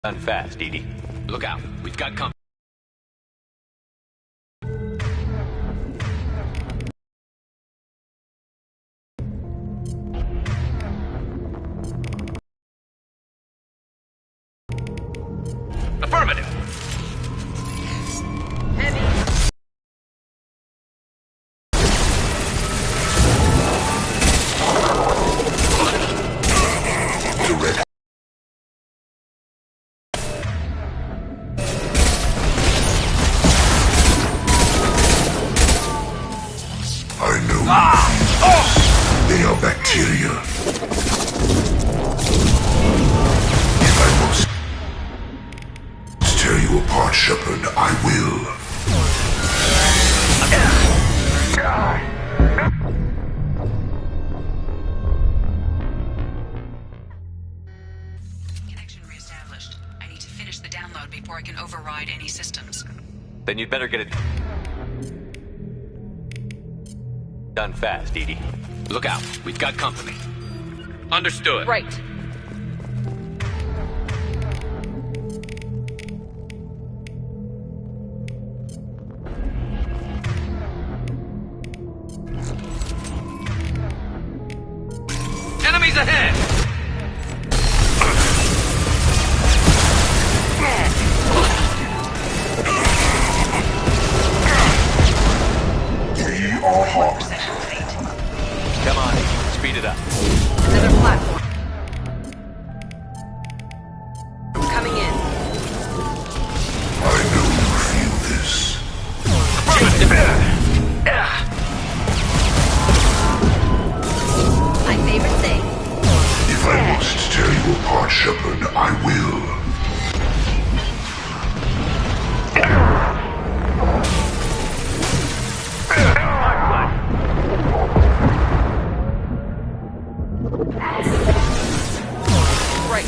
Done fast, Edie. Look out. We've got company. Affirmative. They are bacteria. If I must tear you apart, Shepard, I will. Connection reestablished. I need to finish the download before I can override any systems. Then you'd better get it done fast, Edie. Look out. We've got company. Understood. Right. Enemies ahead! We are hot. Come on, speed it up. Another platform. Coming in. I know you feel this. My favorite thing. If I must tear you apart, Shepard, I will. Right.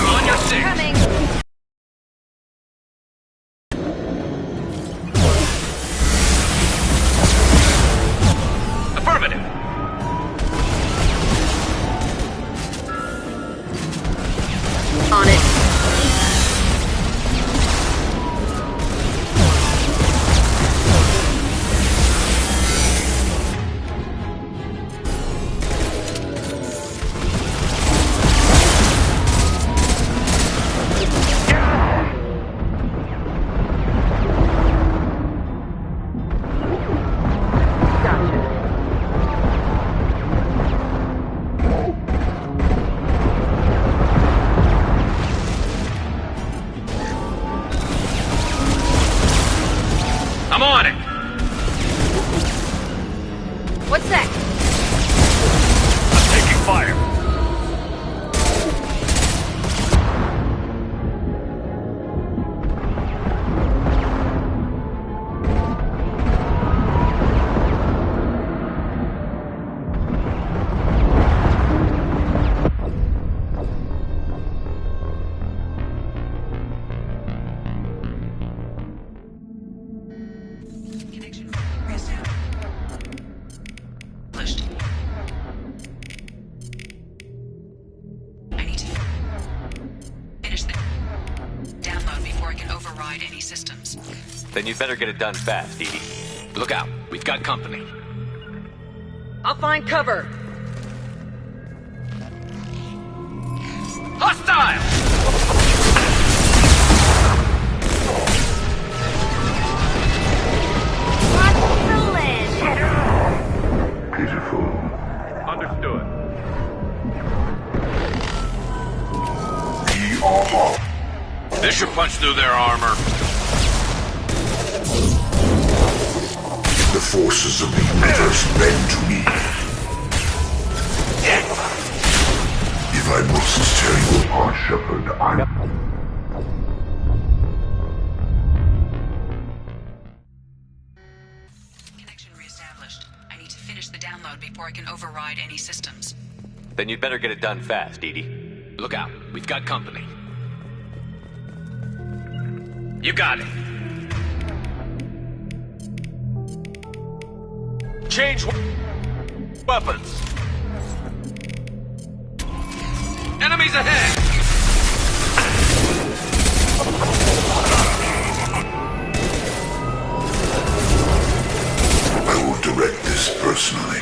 On your six. Coming. Affirmative. On it. I'm on it. What's that? I'm taking fire. Connection reestablished. I need to finish the download before I can override any systems. Then you'd better get it done fast, Edie. Look out. We've got company. I'll find cover. Hostile! Pitiful. Understood. We are hot. This should punch through their armor. The forces of the universe bend to me. If I must tear you apart, Shepard, I... Connection reestablished. I need to finish the download before I can override any systems. Then you'd better get it done fast, Edie. Look out. We've got company. You got it. Change. weapons. Enemies ahead! I will direct this personally.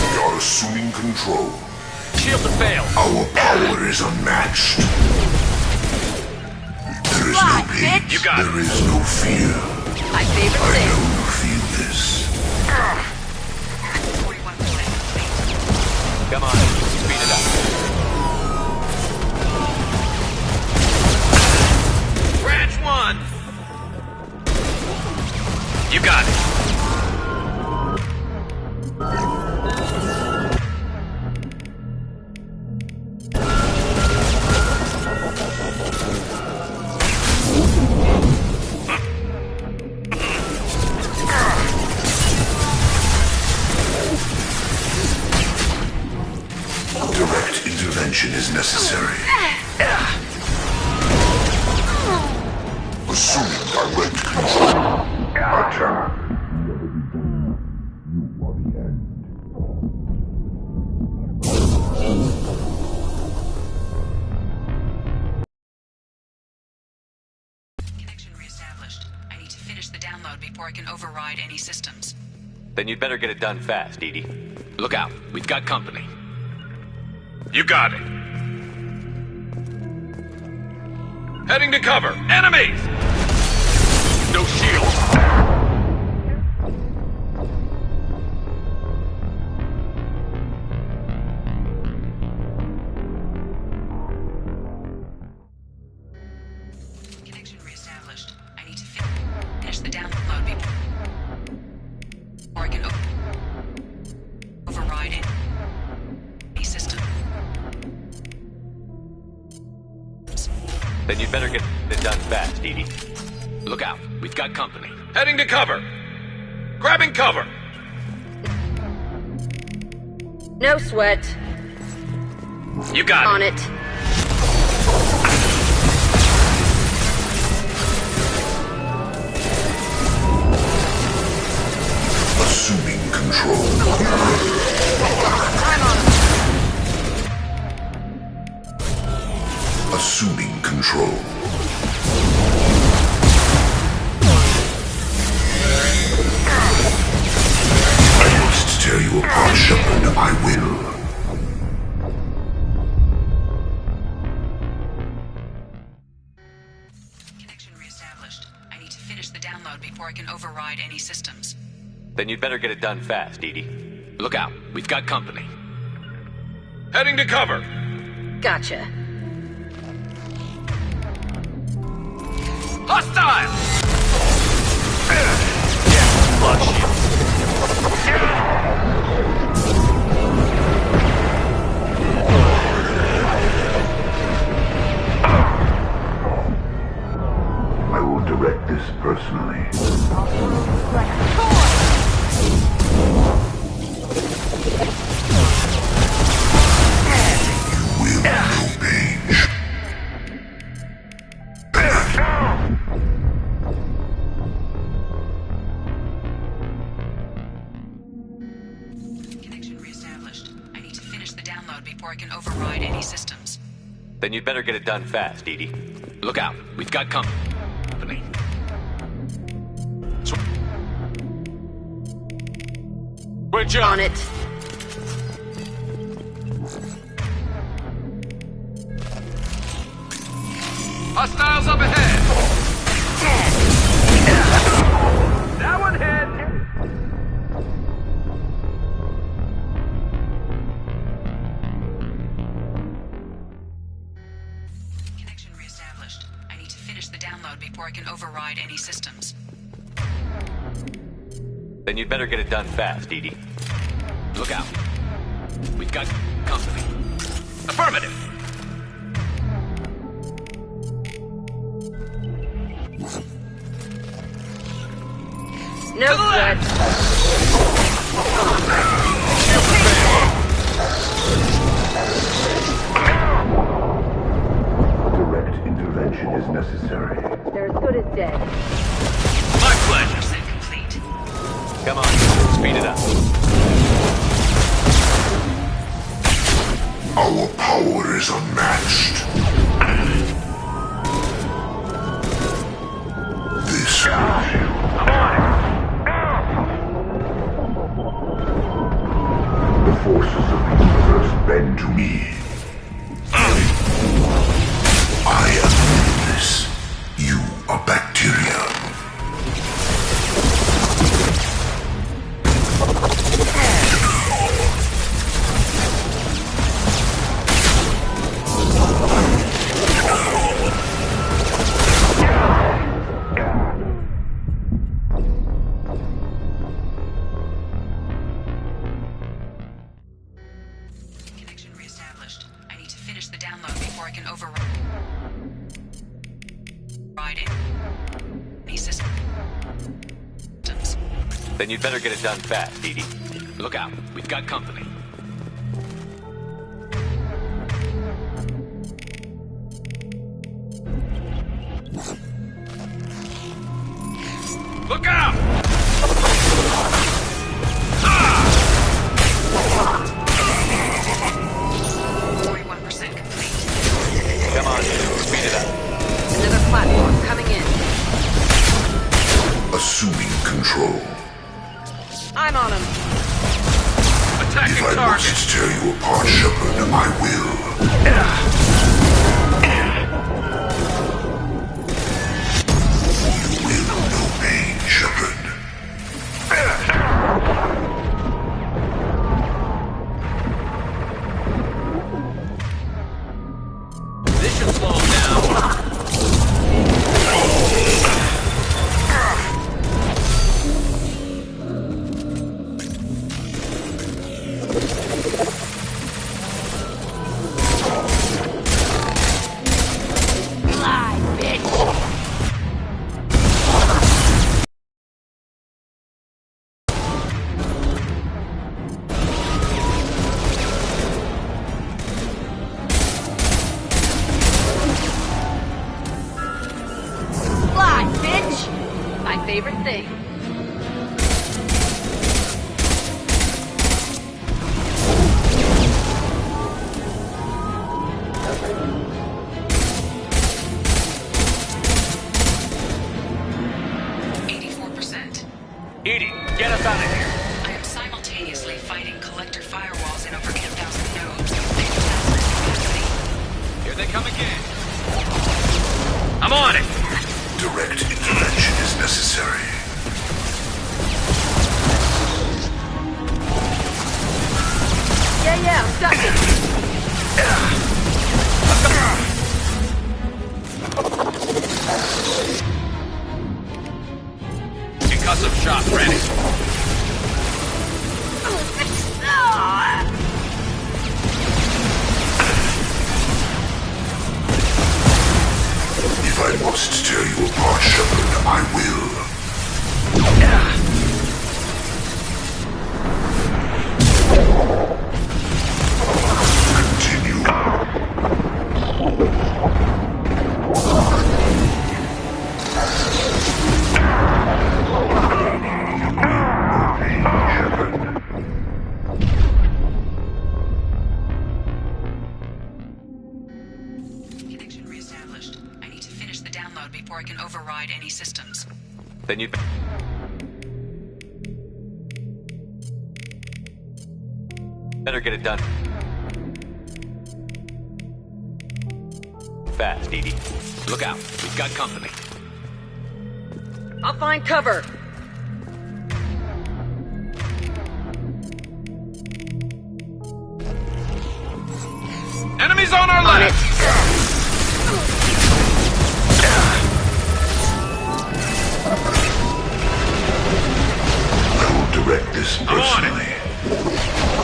We are assuming control. Shield to fail. Our power is unmatched. There is no pain. You got it. There is no fear. My favorite I thing. know you feel this. 41% complete. Come on, speed it up. Branch 1! You got it. Direct intervention is necessary. Assuming direct control. Attack. You are the end. Connection reestablished. I need to finish the download before I can override any systems. Then you'd better get it done fast, Edie. Look out, we've got company. You got it. Heading to cover. Enemies! No shield. Connection reestablished. I need to finish the download before I can override any system. Then you'd better get it done fast, Edie. Look out, we've got company. Heading to cover. Grabbing cover. No sweat. You got On it. it. Assuming control. Assuming control. I must tear you apart, Shepard. I will. Connection reestablished. I need to finish the download before I can override any systems. Then you'd better get it done fast, Edie. Look out, we've got company. Heading to cover. Gotcha. Hostile! Blood shield. I will direct this personally. You will know pain. Connection reestablished. I need to finish the download before I can override any systems. Then you'd better get it done fast, Edie. Look out, we've got company. Switch up. On it. Hostiles up ahead. That one hit. Connection reestablished. I need to finish the download before I can override any systems. Then you'd better get it done fast, Edie. Look out. We've got company. Affirmative. No sweat. Direct intervention is necessary. They're as good as dead. My pleasure. 100% complete. Come on, speed it up. Our power is unmatched. This the forces of the universe bend to me. I am limitless. You are bacteria. Connection reestablished. I need to finish the download before I can override any systems. Then you'd better get it done fast, Edie. Look out. We've got company. Look out! 41% complete. Come on, speed it up. Another platform coming in. Assuming control. I'm on him. Attacking If I target! must tear you apart, Shepard, I will. You will know pain, Shepard. This should slow him down. Fly, bitch! My favorite thing. Edie, get us out of here. I am simultaneously fighting collector firewalls in over 8,000 nodes with 50,000 capacity. Here they come again. I'm on it. Direct intervention is necessary. Yeah, I'm stuck it. Concussive shot ready. If I must tear you apart, Shepard, I will. Continue. Connection reestablished. I need to finish the download before I can override any systems. Then you better get it done fast, Edie. Look out. We've got company. I'll find cover. Enemies on our On left! I will direct this I'm on it. personally.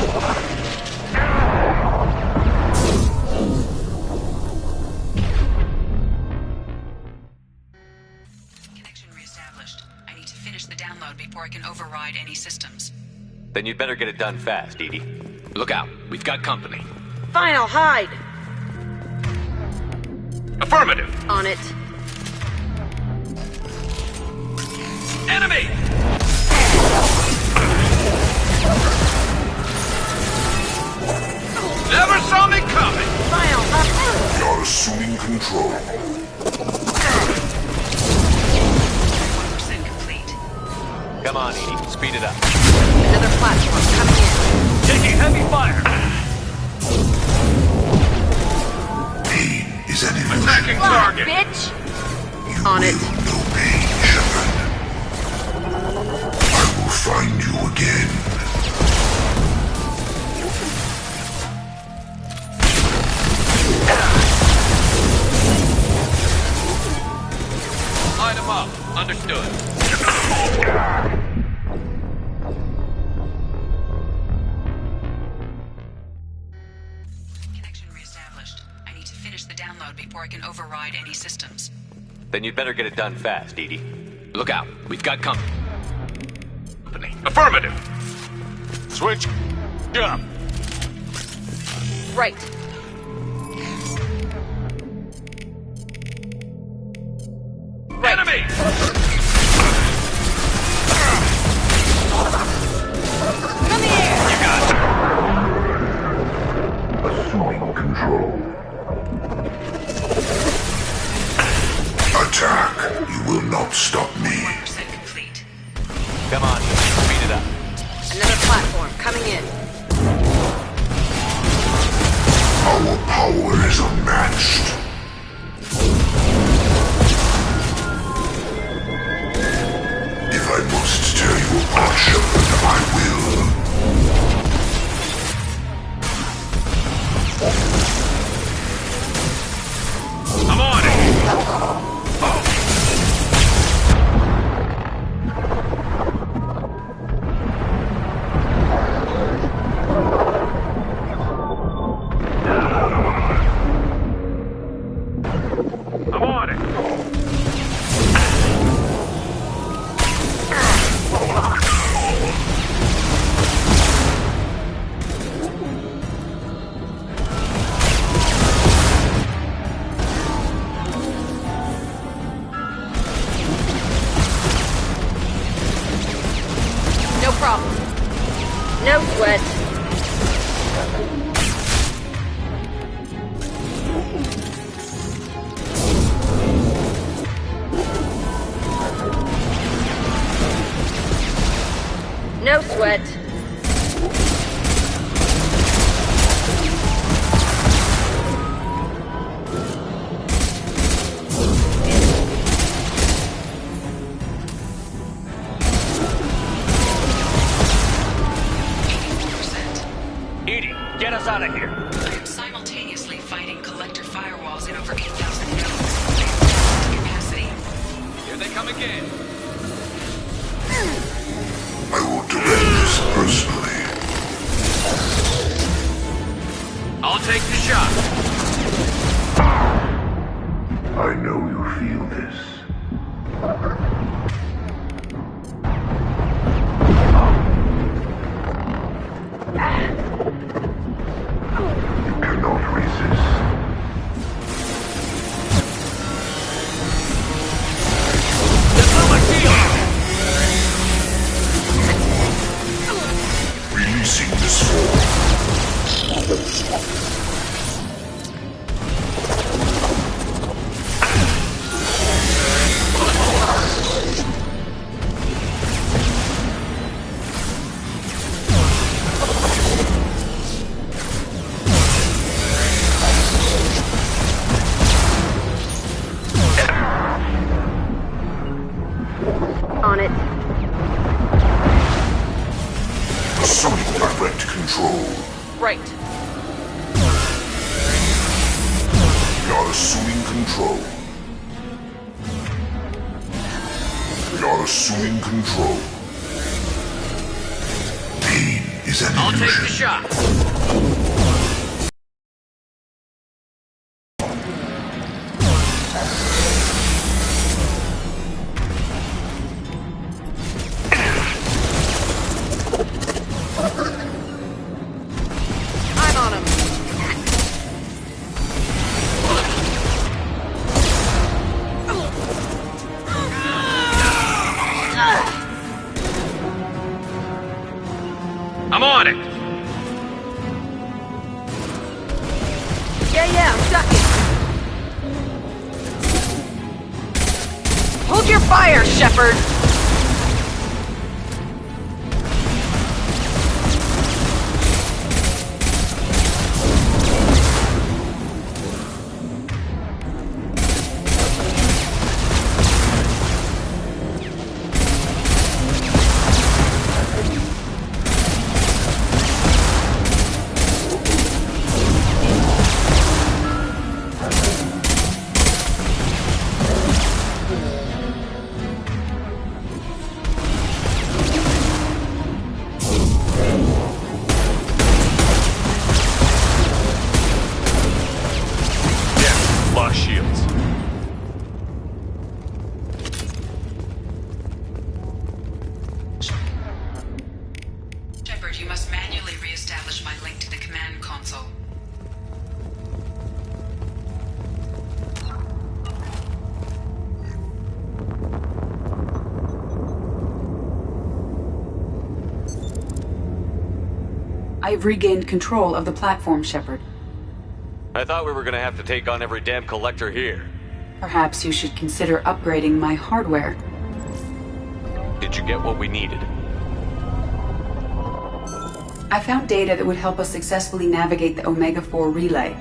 Connection reestablished. I need to finish the download before I can override any systems. Then you'd better get it done fast, Edie. Look out. We've got company. Fine, I'll hide. Affirmative. On it. Enemy! Never saw me coming! Final high. You're assuming control. 1% complete. Come on, Edie. Speed it up. Another platform coming in. Taking heavy fire! Pain is an illusion. Attacking Fly, target! bitch! You On will it. know pain, Shepard. I will find you again. Line them up. Understood. Connection reestablished. I need to finish the download before I can override any systems. Then you'd better get it done fast, Edie. Look out. We've got company. Affirmative. Switch. Jump. Right. Enemy! Come here! You got it. Assuming control. Attack. You will not stop me. 1% complete. Come on, speed it up. Another platform coming in. Our power is unmatched. If I must tear you apart, Shepard, I will. I'm on it! I'm on it! No problem. No sweat. No sweat. Edie, get us out of here. I am simultaneously fighting collector firewalls in over 8,000 nodes. Capacity. Here they come again. I will direct this personally. I'll take the shot. I know you feel this. You cannot resist. That's not my deal. Releasing this form. On it. Assuming direct control. Right. You're assuming control. You're assuming control. Pain is an I'll take the illusion. shot. I'm on him. on it! Yeah, I'm ducking. Hold your fire, Shepard! Lost shields. Shepard, you must manually re-establish my link to the command console. I've regained control of the platform, Shepard. I thought we were gonna have to take on every damn collector here. Perhaps you should consider upgrading my hardware. Did you get what we needed? I found data that would help us successfully navigate the Omega-4 relay.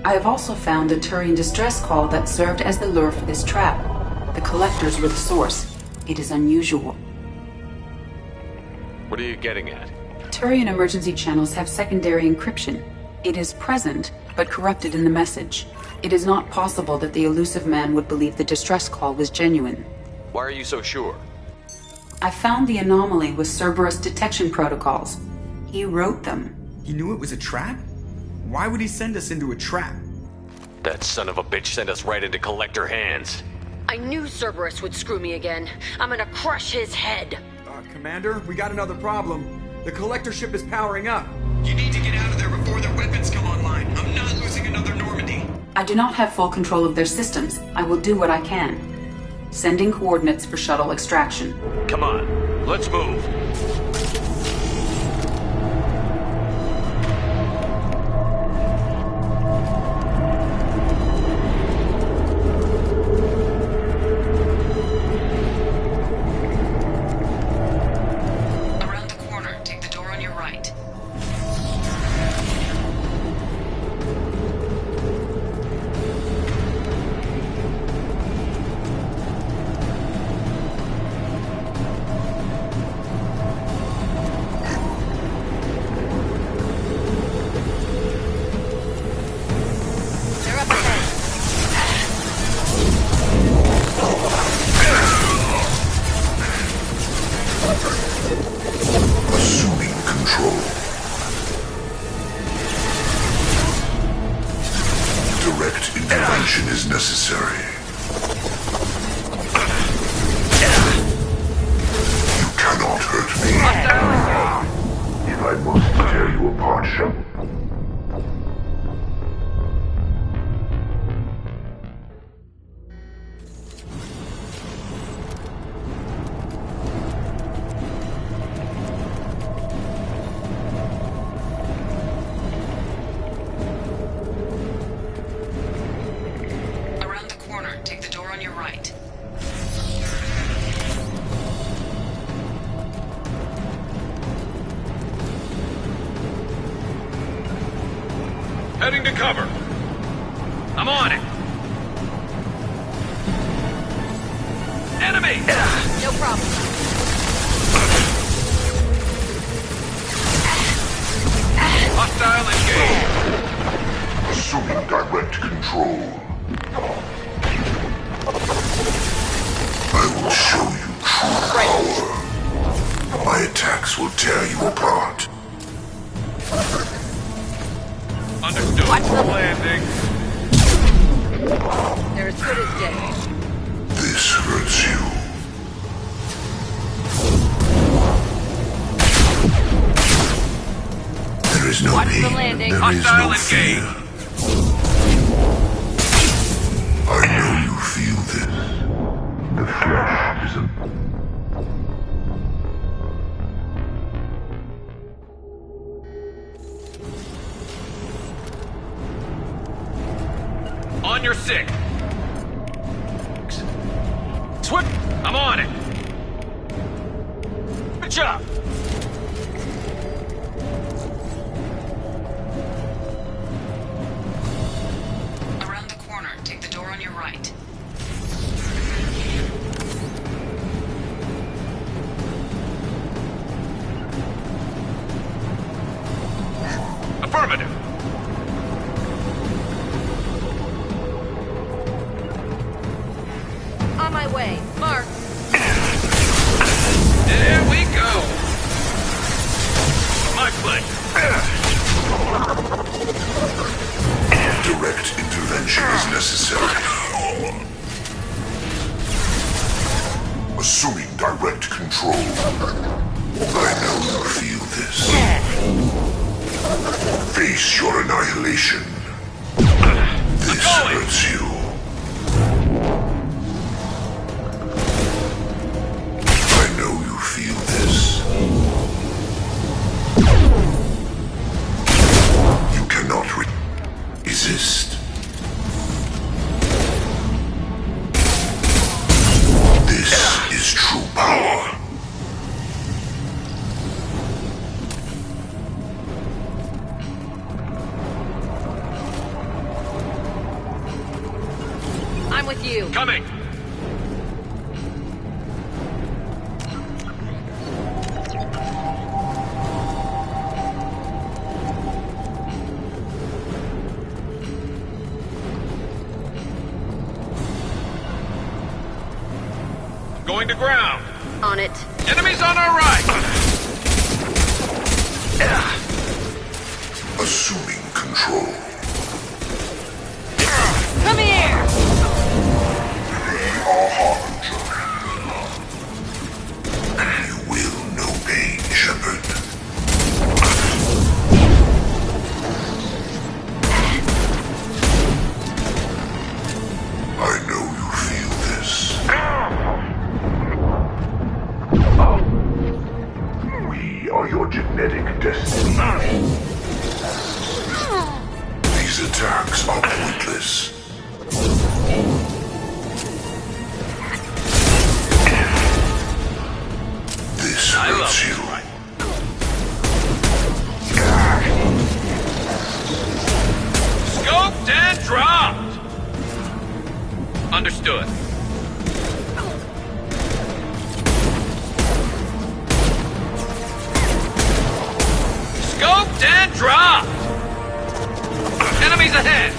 I have also found a Turian distress call that served as the lure for this trap. The collectors were the source. It is unusual. What are you getting at? Turian emergency channels have secondary encryption. It is present, but corrupted in the message. It is not possible that the elusive man would believe the distress call was genuine. Why are you so sure? I found the anomaly with Cerberus detection protocols. He wrote them. He knew it was a trap? Why would he send us into a trap? That son of a bitch sent us right into collector hands. I knew Cerberus would screw me again. I'm gonna crush his head. Commander, we got another problem. The collector ship is powering up. You need to get out of there before their weapons come online. I'm not losing another Normandy. I do not have full control of their systems. I will do what I can. Sending coordinates for shuttle extraction. Come on, let's move. Around the corner, take the door on your right. They're up ahead. Assuming control. Direct intervention is necessary. You cannot hurt me. If I must tear you apart, Shep. Around the corner, take the door on your right. Heading to cover. I'm on it. Enemy! No problem. Hostile engaged. Assuming direct control. I will show you true power. My attacks will tear you apart. Understood. Watch the- Landing. They're as good as dead. This hurts you. There is no Watch the pain. landing. There is Hostile no fear. I know you feel this. The flesh is a... sick. Swift, I'm on it. Good job. Around the corner, take the door on your right. Affirmative. On my way. Mark. There we go. My pleasure. Direct intervention is necessary. Assuming direct control. I know you feel this. Face your annihilation. This hurts you. I know you feel this. You cannot resist. This is true power. I'm with you. Coming. Going to ground. On it. Enemies on our right. Assuming control. Come here! We are Harbinger. You will know pain, Shepard. I know you feel this. We are your genetic destiny. These attacks are pointless. This I love hurts you. you. Scoped and dropped. Understood. Scoped and dropped. Enemies ahead.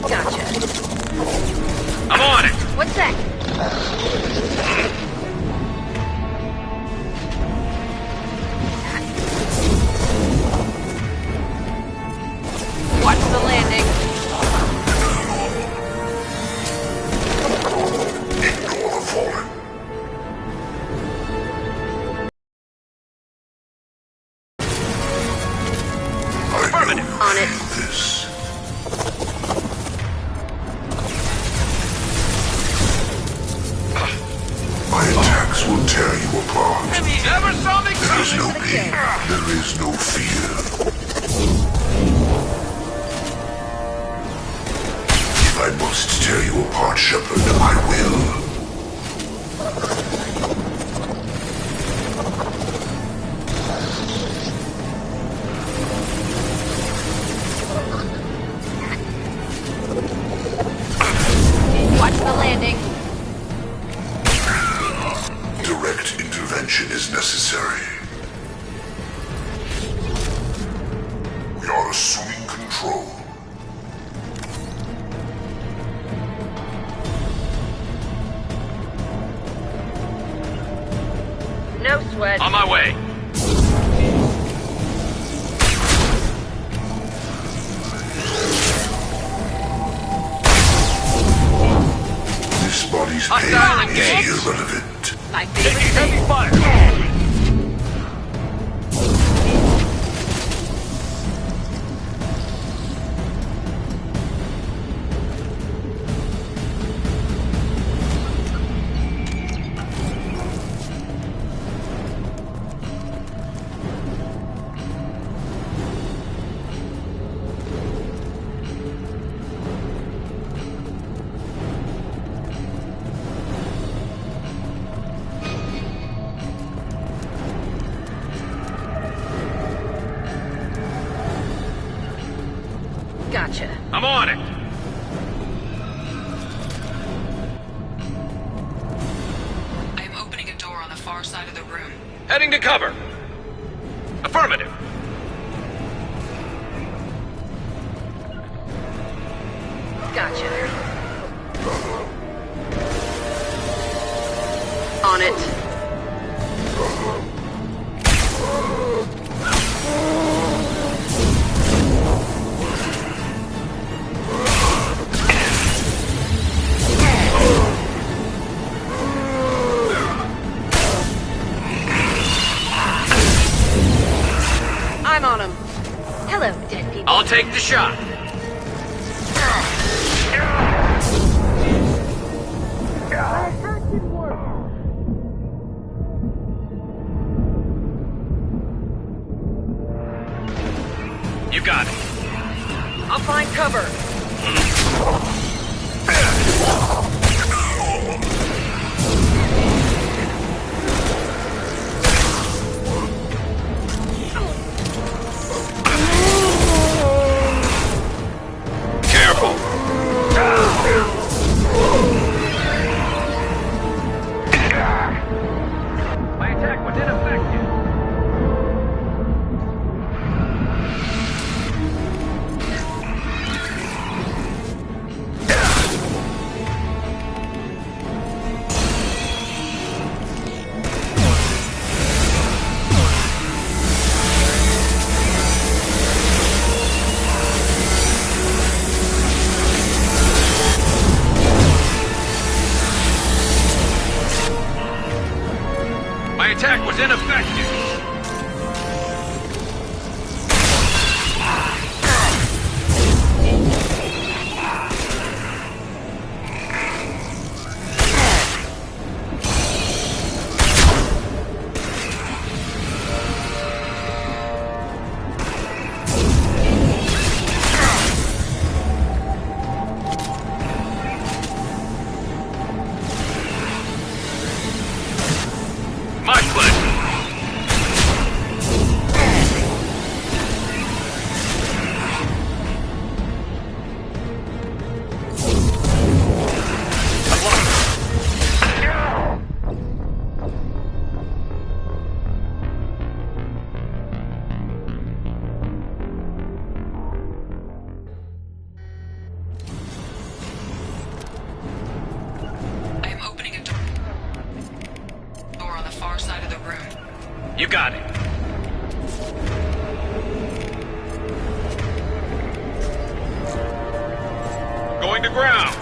Gotcha. I'm on it. What's that? Watch the landing. Ignore the fallen. I know you On it. feel this. My attacks will tear you apart. Never saw me There is coming. no pain. There is no fear. If I must tear you apart, Shepard, I will. Watch the landing. Direct intervention is necessary. We are assuming control. No sweat. On my way. This body's Hostile pain is engaged. irrelevant. My Taking favorite heavy thing. fire. Gotcha. I'm on it! I am opening a door on the far side of the room. Heading to cover! Affirmative! Gotcha. On it. I'm on him. Hello, dead people. I'll take the shot! You got it. I'll find cover. Careful! My attack was ineffective. My attack was ineffective. My pleasure. I am opening a door on the far side of the room. You got it. Going to ground.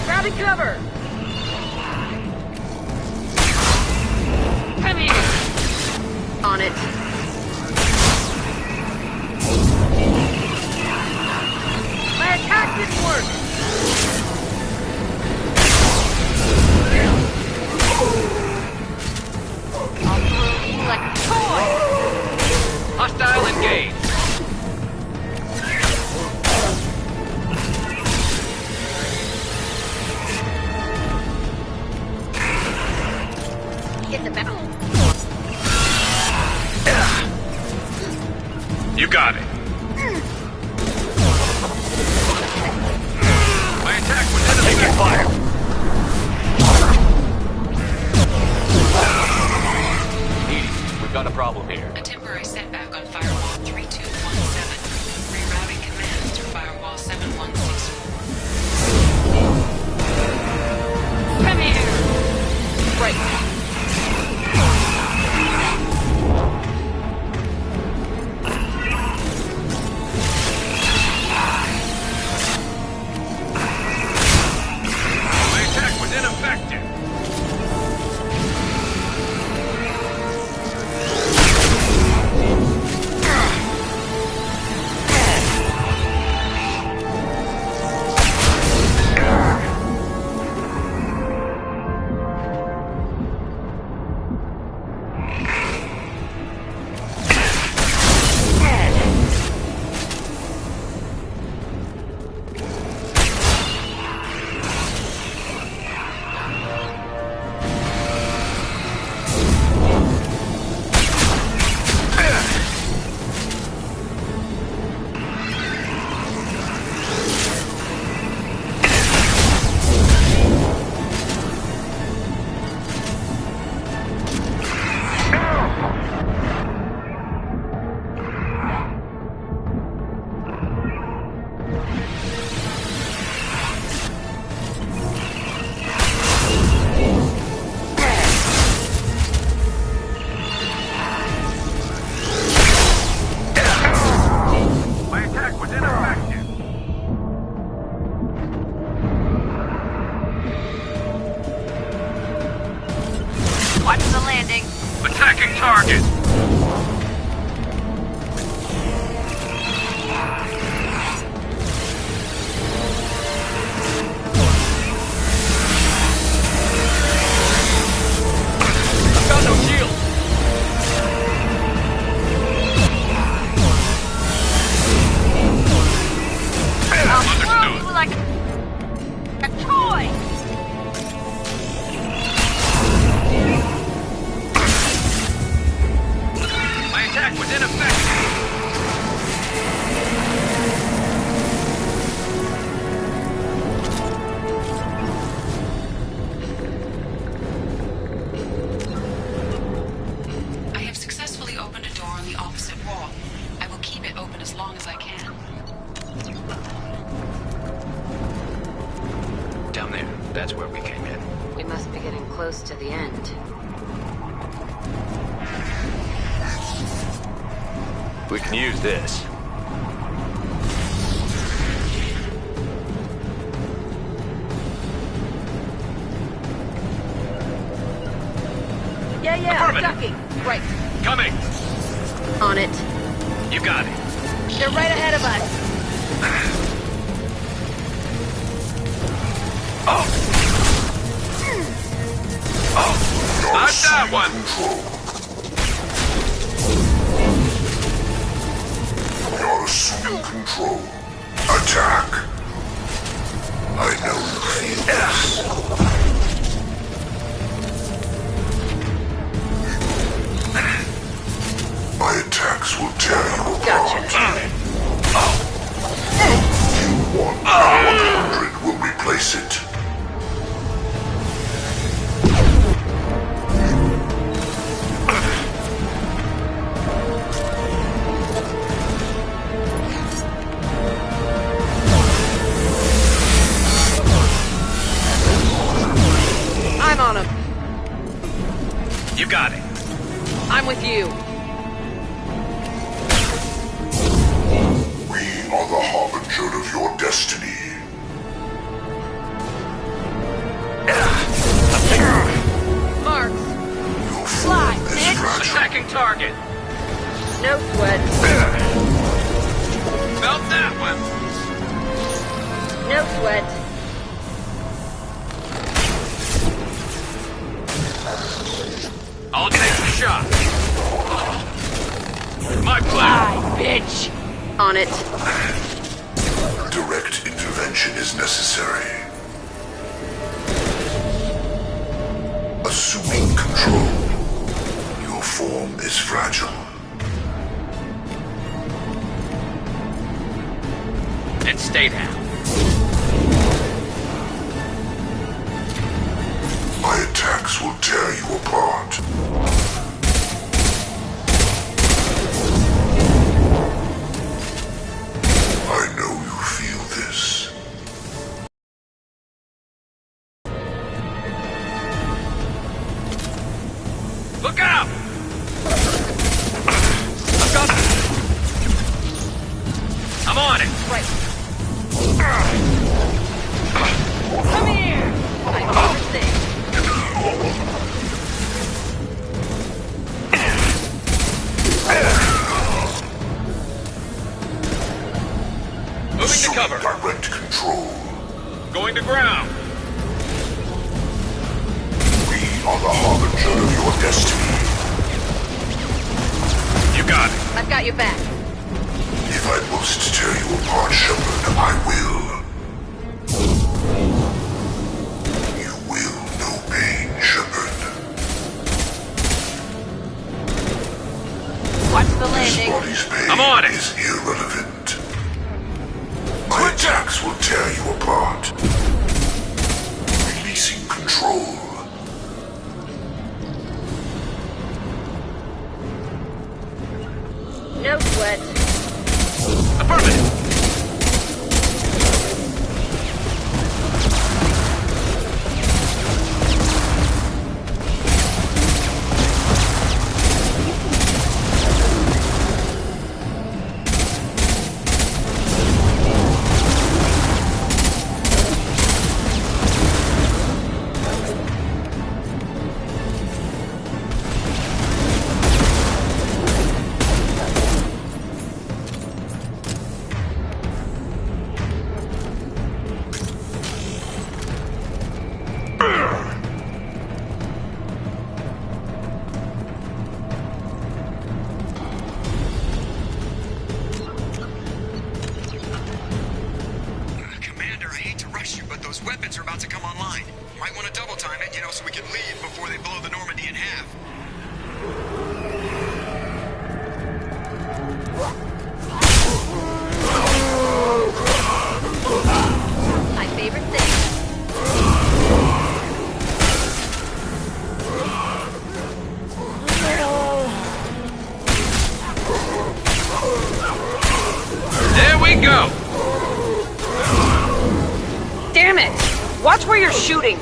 Grabbing cover. Come here. On it. My attack didn't work. I'll throw you like a toy. Hostile engaged. Hit the battle. You got it. My attack was ineffective. Fire. We've got a problem here. A temporary setback on Firewall 3217. Rerouting commands to Firewall 7164. Come here. Right. My attack was ineffective. long as I can. Down there. That's where we came in. We must be getting close to the end. We can use this. Yeah, Affirmative. ducking. Right. Coming! On it. You got it. They're right ahead of us. Oh! Not that one! You're assuming control. Attack. I know you feel this. My attacks will tear you apart. Gotcha. You want 100 will replace it. I'm on him. You got it. I'm with you. We are the harbinger of your destiny. Marks. Your Fly, form is bitch. fragile. Attacking target. No sweat. Felt that one. No sweat. I'll take the shot. My plan. Bitch. On it. Direct intervention is necessary. Assuming control. Your form is fragile. And stay down. My attacks will tear you apart. I know you feel this. Look out! I've got... I'm on it. Right. Come here. My favorite thing. Moving to Assuming cover. direct control. Going to ground. We are the harbinger of your destiny. You got it. I've got your back. If I must tear you apart, Shepard, I will. You will know pain, Shepard. Watch the This landing. body's pain I'm on it. is irrelevant. My attacks will tear you apart. Releasing control. No sweat. Affirmative. Commander, I hate to rush you, but those weapons are about to come online. Might want to double time it, so we can leave before they blow the Normandy in half. My favorite thing. we go! Damn it! Watch where you're shooting!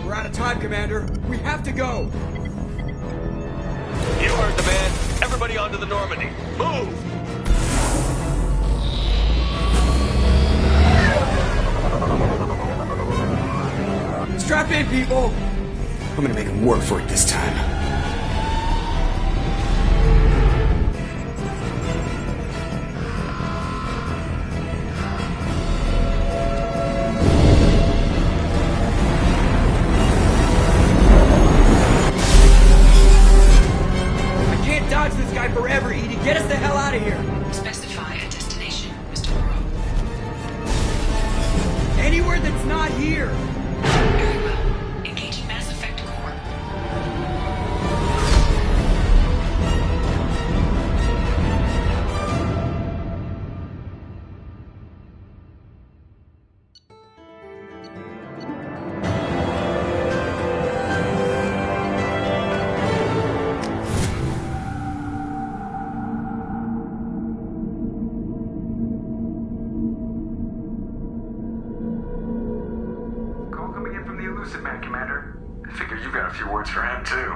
We're out of time, Commander. We have to go. You heard the man. Everybody onto the Normandy. Move! Strap in, people! I'm gonna make them work for it this time. I can't dodge this guy forever, Edie. Get us the hell out of here! Specify a destination, Mr. Moreau. Anywhere that's not here! Very well. Engaging Mass Effect core. Call coming in from the Elusive Man, Commander. I figure you got a few words for him, too.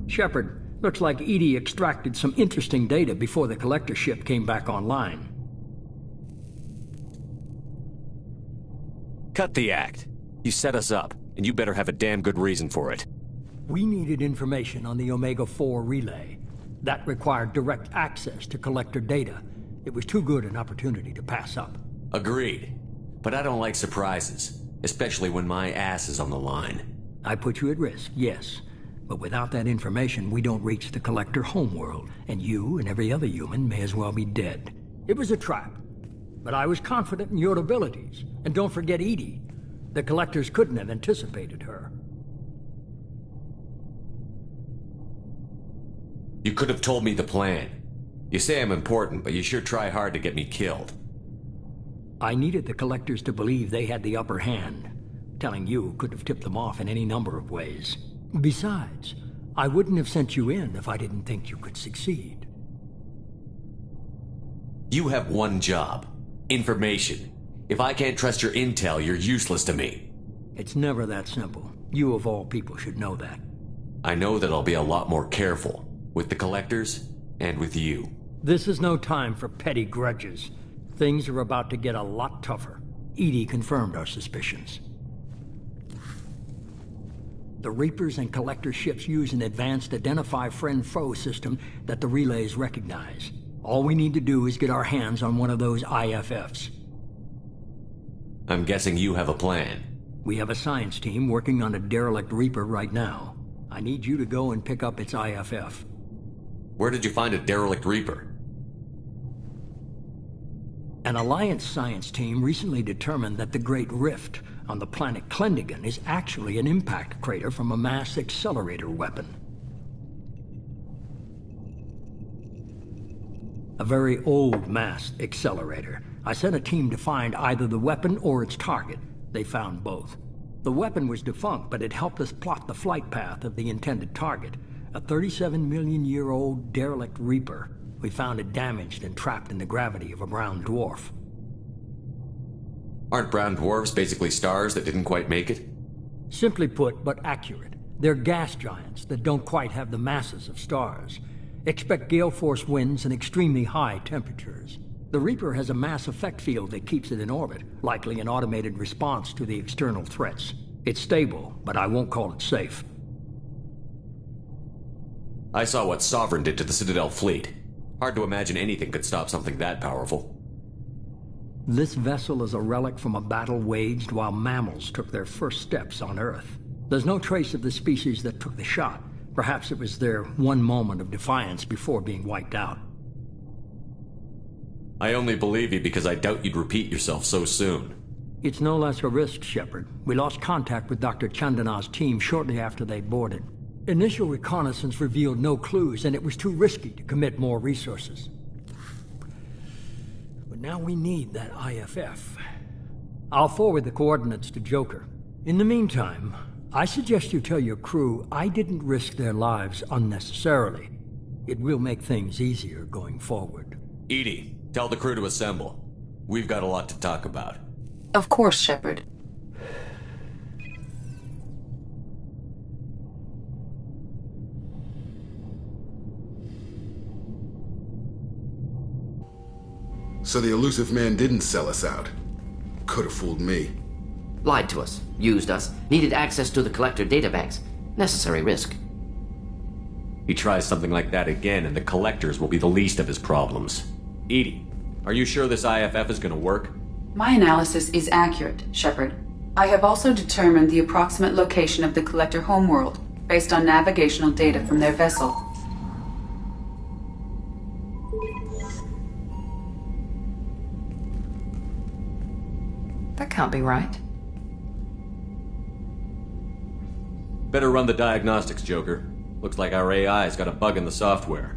Shepard, looks like EDI extracted some interesting data before the collector ship came back online. Cut the act. You set us up, and you better have a damn good reason for it. We needed information on the Omega-4 relay. That required direct access to collector data. It was too good an opportunity to pass up. Agreed. But I don't like surprises, especially when my ass is on the line. I put you at risk, yes. But without that information, we don't reach the collector homeworld, and you and every other human may as well be dead. It was a trap. But I was confident in your abilities. And don't forget EDI. The collectors couldn't have anticipated her. You could have told me the plan. You say I'm important, but you sure try hard to get me killed. I needed the collectors to believe they had the upper hand. Telling you could have tipped them off in any number of ways. Besides, I wouldn't have sent you in if I didn't think you could succeed. You have one job. Information. If I can't trust your intel, you're useless to me. It's never that simple. You of all people should know that. I know that I'll be a lot more careful. With the collectors, and with you. This is no time for petty grudges. Things are about to get a lot tougher. EDI confirmed our suspicions. The Reapers and Collector ships use an advanced Identify Friend-Foe system that the relays recognize. All we need to do is get our hands on one of those IFFs. I'm guessing you have a plan. We have a science team working on a derelict Reaper right now. I need you to go and pick up its IFF. Where did you find a derelict Reaper? An Alliance science team recently determined that the Great Rift on the planet Klendigan is actually an impact crater from a mass accelerator weapon. A very old mass accelerator. I sent a team to find either the weapon or its target. They found both. The weapon was defunct, but it helped us plot the flight path of the intended target. A 37-million-year-old derelict Reaper. We found it damaged and trapped in the gravity of a brown dwarf. Aren't brown dwarves basically stars that didn't quite make it? Simply put, but accurate. They're gas giants that don't quite have the masses of stars. Expect gale force winds and extremely high temperatures. The Reaper has a mass effect field that keeps it in orbit, likely an automated response to the external threats. It's stable, but I won't call it safe. I saw what Sovereign did to the Citadel fleet. Hard to imagine anything could stop something that powerful. This vessel is a relic from a battle waged while mammals took their first steps on Earth. There's no trace of the species that took the shot. Perhaps it was their one moment of defiance before being wiped out. I only believe you because I doubt you'd repeat yourself so soon. It's no less a risk, Shepard. We lost contact with Dr. Chandana's team shortly after they boarded. Initial reconnaissance revealed no clues, and it was too risky to commit more resources. But now we need that IFF. I'll forward the coordinates to Joker. In the meantime, I suggest you tell your crew I didn't risk their lives unnecessarily. It will make things easier going forward. EDI, tell the crew to assemble. We've got a lot to talk about. Of course, Shepard. So the elusive man didn't sell us out. Could have fooled me. Lied to us, used us, needed access to the Collector databanks. Necessary risk. He tries something like that again, and the Collectors will be the least of his problems. EDI, are you sure this IFF is gonna work? My analysis is accurate, Shepard. I have also determined the approximate location of the Collector homeworld, based on navigational data from their vessel. That can't be right. Better run the diagnostics, Joker. Looks like our AI's got a bug in the software.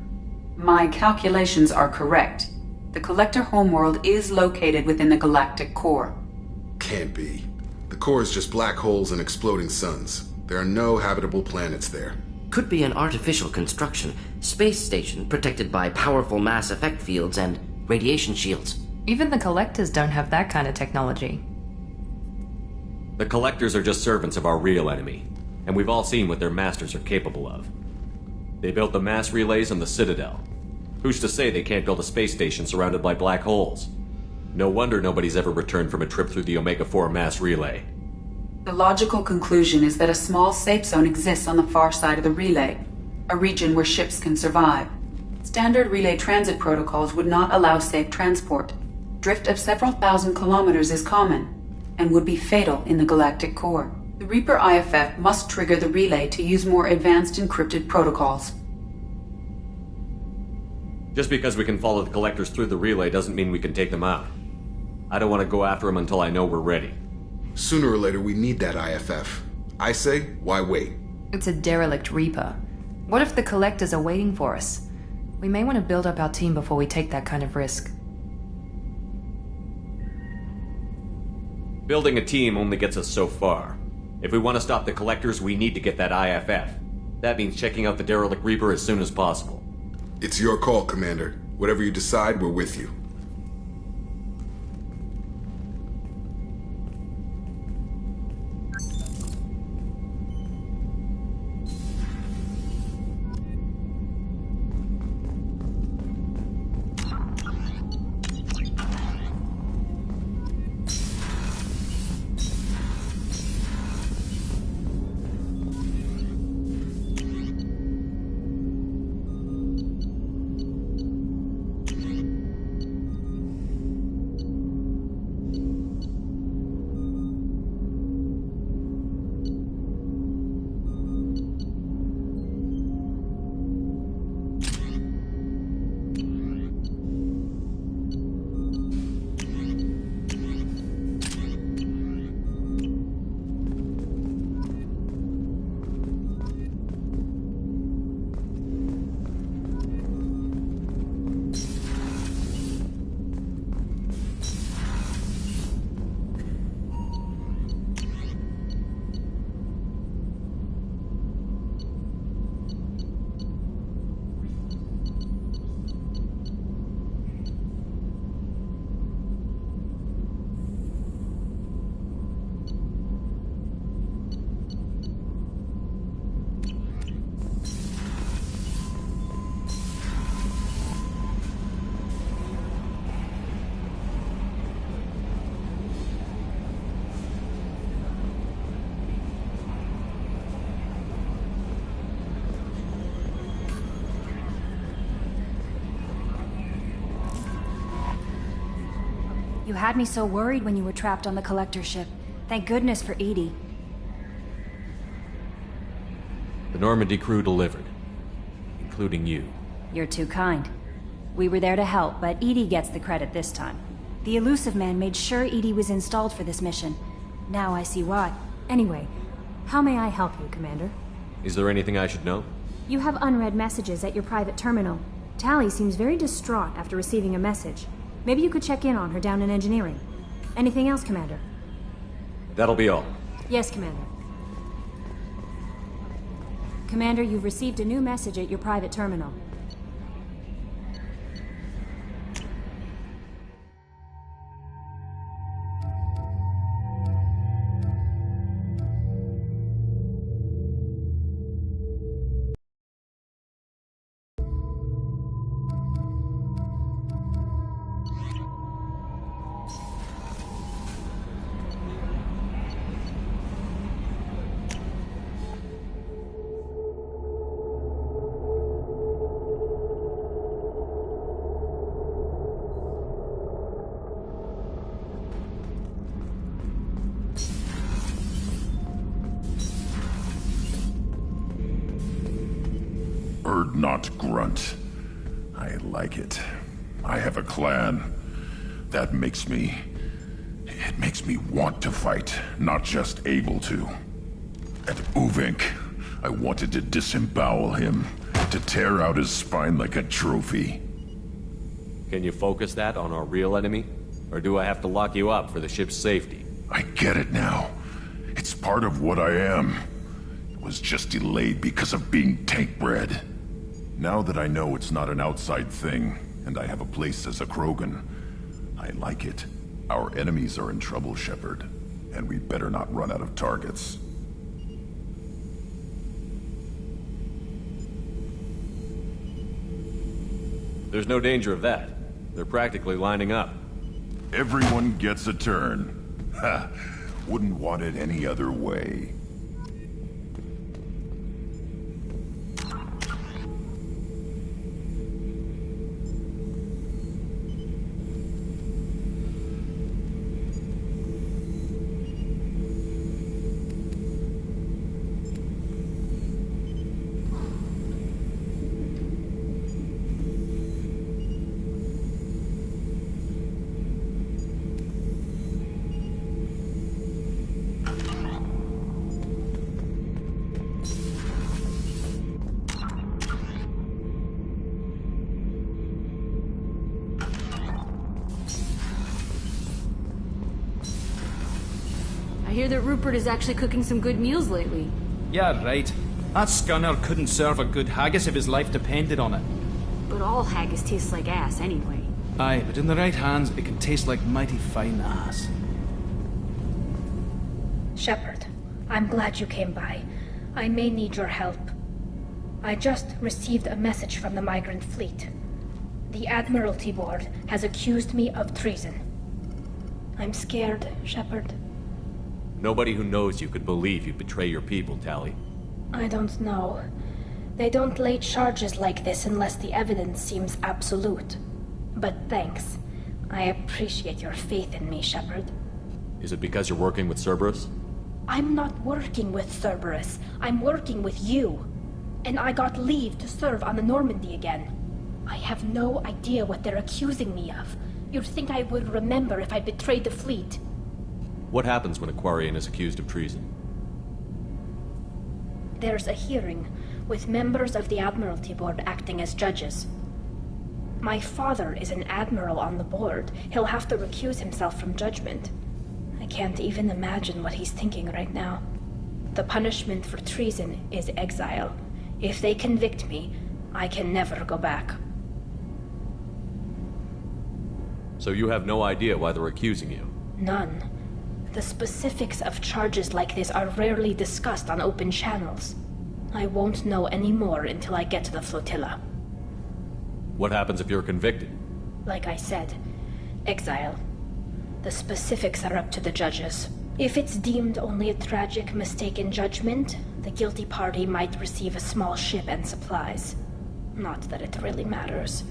My calculations are correct. The Collector homeworld is located within the galactic core. Can't be. The core is just black holes and exploding suns. There are no habitable planets there. Could be an artificial construction, space station protected by powerful mass effect fields and radiation shields. Even the Collectors don't have that kind of technology. The Collectors are just servants of our real enemy, and we've all seen what their masters are capable of. They built the mass relays on the Citadel. Who's to say they can't build a space station surrounded by black holes? No wonder nobody's ever returned from a trip through the Omega-4 mass relay. The logical conclusion is that a small safe zone exists on the far side of the relay, a region where ships can survive. Standard relay transit protocols would not allow safe transport. Drift of several thousand kilometers is common, and would be fatal in the galactic core. The Reaper IFF must trigger the relay to use more advanced encrypted protocols. Just because we can follow the Collectors through the relay doesn't mean we can take them out. I don't want to go after them until I know we're ready. Sooner or later we need that IFF. I say, why wait? It's a derelict Reaper. What if the Collectors are waiting for us? We may want to build up our team before we take that kind of risk. Building a team only gets us so far. If we want to stop the Collectors, we need to get that IFF. That means checking out the derelict Reaper as soon as possible. It's your call, Commander. Whatever you decide, we're with you. You had me so worried when you were trapped on the Collector ship. Thank goodness for EDI. The Normandy crew delivered. Including you. You're too kind. We were there to help, but EDI gets the credit this time. The Illusive Man made sure EDI was installed for this mission. Now I see why. Anyway, how may I help you, Commander? Is there anything I should know? You have unread messages at your private terminal. Tali seems very distraught after receiving a message. Maybe you could check in on her down in engineering. Anything else, Commander? That'll be all. Yes, Commander. Commander, you've received a new message at your private terminal. Not grunt. I like it. I have a clan. That makes me... It makes me want to fight, not just able to. At Uvink, I wanted to disembowel him, to tear out his spine like a trophy. Can you focus that on our real enemy? Or do I have to lock you up for the ship's safety? I get it now. It's part of what I am. It was just delayed because of being tank-bred. Now that I know it's not an outside thing, and I have a place as a Krogan, I like it. Our enemies are in trouble, Shepard, and we better not run out of targets. There's no danger of that. They're practically lining up. Everyone gets a turn. Ha! Wouldn't want it any other way. I hear that Rupert is actually cooking some good meals lately. Yeah, right. That scunner couldn't serve a good haggis if his life depended on it. But all haggis tastes like ass anyway. Aye, but in the right hands, it can taste like mighty fine ass. Shepard, I'm glad you came by. I may need your help. I just received a message from the Migrant Fleet. The Admiralty Board has accused me of treason. I'm scared, Shepard. Nobody who knows you could believe you'd betray your people, Tali. I don't know. They don't lay charges like this unless the evidence seems absolute. But thanks. I appreciate your faith in me, Shepard. Is it because you're working with Cerberus? I'm not working with Cerberus. I'm working with you. And I got leave to serve on the Normandy again. I have no idea what they're accusing me of. You'd think I would remember if I betrayed the fleet. What happens when a Quarian is accused of treason? There's a hearing, with members of the Admiralty Board acting as judges. My father is an admiral on the board. He'll have to recuse himself from judgment. I can't even imagine what he's thinking right now. The punishment for treason is exile. If they convict me, I can never go back. So you have no idea why they're accusing you? None. The specifics of charges like this are rarely discussed on open channels. I won't know any more until I get to the flotilla. What happens if you're convicted? Like I said, exile. The specifics are up to the judges. If it's deemed only a tragic mistake in judgment, the guilty party might receive a small ship and supplies. Not that it really matters.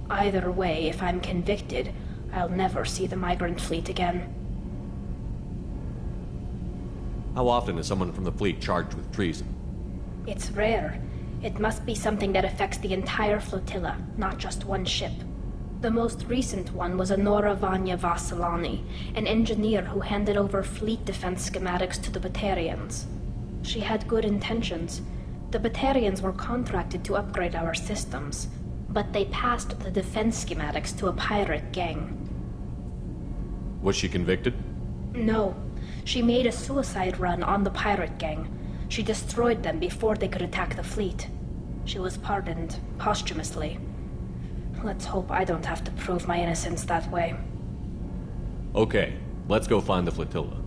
Either way, if I'm convicted, I'll never see the migrant fleet again. How often is someone from the fleet charged with treason? It's rare. It must be something that affects the entire flotilla, not just one ship. The most recent one was Anora Vanya Vasilani, an engineer who handed over fleet defense schematics to the Batarians. She had good intentions. The Batarians were contracted to upgrade our systems, but they passed the defense schematics to a pirate gang. Was she convicted? No. She made a suicide run on the pirate gang. She destroyed them before they could attack the fleet. She was pardoned posthumously. Let's hope I don't have to prove my innocence that way. Okay, let's go find the flotilla.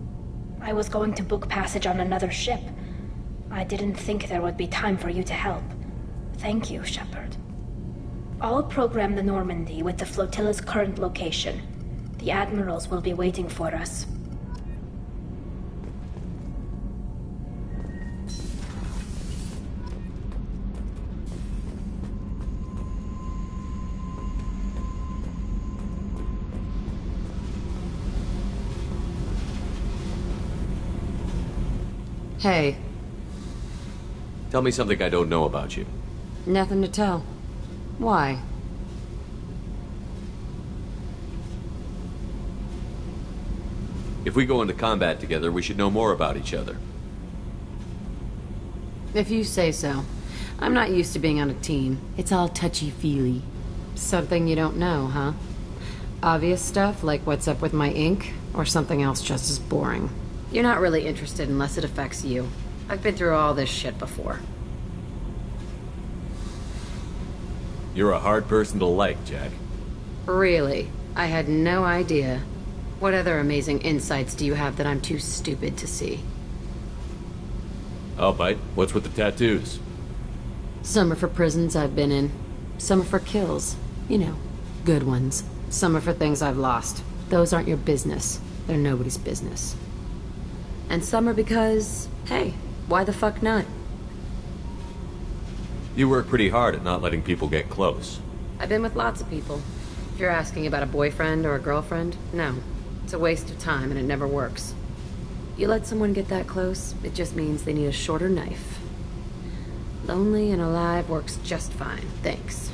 I was going to book passage on another ship. I didn't think there would be time for you to help. Thank you, Shepard. I'll program the Normandy with the flotilla's current location. The admirals will be waiting for us. Hey. Tell me something I don't know about you. Nothing to tell. Why? If we go into combat together, we should know more about each other. If you say so. I'm not used to being on a team. It's all touchy-feely. Something you don't know, huh? Obvious stuff, like what's up with my ink, or something else just as boring. You're not really interested unless it affects you. I've been through all this shit before. You're a hard person to like, Jack. Really? I had no idea. What other amazing insights do you have that I'm too stupid to see? I'll bite. What's with the tattoos? Some are for prisons I've been in. Some are for kills. You know, good ones. Some are for things I've lost. Those aren't your business. They're nobody's business. And some are because, hey, why the fuck not? You work pretty hard at not letting people get close. I've been with lots of people. If you're asking about a boyfriend or a girlfriend, no. It's a waste of time and it never works. You let someone get that close, it just means they need a shorter knife. Lonely and alive works just fine, thanks.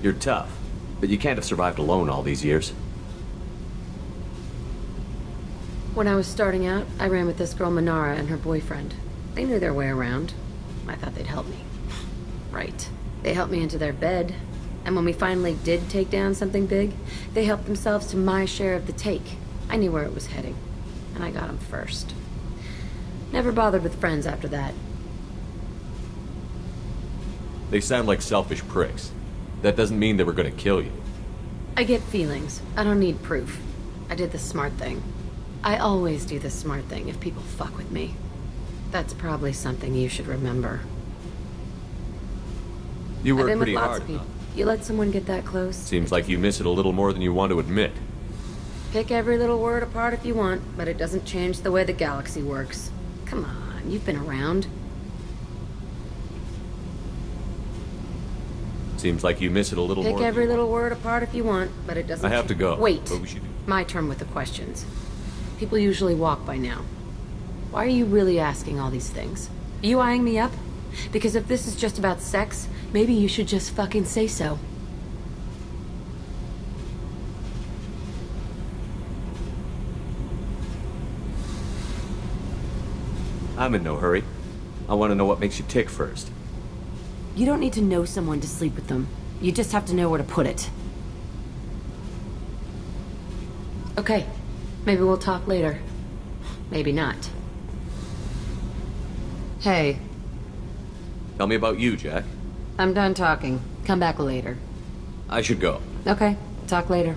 You're tough, but you can't have survived alone all these years. When I was starting out, I ran with this girl Manara and her boyfriend. They knew their way around. I thought they'd help me. Right. They helped me into their bed. And when we finally did take down something big, they helped themselves to my share of the take. I knew where it was heading. And I got them first. Never bothered with friends after that. They sound like selfish pricks. That doesn't mean they were gonna kill you. I get feelings. I don't need proof. I did the smart thing. I always do the smart thing if people fuck with me. That's probably something you should remember. You work I've been pretty with lots hard of people. enough. You let someone get that close? Seems like you miss it a little more than you want to admit. Pick every little word apart if you want, but it doesn't change the way the galaxy works. Come on, you've been around. Seems like you miss it a little more. Pick every little word apart if you want, but it doesn't. I have to go. Wait. But we should... My turn with the questions. People usually walk by now. Why are you really asking all these things? Are you eyeing me up? Because if this is just about sex, maybe you should just fucking say so. I'm in no hurry. I want to know what makes you tick first. You don't need to know someone to sleep with them. You just have to know where to put it. Okay. Maybe we'll talk later. Maybe not. Hey. Tell me about you, Jack. I'm done talking. Come back later. I should go. Okay. Talk later.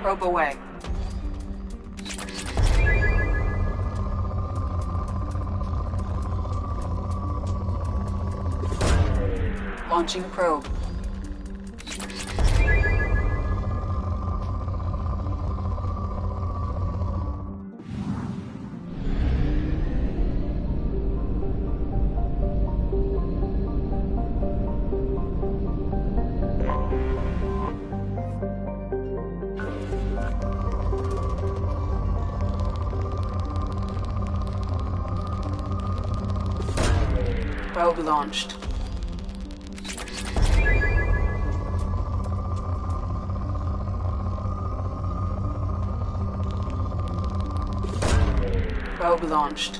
Probe away. Launching probe. Probe launched. Probe launched.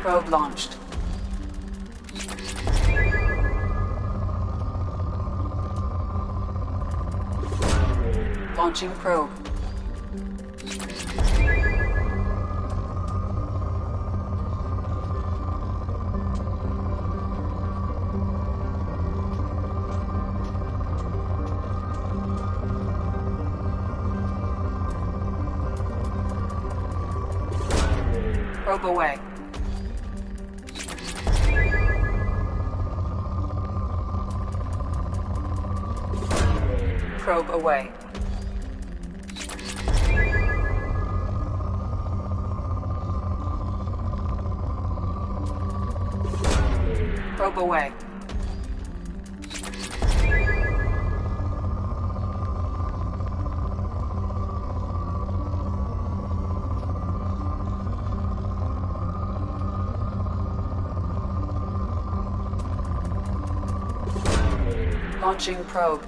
Probe launched. Launching probe. Probe away. Probe away. Probe away. Launching probe.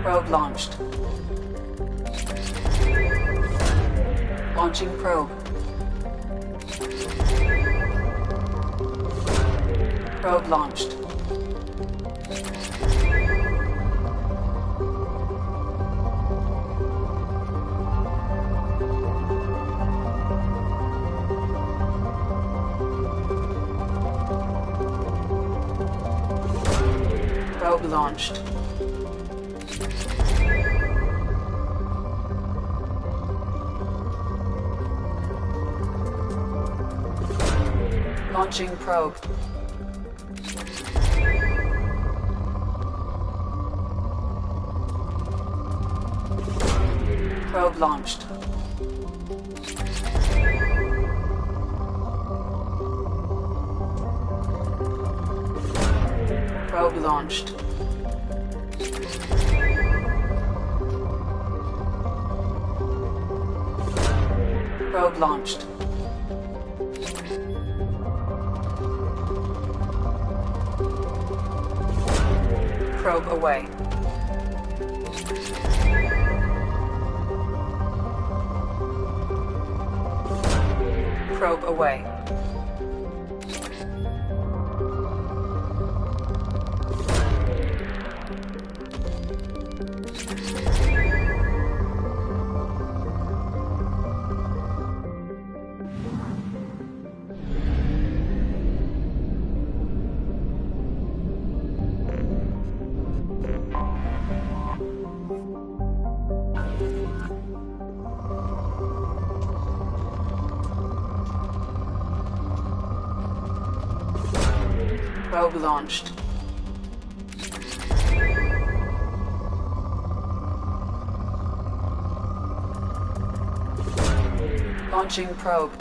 Probe launched. Launching probe. Probe launched. Probe launched. Launching probe. Probe launched. Probe launched. Probe launched. Probe away. Probe away. Probe launched. Launching probe.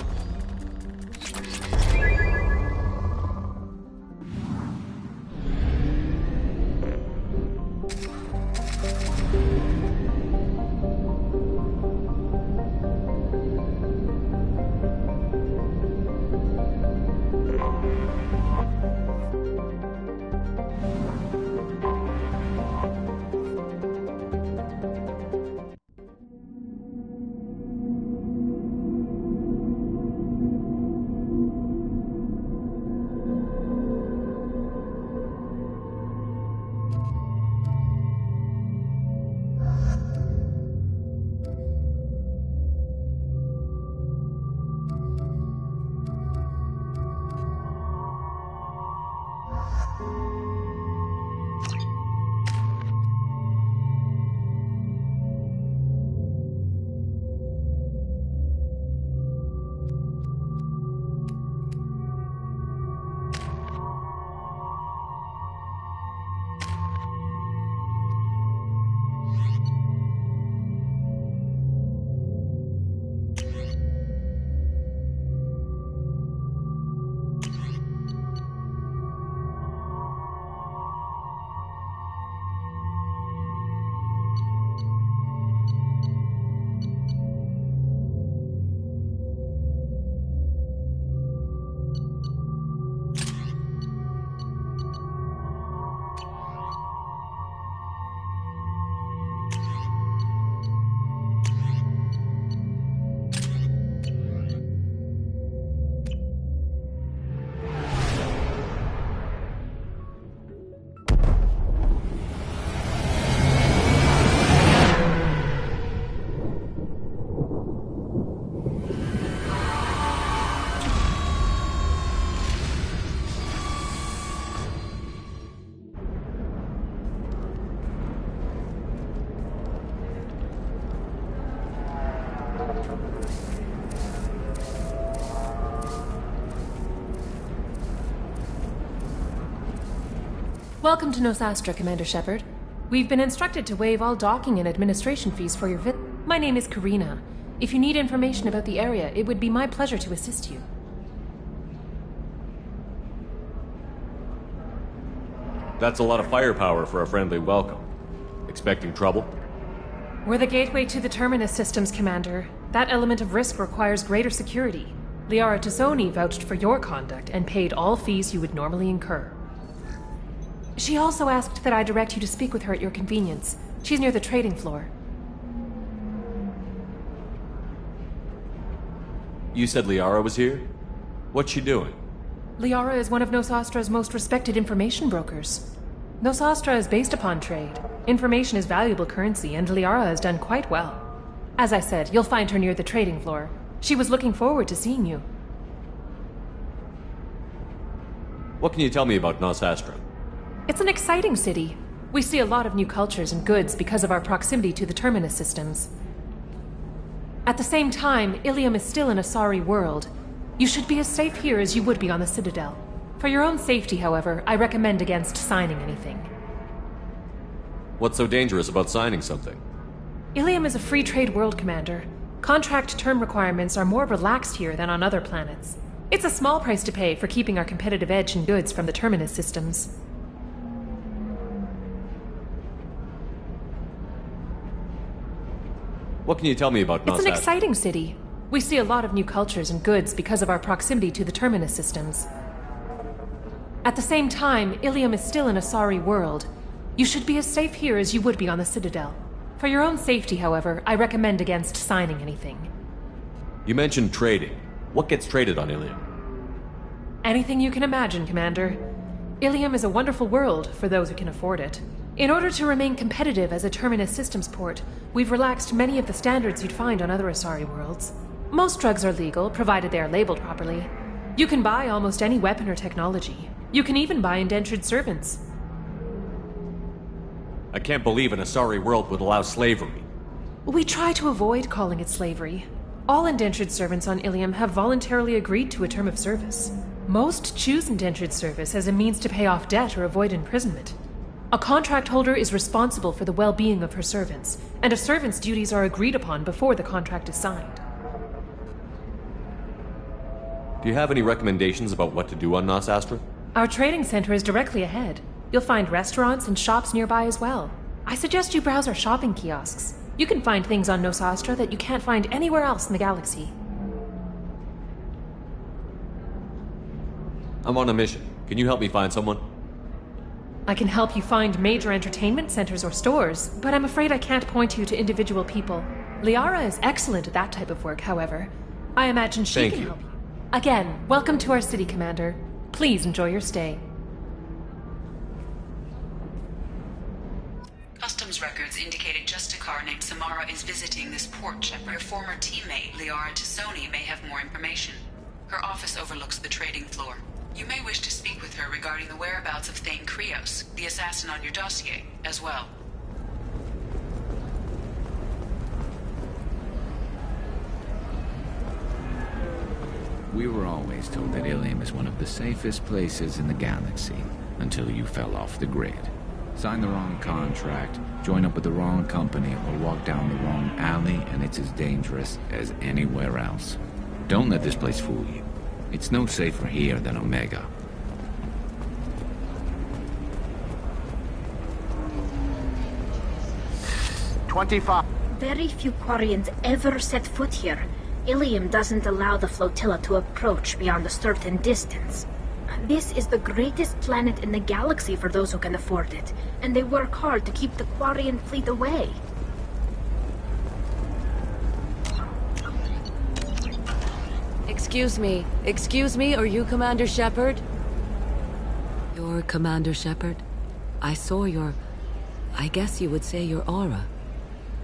Welcome to Nosastra, Commander Shepard. We've been instructed to waive all docking and administration fees for your visit. My name is Karina. If you need information about the area, it would be my pleasure to assist you. That's a lot of firepower for a friendly welcome. Expecting trouble? We're the gateway to the Terminus systems, Commander. That element of risk requires greater security. Liara Tassoni vouched for your conduct and paid all fees you would normally incur. She also asked that I direct you to speak with her at your convenience. She's near the trading floor. You said Liara was here? What's she doing? Liara is one of Nosastra's most respected information brokers. Nosastra is based upon trade. Information is valuable currency, and Liara has done quite well. As I said, you'll find her near the trading floor. She was looking forward to seeing you. What can you tell me about Nosastra? It's an exciting city. We see a lot of new cultures and goods because of our proximity to the Terminus systems. At the same time, Ilium is still an Asari world. You should be as safe here as you would be on the Citadel. For your own safety, however, I recommend against signing anything. What's so dangerous about signing something? Ilium is a free trade world, Commander. Contract term requirements are more relaxed here than on other planets. It's a small price to pay for keeping our competitive edge in goods from the Terminus systems. What can you tell me about Nosastra? It's an exciting city. We see a lot of new cultures and goods because of our proximity to the Terminus systems. At the same time, Ilium is still an Asari world. You should be as safe here as you would be on the Citadel. For your own safety, however, I recommend against signing anything. You mentioned trading. What gets traded on Ilium? Anything you can imagine, Commander. Ilium is a wonderful world for those who can afford it. In order to remain competitive as a Terminus systems port, we've relaxed many of the standards you'd find on other Asari worlds. Most drugs are legal, provided they are labeled properly. You can buy almost any weapon or technology. You can even buy indentured servants. I can't believe an Asari world would allow slavery. We try to avoid calling it slavery. All indentured servants on Ilium have voluntarily agreed to a term of service. Most choose indentured service as a means to pay off debt or avoid imprisonment. A contract holder is responsible for the well-being of her servants, and a servant's duties are agreed upon before the contract is signed. Do you have any recommendations about what to do on Nosastra? Our trading center is directly ahead. You'll find restaurants and shops nearby as well. I suggest you browse our shopping kiosks. You can find things on Nosastra that you can't find anywhere else in the galaxy. I'm on a mission. Can you help me find someone? I can help you find major entertainment centers or stores, but I'm afraid I can't point you to individual people. Liara is excellent at that type of work, however. I imagine she can help you. Again, welcome to our city, Commander. Please enjoy your stay. Customs records indicated just a car named Samara is visiting this port, Shepard. Her former teammate, Liara Tassoni, may have more information. Her office overlooks the trading floor. You may wish to speak with her regarding the whereabouts of Thane Krios, the assassin on your dossier, as well. We were always told that Ilium is one of the safest places in the galaxy, until you fell off the grid. Sign the wrong contract, join up with the wrong company, or walk down the wrong alley, and it's as dangerous as anywhere else. Don't let this place fool you. It's no safer here than Omega. Very few Quarians ever set foot here. Ilium doesn't allow the flotilla to approach beyond a certain distance. This is the greatest planet in the galaxy for those who can afford it, and they work hard to keep the Quarian fleet away. Excuse me, are you Commander Shepard? You're Commander Shepard? I saw your... I guess you would say your aura.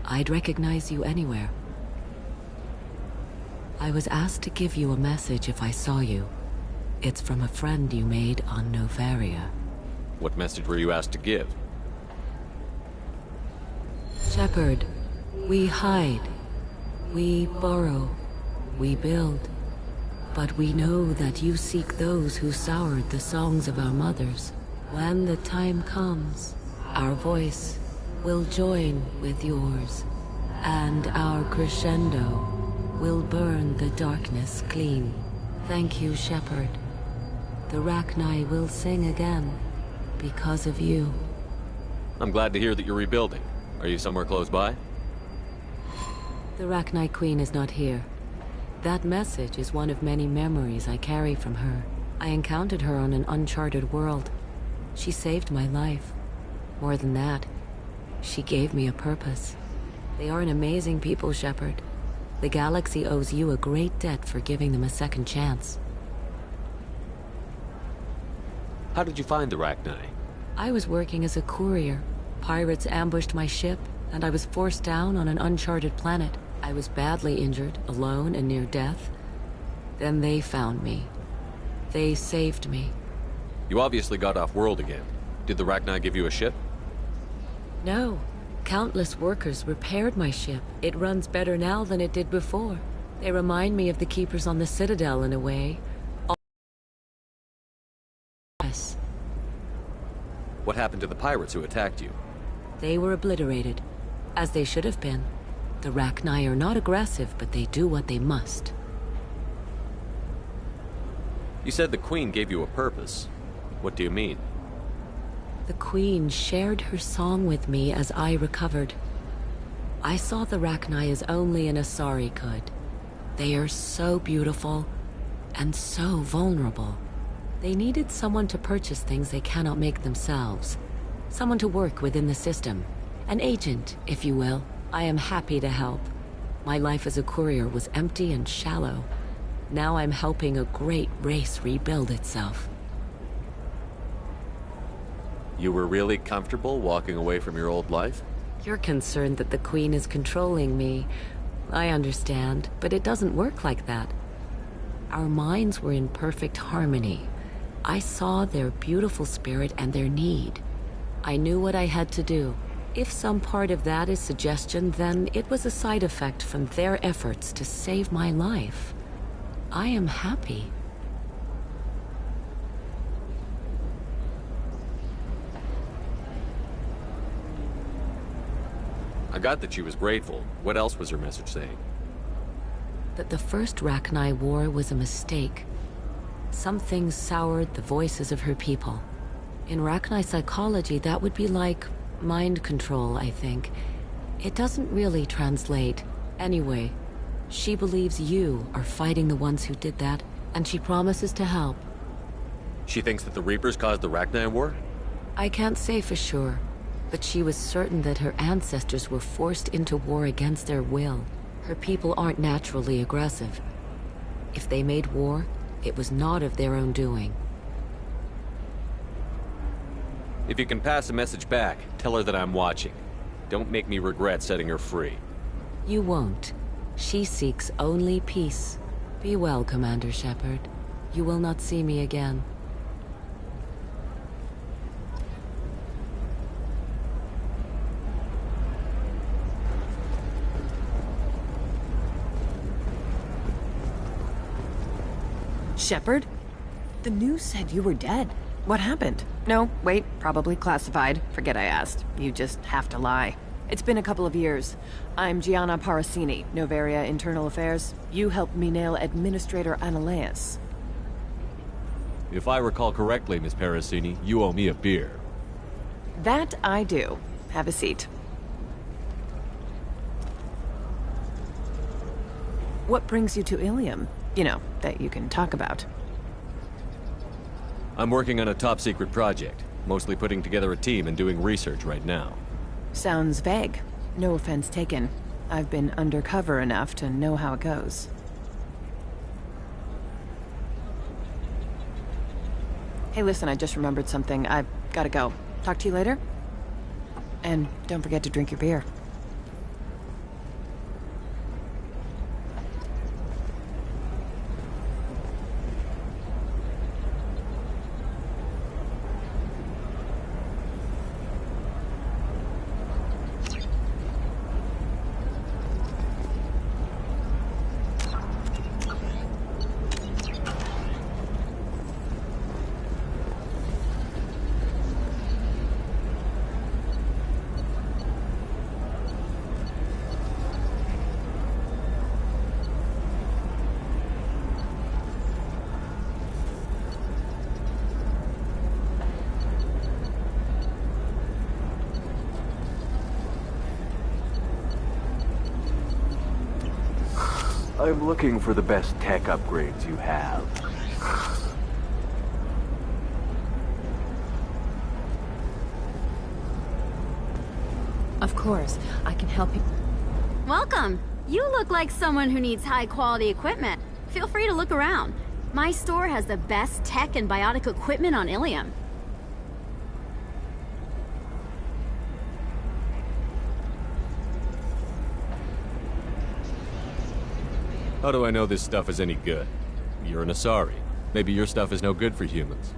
I'd recognize you anywhere. I was asked to give you a message if I saw you. It's from a friend you made on Novaria. What message were you asked to give? Shepard, we hide. We borrow. We build. But we know that you seek those who soured the songs of our mothers. When the time comes, our voice will join with yours, and our crescendo will burn the darkness clean. Thank you, Shepard. The Rachni will sing again because of you. I'm glad to hear that you're rebuilding. Are you somewhere close by? The Rachni Queen is not here. That message is one of many memories I carry from her. I encountered her on an uncharted world. She saved my life. More than that, she gave me a purpose. They are an amazing people, Shepard. The galaxy owes you a great debt for giving them a second chance. How did you find the Rachni? I was working as a courier. Pirates ambushed my ship, and I was forced down on an uncharted planet. I was badly injured, alone and near death. Then they found me. They saved me. You obviously got off world again. Did the Rachni give you a ship? No. Countless workers repaired my ship. It runs better now than it did before. They remind me of the Keepers on the Citadel in a way. Yes. What happened to the pirates who attacked you? They were obliterated, as they should have been. The Rachni are not aggressive, but they do what they must. You said the Queen gave you a purpose. What do you mean? The Queen shared her song with me as I recovered. I saw the Rachni as only an Asari could. They are so beautiful and so vulnerable. They needed someone to purchase things they cannot make themselves. Someone to work within the system. An agent, if you will. I am happy to help. My life as a courier was empty and shallow. Now I'm helping a great race rebuild itself. You were really comfortable walking away from your old life? You're concerned that the Queen is controlling me. I understand, but it doesn't work like that. Our minds were in perfect harmony. I saw their beautiful spirit and their need. I knew what I had to do. If some part of that is suggestion, then it was a side effect from their efforts to save my life. I am happy. I got that she was grateful. What else was her message saying? That the first Rachni War was a mistake. Something soured the voices of her people. In Rachni psychology, that would be like mind control, I think. It doesn't really translate. Anyway, she believes you are fighting the ones who did that, and she promises to help. She thinks that the Reapers caused the Rachni War? I can't say for sure, but she was certain that her ancestors were forced into war against their will. Her people aren't naturally aggressive. If they made war, it was not of their own doing. If you can pass a message back, tell her that I'm watching. Don't make me regret setting her free. You won't. She seeks only peace. Be well, Commander Shepard. You will not see me again. Shepard? The news said you were dead. What happened? No, wait, probably classified. Forget I asked. You just have to lie. It's been a couple of years. I'm Gianna Parasini, Noveria Internal Affairs. You helped me nail Administrator Analeas. If I recall correctly, Miss Parasini, you owe me a beer. That I do. Have a seat. What brings you to Ilium? You know, that you can talk about. I'm working on a top-secret project. Mostly putting together a team and doing research right now. Sounds vague. No offense taken. I've been undercover enough to know how it goes. Hey, listen, I just remembered something. I've gotta go. Talk to you later? And don't forget to drink your beer. I'm looking for the best tech upgrades you have. Of course, I can help you. Welcome. You look like someone who needs high-quality equipment. Feel free to look around. My store has the best tech and biotic equipment on Ilium. How do I know this stuff is any good? You're an Asari. Maybe your stuff is no good for humans.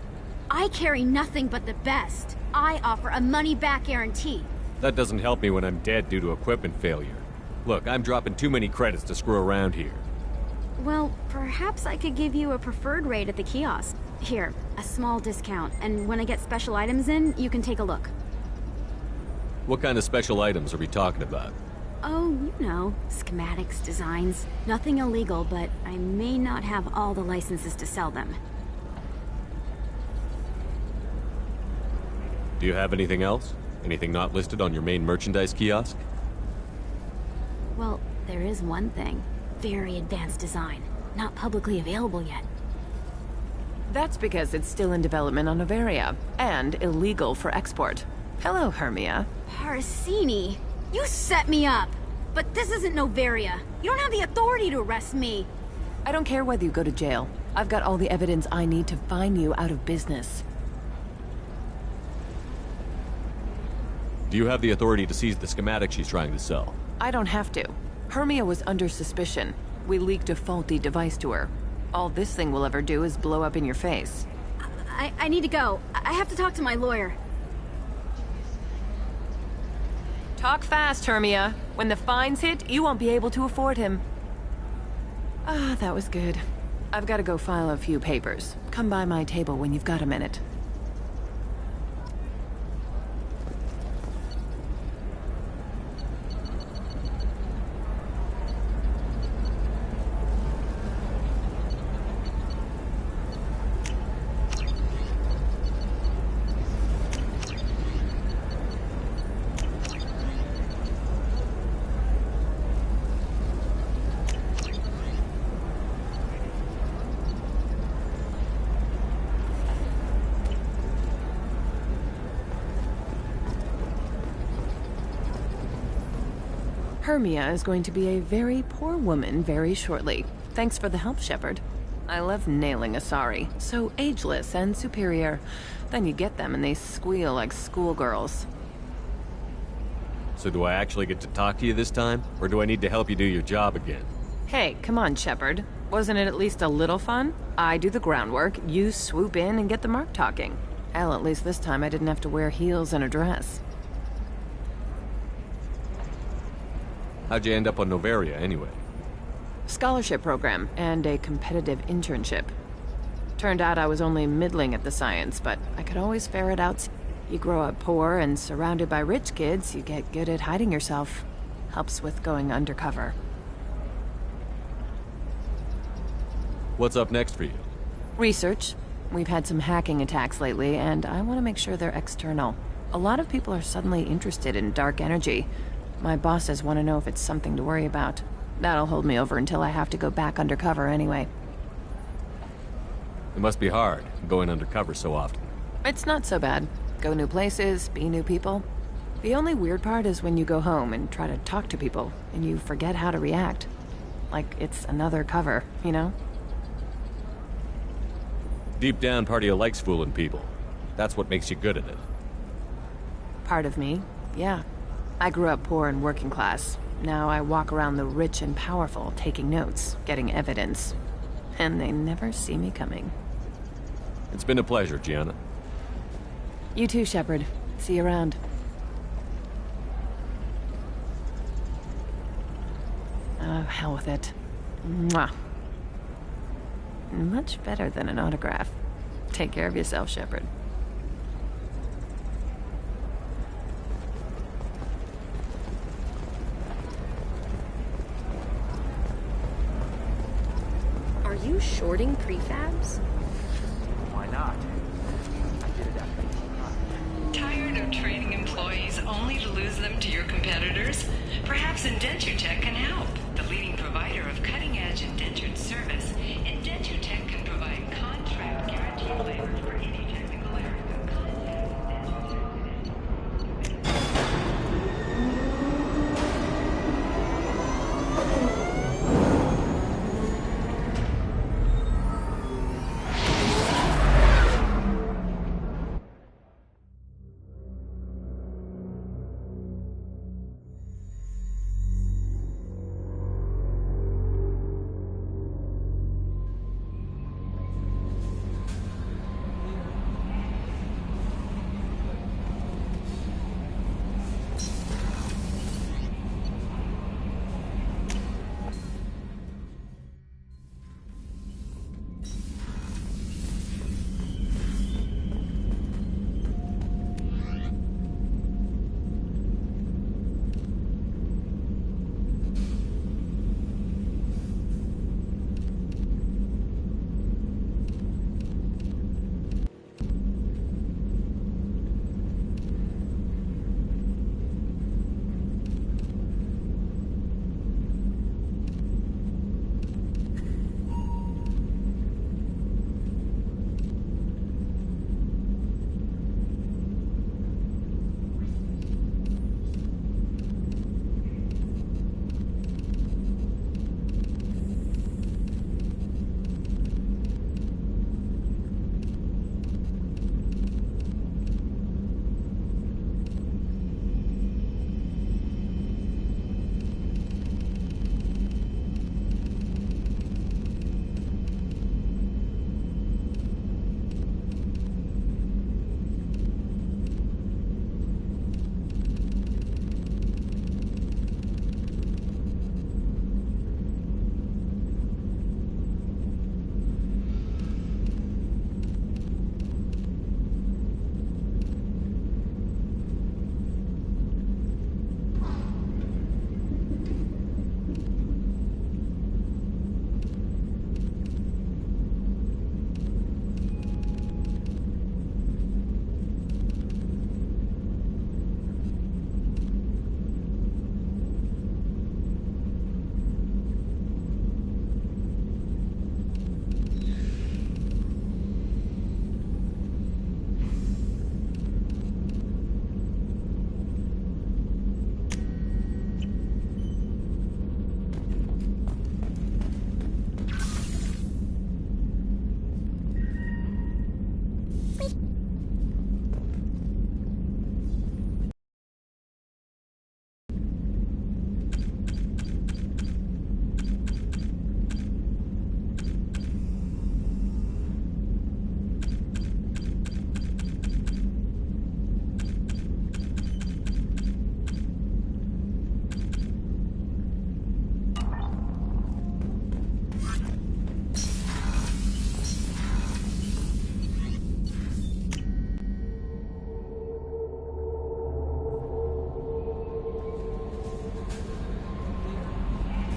I carry nothing but the best. I offer a money-back guarantee. That doesn't help me when I'm dead due to equipment failure. Look, I'm dropping too many credits to screw around here. Well, perhaps I could give you a preferred rate at the kiosk. Here, a small discount, and when I get special items in, you can take a look. What kind of special items are we talking about? Oh, you know, schematics, designs. Nothing illegal, but I may not have all the licenses to sell them. Do you have anything else? Anything not listed on your main merchandise kiosk? Well, there is one thing. Very advanced design. Not publicly available yet. That's because it's still in development on Noveria, and illegal for export. Hello, Hermia. Parasini, you set me up! But this isn't Noveria. You don't have the authority to arrest me. I don't care whether you go to jail. I've got all the evidence I need to find you out of business. Do you have the authority to seize the schematic she's trying to sell? I don't have to. Hermia was under suspicion. We leaked a faulty device to her. All this thing will ever do is blow up in your face. I need to go. I have to talk to my lawyer. Talk fast, Hermia. When the fines hit, you won't be able to afford him. Ah, that was good. I've got to go file a few papers. Come by my table when you've got a minute. Hermia is going to be a very poor woman very shortly. Thanks for the help, Shepard. I love nailing Asari. So ageless and superior. Then you get them and they squeal like schoolgirls. So do I actually get to talk to you this time? Or do I need to help you do your job again? Hey, come on, Shepard. Wasn't it at least a little fun? I do the groundwork, you swoop in and get the mark talking. Hell, at least this time I didn't have to wear heels and a dress. How'd you end up on Noveria, anyway? Scholarship program and a competitive internship. Turned out I was only middling at the science, but I could always ferret out. You grow up poor and surrounded by rich kids, you get good at hiding yourself. Helps with going undercover. What's up next for you? Research. We've had some hacking attacks lately, and I want to make sure they're external. A lot of people are suddenly interested in dark energy. My bosses want to know if it's something to worry about. That'll hold me over until I have to go back undercover anyway. It must be hard, going undercover so often. It's not so bad. Go new places, be new people. The only weird part is when you go home and try to talk to people, and you forget how to react. Like it's another cover, you know? Deep down, part of you likes fooling people. That's what makes you good at it. Part of me, yeah. I grew up poor and working class. Now I walk around the rich and powerful, taking notes, getting evidence. And they never see me coming. It's been a pleasure, Gianna. You too, Shepard. See you around. Oh, hell with it. Mwah. Much better than an autograph. Take care of yourself, Shepard. Are you shorting prefabs? Why not? I did it after. Tired of trading employees only to lose them to your competitors? Perhaps Indenture Tech can help. The leading provider provider of cutting-edge indentured service, Indentutech can provide contract guaranteed labor for any technical error.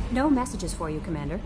No messages for you, Commander.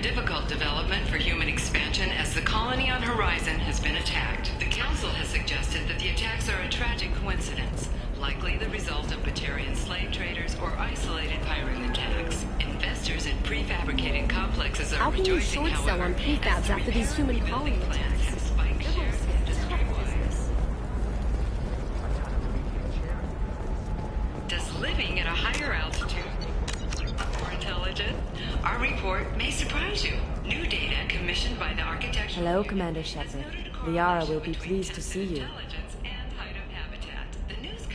Difficult development for human expansion as the colony on Horizon has been attacked. The Council has suggested that the attacks are a tragic coincidence, likely the result of Batarian slave traders or isolated pirate attacks. Investors in prefabricated complexes are rejoicing, however, how can you short sell on prefabs after these human colony attacks? Does living at a higher altitude more intelligent? Our report may surprise you. New data commissioned by the architecture... Hello, Commander Shepard. Liara will be pleased to see you.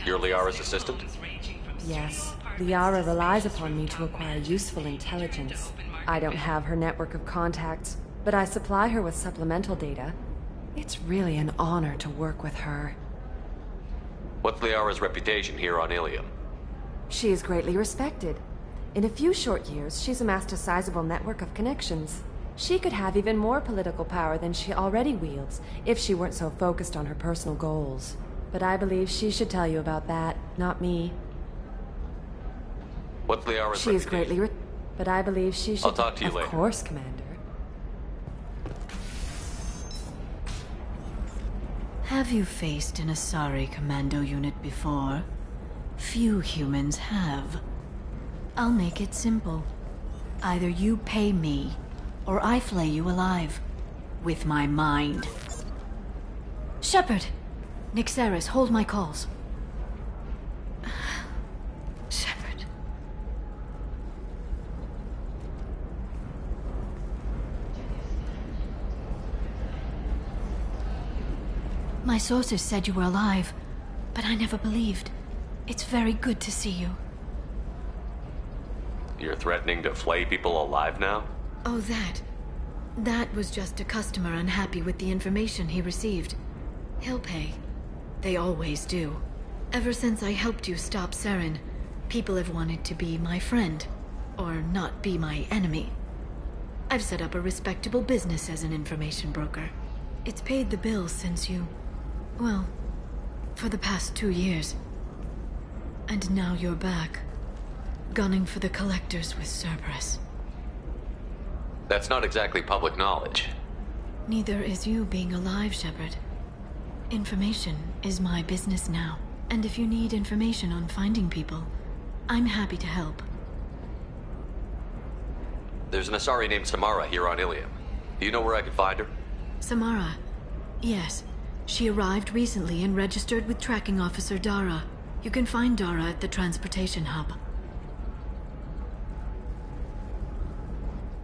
You're Liara's assistant? Yes, Liara relies upon me to acquire useful intelligence. I don't have her network of contacts, but I supply her with supplemental data. It's really an honor to work with her. What's Liara's reputation here on Ilium? She is greatly respected. In a few short years, she's amassed a sizable network of connections. She could have even more political power than she already wields, if she weren't so focused on her personal goals. But I believe she should tell you about that, not me. What's Liara's She is reputation? greatly but I believe she should— I'll talk to you later. Of course, Commander. Have you faced an Asari commando unit before? Few humans have. I'll make it simple. Either you pay me, or I flay you alive. With my mind. Shepard! Nixeris, hold my calls. Shepard. My sources said you were alive, but I never believed. It's very good to see you. You're threatening to flay people alive now? Oh, that. That was just a customer unhappy with the information he received. He'll pay. They always do. Ever since I helped you stop Saren, people have wanted to be my friend, or not be my enemy. I've set up a respectable business as an information broker. It's paid the bills since you... well, for the past 2 years. And now you're back, gunning for the Collectors with Cerberus. That's not exactly public knowledge. Neither is you being alive, Shepard. Information is my business now, and if you need information on finding people, I'm happy to help. There's an Asari named Samara here on Ilium. Do you know where I could find her? Samara. Yes. She arrived recently and registered with Tracking Officer Dara. You can find Dara at the transportation hub.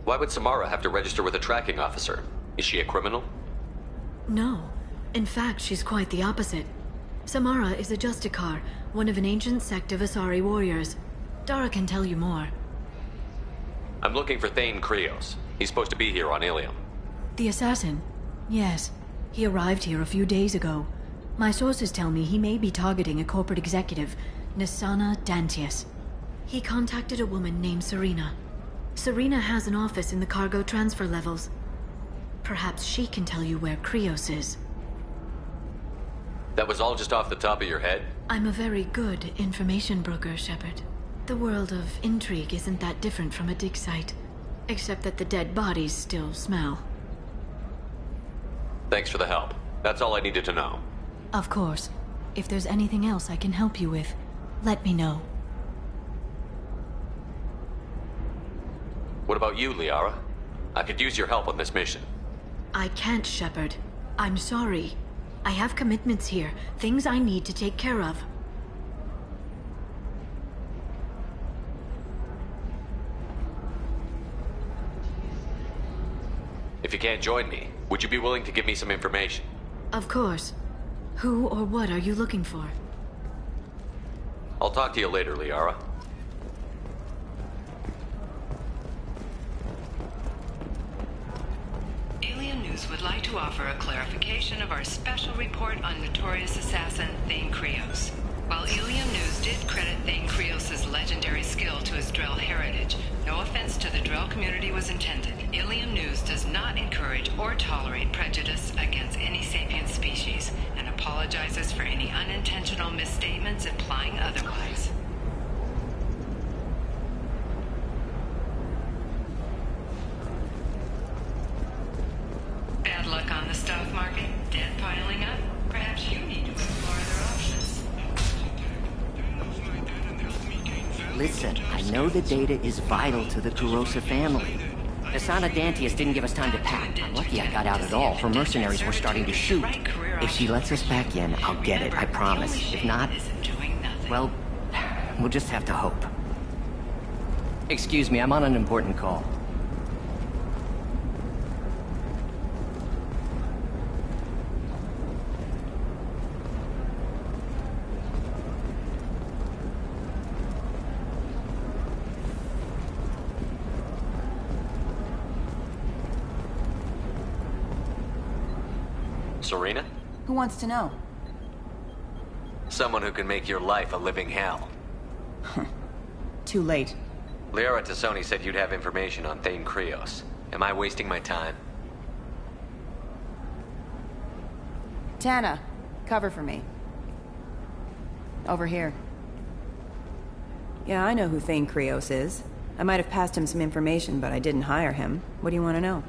Why would Samara have to register with a tracking officer? Is she a criminal? No. In fact, she's quite the opposite. Samara is a Justicar, one of an ancient sect of Asari warriors. Dara can tell you more. I'm looking for Thane Krios. He's supposed to be here on Ilium. The assassin? Yes. He arrived here a few days ago. My sources tell me he may be targeting a corporate executive, Nisana Dantius. He contacted a woman named Serena. Serena has an office in the cargo transfer levels. Perhaps she can tell you where Krios is. That was all just off the top of your head? I'm a very good information broker, Shepard. The world of intrigue isn't that different from a dig site, except that the dead bodies still smell. Thanks for the help. That's all I needed to know. Of course. If there's anything else I can help you with, let me know. What about you, Liara? I could use your help on this mission. I can't, Shepard. I'm sorry. I have commitments here, things I need to take care of. If you can't join me, would you be willing to give me some information? Of course. Who or what are you looking for? I'll talk to you later, Liara. Alien News would like to offer a clarification of our special report on notorious assassin Thane Krios. While Alien News did credit Thane Krios' legendary skill to his Drell heritage, no offense to the Drell community was intended. Alien News does not encourage or tolerate prejudice against any sapient species, and apologizes for any unintentional misstatements implying otherwise. Bad luck on the stock market? Debt piling up? Perhaps you need to explore other options. Listen, I know the data is vital to the Kurosa family. Nisana Dantius didn't give us time to pack. I'm lucky I got out at all. Her mercenaries were starting to shoot. If she lets us back in, I'll get it, I promise. If not, well, we'll just have to hope. Excuse me, I'm on an important call. Serena? Who wants to know? Someone who can make your life a living hell. Too late. Liara Tassoni said you'd have information on Thane Krios. Am I wasting my time? Tana, cover for me. Over here. Yeah, I know who Thane Krios is. I might have passed him some information, but I didn't hire him. What do you want to know?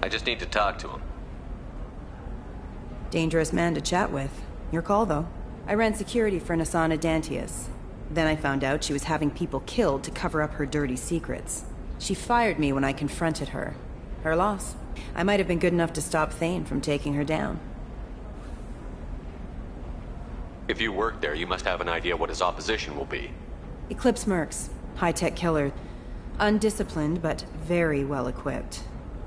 I just need to talk to him. Dangerous man to chat with. Your call, though. I ran security for Nasana Dantius. Then I found out she was having people killed to cover up her dirty secrets. She fired me when I confronted her. Her loss. I might have been good enough to stop Thane from taking her down. If you work there, you must have an idea what his opposition will be. Eclipse Mercs. High-tech killer. Undisciplined, but very well-equipped.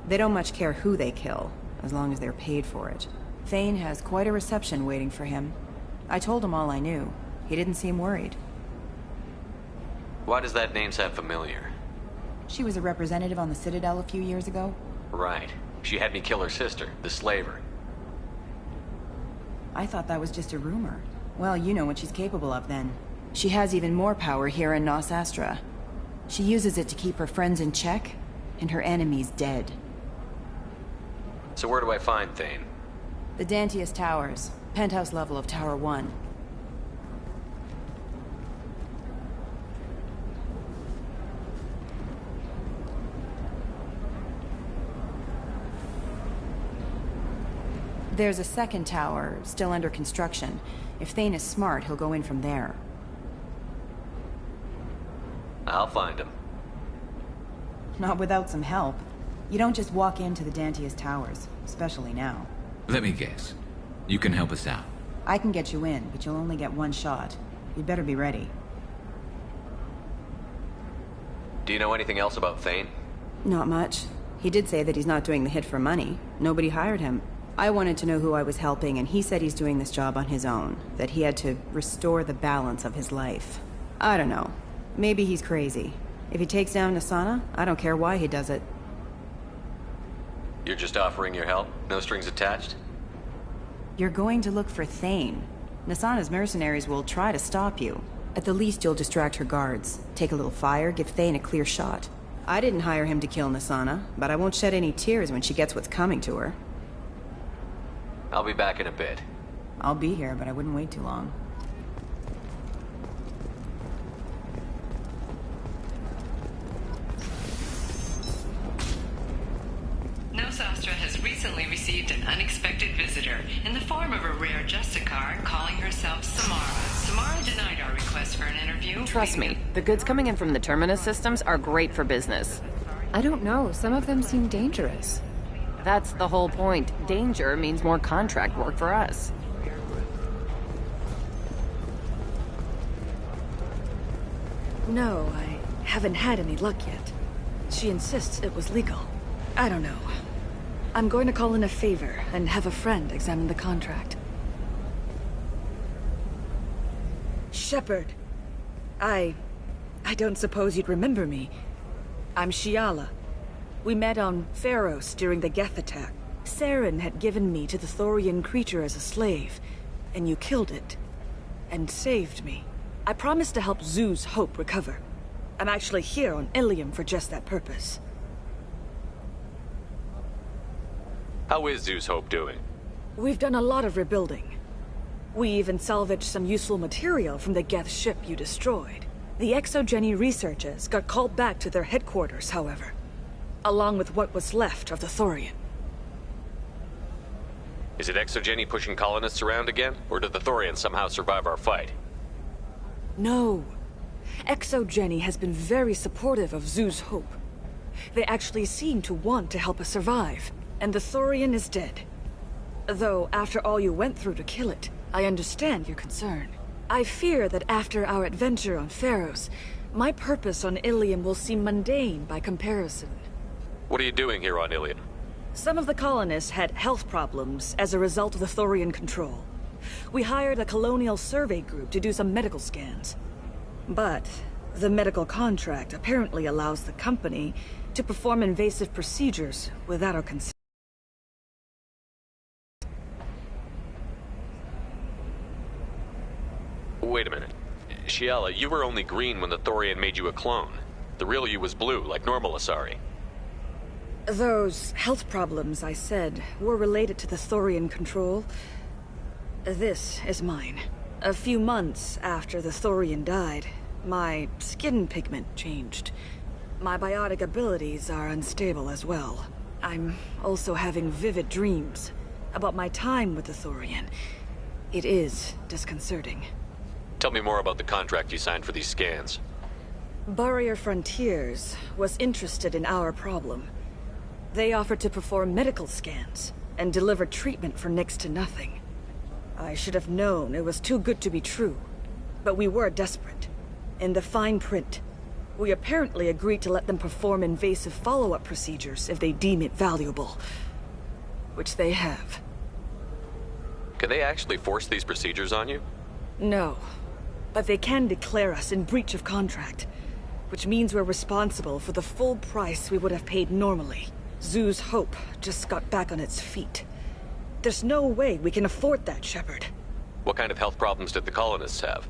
They don't much care who they kill, as long as they're paid for it. Thane has quite a reception waiting for him. I told him all I knew. He didn't seem worried. Why does that name sound familiar? She was a representative on the Citadel a few years ago. Right. She had me kill her sister, the slaver. I thought that was just a rumor. Well, you know what she's capable of then. She has even more power here in Nos Astra. She uses it to keep her friends in check, and her enemies dead. So where do I find Thane? The Dantius Towers. Penthouse level of Tower 1. There's a second tower, still under construction. If Thane is smart, he'll go in from there. I'll find him. Not without some help. You don't just walk into the Dantius Towers, especially now. Let me guess. You can help us out. I can get you in, but you'll only get one shot. You'd better be ready. Do you know anything else about Thane? Not much. He did say that he's not doing the hit for money. Nobody hired him. I wanted to know who I was helping, and he said he's doing this job on his own. That he had to restore the balance of his life. I don't know. Maybe he's crazy. If he takes down Nasana, I don't care why he does it. You're just offering your help? No strings attached? You're going to look for Thane. Nasana's mercenaries will try to stop you. At the least, you'll distract her guards. Take a little fire, give Thane a clear shot. I didn't hire him to kill Nasana, but I won't shed any tears when she gets what's coming to her. I'll be back in a bit. I'll be here, but I wouldn't wait too long. Nos Astra has recently received an unexpected visitor in the form of a rare Justicar calling herself Samara. Samara denied our request for an interview. Trust me, the goods coming in from the Terminus systems are great for business. I don't know. Some of them seem dangerous. That's the whole point. Danger means more contract work for us. No, I haven't had any luck yet. She insists it was legal. I don't know. I'm going to call in a favor and have a friend examine the contract. Shepard. I don't suppose you'd remember me. I'm Shiala. We met on Pharos during the Geth attack. Saren had given me to the Thorian creature as a slave, and you killed it. And saved me. I promised to help Zeus Hope recover. I'm actually here on Ilium for just that purpose. How is Zeus Hope doing? We've done a lot of rebuilding. We even salvaged some useful material from the Geth ship you destroyed. The Exogeny researchers got called back to their headquarters, however. Along with what was left of the Thorian. Is it Exogeny pushing colonists around again? Or did the Thorians somehow survive our fight? No. Exogeny has been very supportive of Zeus Hope. They actually seem to want to help us survive. And the Thorian is dead. Though, after all you went through to kill it, I understand your concern. I fear that after our adventure on Pharos, my purpose on Ilium will seem mundane by comparison. What are you doing here on Ilium? Some of the colonists had health problems as a result of the Thorian control. We hired a colonial survey group to do some medical scans. But the medical contract apparently allows the company to perform invasive procedures without our consent. Wait a minute. Shiala, you were only green when the Thorian made you a clone. The real you was blue, like normal Asari. Those health problems I said were related to the Thorian control. This is mine. A few months after the Thorian died, my skin pigment changed. My biotic abilities are unstable as well. I'm also having vivid dreams about my time with the Thorian. It is disconcerting. Tell me more about the contract you signed for these scans. Barrier Frontiers was interested in our problem. They offered to perform medical scans and deliver treatment for next to nothing. I should have known it was too good to be true, but we were desperate. In the fine print, we apparently agreed to let them perform invasive follow-up procedures if they deem it valuable. Which they have. Can they actually force these procedures on you? No, but they can declare us in breach of contract, which means we're responsible for the full price we would have paid normally. Zoo's Hope just got back on its feet. There's no way we can afford that, Shepard. What kind of health problems did the colonists have?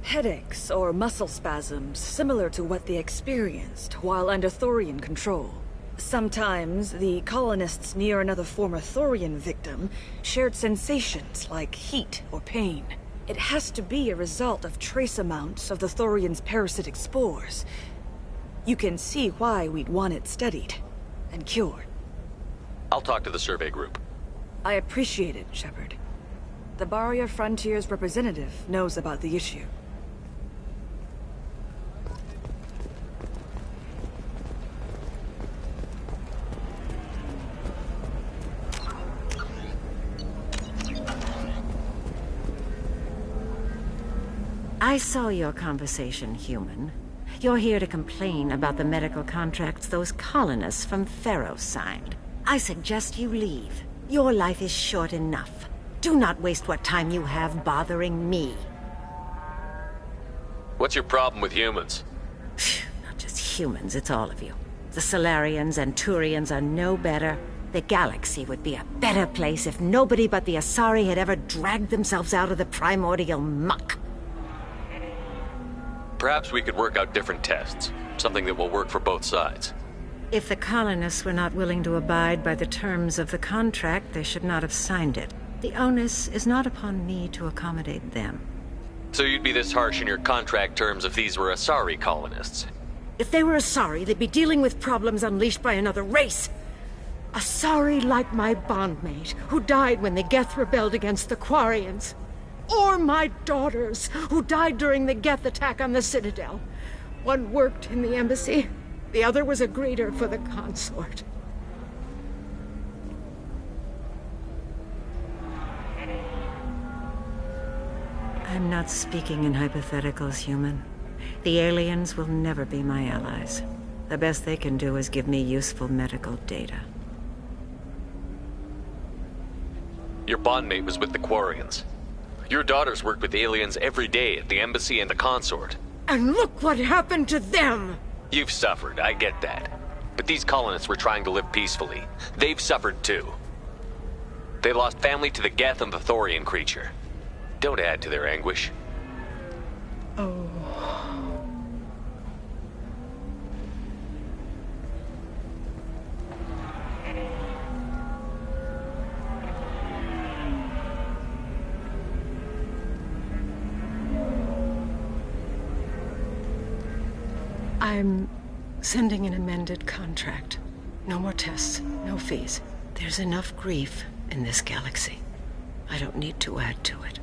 Headaches or muscle spasms, similar to what they experienced while under Thorian control. Sometimes, the colonists near another former Thorian victim shared sensations like heat or pain. It has to be a result of trace amounts of the Thorian's parasitic spores. You can see why we'd want it studied and cured. I'll talk to the survey group. I appreciate it, Shepard. The Barrier Frontiers representative knows about the issue. I saw your conversation, human. You're here to complain about the medical contracts those colonists from Feros signed. I suggest you leave. Your life is short enough. Do not waste what time you have bothering me. What's your problem with humans? Not just humans, it's all of you. The Solarians and Turians are no better. The galaxy would be a better place if nobody but the Asari had ever dragged themselves out of the primordial muck. Perhaps we could work out different tests. Something that will work for both sides. If the colonists were not willing to abide by the terms of the contract, they should not have signed it. The onus is not upon me to accommodate them. So you'd be this harsh in your contract terms if these were Asari colonists? If they were Asari, they'd be dealing with problems unleashed by another race. Asari like my bondmate, who died when the Geth rebelled against the Quarians. Or my daughters, who died during the Geth attack on the Citadel. One worked in the embassy, the other was a greeter for the consort. I'm not speaking in hypotheticals, human. The aliens will never be my allies. The best they can do is give me useful medical data. Your bondmate was with the Quarians. Your daughters worked with aliens every day at the embassy and the consort. And look what happened to them! You've suffered, I get that. But these colonists were trying to live peacefully. They've suffered too. They lost family to the Geth and the Thorian creature. Don't add to their anguish. Oh. I'm sending an amended contract. No more tests, no fees. There's enough grief in this galaxy. I don't need to add to it.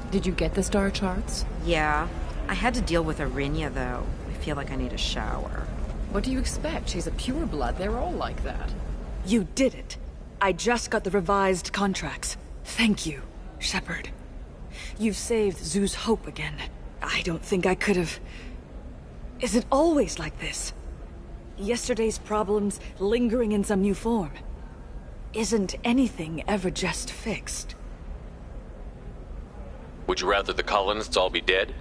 Did you get the star charts? Yeah. I had to deal with Arinia, though. I feel like I need a shower. What do you expect? She's a pureblood. They're all like that. You did it. I just got the revised contracts. Thank you, Shepard. You've saved Zoo's hope again. I don't think I could have... Is it always like this? Yesterday's problems lingering in some new form. Isn't anything ever just fixed? Would you rather the colonists all be dead?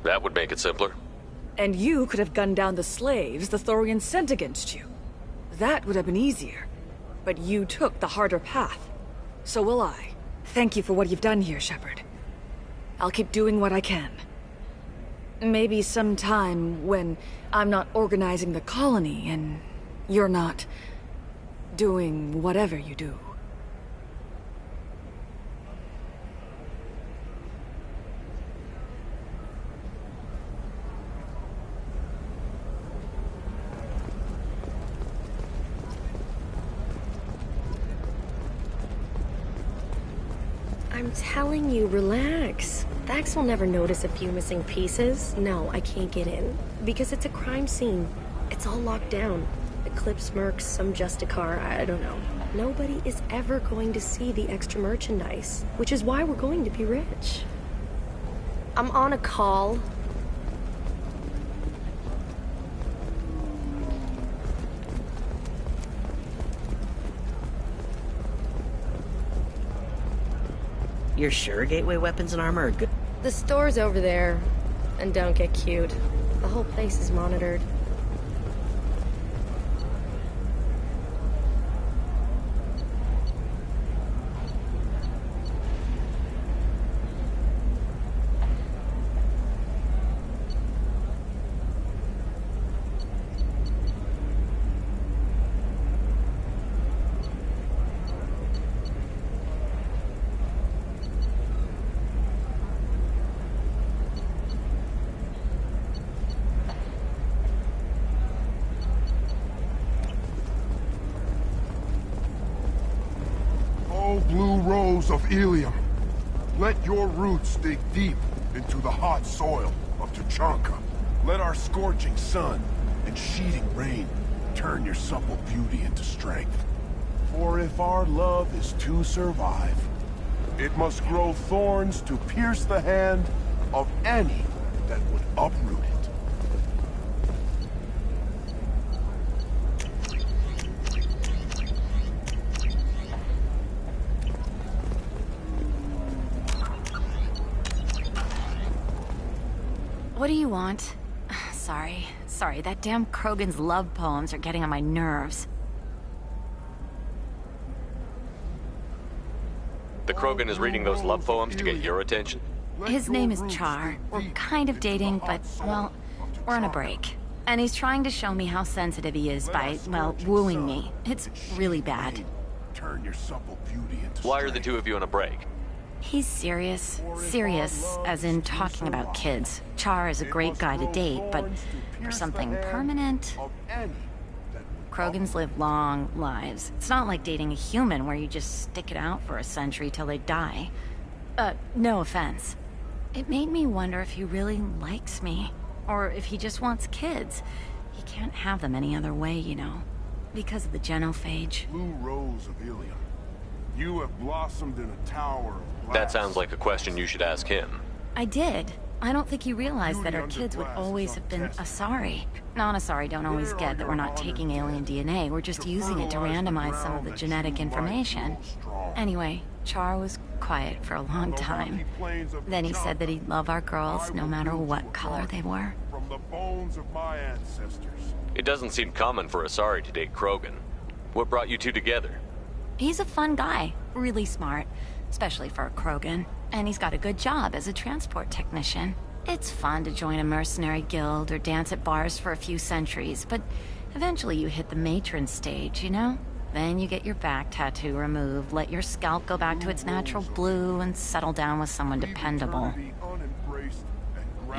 That would make it simpler. And you could have gunned down the slaves the Thorians sent against you. That would have been easier. But you took the harder path. So will I. Thank you for what you've done here, Shepard. I'll keep doing what I can. Maybe sometime when I'm not organizing the colony and you're not doing whatever you do. I'm telling you, relax. Vax will never notice a few missing pieces. No, I can't get in. Because it's a crime scene. It's all locked down. Eclipse mercs, some Justicar, I don't know. Nobody is ever going to see the extra merchandise, which is why we're going to be rich. I'm on a call. You're sure Gateway weapons and armor are good? The store's over there. And don't get cute. The whole place is monitored. Of Ilium. Let your roots dig deep into the hot soil of Tuchanka. Let our scorching sun and sheeting rain turn your supple beauty into strength. For if our love is to survive, it must grow thorns to pierce the hand of any that would uproot it. What do you want? Sorry, that damn Krogan's love poems are getting on my nerves. The Krogan is reading those love poems to get your attention? His name is Char. We're kind of dating, but, well, we're on a break. And he's trying to show me how sensitive he is by, well, wooing me. It's really bad. Turn your supple beauty into Why are the two of you on a break? He's serious. Serious, as in talking about kids. Char is a great guy to date, but for something permanent... Krogans live long lives. It's not like dating a human where you just stick it out for a century till they die. No offense. It made me wonder if he really likes me. Or if he just wants kids. He can't have them any other way, you know. Because of the genophage. Blue rose of Ilium. You have blossomed in a tower of glass. That sounds like a question you should ask him. I did. I don't think he realized that our kids would always have been Asari. Non-Asari don't always get that we're not taking alien DNA, we're just using it to randomize some of the genetic information. Anyway, Char was quiet for a long time. Then he said that he'd love our girls no matter what color they were. From the bones of my ancestors. It doesn't seem common for Asari to date Krogan. What brought you two together? He's a fun guy, really smart, especially for a Krogan. And he's got a good job as a transport technician. It's fun to join a mercenary guild or dance at bars for a few centuries, but eventually you hit the matron stage, you know? Then you get your back tattoo removed, let your scalp go back to its natural blue, and settle down with someone dependable.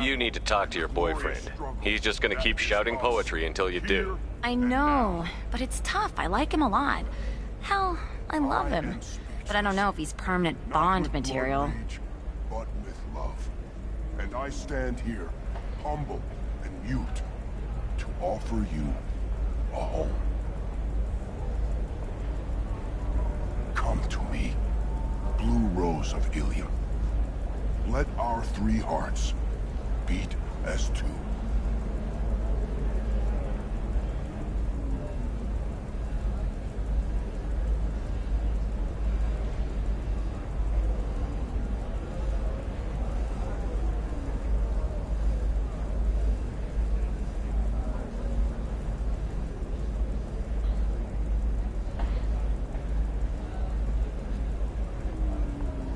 You need to talk to your boyfriend. He's just gonna keep shouting poetry until you do. I know, but it's tough. I like him a lot. Hell, I love him. But I don't know if he's permanent Bond material. But with love. And I stand here, humble and mute, to offer you a home. Come to me, Blue Rose of Ilium. Let our three hearts beat as two.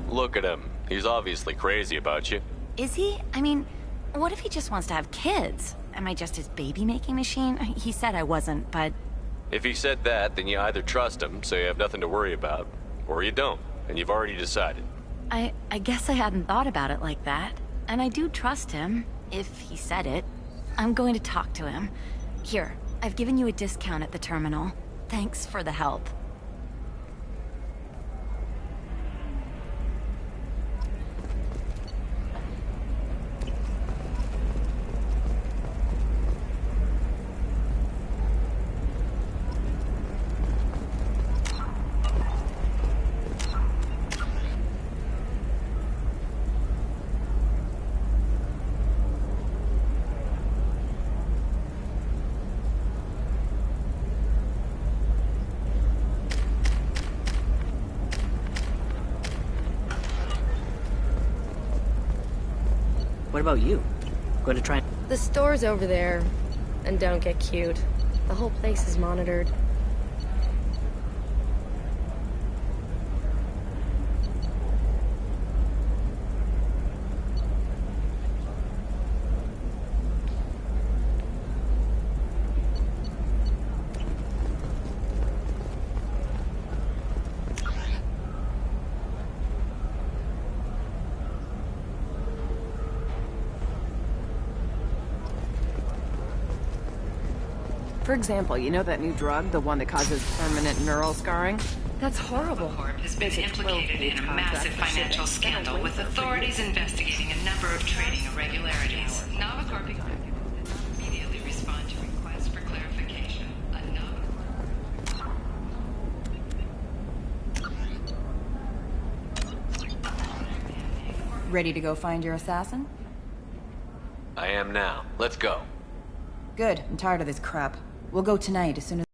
Look at him. He's obviously crazy about you. Is he? I mean, what if he just wants to have kids? Am I just his baby-making machine? He said I wasn't, but... If he said that, then you either trust him, so you have nothing to worry about, or you don't, and you've already decided. I guess I hadn't thought about it like that. And I do trust him, if he said it. I'm going to talk to him. Here, I've given you a discount at the terminal. Thanks for the help. What about you? Going to try... The store's over there. And don't get cute. The whole place is monitored. For example, you know that new drug, the one that causes permanent neural scarring? That's horrible. Corp has been implicated in a massive financial scandal, with authorities investigating a number of trading irregularities. Novacorp immediately respond to requests for clarification. Ready to go find your assassin? I am now. Let's go. Good. I'm tired of this crap. We'll go tonight as soon as...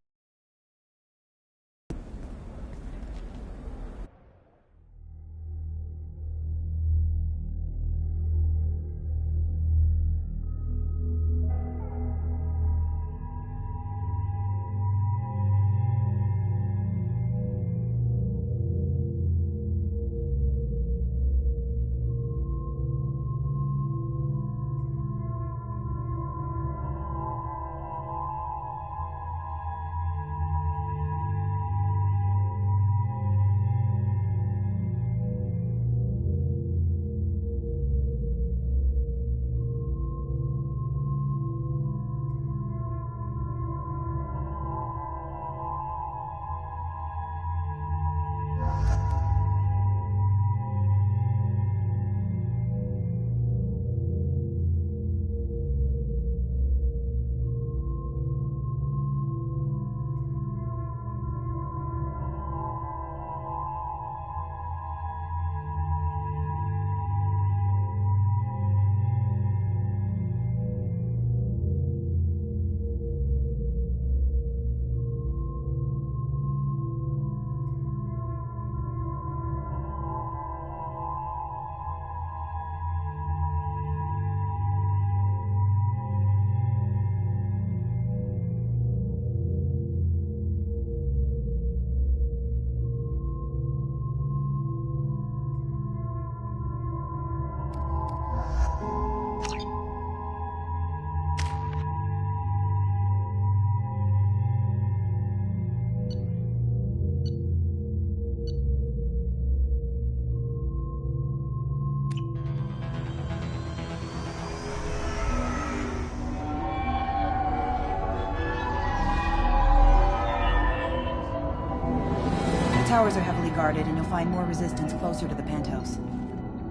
The towers are heavily guarded, and you'll find more resistance closer to the penthouse.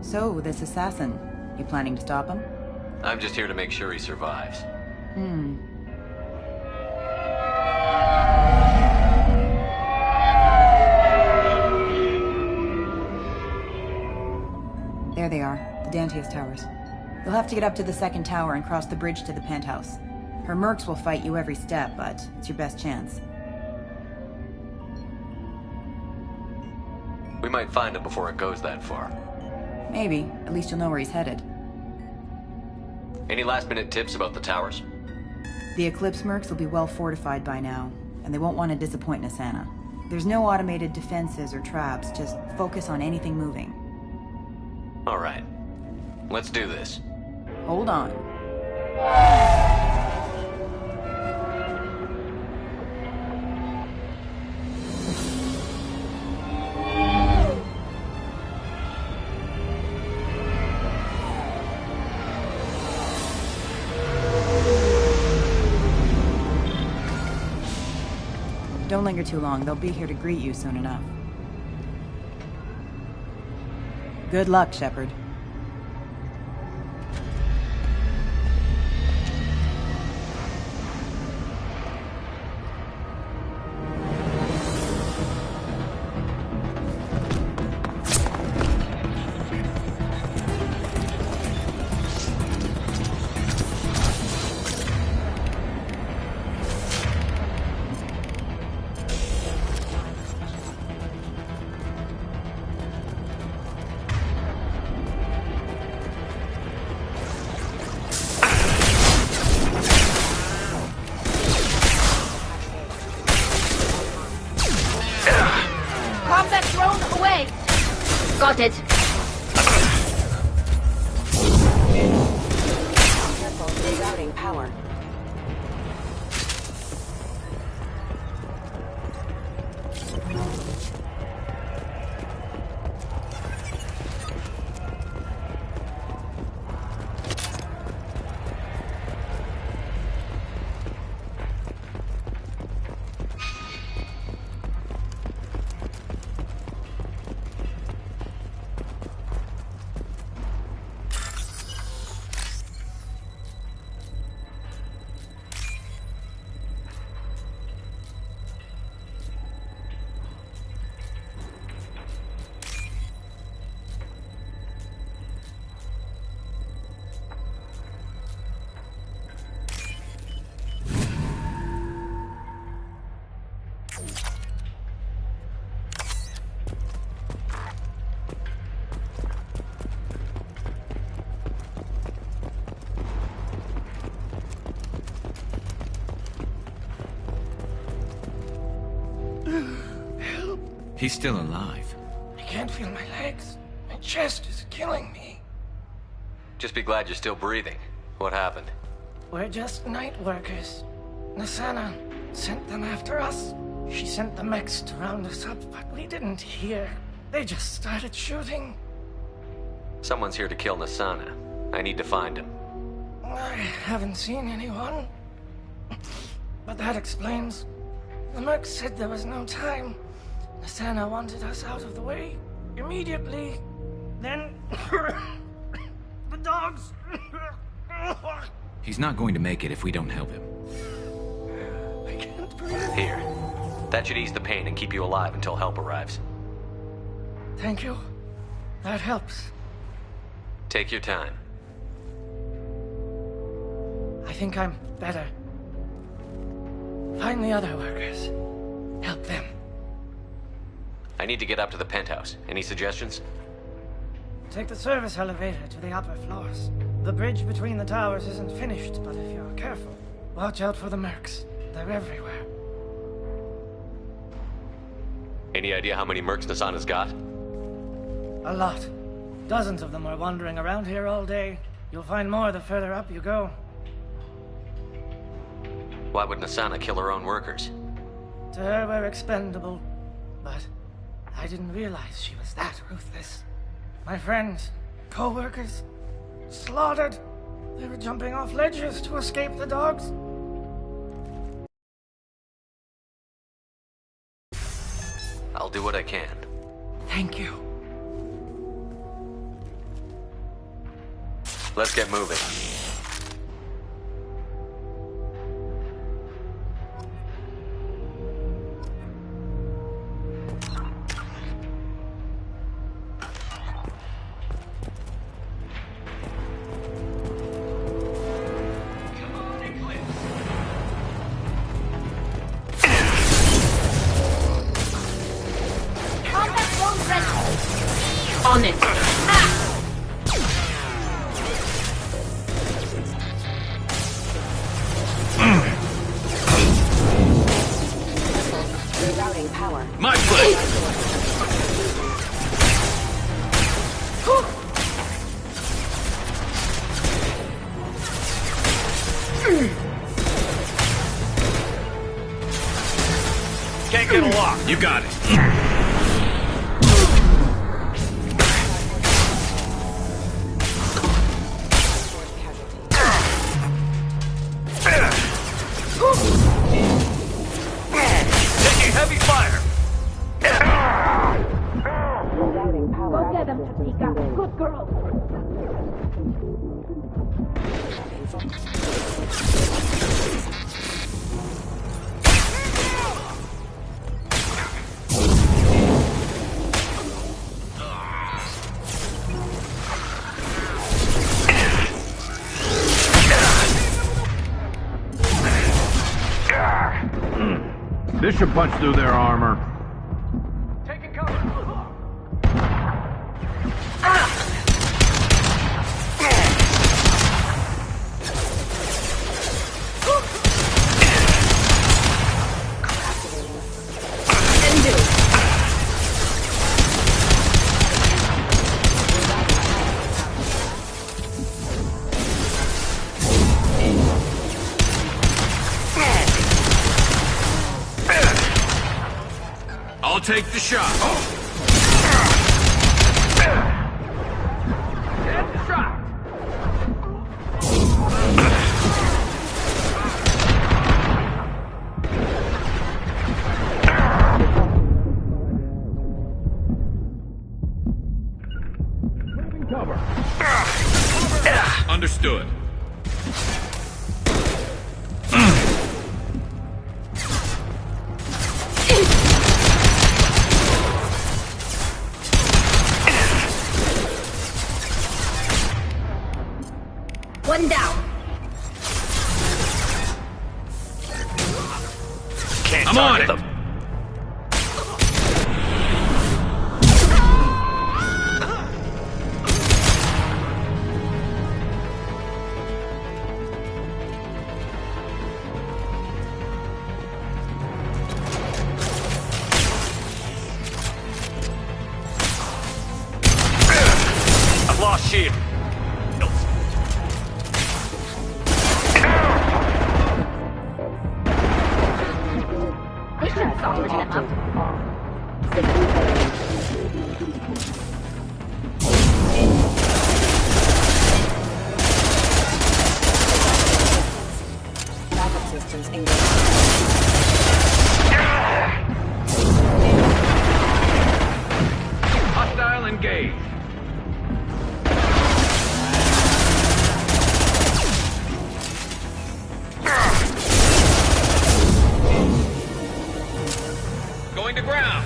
So, this assassin, you planning to stop him? I'm just here to make sure he survives. There they are, the Dantius Towers. You'll have to get up to the second tower and cross the bridge to the penthouse. Her mercs will fight you every step, but it's your best chance. We might find him before it goes that far. Maybe. At least you'll know where he's headed. Any last-minute tips about the towers? The Eclipse mercs will be well fortified by now, and they won't want to disappoint Nassana. There's no automated defenses or traps, just focus on anything moving. All right. Let's do this. Hold on. Don't linger too long. They'll be here to greet you soon enough. Good luck, Shepard. Combat drone away! Got it. Rerouting power. He's still alive. I can't feel my legs. My chest is killing me. Just be glad you're still breathing. What happened? We're just night workers. Nassana sent them after us. She sent the mechs to round us up, but we didn't hear. They just started shooting. Someone's here to kill Nassana. I need to find him. I haven't seen anyone. But that explains. The mercs said there was no time. Nassana wanted us out of the way immediately. Then the dogs. He's not going to make it if we don't help him. I can't breathe. Here. That should ease the pain and keep you alive until help arrives. Thank you. That helps. Take your time. I think I'm better. Find the other workers. Help them. I need to get up to the penthouse. Any suggestions? Take the service elevator to the upper floors. The bridge between the towers isn't finished, but if you're careful, watch out for the mercs. They're everywhere. Any idea how many mercs Nassana's got? A lot. Dozens of them are wandering around here all day. You'll find more the further up you go. Why would Nassana kill her own workers? To her, we're expendable. But I didn't realize she was that ruthless. My friends, co-workers, slaughtered. They were jumping off ledges to escape the dogs. I'll do what I can. Thank you. Let's get moving. on it. Rerouting power. My place! Can't get a lock. You got it. Taking heavy fire. Go get them, Chatika. Good girl. This should punch through their armor. Taking cover. I'll take the shot. Headshot. Cover. Understood. One down. Can't I'm on target it. them. I've lost shield. They should soften them up. Backup systems engaged. Hostile engaged. Going to ground.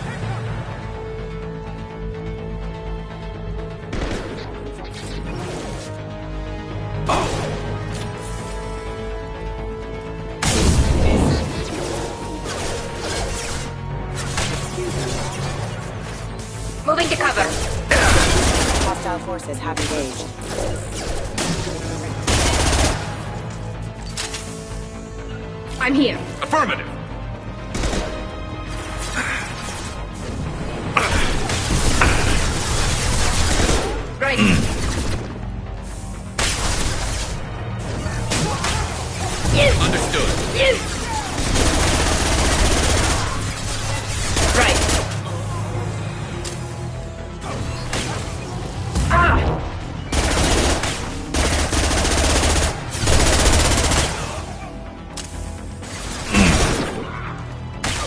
Moving to cover. Hostile forces have engaged. I'm here. Affirmative. Right. Understood. Right. Ah!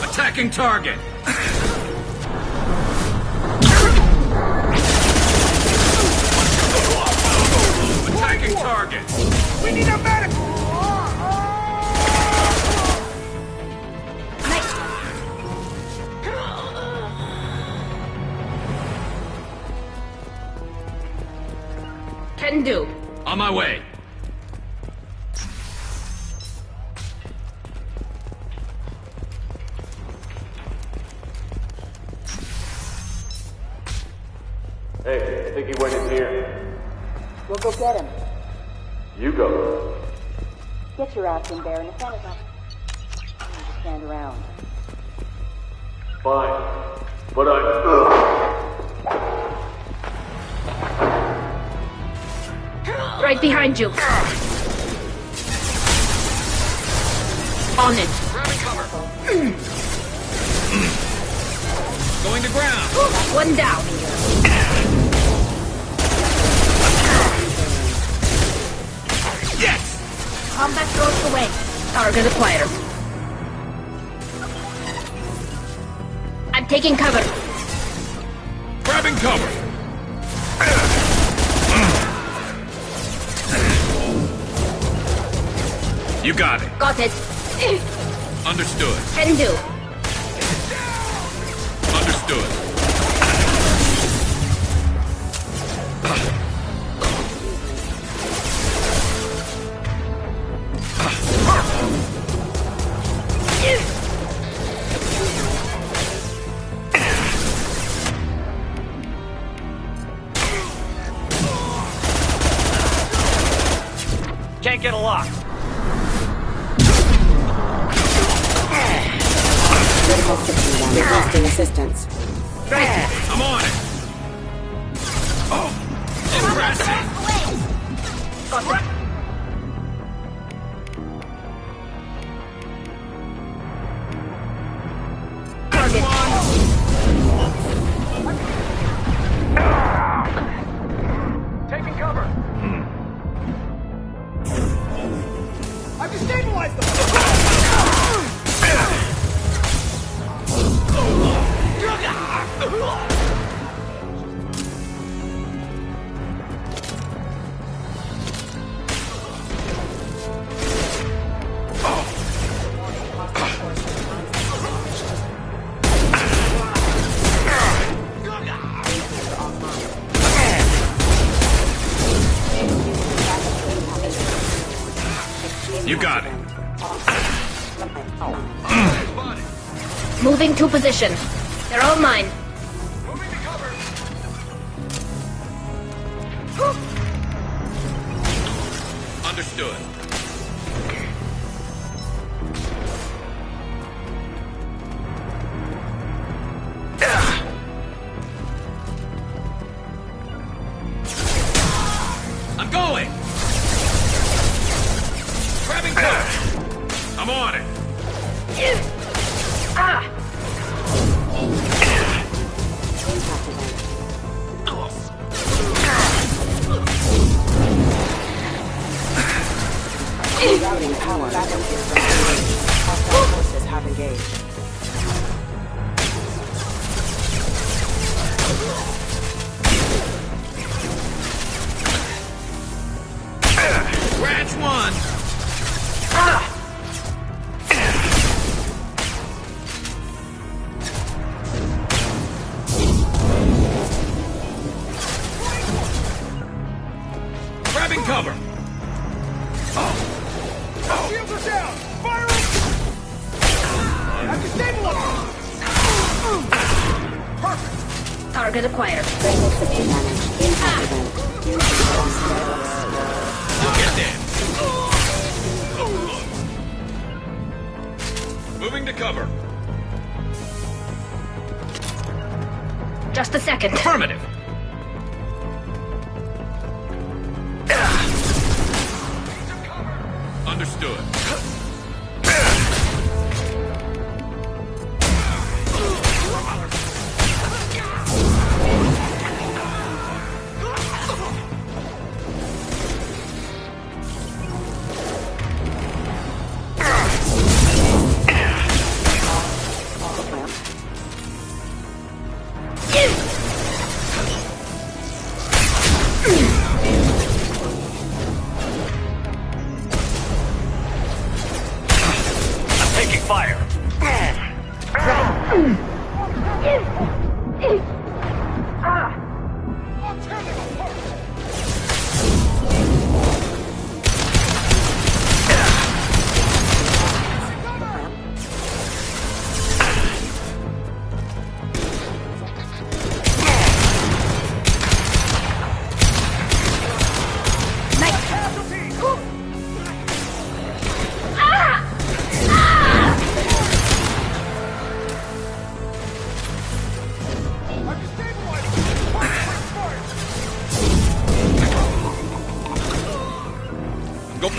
Attacking target. Attacking target. We need a medic. Can do. On my way. Hey, I think he went in here. We'll go get him. You go. Get your ass in there, and if not, I need to stand around. Fine. But Right behind you. On it. Grabbing cover. Going to ground. One down. Yes! Combat drones away. Target acquired. I'm taking cover. Grabbing cover. You got it. Got it. Understood. Can do. Understood. Can't get a lock. Critical system down. Requesting assistance. I'm on it. Oh, impressive. Got it. Target. Taking cover. I've destabilized them. You got it. Moving to position. They're all mine. Understood. I'm going. Grabbing cover. I'm on it. Ah! Routing power. Hostile forces have engaged. Branch one. Grabbing cover. Shields are down. Fire! I've destabilized. Perfect. Target acquired. Critical system damage. Impact event. Look at them. Moving to cover. Just a second. Affirmative. Understood. Taking fire. Go.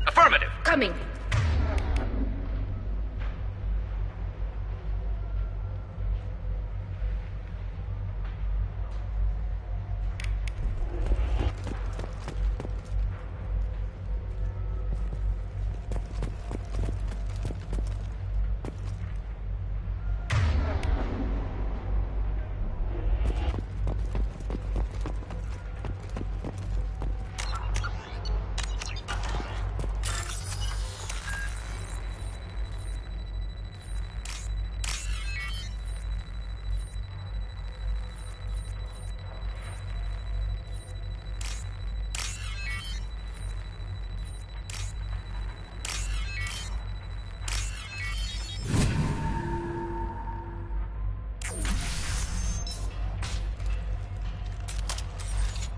Affirmative. Coming.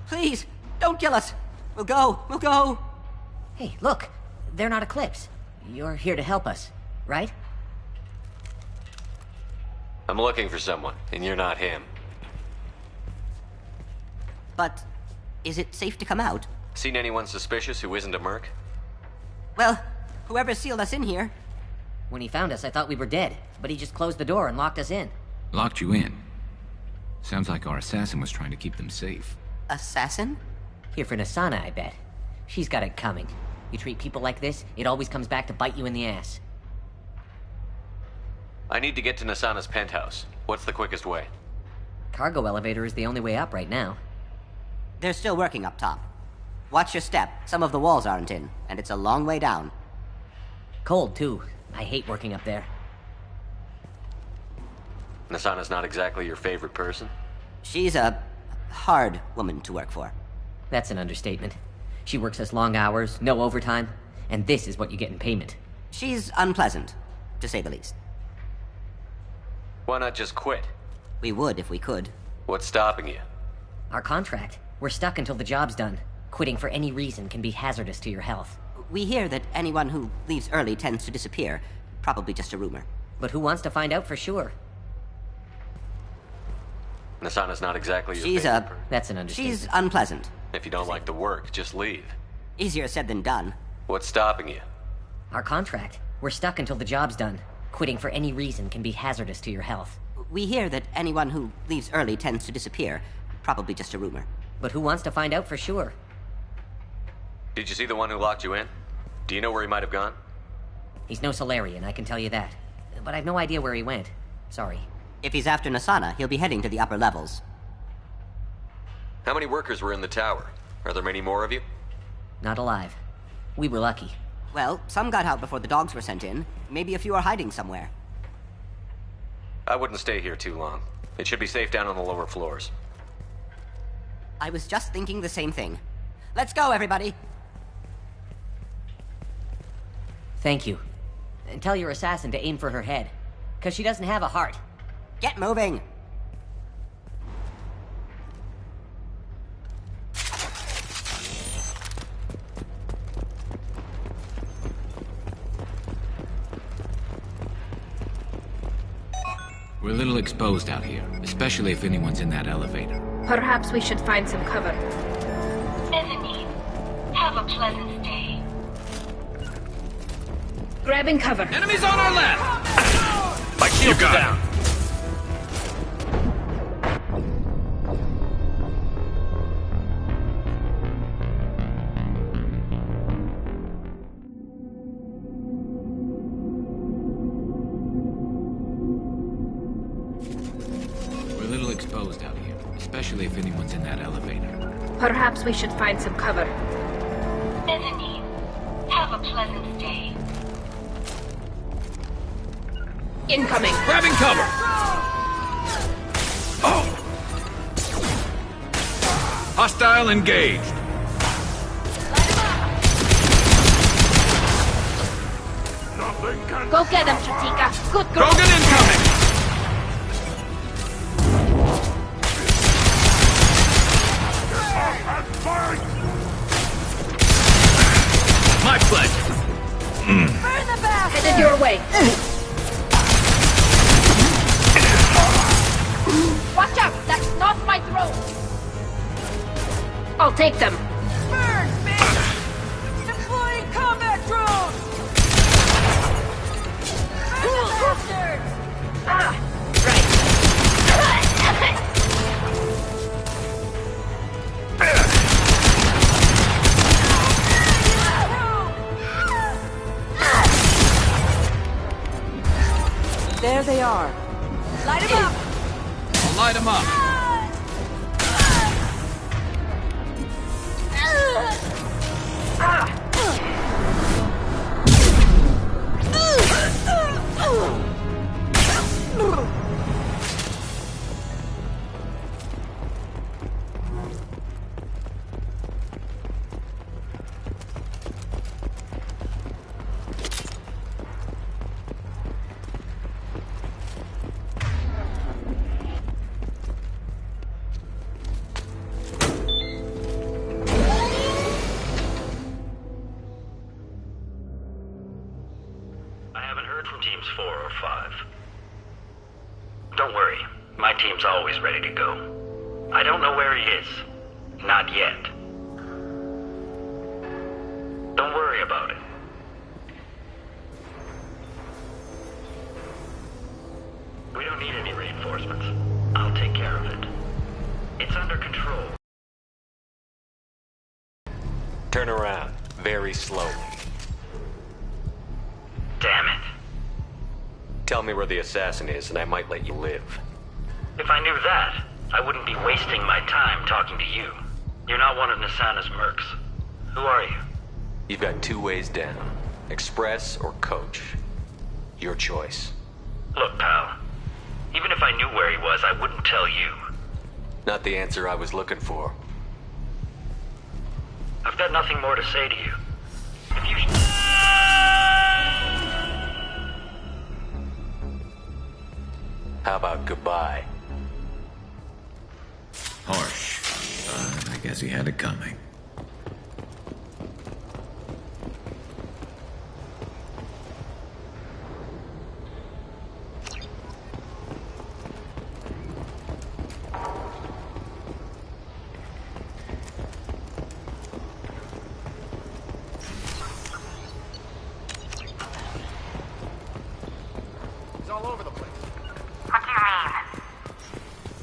Please, don't kill us. We'll go. We'll go. Hey, look. They're not Eclipse. You're here to help us, right? I'm looking for someone, and you're not him. But is it safe to come out? Seen anyone suspicious who isn't a merc? Well, whoever sealed us in here. When he found us, I thought we were dead, but he just closed the door and locked us in. Locked you in? Sounds like our assassin was trying to keep them safe. Assassin? Here for Nasana, I bet. She's got it coming. You treat people like this, it always comes back to bite you in the ass. I need to get to Nasana's penthouse. What's the quickest way? Cargo elevator is the only way up right now. They're still working up top. Watch your step. Some of the walls aren't in, and it's a long way down. Cold, too. I hate working up there. Nasana's not exactly your favorite person? She's a hard woman to work for. That's an understatement. She works us long hours, no overtime, and this is what you get in payment. She's unpleasant, to say the least. Why not just quit? We would if we could. What's stopping you? Our contract. We're stuck until the job's done. Quitting for any reason can be hazardous to your health. We hear that anyone who leaves early tends to disappear. Probably just a rumor. But who wants to find out for sure? Nasana's not exactly your She's favorite person. That's an understatement. She's unpleasant. If you don't like the work, just leave. Easier said than done. What's stopping you? Our contract. We're stuck until the job's done. Quitting for any reason can be hazardous to your health. We hear that anyone who leaves early tends to disappear. Probably just a rumor. But who wants to find out for sure? Did you see the one who locked you in? Do you know where he might have gone? He's no Solarian, I can tell you that. But I've no idea where he went. Sorry. If he's after Nasana, he'll be heading to the upper levels. How many workers were in the tower? Are there many more of you? Not alive. We were lucky. Well, some got out before the dogs were sent in. Maybe a few are hiding somewhere. I wouldn't stay here too long. It should be safe down on the lower floors. I was just thinking the same thing. Let's go, everybody! Thank you. And tell your assassin to aim for her head. 'Cause she doesn't have a heart. Get moving! We're a little exposed out here, especially if anyone's in that elevator. Perhaps we should find some cover. Mezzanine. Have a pleasant stay. Grabbing cover. Enemies on our left! My shields are down! exposed out here, especially if anyone's in that elevator. Perhaps we should find some cover. Mezzanine. Have a pleasant stay. Incoming! Grabbing cover! Oh! Hostile engaged. Go get him, Chatika. Good girl. Krogan incoming! My pleasure. Burn the back! Headed your way. Watch out! That's not my throat! I'll take them. Burn, bitch! Deploying combat drones! Burn the bastards! There they are. Light him up! I'll light him up. Teams 4 or 5. Don't worry, my team's always ready to go. I don't know where he is. Not yet. Don't worry about it. We don't need any reinforcements. I'll take care of it. It's under control. Turn around, very slowly. Damn it. Tell me where the assassin is, and I might let you live. If I knew that, I wouldn't be wasting my time talking to you. You're not one of Nassana's mercs. Who are you? You've got 2 ways down. Express or coach. Your choice. Look, pal. Even if I knew where he was, I wouldn't tell you. Not the answer I was looking for. I've got nothing more to say to you. If you... How about goodbye? Harsh. I guess he had it coming. He's all over the place. What do you mean?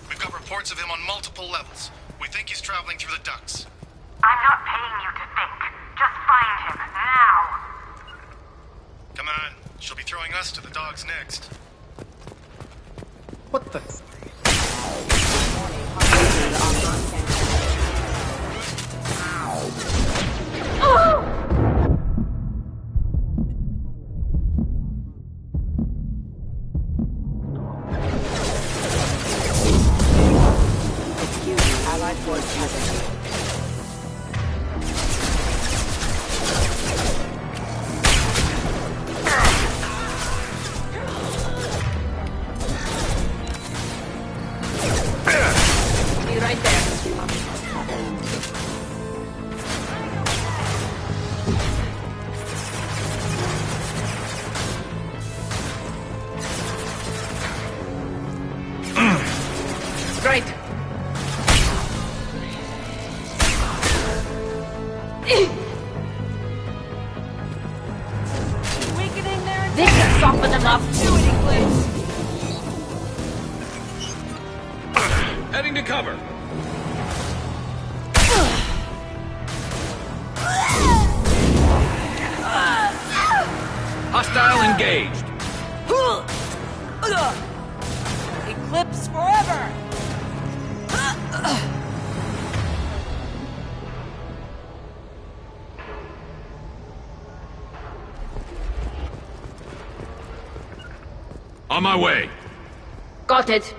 We've got reports of him on multiple levels. We think he's traveling through the ducts. I'm not paying you to think. Just find him, now! Come on. She'll be throwing us to the dogs next. What the... Allied force moving. Be right there. Great. Weakening their... This should soften them up. Heading to cover. Hostile engaged. Eclipse forever! On my way. Got it.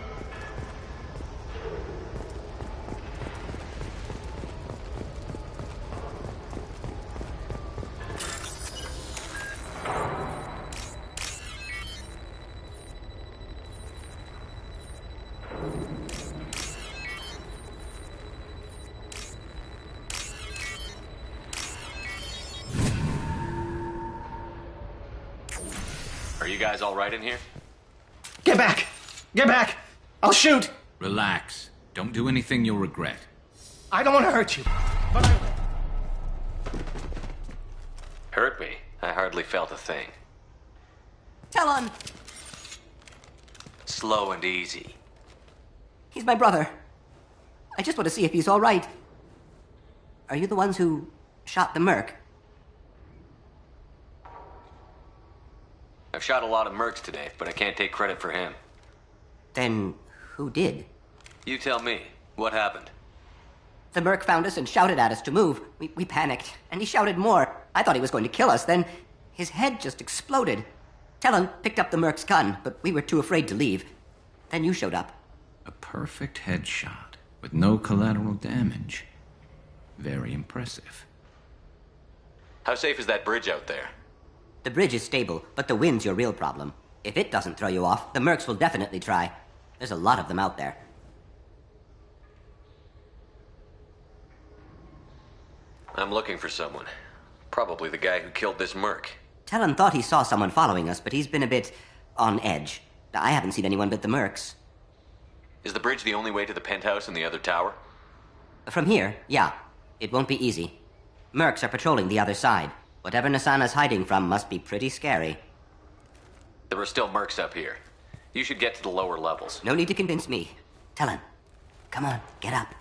Are you guys all right in here? Get back! Get back! I'll shoot! Relax. Don't do anything you'll regret. I don't want to hurt you, but I will. Hurt me? I hardly felt a thing. Talon! Slow and easy. He's my brother. I just want to see if he's all right. Are you the ones who shot the merc? I've shot a lot of mercs today, but I can't take credit for him. Then who did? You tell me. What happened? The merc found us and shouted at us to move. We panicked, and he shouted more. I thought he was going to kill us. Then his head just exploded. Talon picked up the merc's gun, but we were too afraid to leave. Then you showed up. A perfect headshot with no collateral damage. Very impressive. How safe is that bridge out there? The bridge is stable, but the wind's your real problem. If it doesn't throw you off, the mercs will definitely try. There's a lot of them out there. I'm looking for someone. Probably the guy who killed this merc. Talon thought he saw someone following us, but he's been a bit on edge. I haven't seen anyone but the mercs. Is the bridge the only way to the penthouse and the other tower? From here, yeah. It won't be easy. Mercs are patrolling the other side. Whatever Nasana's hiding from must be pretty scary. There are still mercs up here. You should get to the lower levels. No need to convince me. Talon, come on, get up.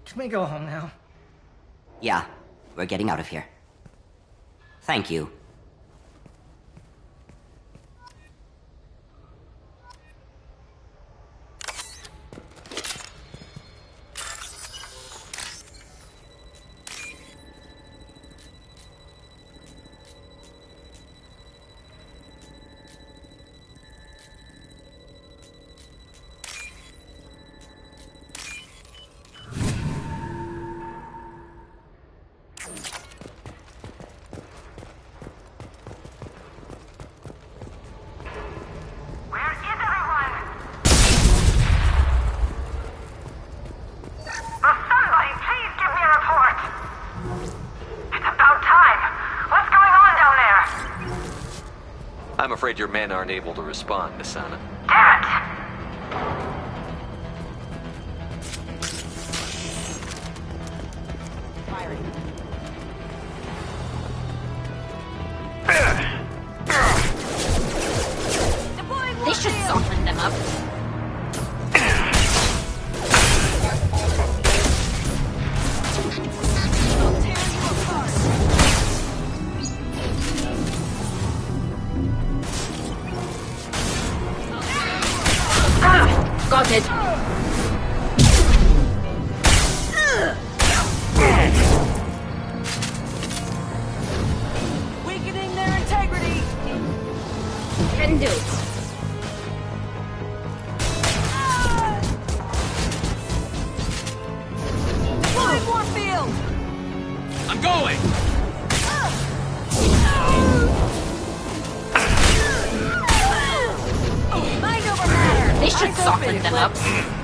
Can we go home now? Yeah, we're getting out of here. Thank you. I'm afraid your men aren't able to respond, Nasana. Damn it! They should soften them up. Got it. Weakening their integrity. Can do. Deploying Warfield. I'm going! Mind over matter. They should soften them up.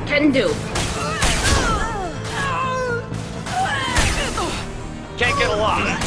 Can do. Can't get a lock.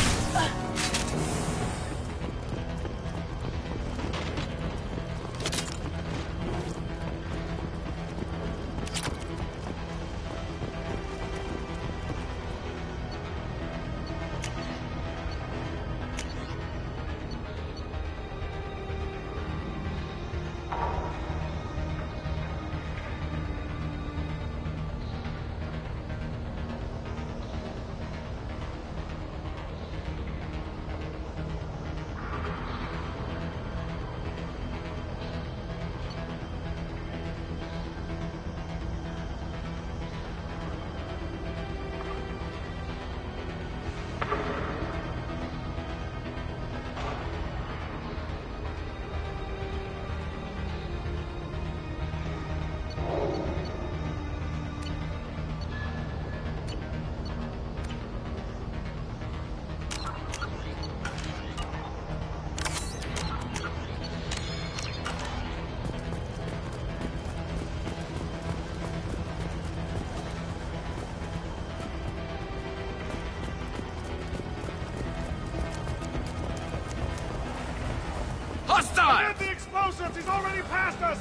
Hostile! Get the explosives! He's already past us!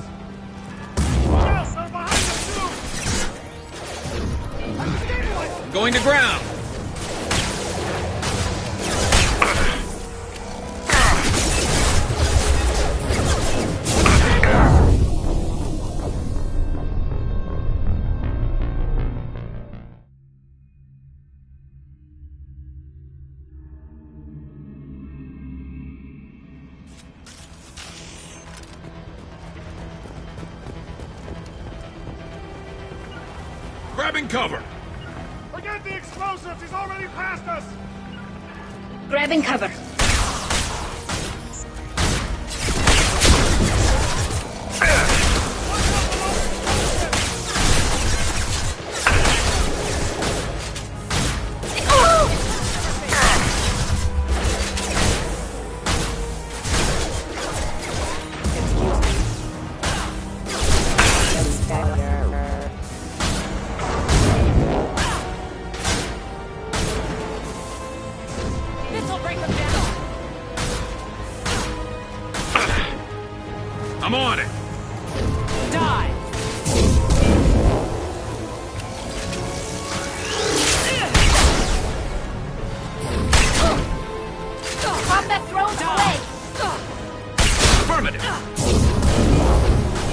Watch out! They're behind us, too! Going to ground! Grabbing cover! Forget the explosives! He's already past us! Grabbing cover. I'm on it! Die! Combat drones away! Affirmative!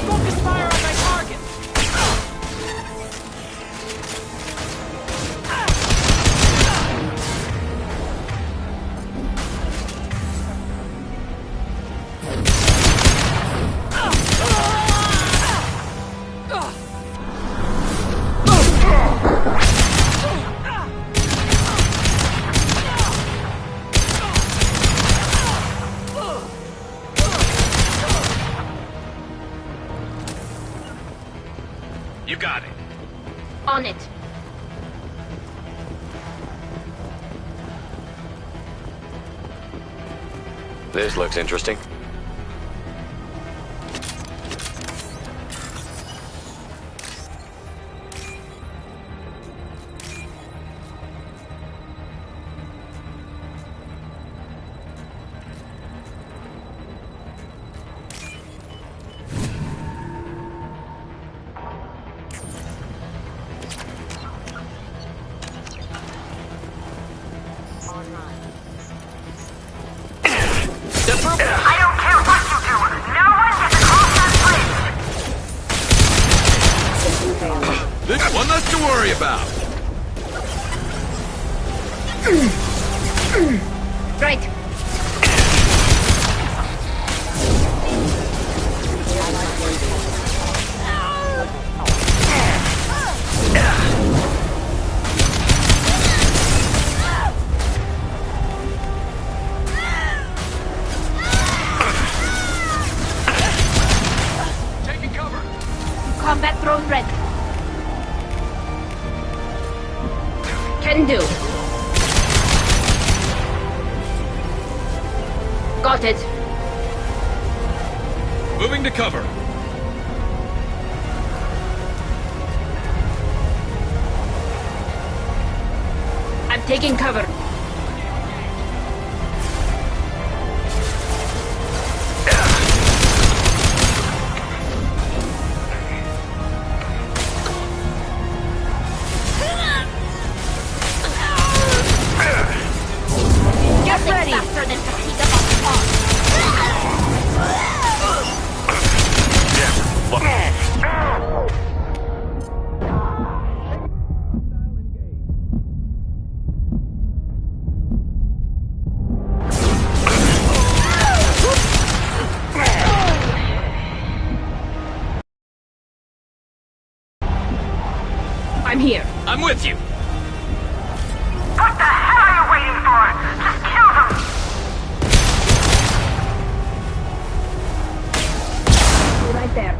Focus fire on my target! You got it. On it. This looks interesting. I don't care what you do. No one gets across that bridge. This one less to worry about. Right. Taking cover. Combat drone ready. Can do. Got it. Moving to cover. I'm taking cover. Get ready. Faster than Fajita I'm here. I'm with you. What the hell are you waiting for? Just kill them! Right there.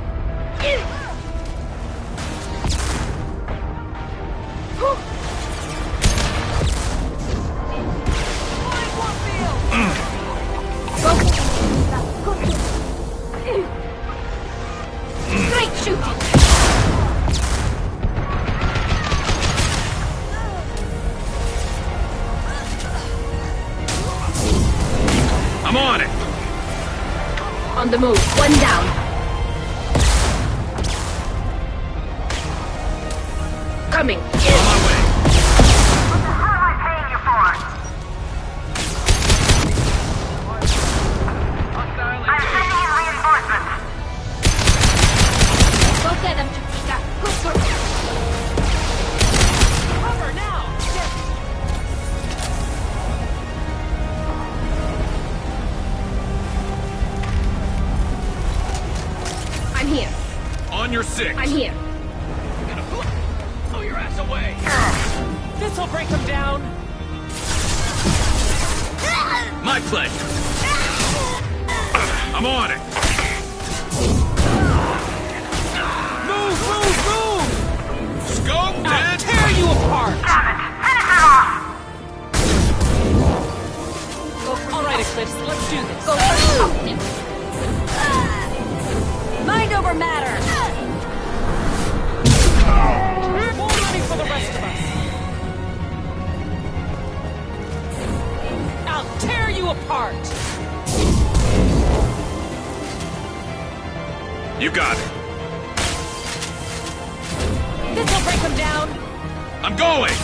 Great shooting! I'm on it. On the move. One down. Coming. On my way. What the hell am I paying you for? I'm sending in reinforcements. Go get them, Chiquita. Good. Cover now. I'm here. On your six. I'm here. Throw your ass away. This'll break them down. My pleasure. I'm on it. Move! Scope I'll and tear you apart! Damn it! Finish it off! All right, Eclipse, let's do this. Mind over matter! More money for the rest of us. I'll tear you apart! You got it. This'll break them down. I'm going.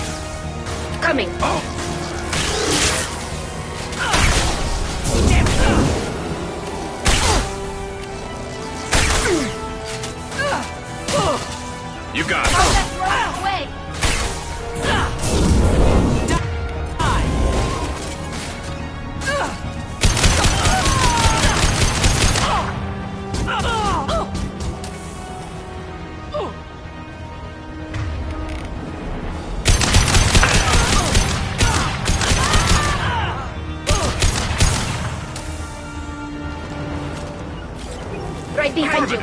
Coming. Oh. Damn it! You got it. Away. Right behind you.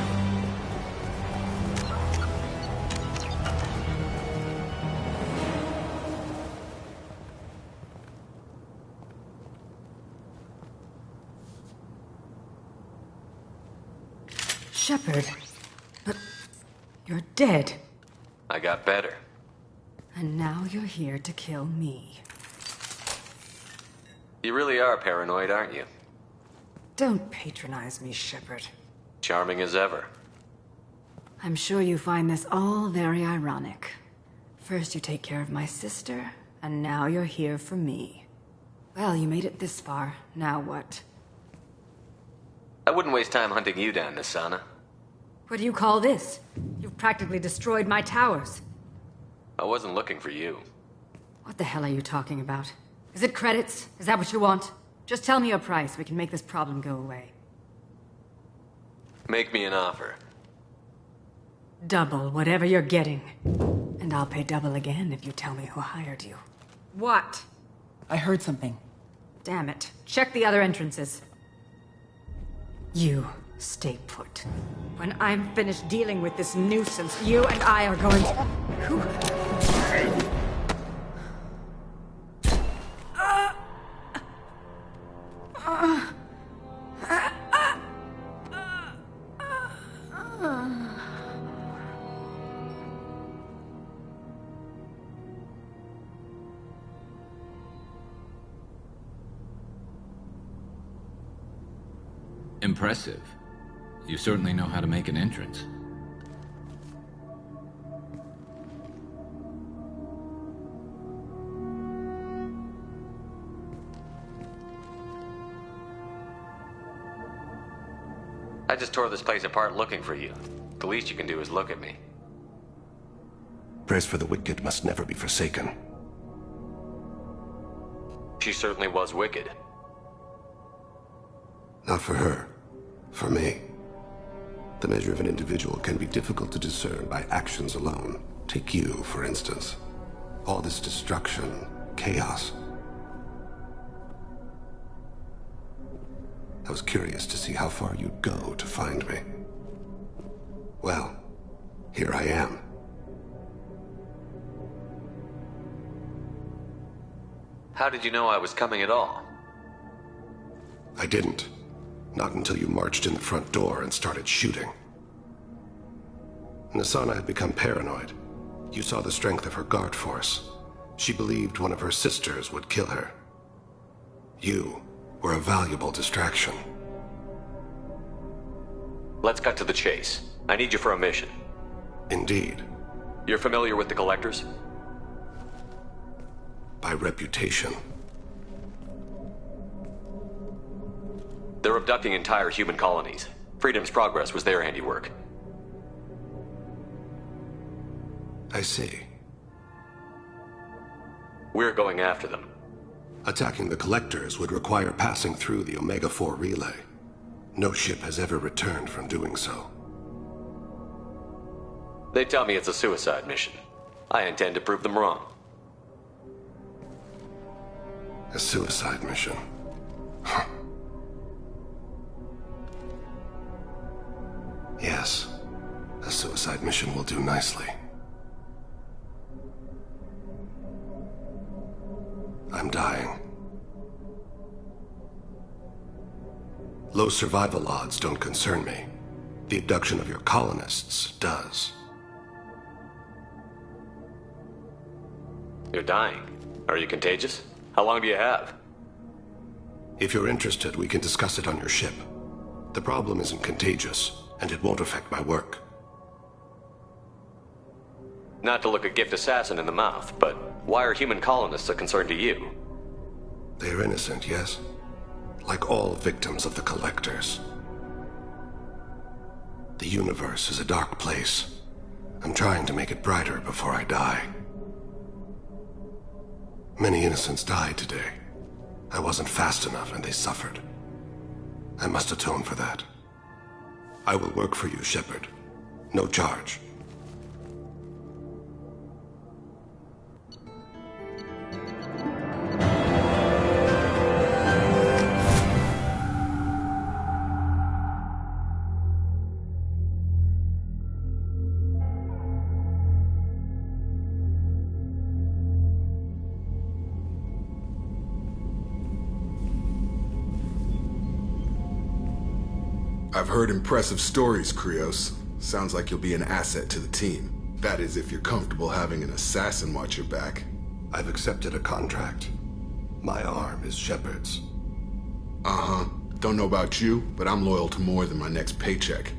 Shepard. But you're dead. I got better. And now you're here to kill me. You really are paranoid, aren't you? Don't patronize me, Shepard. Charming as ever. I'm sure you find this all very ironic. First you take care of my sister, and now you're here for me. Well, you made it this far. Now what? I wouldn't waste time hunting you down, Nasana. What do you call this? You've practically destroyed my towers. I wasn't looking for you. What the hell are you talking about? Is it credits? Is that what you want? Just tell me your price. We can make this problem go away. Make me an offer. Double whatever you're getting. And I'll pay double again if you tell me who hired you. What? I heard something. Damn it. Check the other entrances. You stay put. When I'm finished dealing with this nuisance, you and I are going to... Who... Impressive. You certainly know how to make an entrance. I just tore this place apart looking for you. The least you can do is look at me. Prayers for the wicked must never be forsaken. She certainly was wicked. Not for her. For me. The measure of an individual can be difficult to discern by actions alone. Take you, for instance. All this destruction, chaos. I was curious to see how far you'd go to find me. Well, here I am. How did you know I was coming at all? I didn't. Not until you marched in the front door and started shooting. Nasana had become paranoid. You saw the strength of her guard force. She believed one of her sisters would kill her. You were a valuable distraction. Let's cut to the chase. I need you for a mission. Indeed. You're familiar with the Collectors? By reputation. They're abducting entire human colonies. Freedom's Progress was their handiwork. I see. We're going after them. Attacking the Collectors would require passing through the Omega-4 relay. No ship has ever returned from doing so. They tell me it's a suicide mission. I intend to prove them wrong. A suicide mission? Yes. A suicide mission will do nicely. I'm dying. Low survival odds don't concern me. The abduction of your colonists does. You're dying. Are you contagious? How long do you have? If you're interested, we can discuss it on your ship. The problem isn't contagious, and it won't affect my work. Not to look a gift assassin in the mouth, but why are human colonists a concern to you? They're innocent, yes? Like all victims of the Collectors. The universe is a dark place. I'm trying to make it brighter before I die. Many innocents died today. I wasn't fast enough and they suffered. I must atone for that. I will work for you, Shepard. No charge. I've heard impressive stories, Krios. Sounds like you'll be an asset to the team. That is, if you're comfortable having an assassin watch your back. I've accepted a contract. My arm is Shepard's. Uh-huh. Don't know about you, but I'm loyal to more than my next paycheck.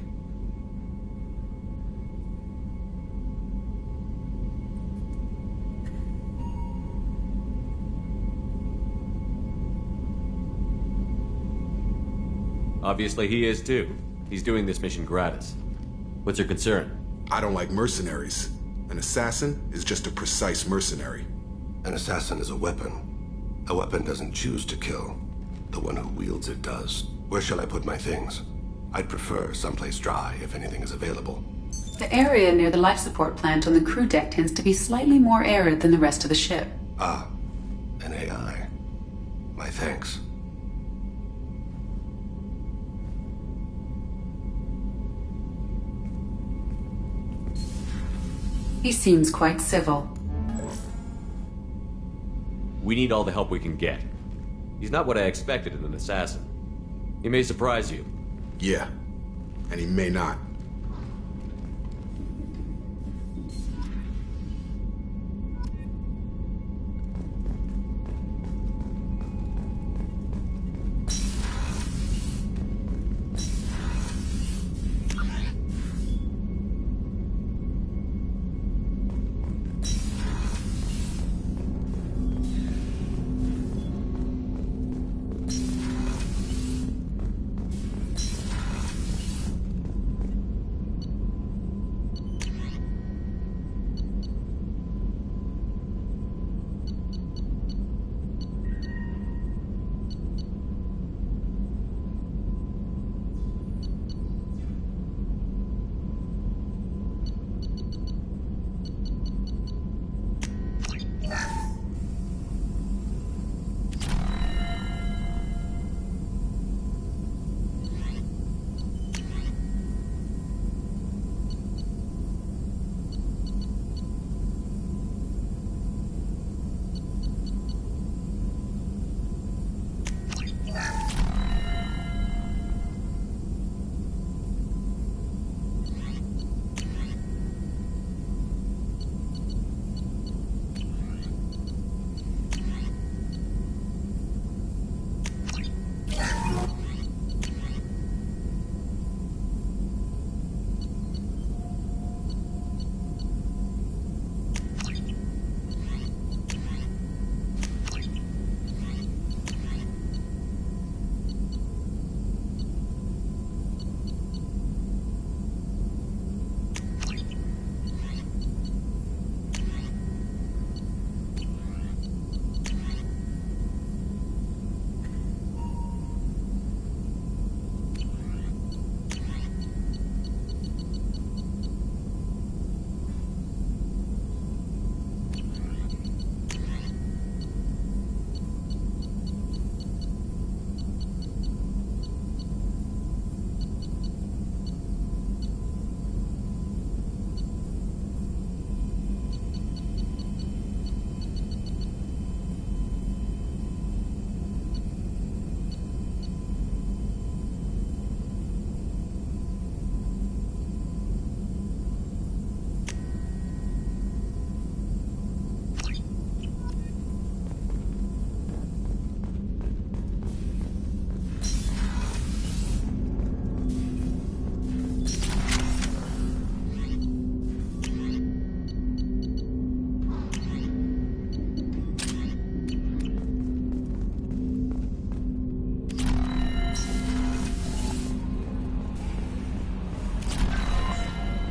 Obviously he is too. He's doing this mission gratis. What's your concern? I don't like mercenaries. An assassin is just a precise mercenary. An assassin is a weapon. A weapon doesn't choose to kill. The one who wields it does. Where shall I put my things? I'd prefer someplace dry if anything is available. The area near the life support plant on the crew deck tends to be slightly more arid than the rest of the ship. Ah, an AI. My thanks. He seems quite civil. We need all the help we can get. He's not what I expected in an assassin. He may surprise you. Yeah, and he may not.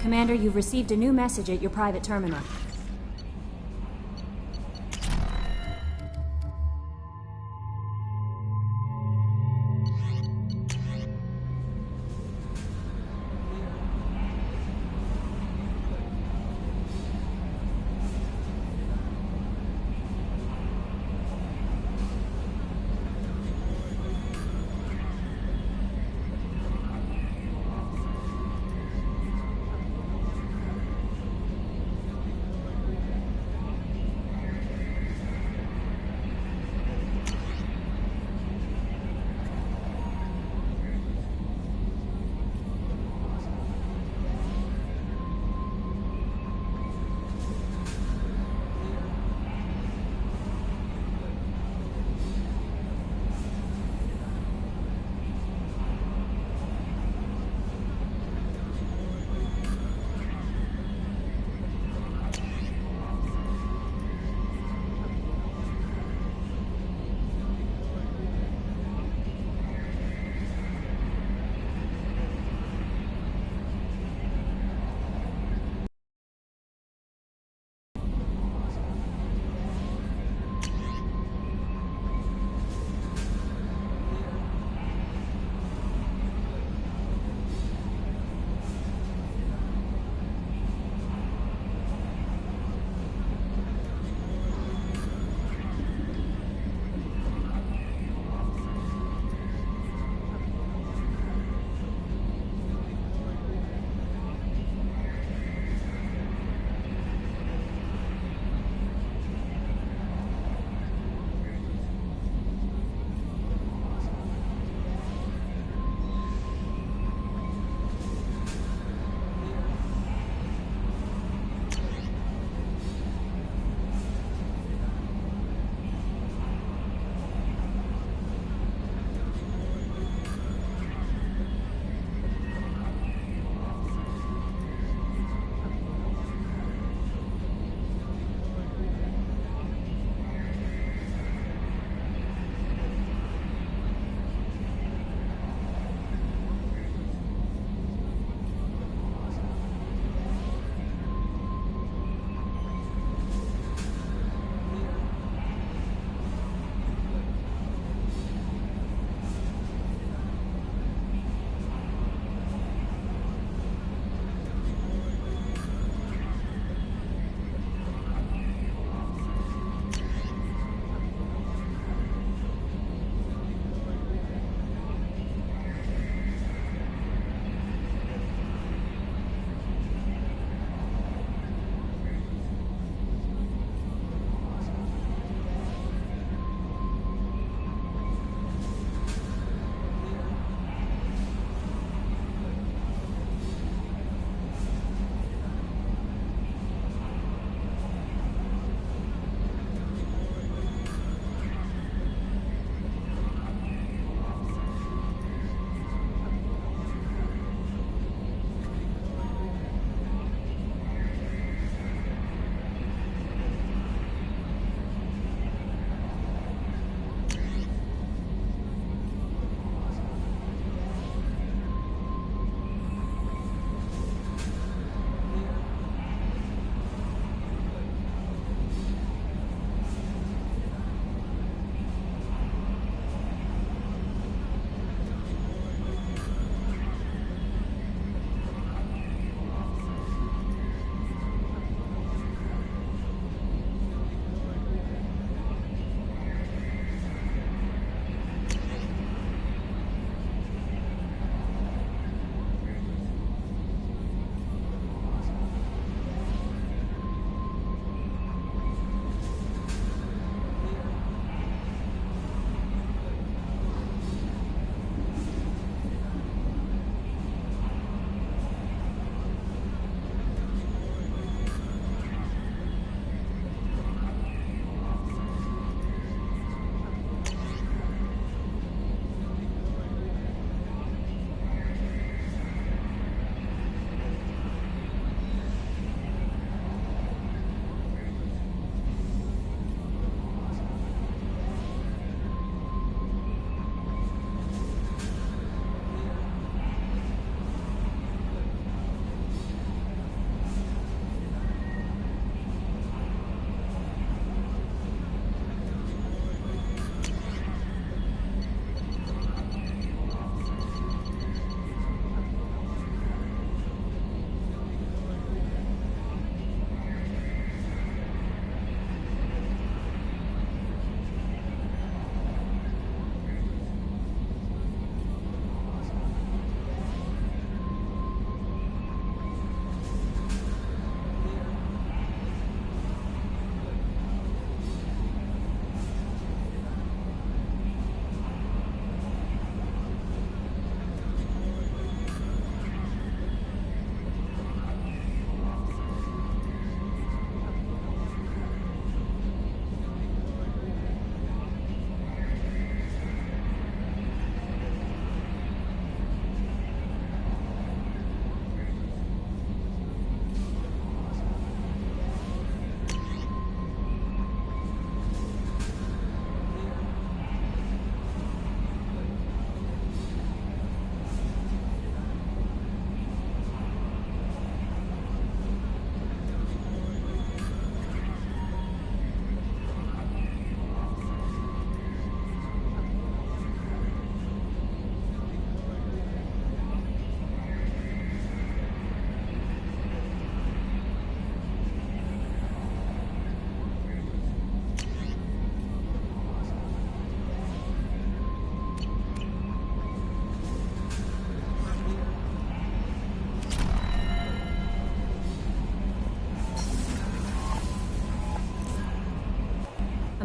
Commander, you've received a new message at your private terminal.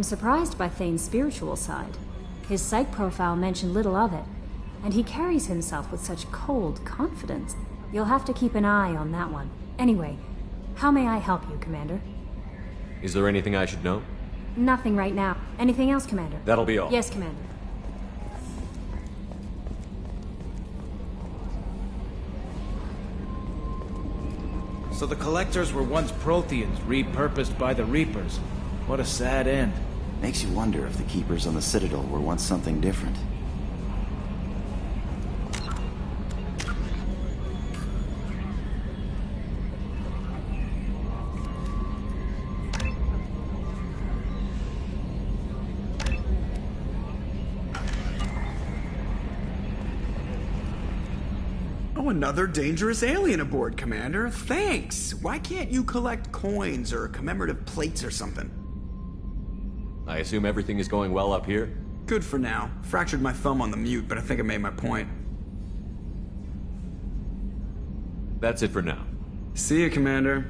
I'm surprised by Thane's spiritual side. His psych profile mentioned little of it, and he carries himself with such cold confidence. You'll have to keep an eye on that one. Anyway, how may I help you, Commander? Is there anything I should know? Nothing right now. Anything else, Commander? That'll be all. Yes, Commander. So the Collectors were once Protheans, repurposed by the Reapers. What a sad end. Makes you wonder if the Keepers on the Citadel were once something different. Oh, another dangerous alien aboard, Commander. Thanks. Why can't you collect coins or commemorative plates or something? I assume everything is going well up here? Good for now. Fractured my thumb on the mute, but I think I made my point. That's it for now. See you, Commander.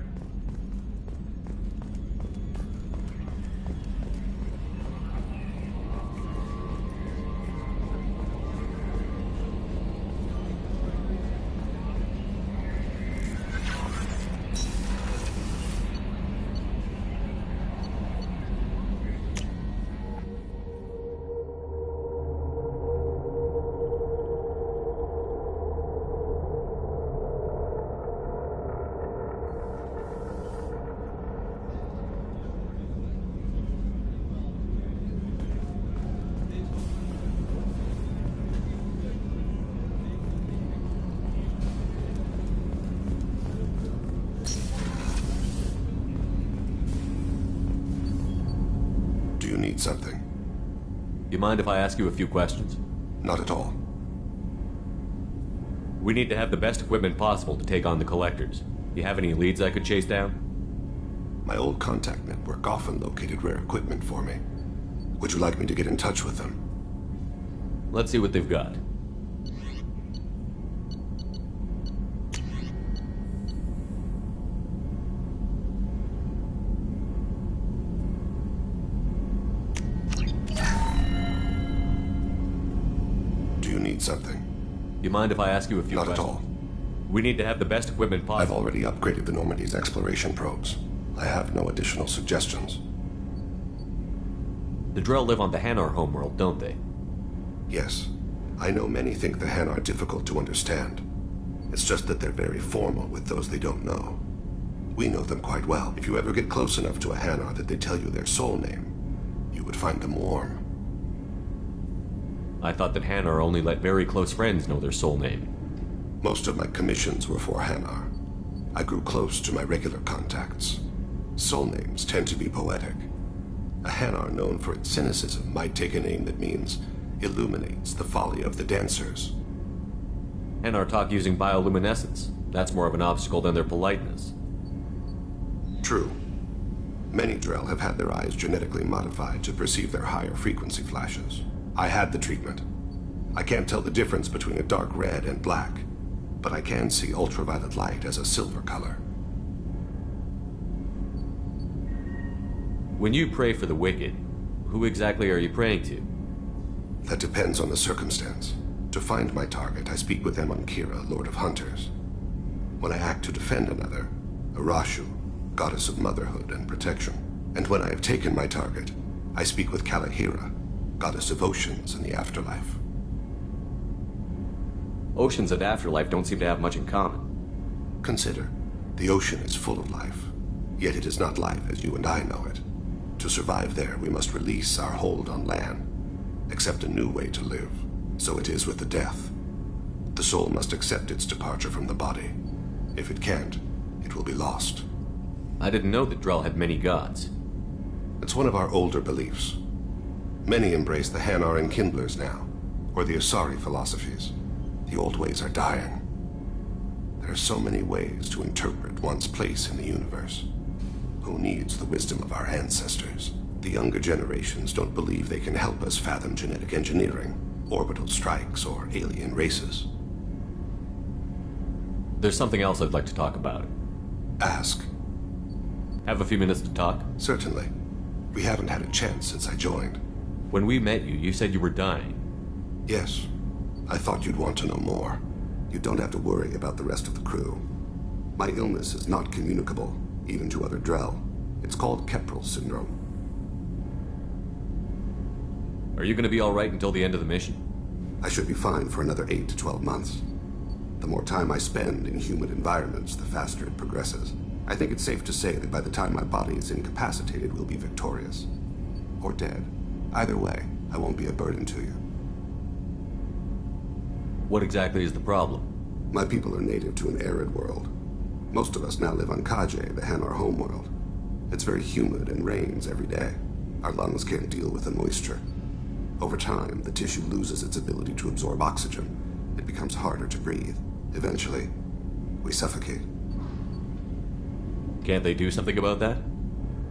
Something. You mind if I ask you a few questions? Not at all. We need to have the best equipment possible to take on the Collectors. You have any leads I could chase down? My old contact network often located rare equipment for me. Would you like me to get in touch with them? Let's see what they've got. Something. You mind if I ask you a few questions? Not at all. We need to have the best equipment possible. I've already upgraded the Normandy's exploration probes. I have no additional suggestions. The Drell live on the Hanar homeworld, don't they? Yes. I know many think the Hanar difficult to understand. It's just that they're very formal with those they don't know. We know them quite well. If you ever get close enough to a Hanar that they tell you their soul name, you would find them warm. I thought that Hanar only let very close friends know their soul name. Most of my commissions were for Hanar. I grew close to my regular contacts. Soul names tend to be poetic. A Hanar known for its cynicism might take a name that means illuminates the folly of the dancers. Hanar talk using bioluminescence. That's more of an obstacle than their politeness. True. Many Drell have had their eyes genetically modified to perceive their higher frequency flashes. I had the treatment. I can't tell the difference between a dark red and black, but I can see ultraviolet light as a silver color. When you pray for the wicked, who exactly are you praying to? That depends on the circumstance. To find my target, I speak with Emankira, Lord of Hunters. When I act to defend another, Arashu, Goddess of Motherhood and Protection. And when I have taken my target, I speak with Kalahira, Goddess of Oceans and the Afterlife. Oceans and Afterlife don't seem to have much in common. Consider, the ocean is full of life, yet it is not life as you and I know it. To survive there, we must release our hold on land, accept a new way to live. So it is with the death. The soul must accept its departure from the body. If it can't, it will be lost. I didn't know that Drell had many gods. It's one of our older beliefs. Many embrace the Hanar and Kindlers now, or the Asari philosophies. The old ways are dying. There are so many ways to interpret one's place in the universe. Who needs the wisdom of our ancestors? The younger generations don't believe they can help us fathom genetic engineering, orbital strikes, or alien races. There's something else I'd like to talk about. Ask. Have a few minutes to talk? Certainly. We haven't had a chance since I joined. When we met you, you said you were dying. Yes. I thought you'd want to know more. You don't have to worry about the rest of the crew. My illness is not communicable, even to other Drell. It's called Keprel syndrome. Are you going to be all right until the end of the mission? I should be fine for another 8 to 12 months. The more time I spend in humid environments, the faster it progresses. I think it's safe to say that by the time my body is incapacitated, we'll be victorious. Or dead. Either way, I won't be a burden to you. What exactly is the problem? My people are native to an arid world. Most of us now live on Kaje, the Hanar homeworld. It's very humid and rains every day. Our lungs can't deal with the moisture. Over time, the tissue loses its ability to absorb oxygen. It becomes harder to breathe. Eventually, we suffocate. Can't they do something about that?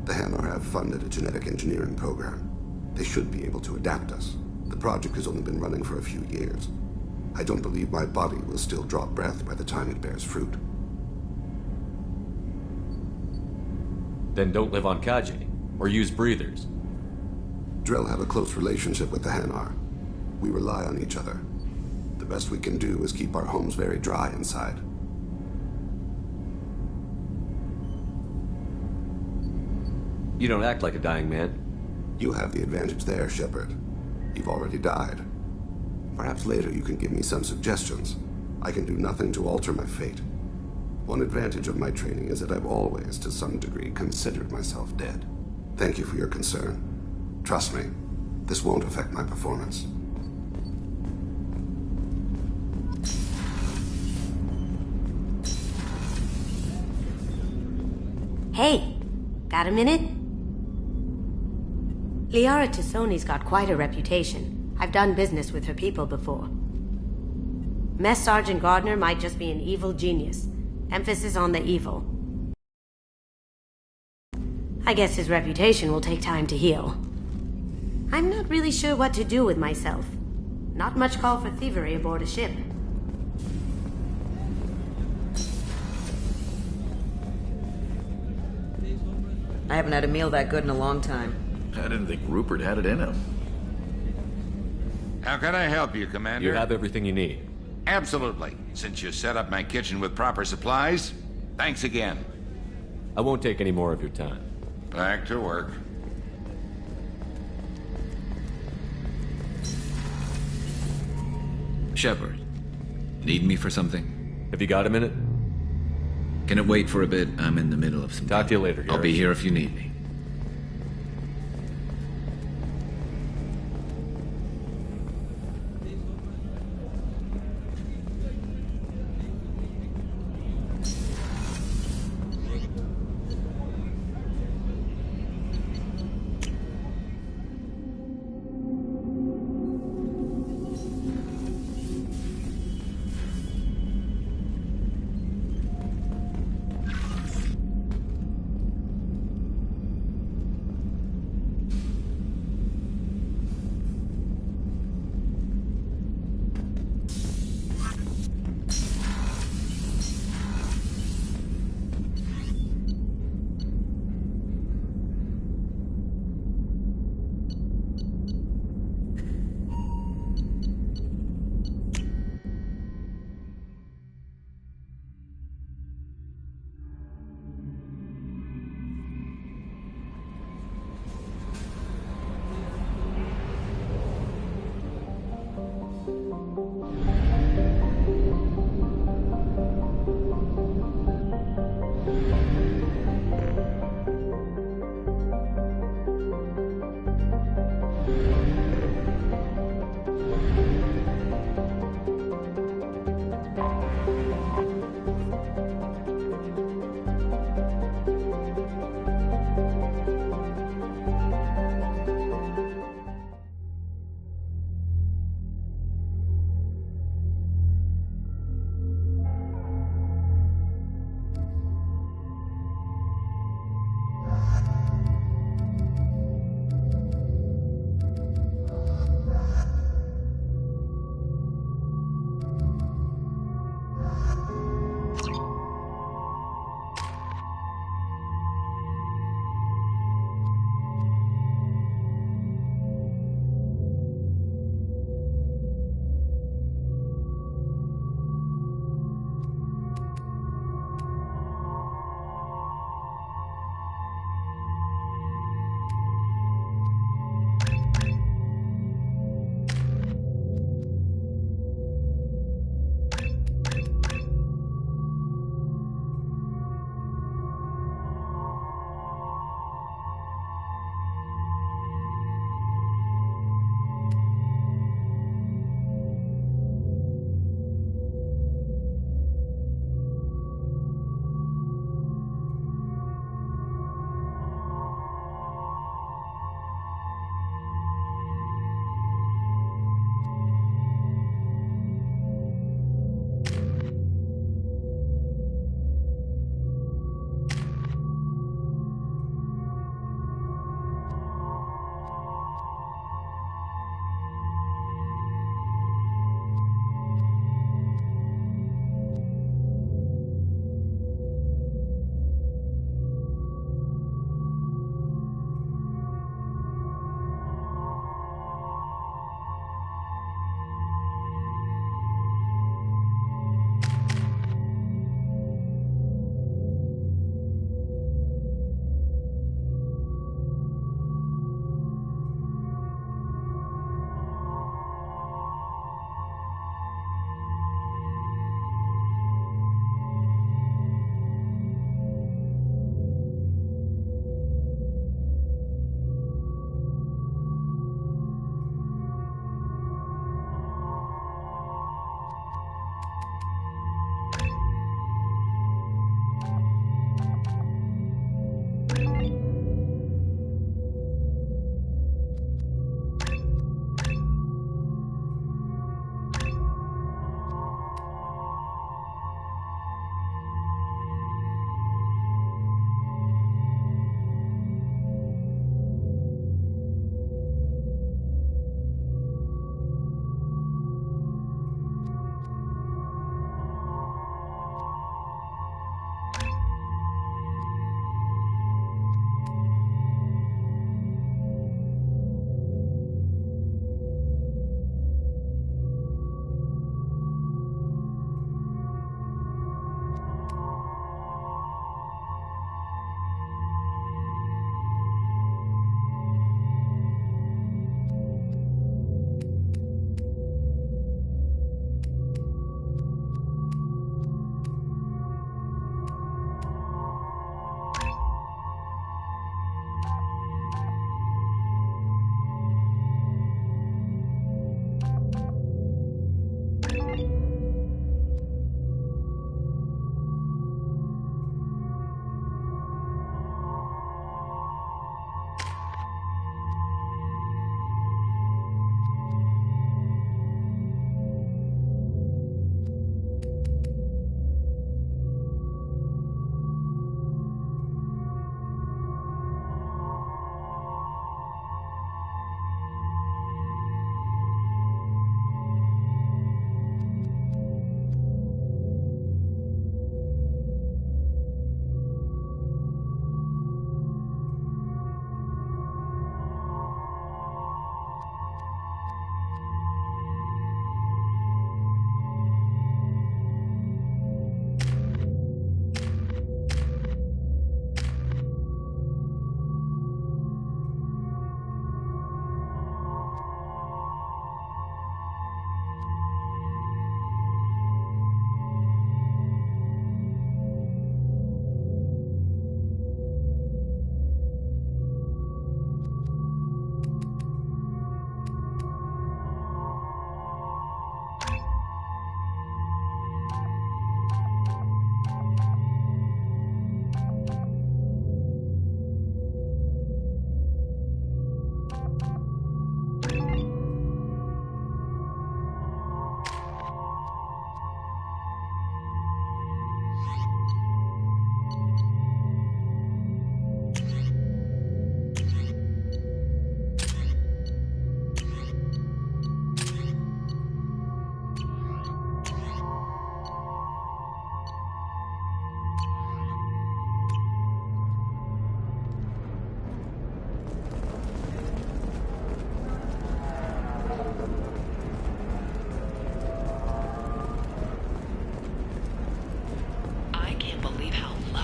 The Hanar have funded a genetic engineering program. They should be able to adapt us. The project has only been running for a few years. I don't believe my body will still draw breath by the time it bears fruit. Then don't live on Kaje, or use breathers. Drell have a close relationship with the Hanar. We rely on each other. The best we can do is keep our homes very dry inside. You don't act like a dying man. You have the advantage there, Shepard. You've already died. Perhaps later you can give me some suggestions. I can do nothing to alter my fate. One advantage of my training is that I've always, to some degree, considered myself dead. Thank you for your concern. Trust me, this won't affect my performance. Hey, got a minute? Liara Tassoni's got quite a reputation. I've done business with her people before. Mess Sergeant Gardner might just be an evil genius. Emphasis on the evil. I guess his reputation will take time to heal. I'm not really sure what to do with myself. Not much call for thievery aboard a ship. I haven't had a meal that good in a long time. I didn't think Rupert had it in him. How can I help you, Commander? You have everything you need. Absolutely. Since you set up my kitchen with proper supplies, thanks again. I won't take any more of your time. Back to work. Shepard, need me for something? Have you got a minute? Can it wait for a bit? I'm in the middle of some... Talk to you later, Garrett. I'll be here if you need me.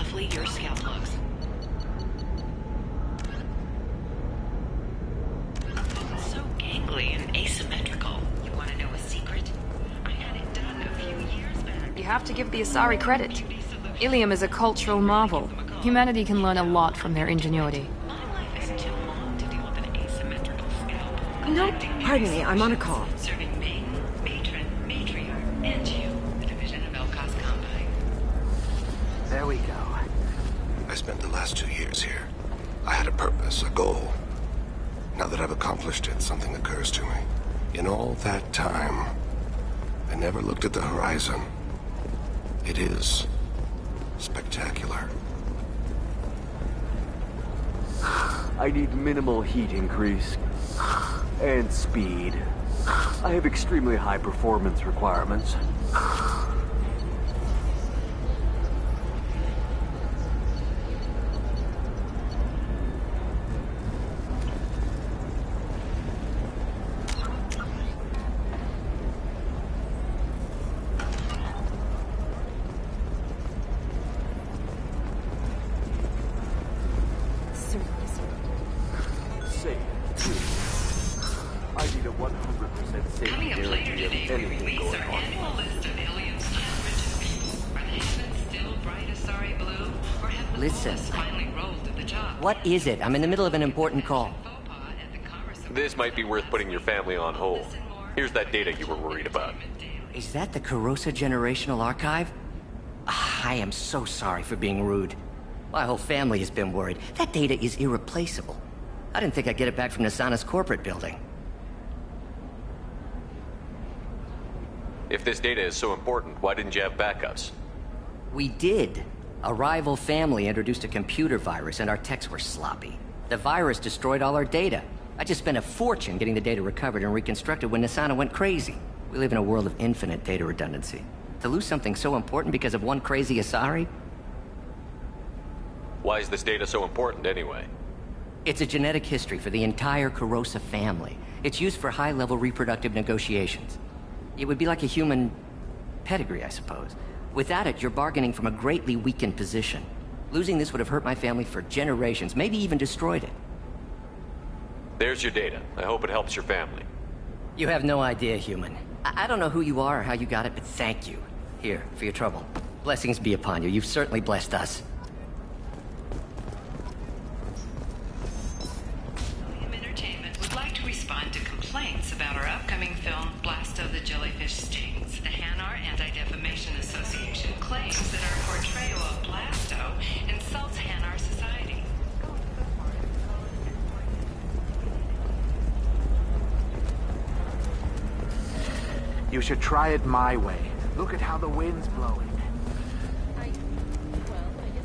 roughly your scalp looks. So gangly and asymmetrical. You want to know a secret? I had it done a few years back. You have to give the Asari credit. Ilium is a cultural marvel. Humanity can learn a lot from their ingenuity. No, pardon me, I'm on a call. Serving maiden, matron, matriarch, and you, the division of Elcos Combine. There we go. I spent the last 2 years here. I had a purpose, a goal. Now that I've accomplished it, something occurs to me. In all that time, I never looked at the horizon. It is spectacular. I need minimal heat increase. And speed. I have extremely high performance requirements. What is it? I'm in the middle of an important call. This might be worth putting your family on hold. Here's that data you were worried about. Is that the Kurosa Generational Archive? I am so sorry for being rude. My whole family has been worried. That data is irreplaceable. I didn't think I'd get it back from Nasana's corporate building. If this data is so important, why didn't you have backups? We did. A rival family introduced a computer virus and our techs were sloppy. The virus destroyed all our data. I just spent a fortune getting the data recovered and reconstructed when Nasana went crazy. We live in a world of infinite data redundancy. To lose something so important because of one crazy Asari? Why is this data so important anyway? It's a genetic history for the entire Kurosa family. It's used for high-level reproductive negotiations. It would be like a human pedigree, I suppose. Without it, you're bargaining from a greatly weakened position. Losing this would have hurt my family for generations, maybe even destroyed it. There's your data. I hope it helps your family. You have no idea, human. I don't know who you are or how you got it, but thank you. Here, for your trouble. Blessings be upon you. You've certainly blessed us. William Entertainment would like to respond to complaints about our upcoming film, Blasto the Jellyfish Stings. The Hanar Anti-Defamation Association claims that our portrayal of Blasto insults Hanar society. You should try it my way. Look at how the wind's blowing. I guess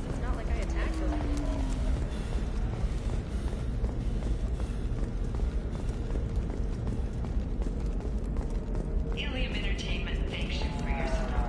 it's not like I attacked her. Ilium Entertainment thanks you for your support.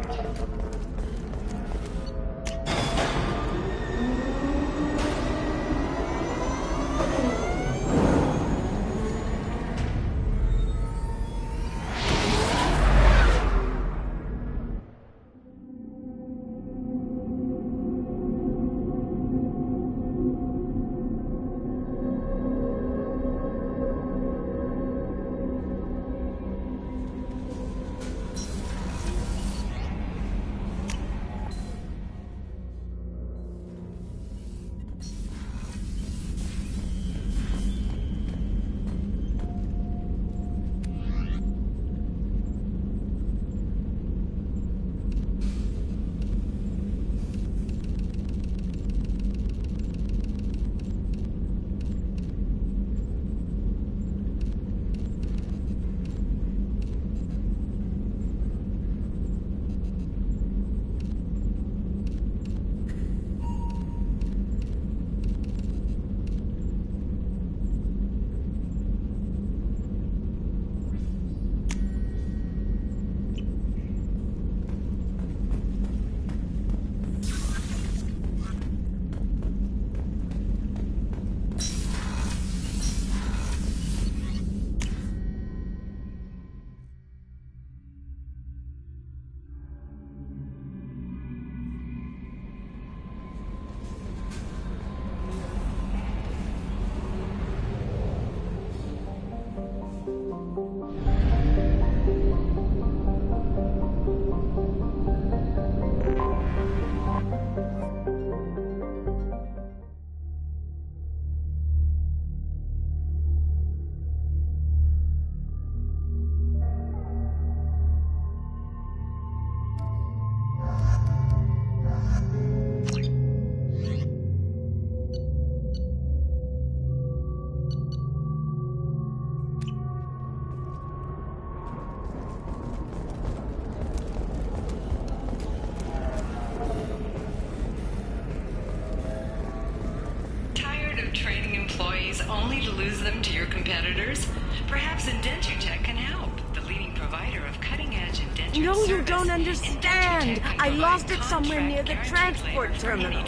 only to lose them to your competitors? Perhaps Indentutech can help. The leading provider of cutting-edge indentured No, you service. don't understand. I lost it somewhere near the transport terminal.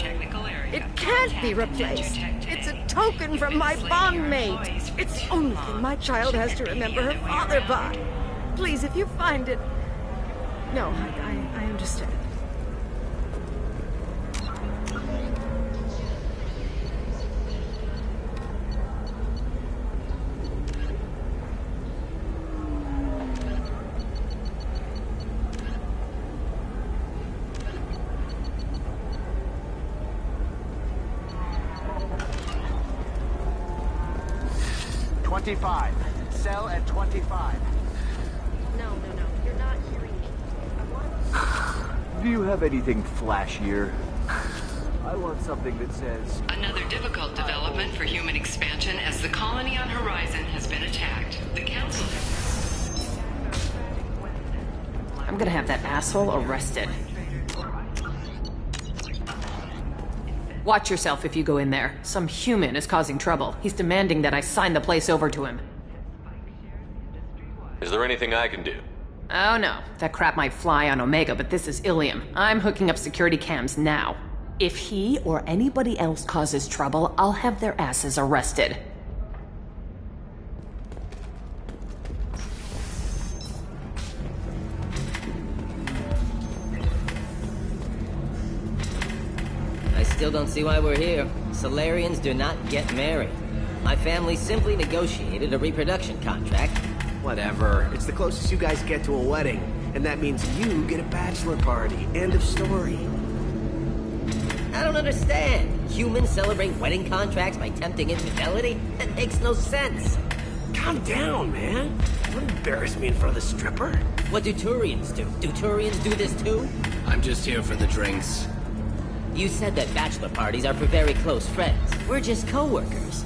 It can't be replaced. It's a token from my bondmate. It's the only thing my child has to remember her father by. Please, if you find it... No, I understand. Cell at 25. No, you're not hearing me. Do you have anything flashier? I want something that says... Another difficult development for human expansion as the colony on Horizon has been attacked. The Council... I'm gonna have that asshole arrested. Watch yourself if you go in there. Some human is causing trouble. He's demanding that I sign the place over to him. Is there anything I can do? Oh no, that crap might fly on Omega, but this is Ilium. I'm hooking up security cams now. If he or anybody else causes trouble, I'll have their asses arrested. I still don't see why we're here. Solarians do not get married. My family simply negotiated a reproduction contract. Whatever. It's the closest you guys get to a wedding. And that means you get a bachelor party. End of story. I don't understand. Humans celebrate wedding contracts by tempting infidelity? That makes no sense. Calm down, man. Don't embarrass me in front of the stripper. What do Turians do? Do Turians do this too? I'm just here for the drinks. You said that bachelor parties are for very close friends. We're just co-workers.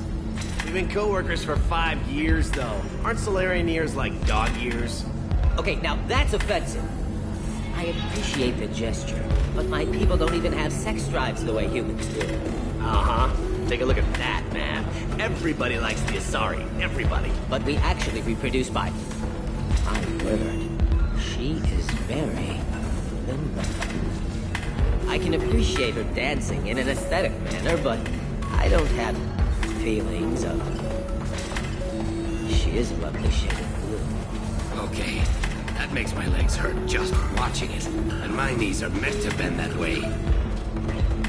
We've been co-workers for 5 years, though. Aren't Solarian years like dog years? Okay, now that's offensive. I appreciate the gesture, but my people don't even have sex drives the way humans do. Uh-huh. Take a look at that, man. Everybody likes the Asari. Everybody. But we actually reproduce by... My word. She is very... limber. I can appreciate her dancing in an aesthetic manner, but I don't have feelings of... She is a lovely shade of blue. Okay. That makes my legs hurt just watching it. And my knees are meant to bend that way.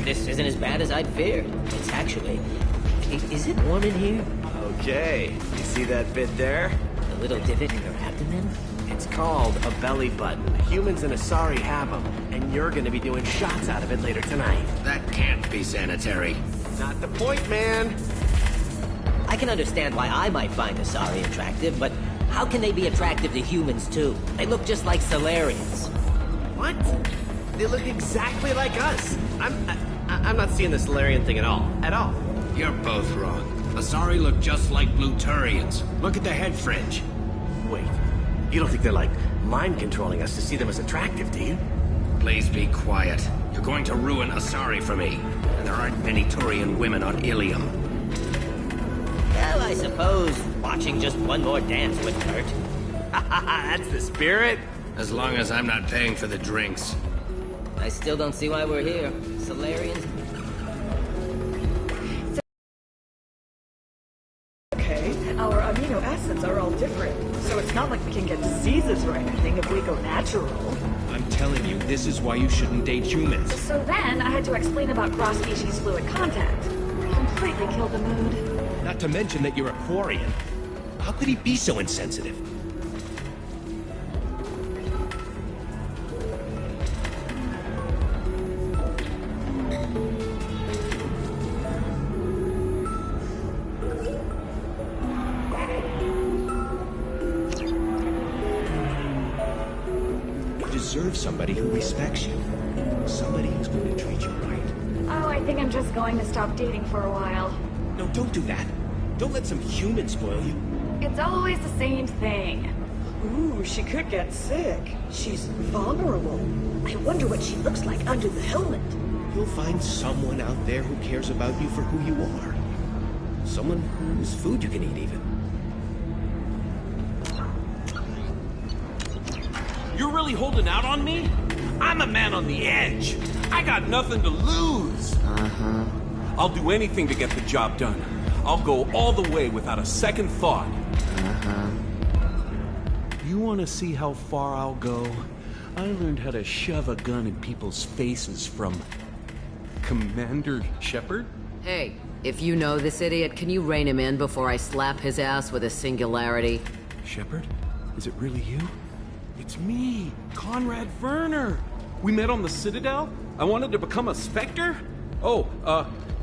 This isn't as bad as I'd feared. It's actually... Is it warm in here? Okay. You see that bit there? The little divot in her abdomen? It's called a belly button. Humans and Asari have them, and you're gonna be doing shots out of it later tonight. That can't be sanitary. Not the point, man. I can understand why I might find Asari attractive, but how can they be attractive to humans too? They look just like Solarians. What? They look exactly like us. I'm not seeing the Solarian thing at all. At all. You're both wrong. Asari look just like Blue Turians. Look at the head fringe. Wait. You don't think they're, like, mind-controlling us to see them as attractive, do you? Please be quiet. You're going to ruin Asari for me. And there aren't many Turian women on Ilium. Well, I suppose watching just one more dance wouldn't hurt. That's the spirit. As long as I'm not paying for the drinks. I still don't see why we're here. Solarians... Okay, our amino acids are all different, so it's not like we can get diseases or anything if we go natural. I'm telling you, this is why you shouldn't date humans. So then, I had to explain about cross-species fluid contact. Completely killed the mood. Not to mention that you're a Quarian. How could he be so insensitive? Deserve somebody who respects you. Somebody who's going to treat you right. Oh, I think I'm just going to stop dating for a while. No, don't do that. Don't let some human spoil you. It's always the same thing. Ooh, she could get sick. She's vulnerable. I wonder what she looks like under the helmet. You'll find someone out there who cares about you for who you are. Someone whose food you can eat, even. You're really holding out on me? I'm a man on the edge. I got nothing to lose. Uh-huh. I'll do anything to get the job done. I'll go all the way without a second thought. Uh-huh. You want to see how far I'll go? I learned how to shove a gun in people's faces from Commander Shepard? Hey, if you know this idiot, can you rein him in before I slap his ass with a singularity? Shepard? Is it really you? It's me, Conrad Werner. We met on the Citadel. I wanted to become a Spectre. Oh,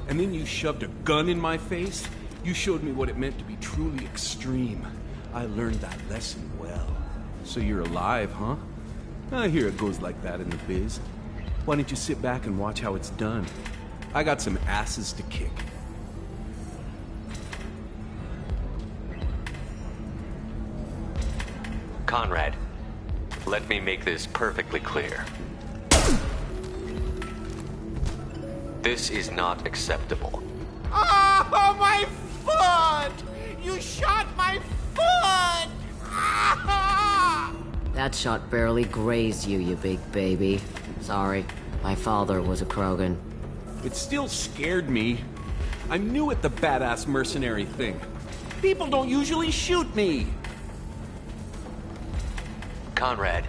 and then you shoved a gun in my face. You showed me what it meant to be truly extreme. I learned that lesson well. So you're alive, huh? I hear it goes like that in the biz. Why don't you sit back and watch how it's done? I got some asses to kick. Conrad, let me make this perfectly clear. This is not acceptable. Oh, my foot! You shot my foot! That shot barely grazed you, you big baby. Sorry, my father was a Krogan. It still scared me. I'm new at the badass mercenary thing. People don't usually shoot me. Conrad,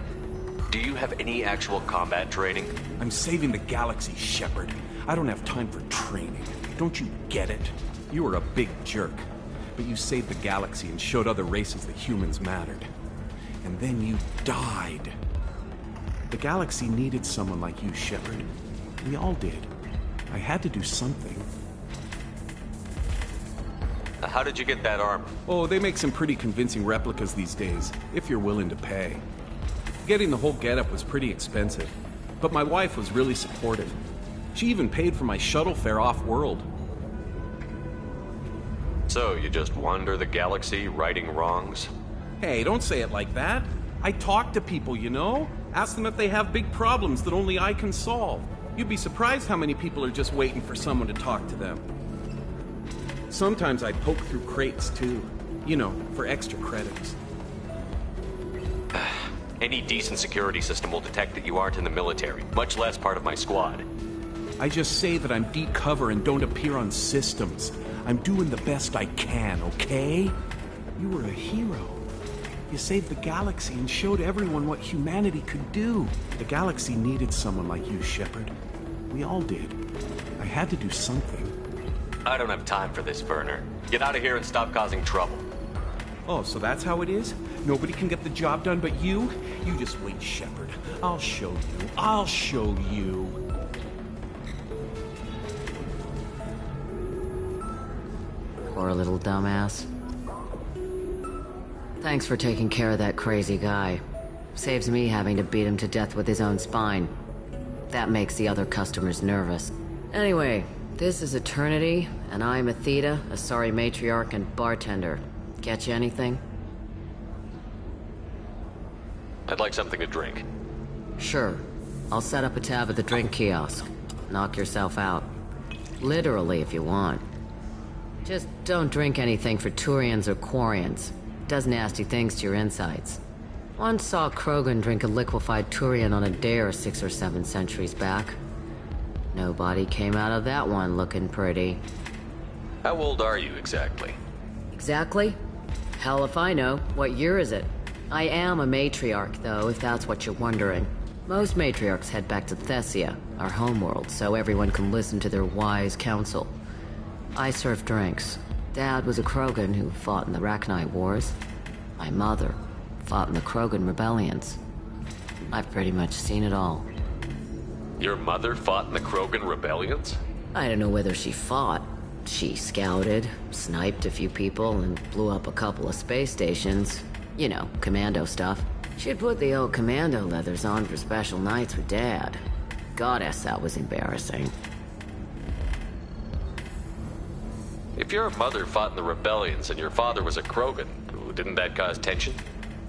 do you have any actual combat training? I'm saving the galaxy, Shepard. I don't have time for training. Don't you get it? You were a big jerk, but you saved the galaxy and showed other races that humans mattered. And then you died. The galaxy needed someone like you, Shepard. We all did. I had to do something. How did you get that armor? Oh, they make some pretty convincing replicas these days, if you're willing to pay. Getting the whole getup was pretty expensive, but my wife was really supportive. She even paid for my shuttle fare off-world. So, you just wander the galaxy, righting wrongs? Hey, don't say it like that. I talk to people, you know? Ask them if they have big problems that only I can solve. You'd be surprised how many people are just waiting for someone to talk to them. Sometimes I poke through crates, too. You know, for extra credits. Any decent security system will detect that you aren't in the military, much less part of my squad. I just say that I'm deep cover and don't appear on systems. I'm doing the best I can, okay? You were a hero. You saved the galaxy and showed everyone what humanity could do. The galaxy needed someone like you, Shepard. We all did. I had to do something. I don't have time for this, Werner. Get out of here and stop causing trouble. Oh, so that's how it is? Nobody can get the job done but you? You just wait, Shepard. I'll show you. I'll show you. Poor little dumbass. Thanks for taking care of that crazy guy. Saves me having to beat him to death with his own spine. That makes the other customers nervous. Anyway, this is Eternity, and I'm Athena, a sorry matriarch and bartender. Get you anything? I'd like something to drink. Sure. I'll set up a tab at the drink kiosk. Knock yourself out. Literally, if you want. Just don't drink anything for Turians or Quarians. Does nasty things to your insides. Once saw Krogan drink a liquefied Turian on a dare 6 or 7 centuries back. Nobody came out of that one looking pretty. How old are you exactly? Exactly? Hell if I know. What year is it? I am a matriarch, though, if that's what you're wondering. Most matriarchs head back to Thessia, our homeworld, so everyone can listen to their wise counsel. I serve drinks. Dad was a Krogan who fought in the Rachni Wars. My mother fought in the Krogan rebellions. I've pretty much seen it all. Your mother fought in the Krogan rebellions? I don't know whether she fought. She scouted, sniped a few people, and blew up a couple of space stations. You know, commando stuff. She'd put the old commando leathers on for special nights with Dad. Goddess, that was embarrassing. If your mother fought in the rebellions and your father was a Krogan, didn't that cause tension?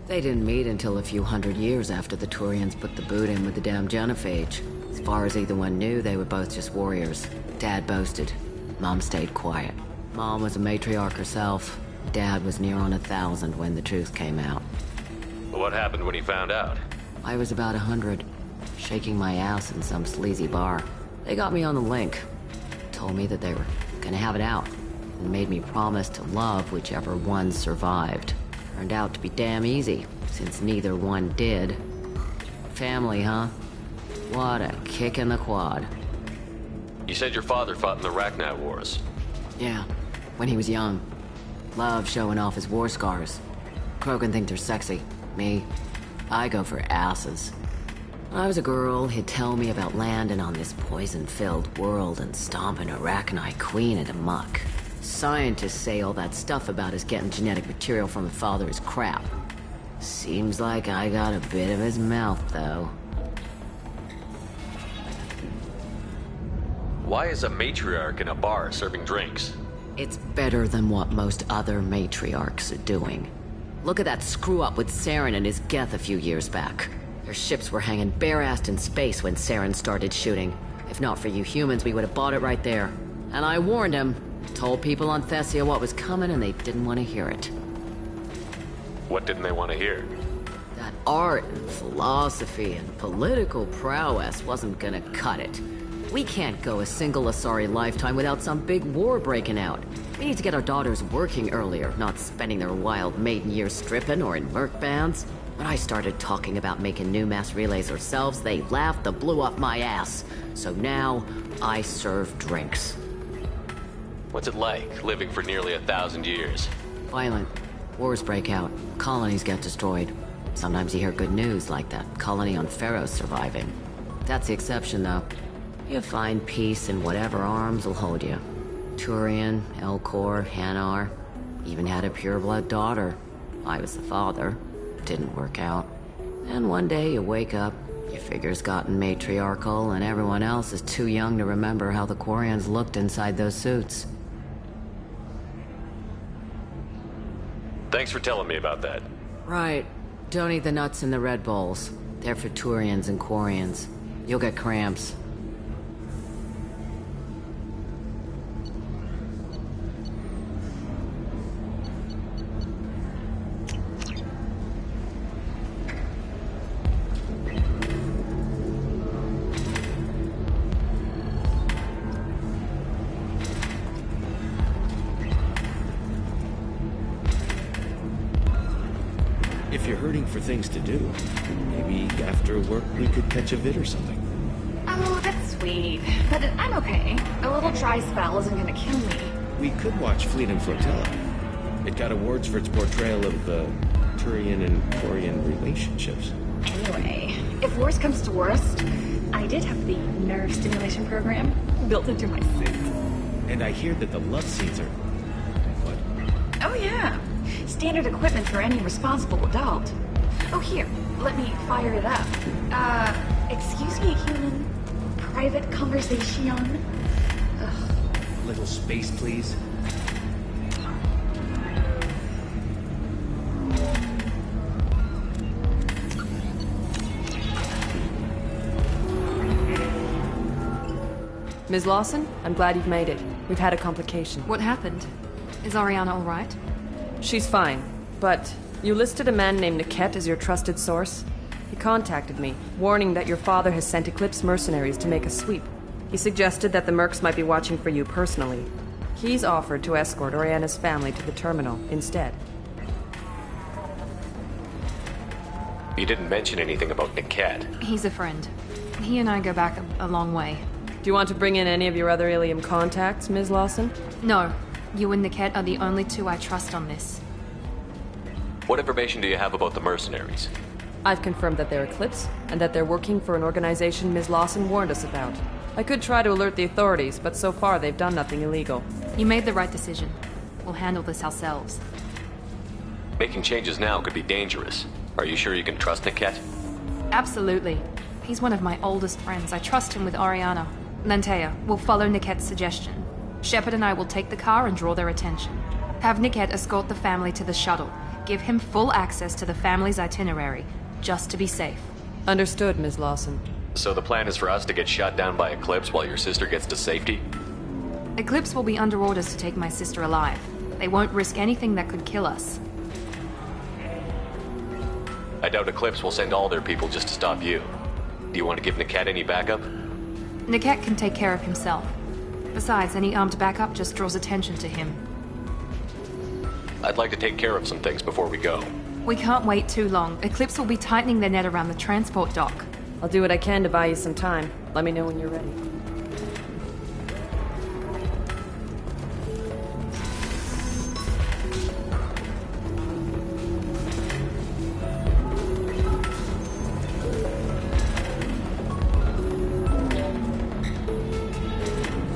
They didn't meet until a few hundred years after the Turians put the boot in with the damn Genophage. As far as either one knew, they were both just warriors. Dad boasted. Mom stayed quiet. Mom was a matriarch herself. Dad was near on 1,000 when the truth came out. What happened when he found out? I was about 100, shaking my ass in some sleazy bar. They got me on the link. Told me that they were gonna have it out, and made me promise to love whichever one survived. Turned out to be damn easy, since neither one did. Family, huh? What a kick in the quad. You said your father fought in the Rachni Wars. Yeah, when he was young. Loved showing off his war scars. Krogan think they're sexy. Me, I go for asses. When I was a girl, he'd tell me about landing on this poison-filled world and stomping a Rachni queen into muck. Scientists say all that stuff about us getting genetic material from the father is crap. Seems like I got a bit of his mouth, though. Why is a matriarch in a bar serving drinks? It's better than what most other matriarchs are doing. Look at that screw-up with Saren and his Geth a few years back. Their ships were hanging bare-assed in space when Saren started shooting. If not for you humans, we would have bought it right there. And I warned him. Told people on Thessia what was coming, and they didn't want to hear it. What didn't they want to hear? That art and philosophy and political prowess wasn't gonna cut it. We can't go a single Asari lifetime without some big war breaking out. We need to get our daughters working earlier, not spending their wild maiden years stripping or in merc bands. When I started talking about making new mass relays ourselves, they laughed the blue off my ass. So now, I serve drinks. What's it like, living for nearly 1,000 years? Violent. Wars break out. Colonies get destroyed. Sometimes you hear good news, like that colony on Pharaoh surviving. That's the exception, though. You find peace in whatever arms will hold you. Turian, Elcor, Hanar. Even had a pureblood daughter. I was the father. Didn't work out. And one day you wake up, your figure's gotten matriarchal, and everyone else is too young to remember how the Quarians looked inside those suits. Thanks for telling me about that. Right. Don't eat the nuts in the Red Bowls. They're for Turians and Quarians. You'll get cramps. If you're hurting for things to do, maybe after work we could catch a vid or something. Oh, that's sweet. But I'm okay. A little dry spell isn't gonna kill me. We could watch Fleet and Flotilla. It got awards for its portrayal of the Turian and Quarian relationships. Anyway, if worst comes to worst, I did have the nerve stimulation program built into my suit. And I hear that the love scenes are... What? Oh yeah. Standard equipment for any responsible adult. Oh, here, let me fire it up. Excuse me, human. Private conversation. Ugh. A little space, please. Ms. Lawson, I'm glad you've made it. We've had a complication. What happened? Is Ariana all right? She's fine, but you listed a man named Niket as your trusted source. He contacted me, warning that your father has sent Eclipse mercenaries to make a sweep. He suggested that the mercs might be watching for you personally. He's offered to escort Oriana's family to the terminal instead. You didn't mention anything about Niket. He's a friend. He and I go back a long way. Do you want to bring in any of your other Ilium contacts, Ms. Lawson? No. You and Niket are the only two I trust on this. What information do you have about the mercenaries? I've confirmed that they're Eclipse, and that they're working for an organization Ms. Lawson warned us about. I could try to alert the authorities, but so far they've done nothing illegal. You made the right decision. We'll handle this ourselves. Making changes now could be dangerous. Are you sure you can trust Niket? Absolutely. He's one of my oldest friends. I trust him with Ariana. Lantea, we'll follow Niket's suggestion. Shepard and I will take the car and draw their attention. Have Niket escort the family to the shuttle. Give him full access to the family's itinerary, just to be safe. Understood, Ms. Lawson. So the plan is for us to get shot down by Eclipse while your sister gets to safety? Eclipse will be under orders to take my sister alive. They won't risk anything that could kill us. I doubt Eclipse will send all their people just to stop you. Do you want to give Niket any backup? Niket can take care of himself. Besides, any armed backup just draws attention to him. I'd like to take care of some things before we go. We can't wait too long. Eclipse will be tightening their net around the transport dock. I'll do what I can to buy you some time. Let me know when you're ready.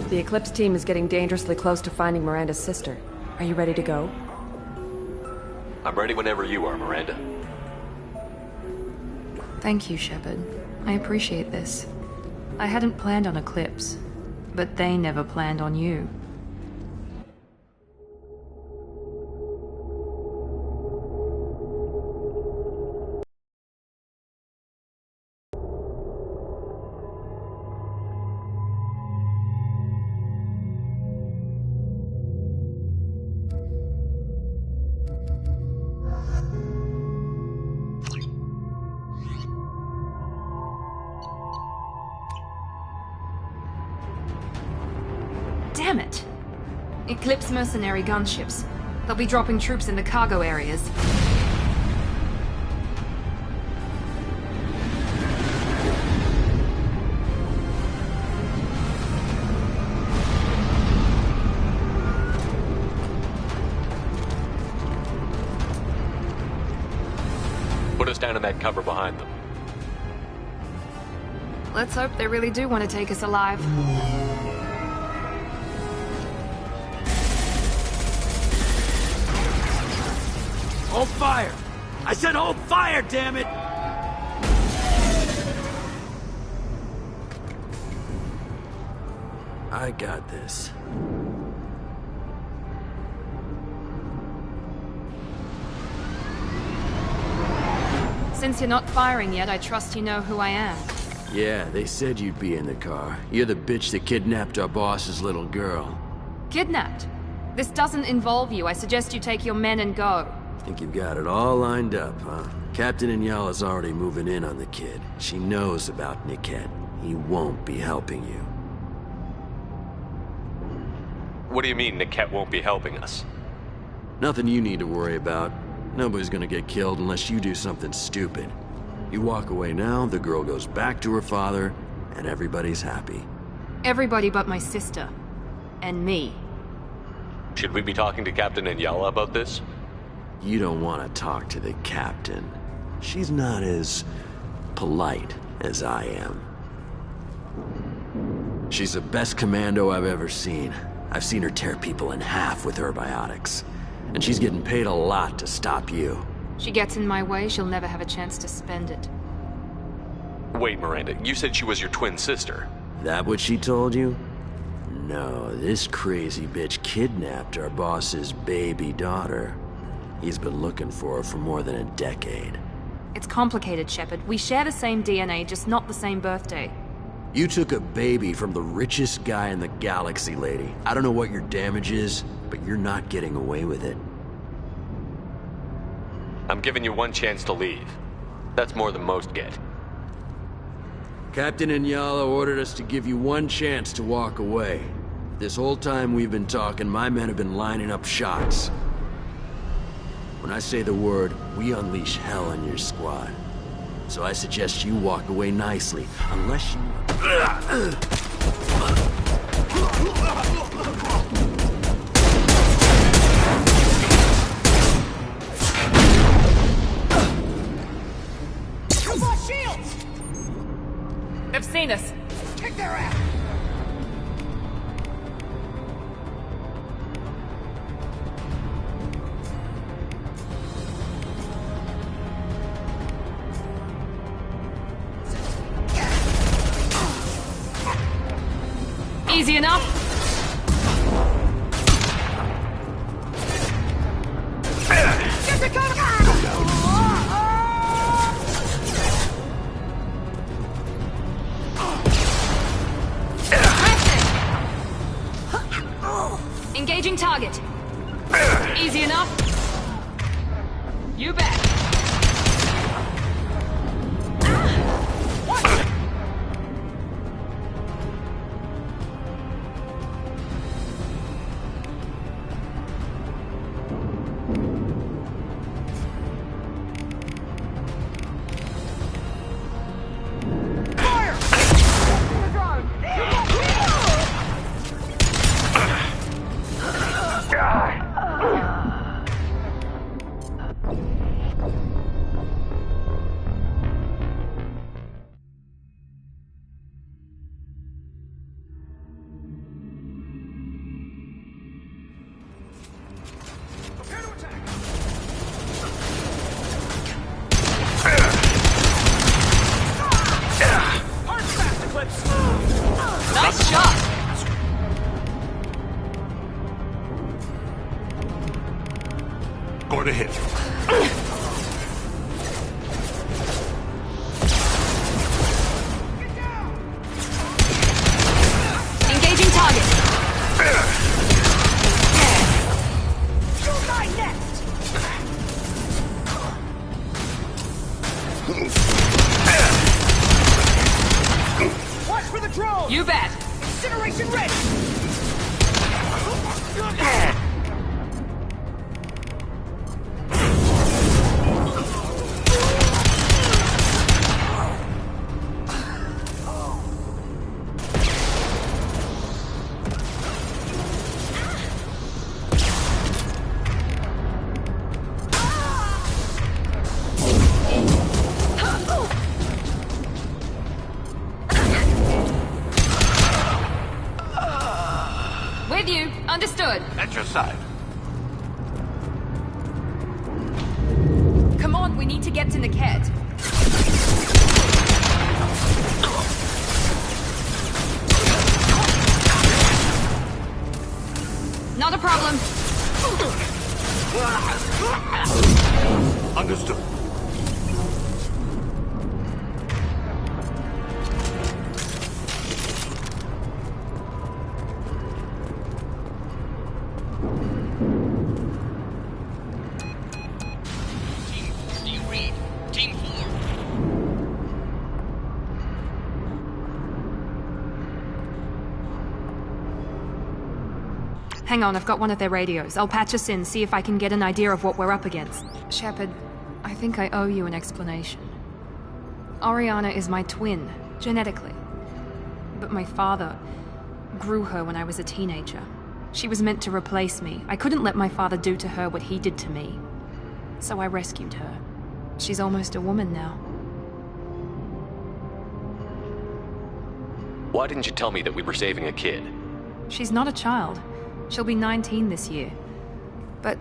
The Eclipse team is getting dangerously close to finding Miranda's sister. Are you ready to go? I'm ready whenever you are, Miranda. Thank you, Shepard. I appreciate this. I hadn't planned on Eclipse, but they never planned on you. Damn it! Eclipse mercenary gunships. They'll be dropping troops in the cargo areas. Put us down in that cover behind them. Let's hope they really do want to take us alive. Hold fire! I said hold fire, damn it! I got this. Since you're not firing yet, I trust you know who I am. Yeah, they said you'd be in the car. You're the bitch that kidnapped our boss's little girl. Kidnapped? This doesn't involve you. I suggest you take your men and go. Think you've got it all lined up, huh? Captain Inyala's already moving in on the kid. She knows about Niket. He won't be helping you. What do you mean Niket won't be helping us? Nothing you need to worry about. Nobody's gonna get killed unless you do something stupid. You walk away now, the girl goes back to her father, and everybody's happy. Everybody but my sister. And me. Should we be talking to Captain Inyala about this? You don't want to talk to the captain. She's not as polite as I am. She's the best commando I've ever seen. I've seen her tear people in half with her biotics. And she's getting paid a lot to stop you. She gets in my way, she'll never have a chance to spend it. Wait, Miranda, you said she was your twin sister. That what she told you? No, this crazy bitch kidnapped our boss's baby daughter. He's been looking for her for more than a decade. It's complicated, Shepard. We share the same DNA, just not the same birthday. You took a baby from the richest guy in the galaxy, lady. I don't know what your damage is, but you're not getting away with it. I'm giving you one chance to leave. That's more than most get. Captain Inyala ordered us to give you one chance to walk away. This whole time we've been talking, my men have been lining up shots. When I say the word, we unleash hell on your squad. So I suggest you walk away nicely, unless you... Use our shields! They've seen us. Kick their ass! Easy enough. Get the cover! Engaging target. Easy enough? You bet. Nice shot! Going to hit. Engaging target. You die next! Watch for the drone! You bet. Incineration ready! With you. Understood. At your side. Come on, we need to get to Niket. Not a problem. Understood. Hang on, I've got one of their radios. I'll patch us in, see if I can get an idea of what we're up against. Shepard, I think I owe you an explanation. Oriana is my twin, genetically. But my father grew her when I was a teenager. She was meant to replace me. I couldn't let my father do to her what he did to me. So I rescued her. She's almost a woman now. Why didn't you tell me that we were saving a kid? She's not a child. She'll be 19 this year. But,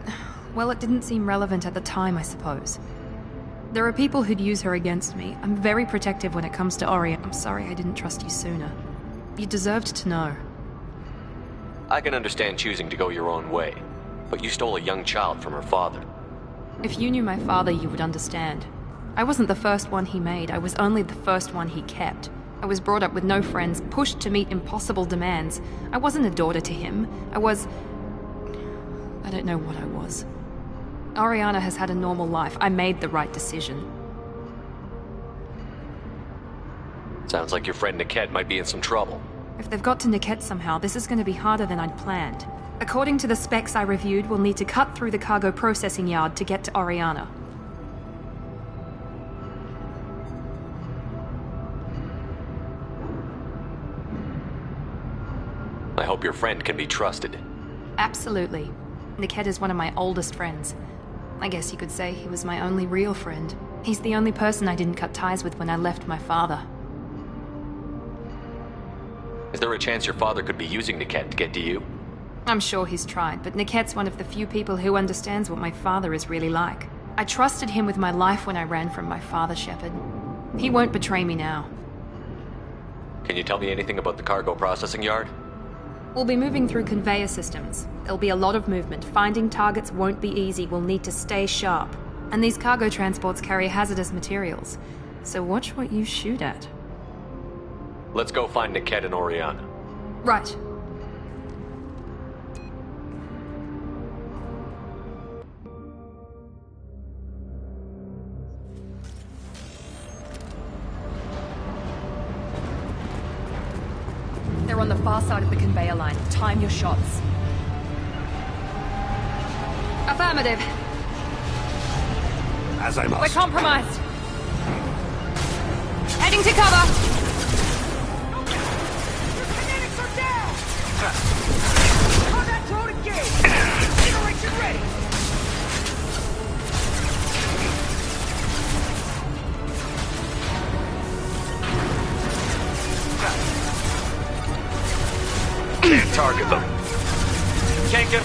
well, it didn't seem relevant at the time, I suppose. There are people who'd use her against me. I'm very protective when it comes to Orion. I'm sorry I didn't trust you sooner. You deserved to know. I can understand choosing to go your own way, but you stole a young child from her father. If you knew my father, you would understand. I wasn't the first one he made. I was only the first one he kept. I was brought up with no friends, pushed to meet impossible demands. I wasn't a daughter to him. I don't know what I was. Oriana has had a normal life. I made the right decision. Sounds like your friend Niket might be in some trouble. If they've got to Niket somehow, this is going to be harder than I'd planned. According to the specs I reviewed, we'll need to cut through the cargo processing yard to get to Oriana. I hope your friend can be trusted. Absolutely. Niket is one of my oldest friends. I guess you could say he was my only real friend. He's the only person I didn't cut ties with when I left my father. Is there a chance your father could be using Niket to get to you? I'm sure he's tried, but Niket's one of the few people who understands what my father is really like. I trusted him with my life when I ran from my father, Shepard. He won't betray me now. Can you tell me anything about the cargo processing yard? We'll be moving through conveyor systems. There'll be a lot of movement. Finding targets won't be easy. We'll need to stay sharp. And these cargo transports carry hazardous materials. So watch what you shoot at. Let's go find Niket and Oriana. Right. far side of the conveyor line. Time your shots. Affirmative. As I must. We're compromised. Heading to cover. Kinetics are down! Combat drone engaged! Generation ready! Can't target them. Can't get...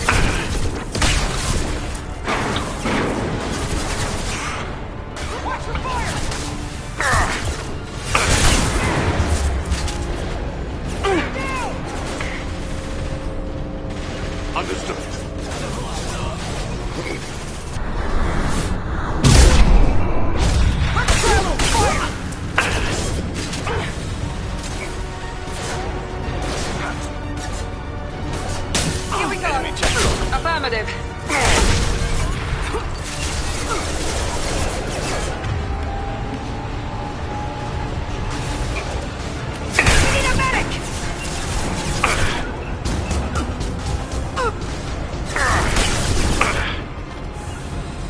Watch the fire! Down! Understood. Here we go. Affirmative. Need a medic!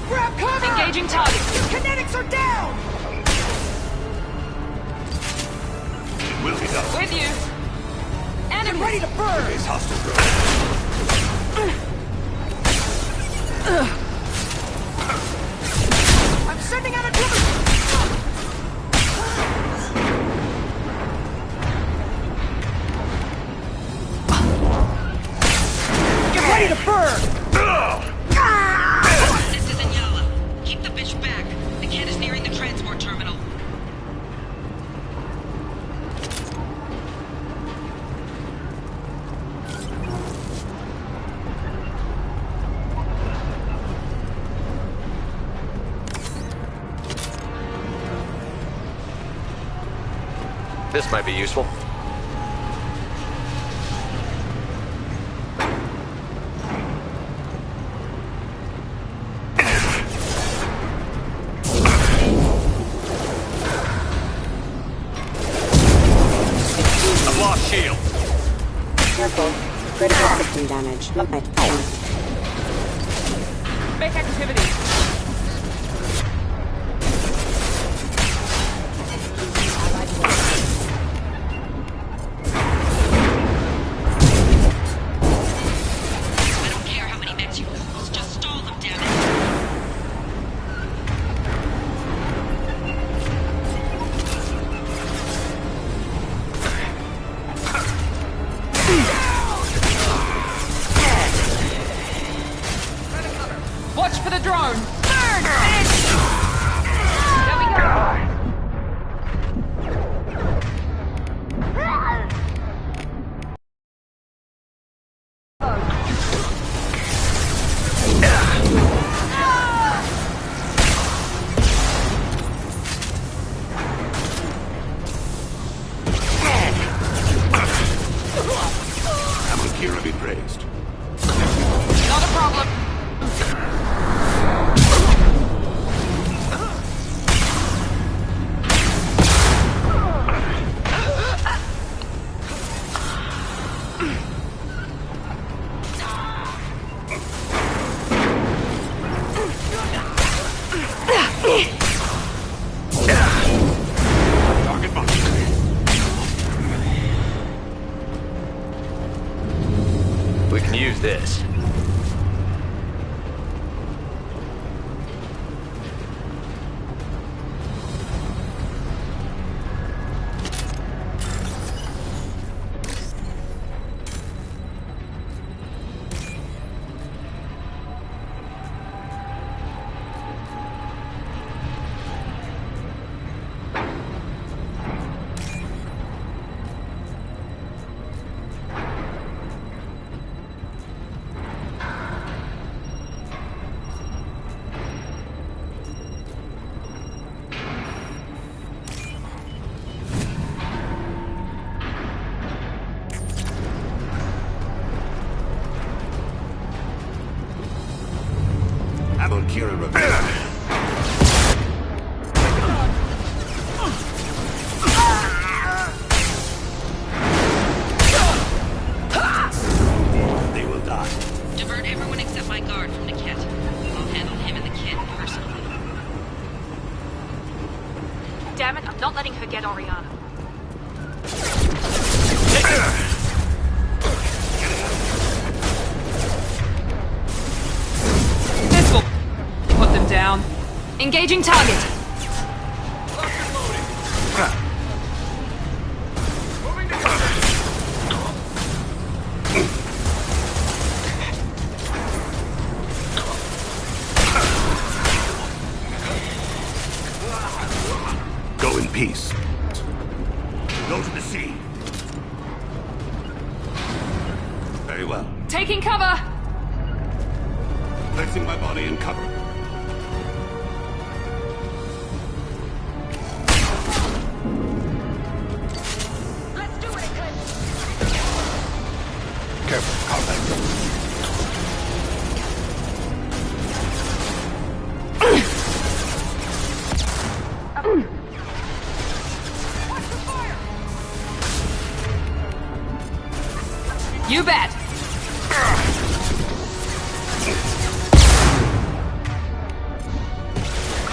Grab cover! Engaging target. Your kinetics are down! Will be done. With you. Enemy. Get ready to burn! Face hostile drone. I'm sending out a drone! Get ready to burn! This is Anyala. Keep the bitch back. The kid is nearing the transport terminal. This might be useful. I've lost shield. Careful. Critical system damage. Make activity. I don't care how many mechs you lose. Just stall them, damn it. Watch for the drone. Burn, bitch! There we go. Amalkira be praised. Not a problem. Target marked. We can use this. Amalkira revealed. get Oriana. This will put them down. Engaging target. Go in peace. Go to the sea. Very well. Taking cover. Placing my body in cover. Let's do it, Eclipse! Careful, combat. You bet.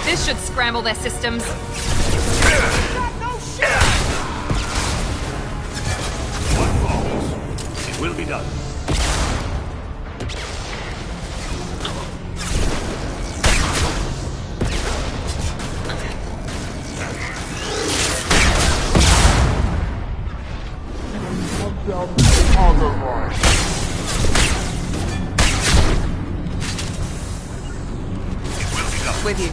This should scramble their systems. What falls? It will be done. With you.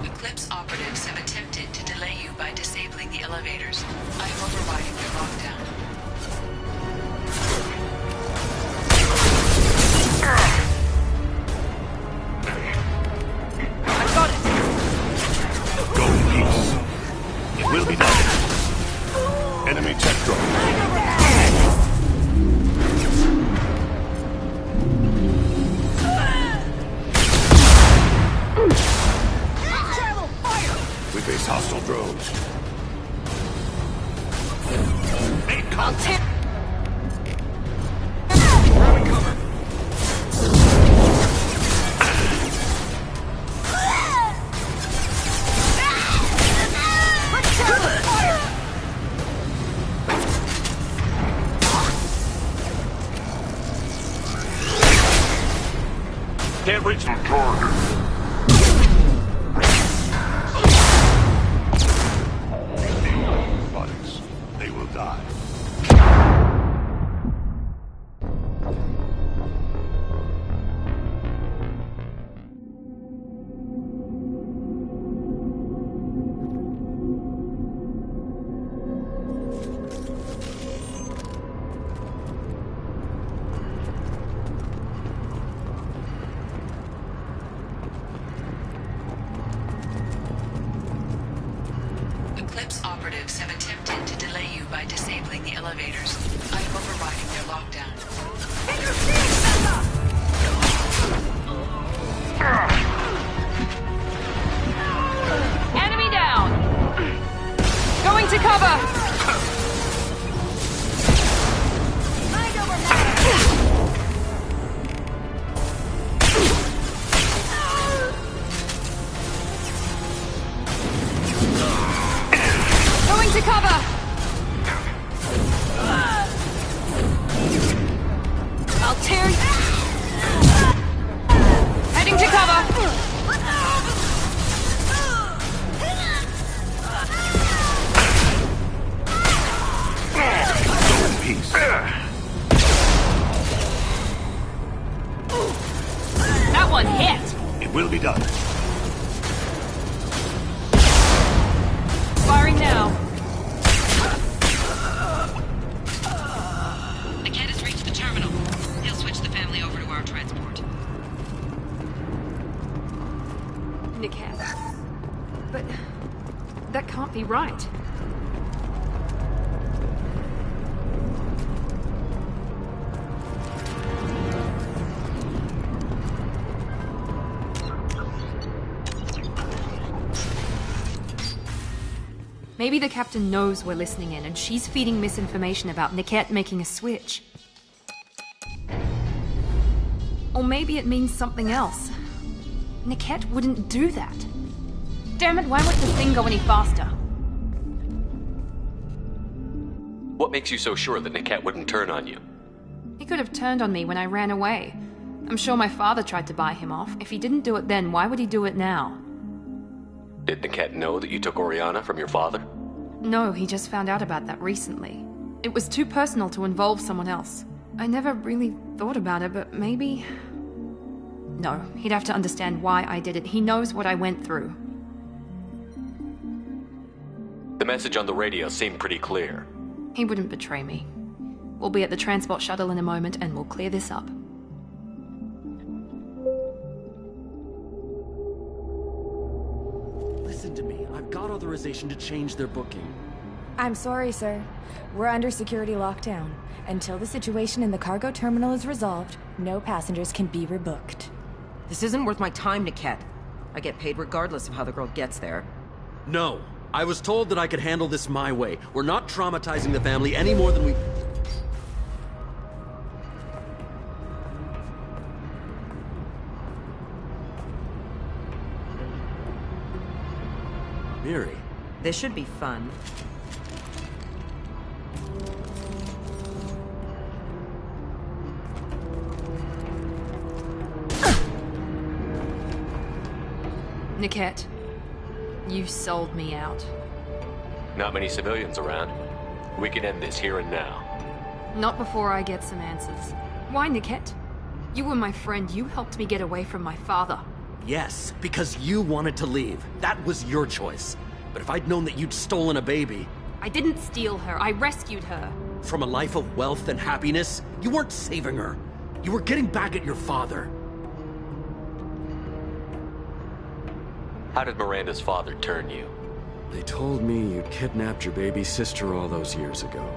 Eclipse operatives have attempted to delay you by disabling the elevators. I am overriding their lockdown. I got it! Go in peace. It will be done. Enemy tech drone. We face hostile drones. Make contact. Grabbing cover. Can't reach the target. Bodies. They will die. Eclipse operatives have attempted to delay you by disabling the elevators. I am overriding their lockdown. Enemy down. Going to cover. Mind over matter! Going to cover. peace. That one hit! It will be done. Firing now. Niket has reached the terminal. He'll switch the family over to our transport. Niket. But that can't be right. Maybe the captain knows we're listening in, and she's feeding misinformation about Niket making a switch. Or maybe it means something else. Niket wouldn't do that. Damn it, why won't the thing go any faster? What makes you so sure that Niket wouldn't turn on you? He could have turned on me when I ran away. I'm sure my father tried to buy him off. If he didn't do it then, why would he do it now? Did Niket know that you took Oriana from your father? No, he just found out about that recently. It was too personal to involve someone else. I never really thought about it, but maybe... No, he'd have to understand why I did it. He knows what I went through. The message on the radio seemed pretty clear. He wouldn't betray me. We'll be at the transport shuttle in a moment and we'll clear this up. Listen to me. I've got authorization to change their booking. I'm sorry, sir. We're under security lockdown. Until the situation in the cargo terminal is resolved, no passengers can be rebooked. This isn't worth my time, Niket. I get paid regardless of how the girl gets there. No. I was told that I could handle this my way. We're not traumatizing the family any more than we... Miri. This should be fun. Niket, you sold me out. Not many civilians around. We can end this here and now. Not before I get some answers. Why, Niket? You were my friend. You helped me get away from my father. Yes, because you wanted to leave. That was your choice. But if I'd known that you'd stolen a baby... I didn't steal her. I rescued her. From a life of wealth and happiness, you weren't saving her. You were getting back at your father. How did Miranda's father turn you? They told me you kidnapped your baby sister all those years ago.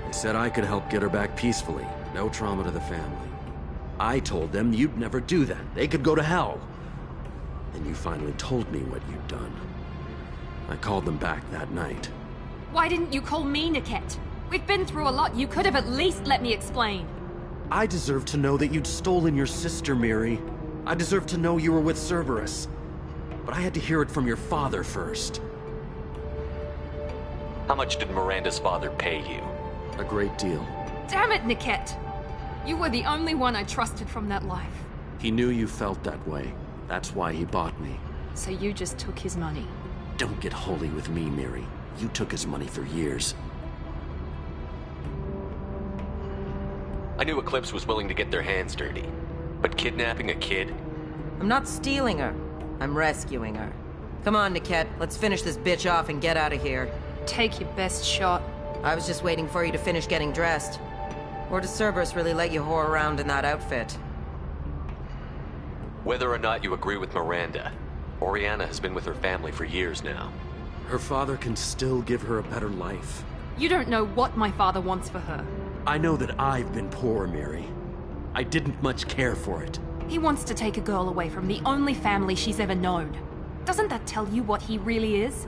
They said I could help get her back peacefully. No trauma to the family. I told them you'd never do that. They could go to hell. Then you finally told me what you'd done. I called them back that night. Why didn't you call me, Niket? We've been through a lot. You could have at least let me explain. I deserve to know that you'd stolen your sister, Miri. I deserve to know you were with Cerberus. But I had to hear it from your father first. How much did Miranda's father pay you? A great deal. Damn it, Niket! You were the only one I trusted from that life. He knew you felt that way. That's why he bought me. So you just took his money? Don't get holy with me, Miri. You took his money for years. I knew Eclipse was willing to get their hands dirty. But kidnapping a kid? I'm not stealing her. I'm rescuing her. Come on, Niket. Let's finish this bitch off and get out of here. Take your best shot. I was just waiting for you to finish getting dressed. Or does Cerberus really let you whore around in that outfit? Whether or not you agree with Miranda, Oriana has been with her family for years now. Her father can still give her a better life. You don't know what my father wants for her. I know that I've been poor, Miri. I didn't much care for it. He wants to take a girl away from the only family she's ever known. Doesn't that tell you what he really is?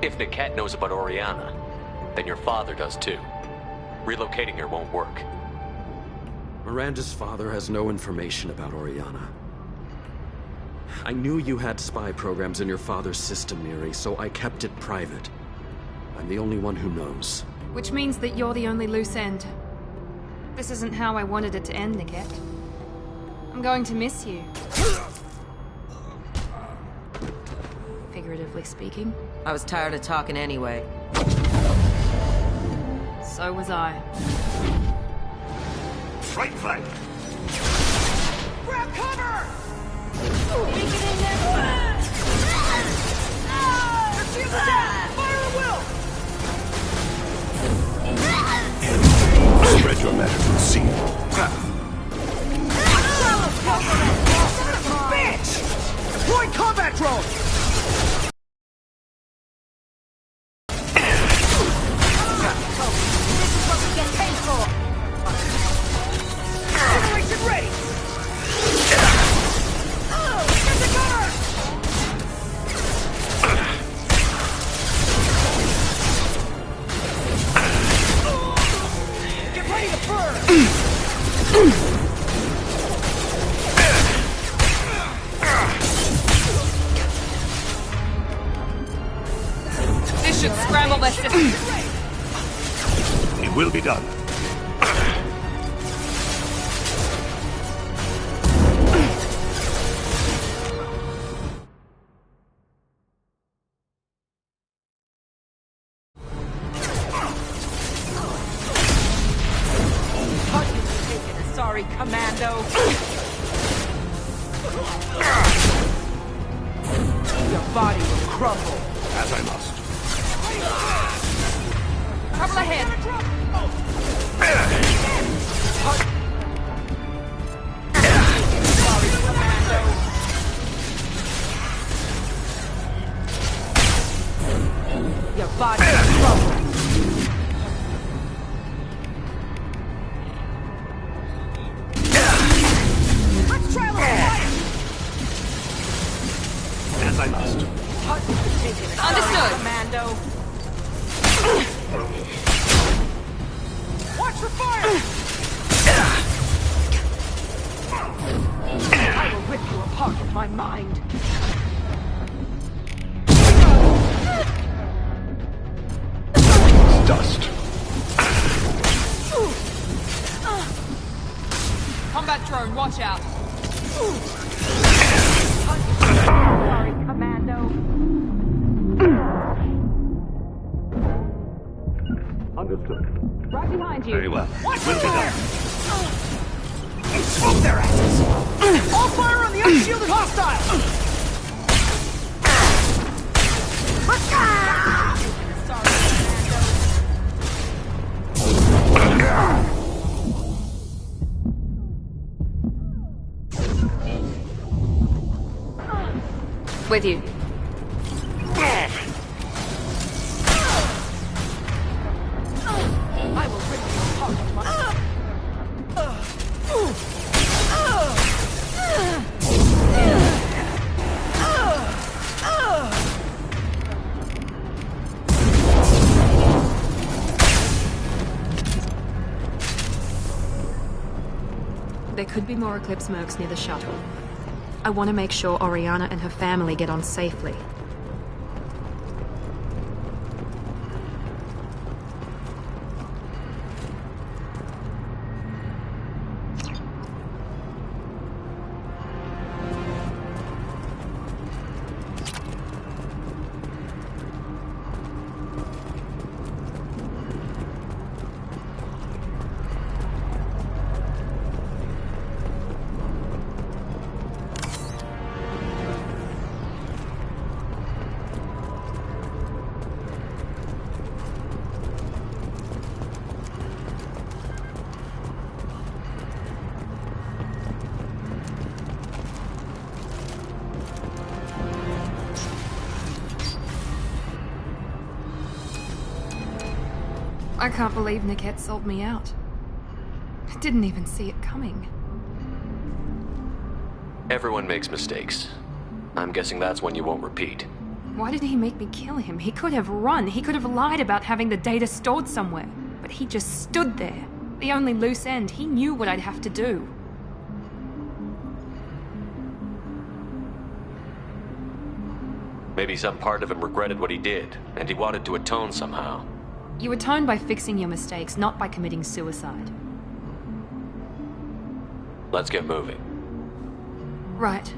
If Niket knows about Oriana, then your father does too. Relocating her won't work. Miranda's father has no information about Oriana. I knew you had spy programs in your father's system, Miri, so I kept it private. I'm the only one who knows. Which means that you're the only loose end. This isn't how I wanted it to end, Niket. I'm going to miss you. Figuratively speaking. I was tired of talking anyway. So was I. Right flank. Grab cover! Spread your magic and see. Bitch! Deploy combat drone! This is what we get paid for! Generation ready! Get the cover! Get ready to burn! This should scramble their system. It will be done. Sorry, Commando. Your body will crumble. As I must. Trouble ahead. Sorry, Commando. Your body will crumble. Let's travel. As I must. Understood. Commando. Watch for fire! I will rip you apart with my mind. Dust. Combat drone, watch out. Sorry, Commando. Understood. Right behind you. Very well. Watch Will for be fire! done. Smoke their asses! All fire on the unshielded hostile! Let's go! Sorry, With you. I will rip you apart with my... There could be more Eclipse mercs near the shuttle. I want to make sure Oriana and her family get on safely. I can't believe Niket sold me out. I didn't even see it coming. Everyone makes mistakes. I'm guessing that's one you won't repeat. Why did he make me kill him? He could have run. He could have lied about having the data stored somewhere. But he just stood there. The only loose end. He knew what I'd have to do. Maybe some part of him regretted what he did, and he wanted to atone somehow. You atone by fixing your mistakes, not by committing suicide. Let's get moving. Right.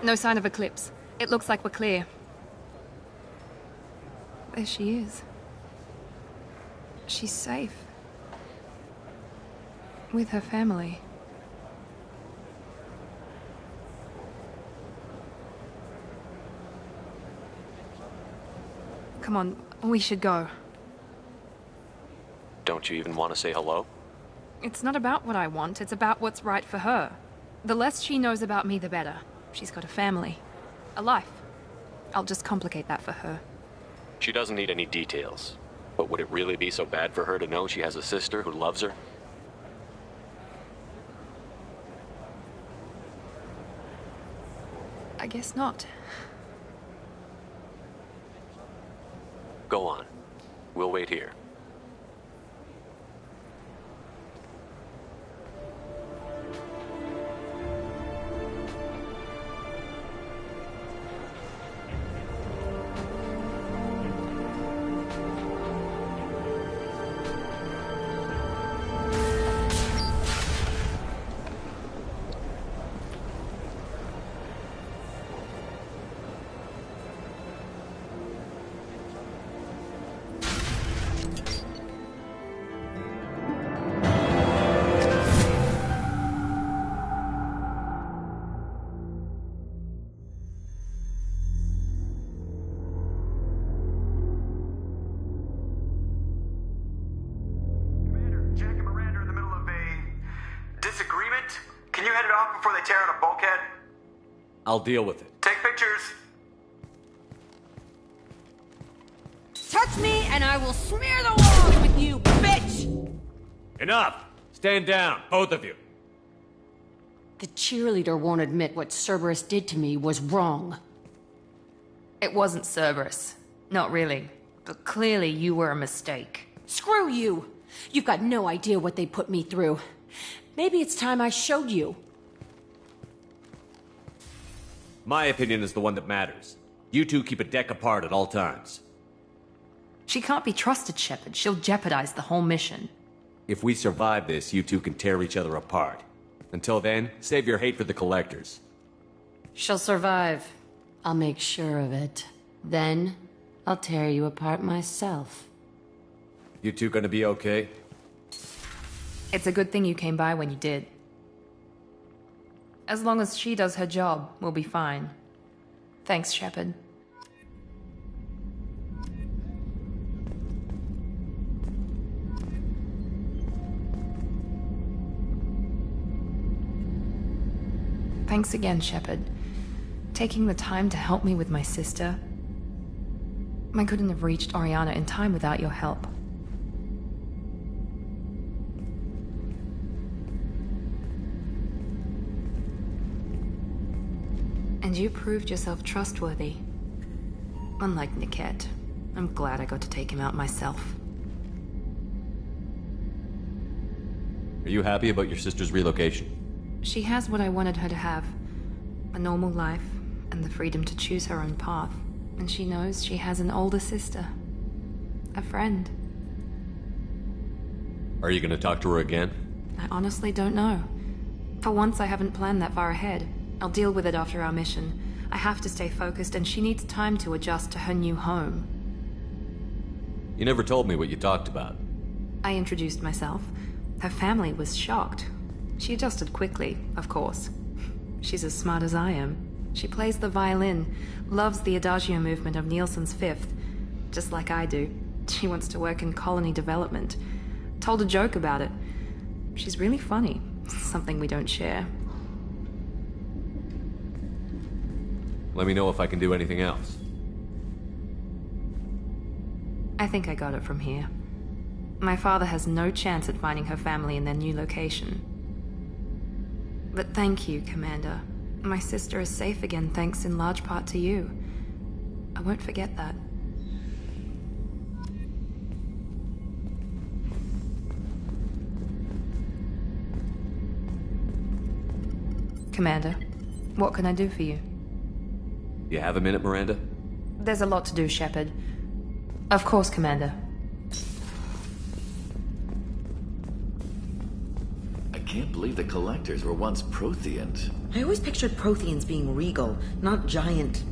No sign of Eclipse. It looks like we're clear. There she is. She's safe. With her family. Come on, we should go. Don't you even want to say hello? It's not about what I want, it's about what's right for her. The less she knows about me, the better. She's got a family. A life. I'll just complicate that for her. She doesn't need any details. But would it really be so bad for her to know she has a sister who loves her? I guess not. Go on. We'll wait here. I'll deal with it. Take pictures. Touch me and I will smear the walls with you, bitch! Enough! Stand down, both of you. The cheerleader won't admit what Cerberus did to me was wrong. It wasn't Cerberus. Not really. But clearly you were a mistake. Screw you! You've got no idea what they put me through. Maybe it's time I showed you. My opinion is the one that matters. You two keep a deck apart at all times. She can't be trusted, Shepard. She'll jeopardize the whole mission. If we survive this, you two can tear each other apart. Until then, save your hate for the Collectors. She'll survive. I'll make sure of it. Then, I'll tear you apart myself. You two gonna be okay? It's a good thing you came by when you did. As long as she does her job, we'll be fine. Thanks, Shepard. Thanks again, Shepard. Taking the time to help me with my sister. I couldn't have reached Oriana in time without your help. And you proved yourself trustworthy. Unlike Niket, I'm glad I got to take him out myself. Are you happy about your sister's relocation? She has what I wanted her to have. A normal life, and the freedom to choose her own path. And she knows she has an older sister. A friend. Are you gonna talk to her again? I honestly don't know. For once, I haven't planned that far ahead. I'll deal with it after our mission. I have to stay focused, and she needs time to adjust to her new home. You never told me what you talked about. I introduced myself. Her family was shocked. She adjusted quickly, of course. She's as smart as I am. She plays the violin, loves the Adagio movement of Nielsen's Fifth, just like I do. She wants to work in colony development. Told a joke about it. She's really funny, something we don't share. Let me know if I can do anything else. I think I got it from here. My father has no chance at finding her family in their new location. But thank you, Commander. My sister is safe again thanks in large part to you. I won't forget that. Commander, what can I do for you? You have a minute, Miranda? There's a lot to do, Shepard. Of course, Commander. I can't believe the Collectors were once Prothean. I always pictured Protheans being regal, not giant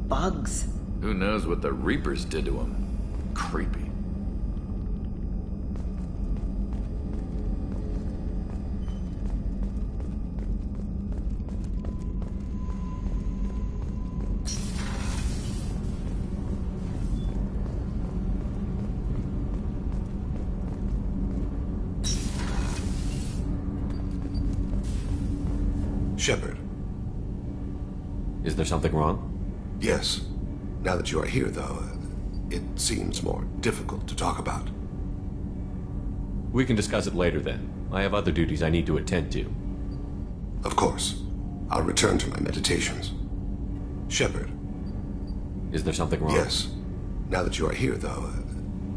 bugs. Who knows what the Reapers did to him? Creepy. Shepard. Is there something wrong? Yes. Now that you are here, though, it seems more difficult to talk about. We can discuss it later, then. I have other duties I need to attend to. Of course. I'll return to my meditations. Shepard. Is there something wrong? Yes. Now that you are here, though,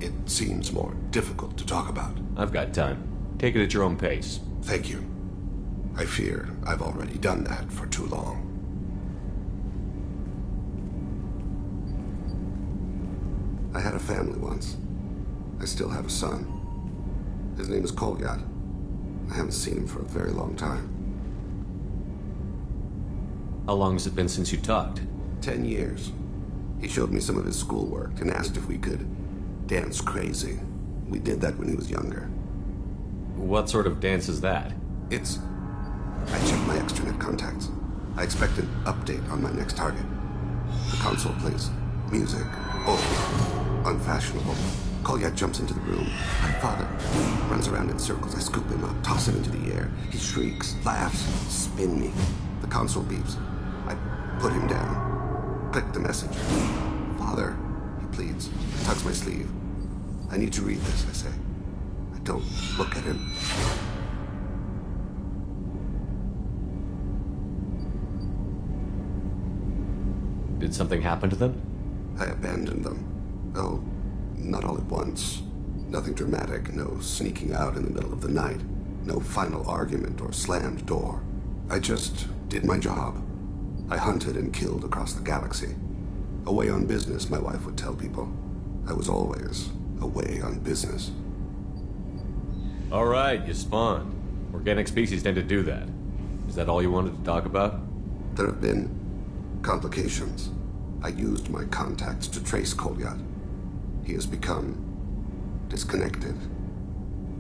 it seems more difficult to talk about. I've got time. Take it at your own pace. Thank you. I fear I've already done that for too long. I had a family once. I still have a son. His name is Kolyat. I haven't seen him for a very long time. How long has it been since you talked? 10 years. He showed me some of his schoolwork and asked if we could dance crazy. We did that when he was younger. What sort of dance is that? I checked my extranet contacts. I expect an update on my next target. The console plays music. Old. Unfashionable. Kolyat jumps into the room. My father runs around in circles. I scoop him up, toss him into the air. He shrieks, laughs, spin me. The console beeps. I put him down. Click the message. Father, he pleads. He tugs my sleeve. I need to read this, I say. I don't look at him. Did something happen to them? I abandoned them. Oh, not all at once. Nothing dramatic, no sneaking out in the middle of the night, no final argument or slammed door. I just did my job. I hunted and killed across the galaxy. Away on business, my wife would tell people. I was always away on business. All right, you spawned. Organic species tend to do that. Is that all you wanted to talk about? There have been complications. I used my contacts to trace Kolyat. He has become disconnected.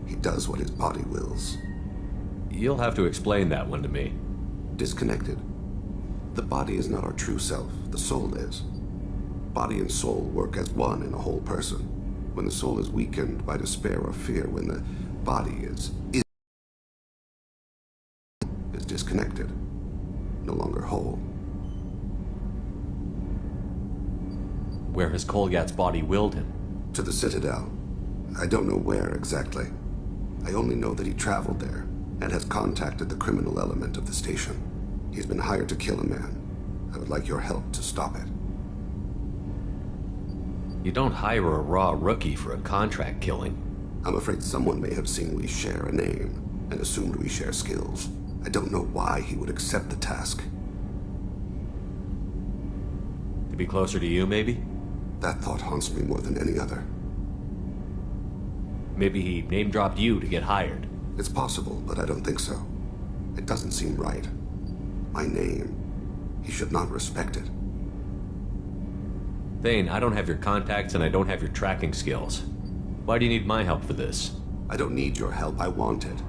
He does what his body wills. You'll have to explain that one to me. Disconnected. The body is not our true self. The soul is. Body and soul work as one in a whole person. When the soul is weakened by despair or fear, when the body is disconnected, no longer whole. Where has Kolyat's body willed him? To the Citadel. I don't know where exactly. I only know that he traveled there and has contacted the criminal element of the station. He's been hired to kill a man. I would like your help to stop it. You don't hire a raw rookie for a contract killing. I'm afraid someone may have seen we share a name and assumed we share skills. I don't know why he would accept the task. To be closer to you, maybe? That thought haunts me more than any other. Maybe he name-dropped you to get hired. It's possible, but I don't think so. It doesn't seem right. My name. He should not respect it. Thane, I don't have your contacts and I don't have your tracking skills. Why do you need my help for this? I don't need your help. I want it.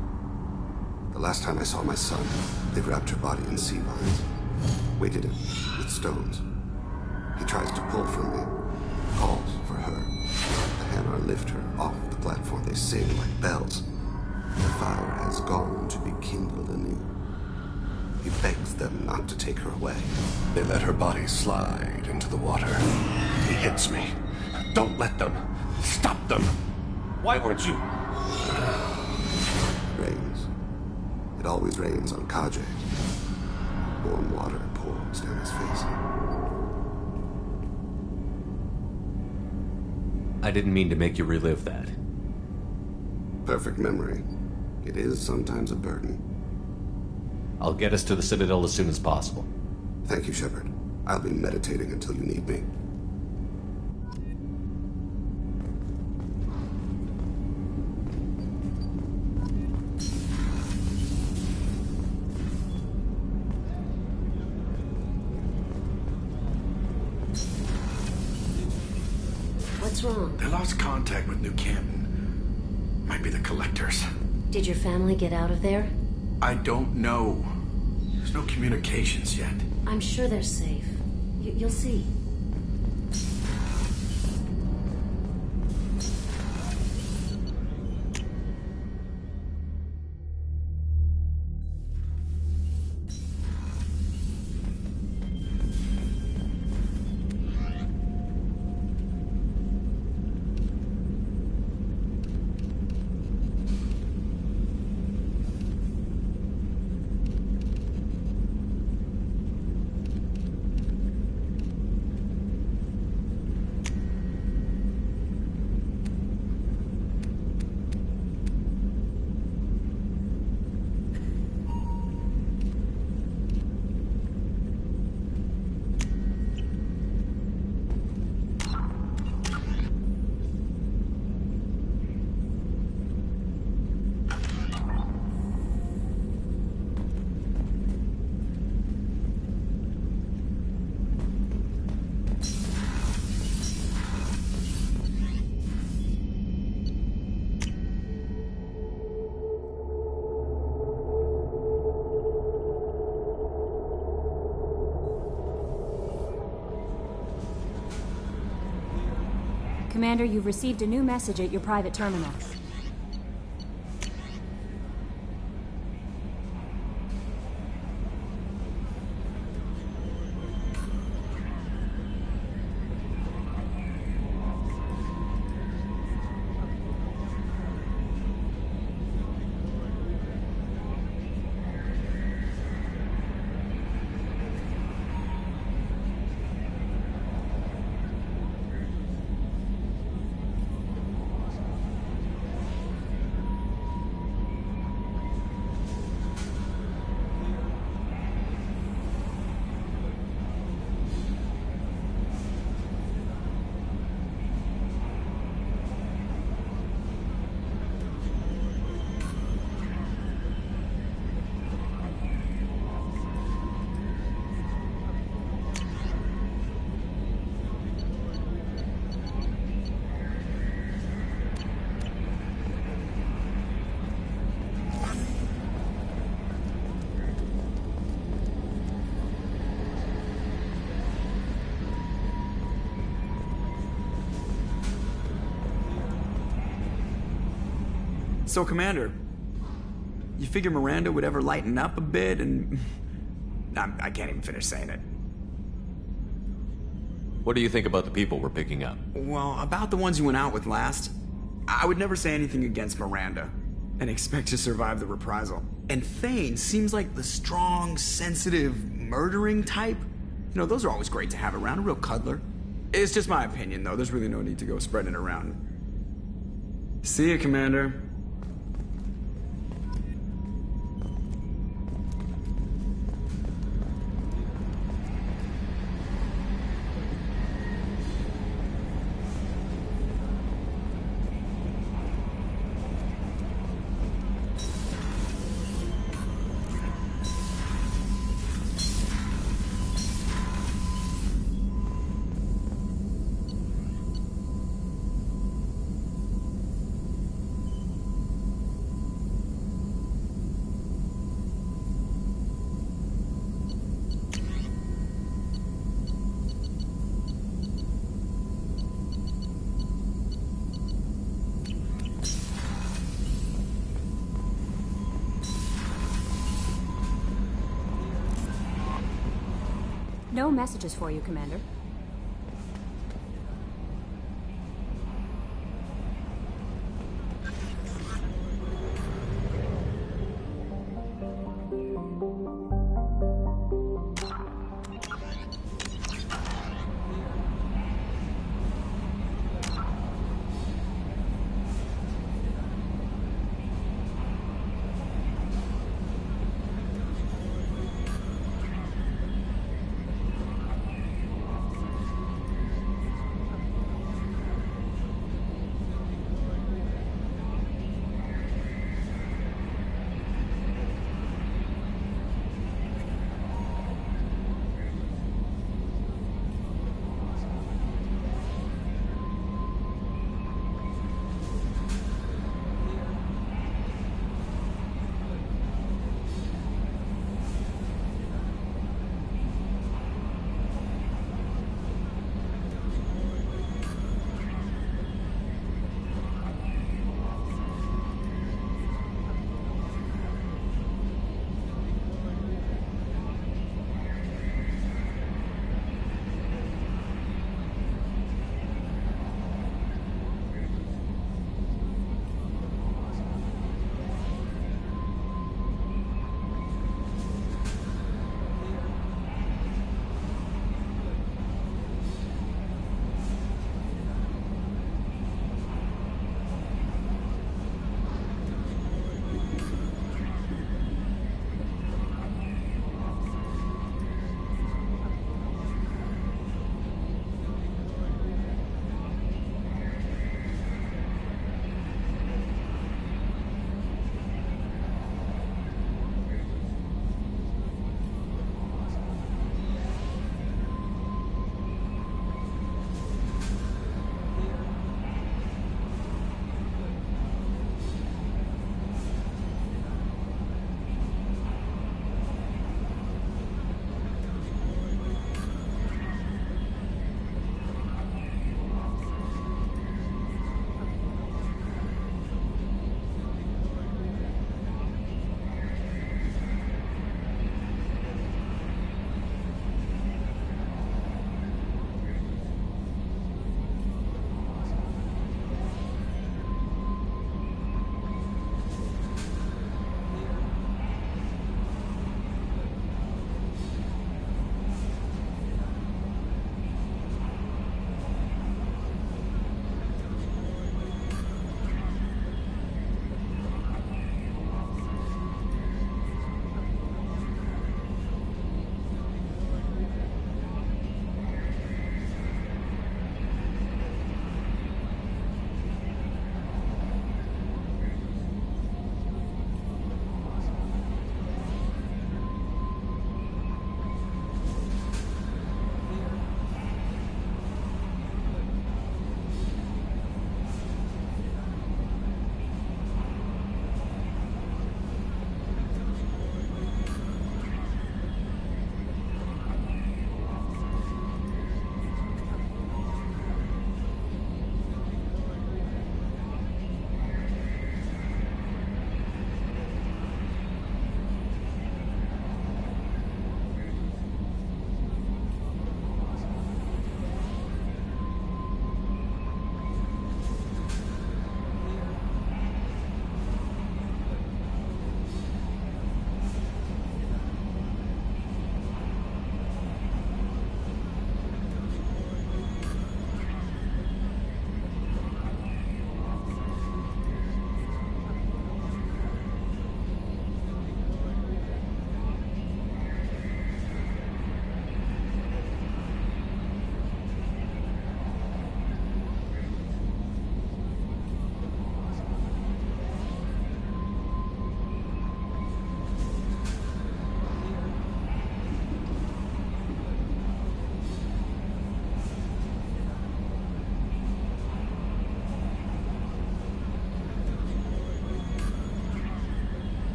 The last time I saw my son, they wrapped her body in sea vines, weighted it with stones. He tries to pull from me, calls for her. The Hanar lift her off the platform. They sing like bells. The fire has gone to be kindled anew. He begs them not to take her away. They let her body slide into the water. He hits me. Don't let them. Stop them. Why weren't you? Rains. It always rains on Khajiit. Warm water pours down his face. I didn't mean to make you relive that. Perfect memory. It is sometimes a burden. I'll get us to the Citadel as soon as possible. Thank you, Shepard. I'll be meditating until you need me. What's wrong? They lost contact with New Canton. Might be the Collectors. Did your family get out of there? I don't know. There's no communications yet. I'm sure they're safe. You'll see. Commander, you've received a new message at your private terminal. So, Commander, you figure Miranda would ever lighten up a bit and... I can't even finish saying it. What do you think about the people we're picking up? Well, about the ones you went out with last, I would never say anything against Miranda and expect to survive the reprisal. And Thane seems like the strong, sensitive, murdering type. You know, those are always great to have around, a real cuddler. It's just my opinion, though. There's really no need to go spreading it around. See ya, Commander. No messages for you, Commander.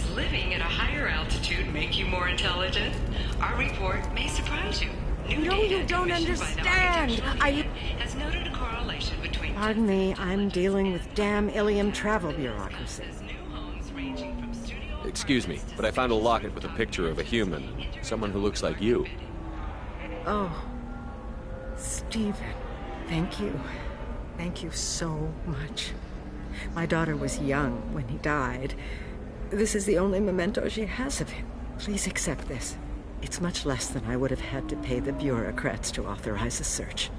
living at a higher altitude make you more intelligent? Our report may surprise you. No, you don't understand. Has noted a correlation between... Pardon me, I'm dealing with damn Ilium travel bureaucracy. Excuse me, but I found a locket with a picture of a human. Someone who looks like you. Oh, Stephen, thank you. Thank you so much. My daughter was young when he died. This is the only memento she has of him. Please accept this. It's much less than I would have had to pay the bureaucrats to authorize a search.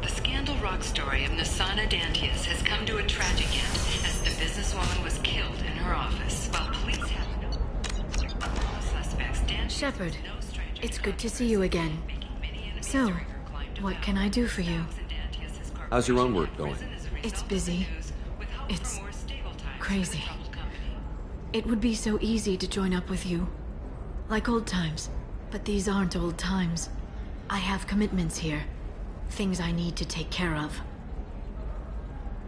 The Scandal Rock story of Nasana Dantius has come to a tragic end as the businesswoman was killed in her office while police have no suspects. Shepard, it's good to see you again. So, what can I do for you? How's your own work going? It's busy. It's crazy. It would be so easy to join up with you. Like old times. But these aren't old times. I have commitments here. Things I need to take care of.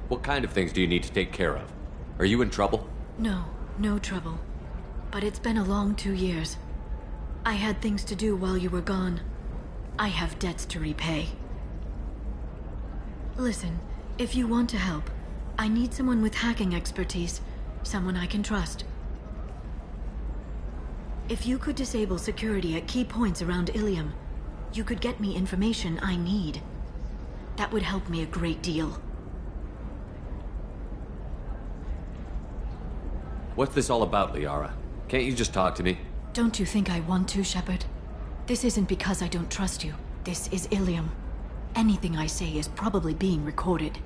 What kind of things do you need to take care of? Are you in trouble? No, no trouble. But it's been a long 2 years. I had things to do while you were gone. I have debts to repay. Listen, if you want to help, I need someone with hacking expertise. Someone I can trust. If you could disable security at key points around Ilium, you could get me information I need. That would help me a great deal. What's this all about, Liara? Can't you just talk to me? Don't you think I want to, Shepard? This isn't because I don't trust you. This is Ilium. Anything I say is probably being recorded.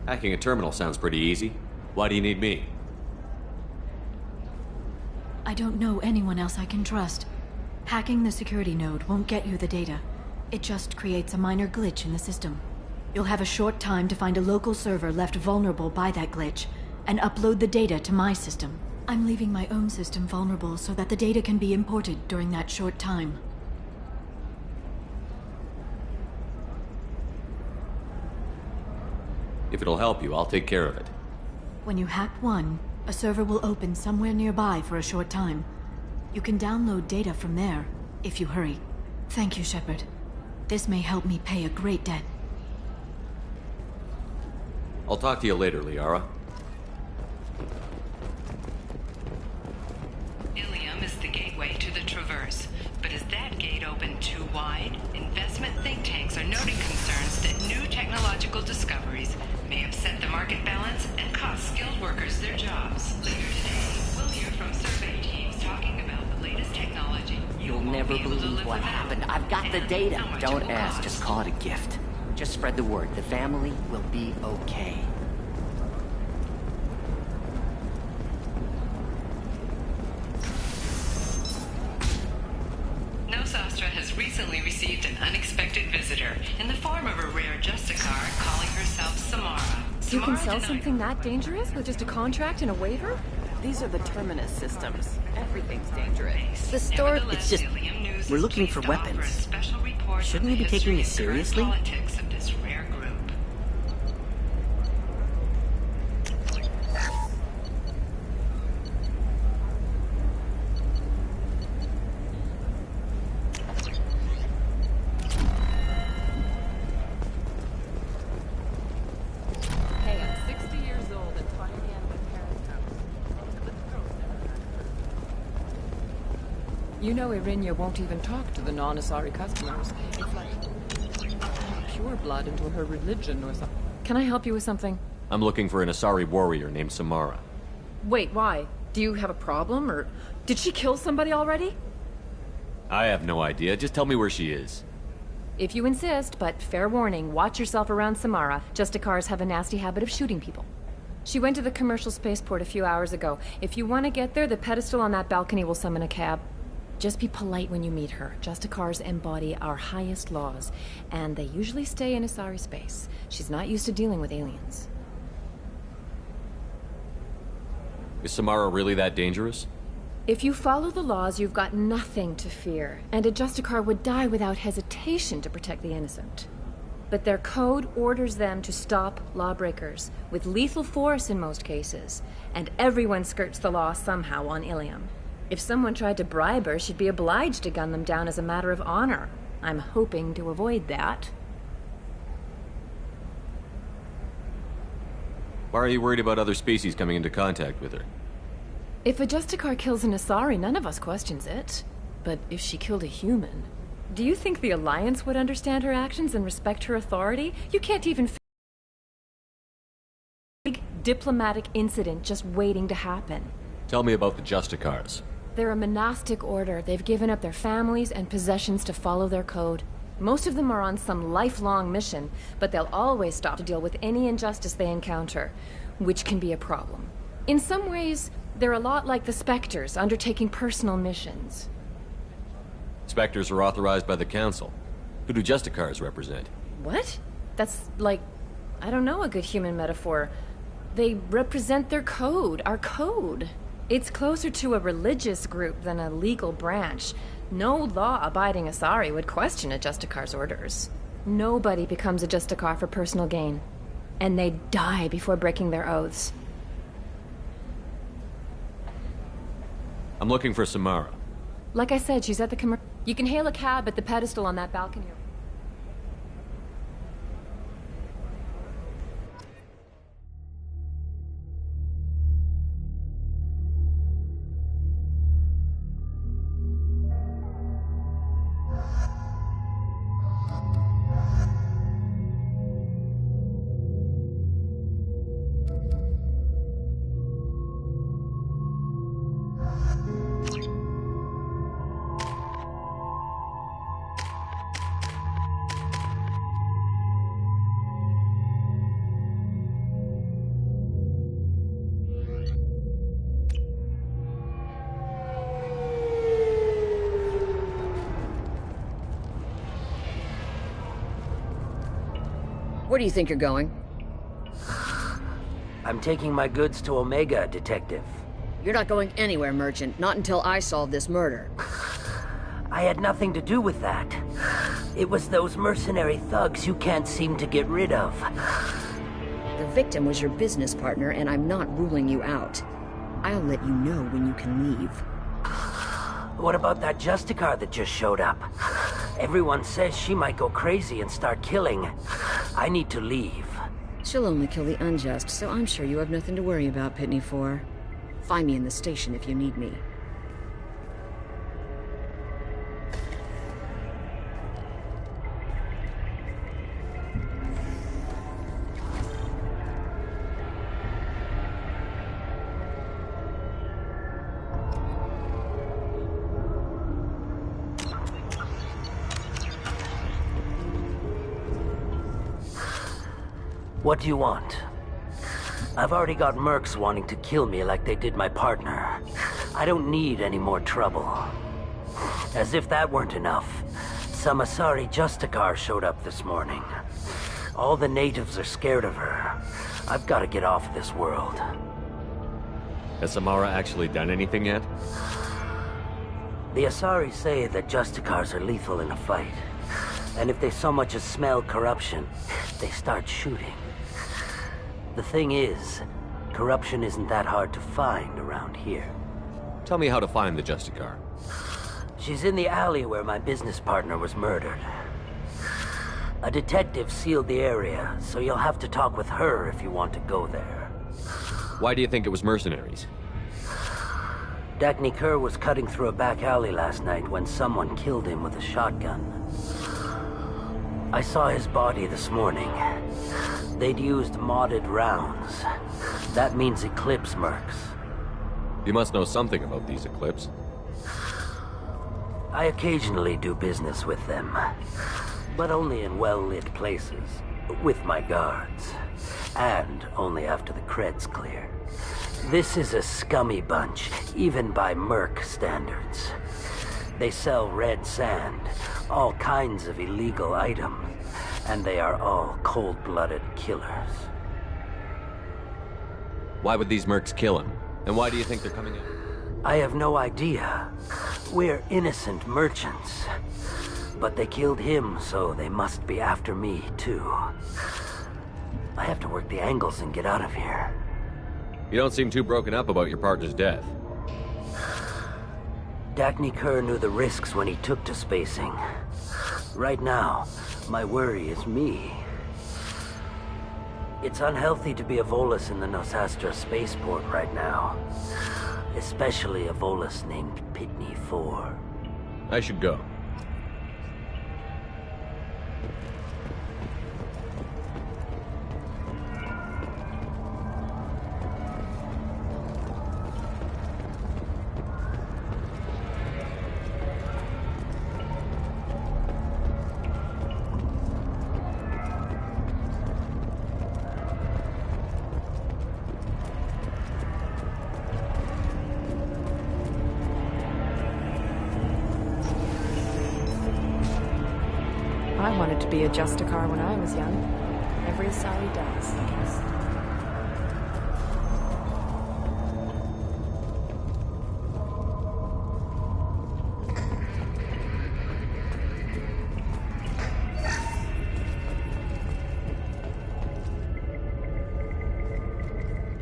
Hacking a terminal sounds pretty easy. Why do you need me? I don't know anyone else I can trust. Hacking the security node won't get you the data. It just creates a minor glitch in the system. You'll have a short time to find a local server left vulnerable by that glitch, and upload the data to my system. I'm leaving my own system vulnerable so that the data can be imported during that short time. If it'll help you, I'll take care of it. When you hack one, a server will open somewhere nearby for a short time. You can download data from there, if you hurry. Thank you, Shepard. This may help me pay a great debt. I'll talk to you later, Liara. Ilium is the gateway to the Traverse, but is that gate open too wide? Investment think tanks are noting concerns that new technological discoveries may upset the market balance and cost skilled workers their jobs. Later today, we'll hear from survey teams talking about the latest technology. You'll never believe what happened. I've got the data. Don't ask, just call it a gift. Just spread the word. The family will be okay. Nosastra has recently received an unexpected visitor in the form of a rare Justicar calling herself Samara. You can Samara sell denied- something that dangerous with just a contract and a waiver? These are the Terminus systems. Everything's dangerous. The store, it's just... We're looking for weapons. Shouldn't we be taking this seriously? Politics of this rare group. Hey, I'm 60 years old and trying to get my parents' house. You know Irinia won't even talk to the non-Asari customers. It's like pure blood into her religion or something. Can I help you with something? I'm looking for an Asari warrior named Samara. Wait, why? Do you have a problem, or did she kill somebody already? I have no idea. Just tell me where she is. If you insist, but fair warning, watch yourself around Samara. Justicars have a nasty habit of shooting people. She went to the commercial spaceport a few hours ago. If you want to get there, the pedestal on that balcony will summon a cab. Just be polite when you meet her. Justicars embody our highest laws, and they usually stay in Asari space. She's not used to dealing with aliens. Is Samara really that dangerous? If you follow the laws, you've got nothing to fear, and a Justicar would die without hesitation to protect the innocent. But their code orders them to stop lawbreakers, with lethal force in most cases, and everyone skirts the law somehow on Ilium. If someone tried to bribe her, she'd be obliged to gun them down as a matter of honor. I'm hoping to avoid that. Why are you worried about other species coming into contact with her? If a Justicar kills an Asari, none of us questions it. But if she killed a human, do you think the Alliance would understand her actions and respect her authority? You can't even big diplomatic incident just waiting to happen. Tell me about the Justicars. They're a monastic order. They've given up their families and possessions to follow their code. Most of them are on some lifelong mission, but they'll always stop to deal with any injustice they encounter, which can be a problem. In some ways, they're a lot like the Spectres, undertaking personal missions. Spectres are authorized by the Council. Who do Justicars represent? What? That's like, I don't know, a good human metaphor. They represent their code, our code. It's closer to a religious group than a legal branch. No law-abiding Asari would question a Justicar's orders. Nobody becomes a Justicar for personal gain. And they die before breaking their oaths. I'm looking for Samara. Like I said, she's at the You can hail a cab at the pedestal on that balcony. Where do you think you're going? I'm taking my goods to Omega, Detective. You're not going anywhere, Merchant. Not until I solve this murder. I had nothing to do with that. It was those mercenary thugs you can't seem to get rid of. The victim was your business partner, and I'm not ruling you out. I'll let you know when you can leave. What about that Justicar that just showed up? Everyone says she might go crazy and start killing. I need to leave. She'll only kill the unjust, so I'm sure you have nothing to worry about, Pitney 4. Find me in the station if you need me. What do you want? I've already got mercs wanting to kill me like they did my partner. I don't need any more trouble. As if that weren't enough, some Asari Justicar showed up this morning. All the natives are scared of her. I've got to get off this world. Has Samara actually done anything yet? The Asari say that Justicars are lethal in a fight. And if they so much as smell corruption, they start shooting. The thing is, corruption isn't that hard to find around here. Tell me how to find the Justicar. She's in the alley where my business partner was murdered. A detective sealed the area, so you'll have to talk with her if you want to go there. Why do you think it was mercenaries? Dagny Kerr was cutting through a back alley last night when someone killed him with a shotgun. I saw his body this morning. They'd used modded rounds. That means Eclipse mercs. You must know something about these Eclipse. I occasionally do business with them, but only in well-lit places, with my guards, and only after the cred's clear. This is a scummy bunch, even by merc standards. They sell red sand, all kinds of illegal items, and they are all cold-blooded killers. Why would these mercs kill him? And why do you think they're coming in? I have no idea. We're innocent merchants. But they killed him, so they must be after me, too. I have to work the angles and get out of here. You don't seem too broken up about your partner's death. Dagny Kerr knew the risks when he took to spacing. Right now, my worry is me. It's unhealthy to be a Volus in the Nosastra spaceport right now. Especially a Volus named Pitney 4. I should go. I wanted to be a Justicar when I was young. Every Asari does, I guess.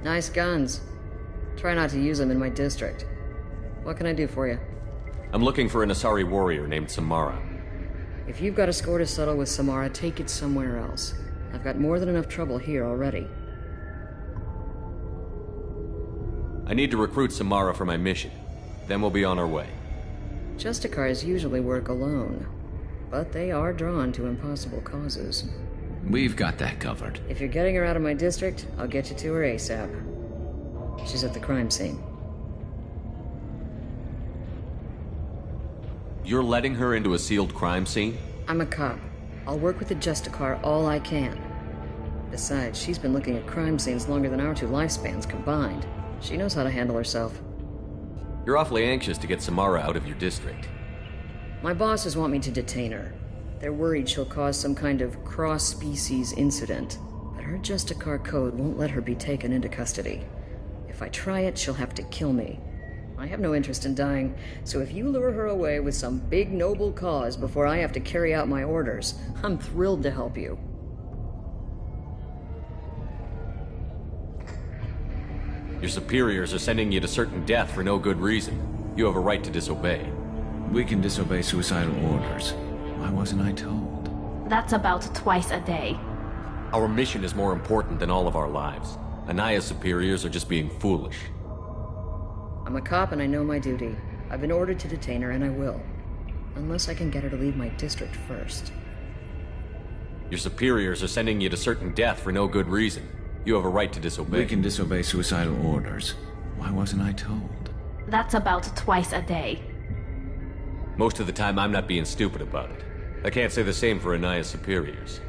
Nice guns. Try not to use them in my district. What can I do for you? I'm looking for an Asari warrior named Samara. If you've got a score to settle with Samara, take it somewhere else. I've got more than enough trouble here already. I need to recruit Samara for my mission. Then we'll be on our way. Justicars usually work alone, but they are drawn to impossible causes. We've got that covered. If you're getting her out of my district, I'll get you to her ASAP. She's at the crime scene. You're letting her into a sealed crime scene? I'm a cop. I'll work with the Justicar all I can. Besides, she's been looking at crime scenes longer than our two lifespans combined. She knows how to handle herself. You're awfully anxious to get Samara out of your district. My bosses want me to detain her. They're worried she'll cause some kind of cross-species incident. But her Justicar code won't let her be taken into custody. If I try it, she'll have to kill me. I have no interest in dying, so if you lure her away with some big noble cause before I have to carry out my orders, I'm thrilled to help you. Your superiors are sending you to certain death for no good reason. You have a right to disobey. We can disobey suicidal orders. Why wasn't I told? That's about twice a day. Our mission is more important than all of our lives. Anaya's superiors are just being foolish. I'm a cop and I know my duty. I've been ordered to detain her and I will. Unless I can get her to leave my district first. Your superiors are sending you to certain death for no good reason. You have a right to disobey. We can disobey suicidal orders. Why wasn't I told? That's about twice a day. Most of the time I'm not being stupid about it. I can't say the same for Anaya's superiors.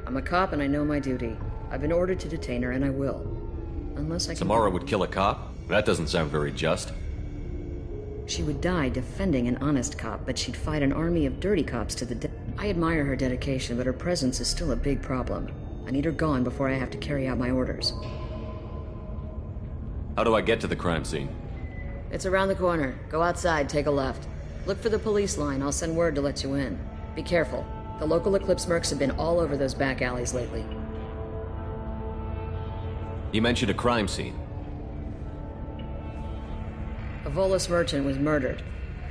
I'm a cop and I know my duty. I've been ordered to detain her and I will. Unless I can... Samara would kill a cop? That doesn't sound very just. She would die defending an honest cop, but she'd fight an army of dirty cops to the death. I admire her dedication, but her presence is still a big problem. I need her gone before I have to carry out my orders. How do I get to the crime scene? It's around the corner. Go outside, take a left. Look for the police line. I'll send word to let you in. Be careful. The local Eclipse mercs have been all over those back alleys lately. You mentioned a crime scene. A Volus merchant was murdered.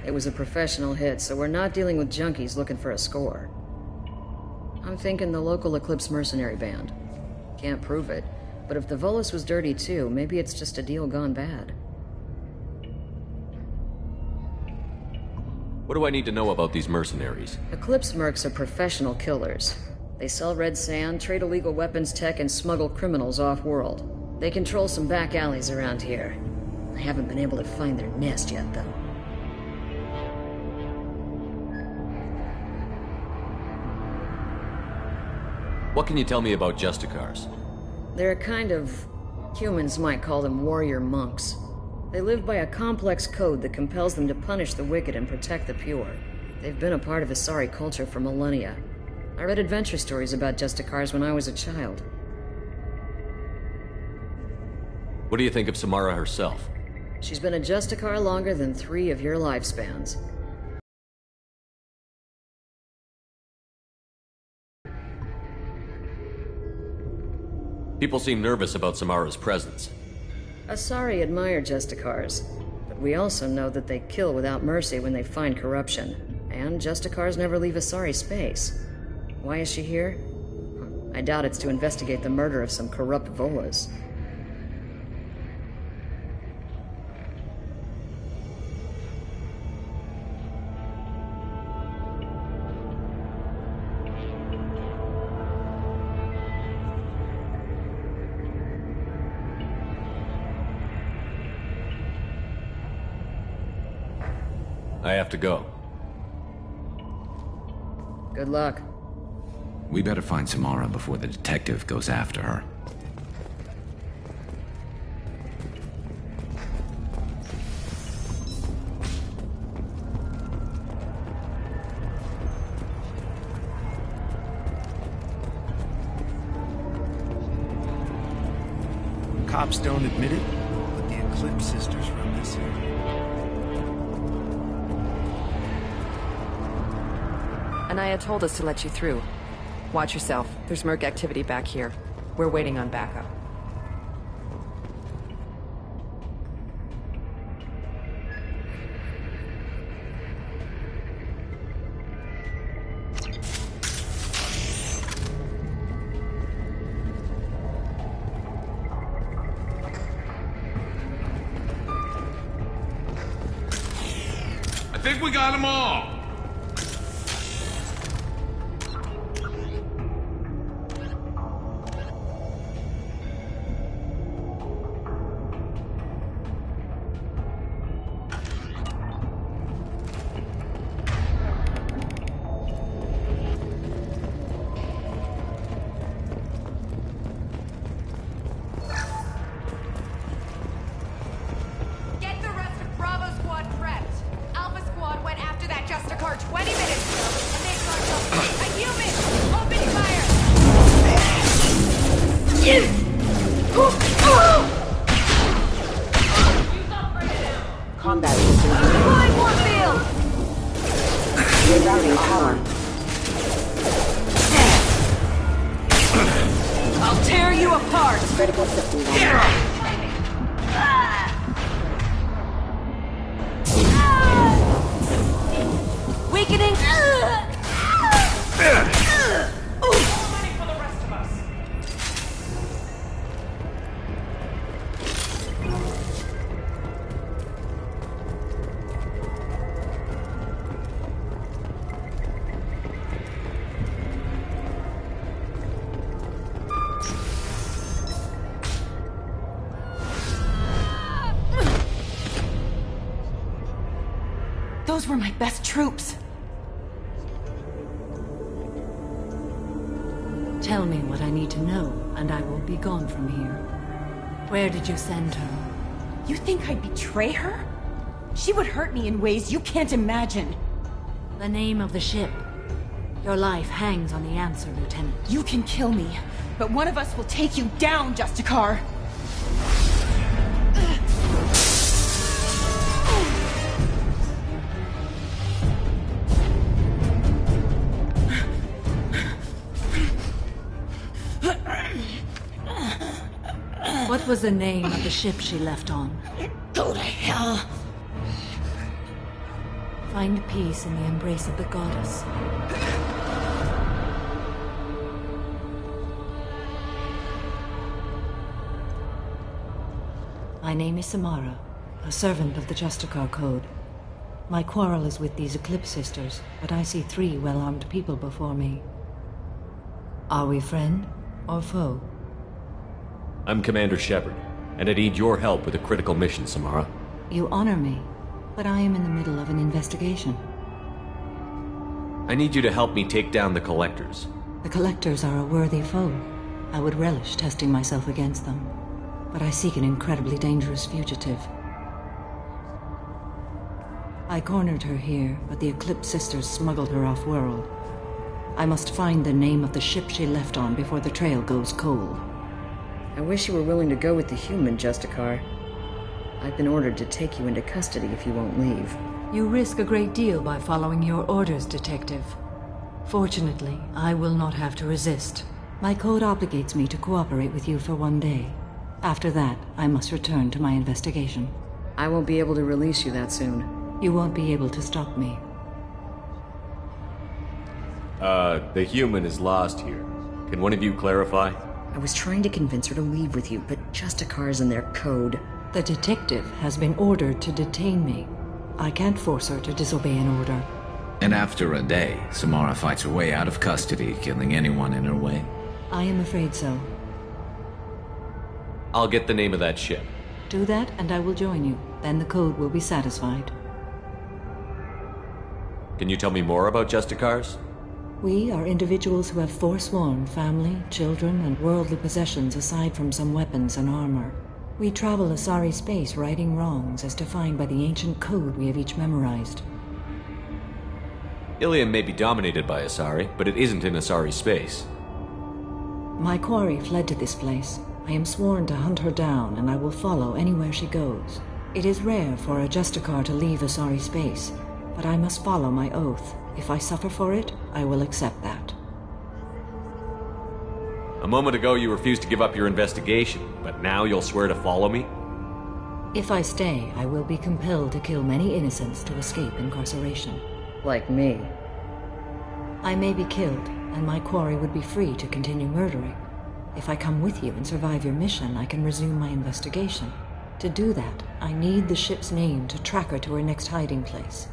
It was a professional hit, so we're not dealing with junkies looking for a score. I'm thinking the local Eclipse mercenary band. Can't prove it, but if the Volus was dirty too, maybe it's just a deal gone bad. What do I need to know about these mercenaries? Eclipse mercs are professional killers. They sell red sand, trade illegal weapons tech, and smuggle criminals off-world. They control some back alleys around here. I haven't been able to find their nest yet, though. What can you tell me about Justicars? They're a kind of... humans might call them warrior monks. They live by a complex code that compels them to punish the wicked and protect the pure. They've been a part of Asari culture for millennia. I read adventure stories about Justicars when I was a child. What do you think of Samara herself? She's been a Justicar longer than 3 of your lifespans. People seem nervous about Samara's presence. Asari admire Justicars, but we also know that they kill without mercy when they find corruption. And Justicars never leave Asari space. Why is she here? I doubt it's to investigate the murder of some corrupt Volas. I have to go. Good luck. We better find Samara before the detective goes after her. Cops don't admit it, but the Eclipse sisters run this here. Anaya told us to let you through. Watch yourself. There's Merc activity back here. We're waiting on backup. I think we got them all! Combat systems. Deploying Warfield! Rerouting power. I'll tear you apart! Critical system down. Weakening! Those were my best troops. Tell me what I need to know, and I will be gone from here. Where did you send her? You think I'd betray her? She would hurt me in ways you can't imagine. The name of the ship. Your life hangs on the answer, Lieutenant. You can kill me, but one of us will take you down, Justicar. What was the name of the ship she left on? Go to hell! Find peace in the embrace of the goddess. My name is Samara, a servant of the Justicar Code. My quarrel is with these Eclipse sisters, but I see 3 well-armed people before me. Are we friend or foe? I'm Commander Shepard, and I need your help with a critical mission, Samara. You honor me, but I am in the middle of an investigation. I need you to help me take down the Collectors. The Collectors are a worthy foe. I would relish testing myself against them. But I seek an incredibly dangerous fugitive. I cornered her here, but the Eclipse Sisters smuggled her off-world. I must find the name of the ship she left on before the trail goes cold. I wish you were willing to go with the human, Justicar. I've been ordered to take you into custody if you won't leave. You risk a great deal by following your orders, Detective. Fortunately, I will not have to resist. My code obligates me to cooperate with you for 1 day. After that, I must return to my investigation. I won't be able to release you that soon. You won't be able to stop me. The human is lost here. Can one of you clarify? I was trying to convince her to leave with you, but Justicar's in their code. The detective has been ordered to detain me. I can't force her to disobey an order. And after a day, Samara fights her way out of custody, killing anyone in her way? I am afraid so. I'll get the name of that ship. Do that, and I will join you. Then the code will be satisfied. Can you tell me more about Justicars? We are individuals who have forsworn family, children, and worldly possessions aside from some weapons and armor. We travel Asari space righting wrongs as defined by the ancient code we have each memorized. Ilium may be dominated by Asari, but it isn't in Asari space. My quarry fled to this place. I am sworn to hunt her down, and I will follow anywhere she goes. It is rare for a Justicar to leave Asari space, but I must follow my oath. If I suffer for it, I will accept that. A moment ago you refused to give up your investigation, but now you'll swear to follow me? If I stay, I will be compelled to kill many innocents to escape incarceration. Like me. I may be killed, and my quarry would be free to continue murdering. If I come with you and survive your mission, I can resume my investigation. To do that, I need the ship's name to track her to her next hiding place.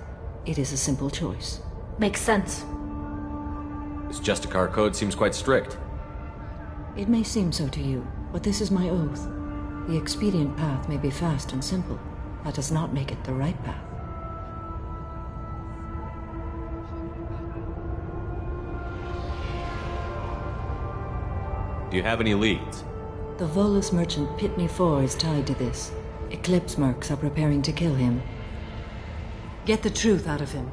It is a simple choice. Makes sense. This Justicar code seems quite strict. It may seem so to you, but this is my oath. The expedient path may be fast and simple. That does not make it the right path. Do you have any leads? The Volus merchant Pitney 4 is tied to this. Eclipse mercs are preparing to kill him. Get the truth out of him.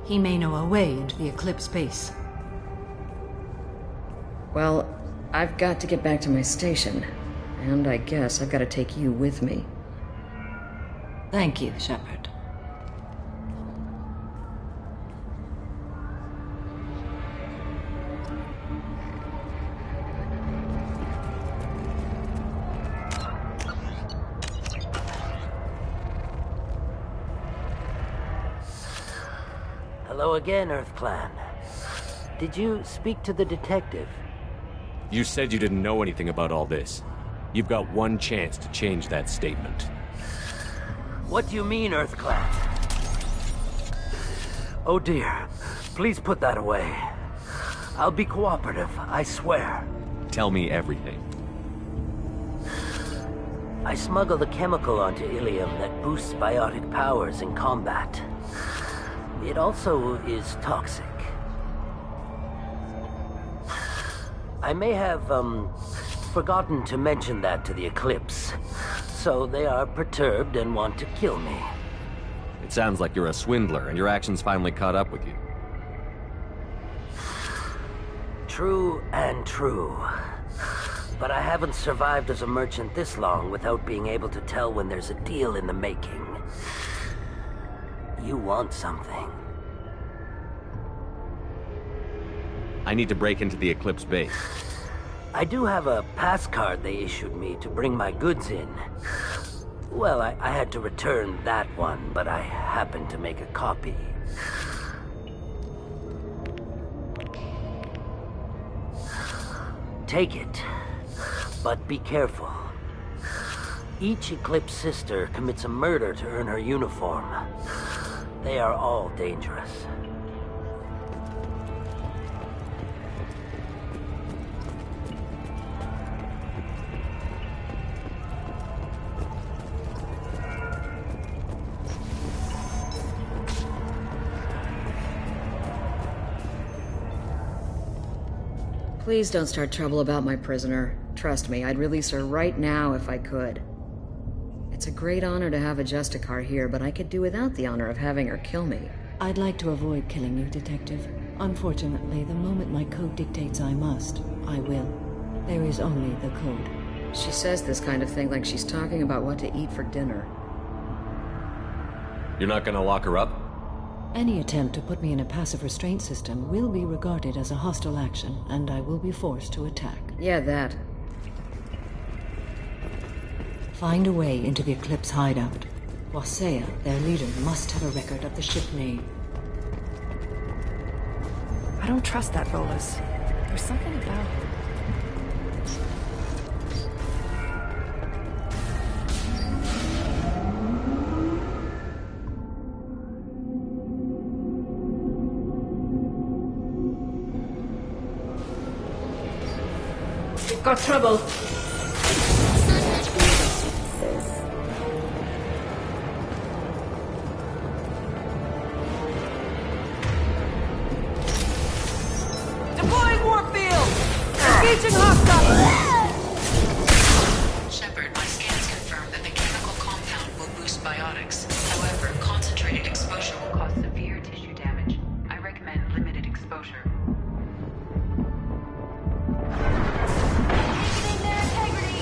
He may know a way into the Eclipse base. Well, I've got to get back to my station. And I guess I've got to take you with me. Thank you, Shepard. Hello again, Earth Clan. Did you speak to the detective? You said you didn't know anything about all this. You've got one chance to change that statement. What do you mean, Earth Clan? Oh dear. Please put that away. I'll be cooperative, I swear. Tell me everything. I smuggled a chemical onto Ilium that boosts biotic powers in combat. It also is toxic. I may have, forgotten to mention that to the Eclipse. So they are perturbed and want to kill me. It sounds like you're a swindler, and your actions finally caught up with you. True and true. But I haven't survived as a merchant this long without being able to tell when there's a deal in the making. You want something. I need to break into the Eclipse base. I do have a pass card they issued me to bring my goods in. Well, I had to return that one, but I happened to make a copy. Take it, but be careful. Each Eclipse sister commits a murder to earn her uniform. They are all dangerous. Please don't start trouble about my prisoner. Trust me, I'd release her right now if I could. It's It's a great honor to have a Justicar here, but I could do without the honor of having her kill me. I'd like to avoid killing you, Detective. Unfortunately, the moment my code dictates I must, I will. There is only the code. She says this kind of thing like she's talking about what to eat for dinner. You're not gonna lock her up? Any attempt to put me in a passive restraint system will be regarded as a hostile action, and I will be forced to attack. Yeah, that. Find a way into the Eclipse hideout. Wasea, their leader, must have a record of the ship name. I don't trust that Volus. There's something about him. We've got trouble. Engaging hostile! Shepard, my scans confirm that the chemical compound will boost biotics. However, concentrated exposure will cause severe tissue damage. I recommend limited exposure. Weakening their integrity!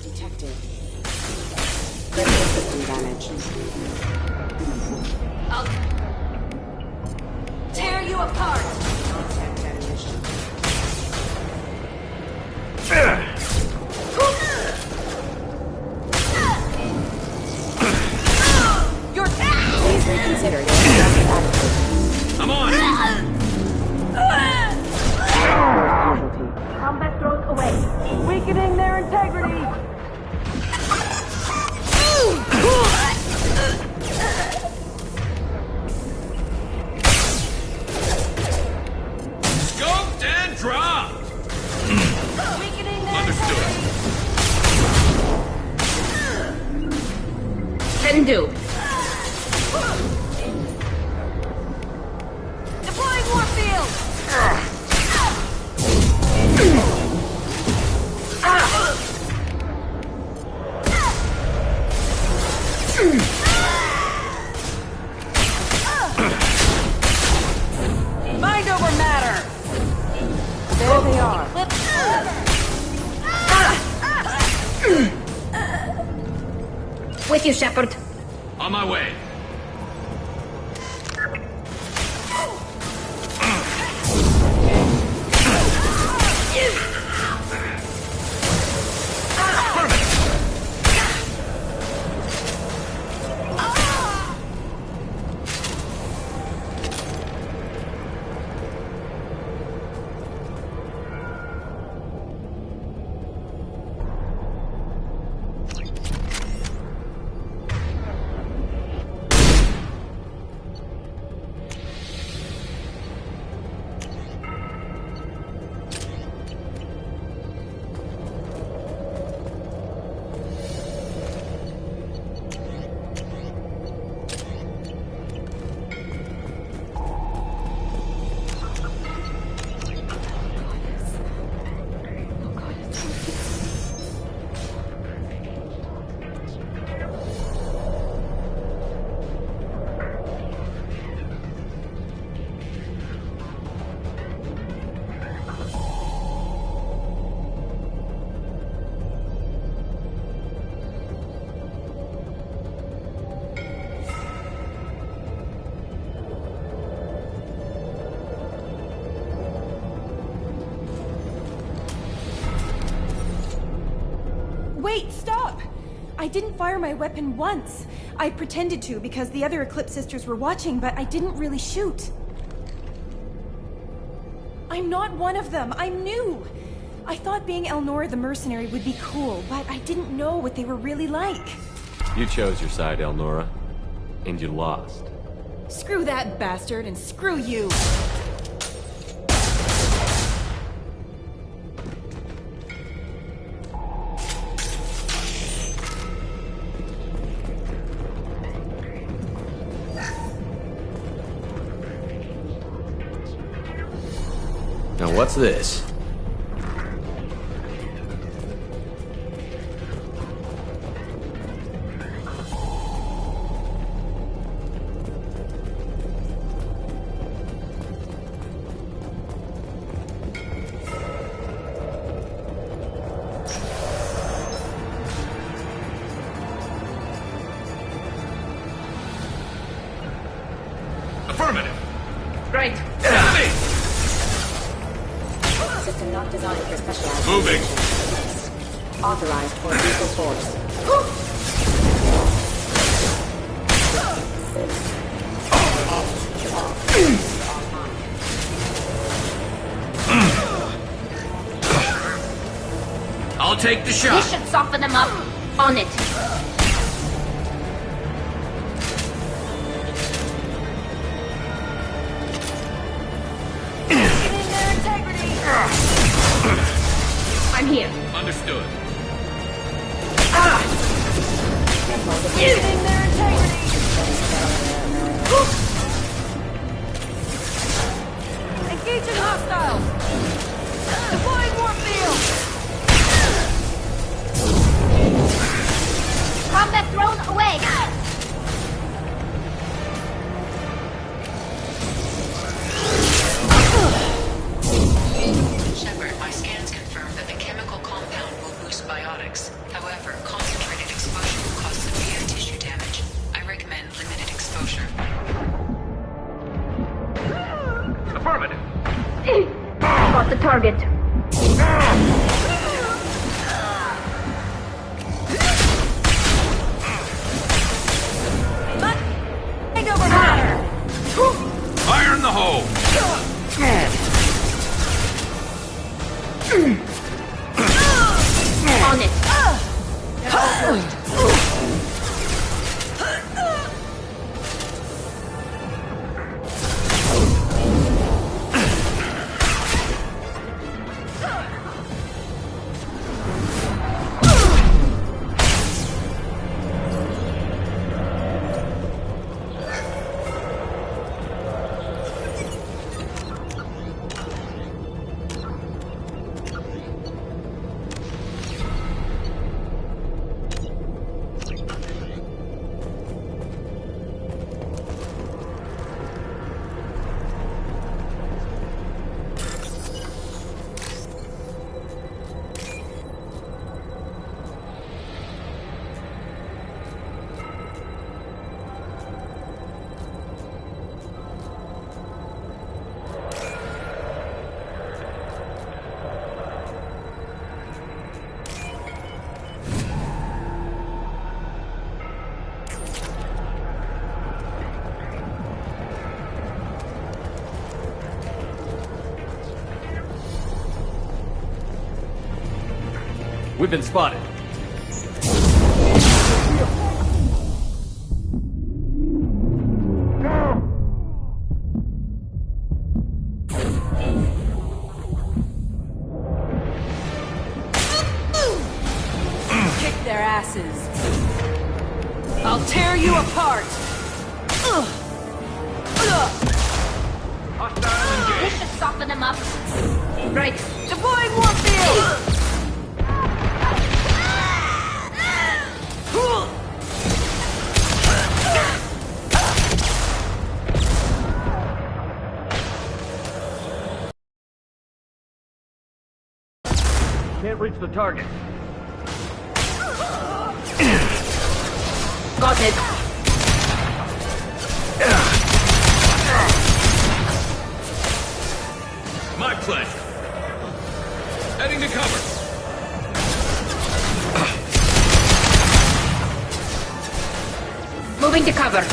Detected. Critical system damage. I'll tear you apart! Contact detonation. Please reconsider your attitude. I'm on! Combat throws away. Weakening their integrity! Scoped and dropped! Weakening their Understood. Can do. Deploying warfield! Mind over matter! There they are. With you, Shepard. On my way. Wait, stop! I didn't fire my weapon once. I pretended to because the other Eclipse sisters were watching, but I didn't really shoot. I'm not one of them. I'm new. I thought being Elnora the mercenary would be cool, but I didn't know what they were really like. You chose your side, Elnora, and you lost. Screw that bastard, and screw you! Now what's this? Affirmative. Right. Enemy! System not designed for specialized. Moving. Authorized for lethal force. I'll take the This shot. should soften them up. On it. I'm here. Understood. Getting their integrity. Engaging hostiles. Deploying warp field. Combat drone away. Shepard, my scans confirm that the chemical compound will boost biotics. However, concentrated exposure will cause severe tissue damage. I recommend limited exposure. Affirmative. Got the target. Fire in the hole. On it. We've been spotted. Kick their asses. I'll tear you apart. This should soften them up. Right. Deploying warp field. Can't reach the target. Got it. My pleasure. Heading to cover. Moving to cover.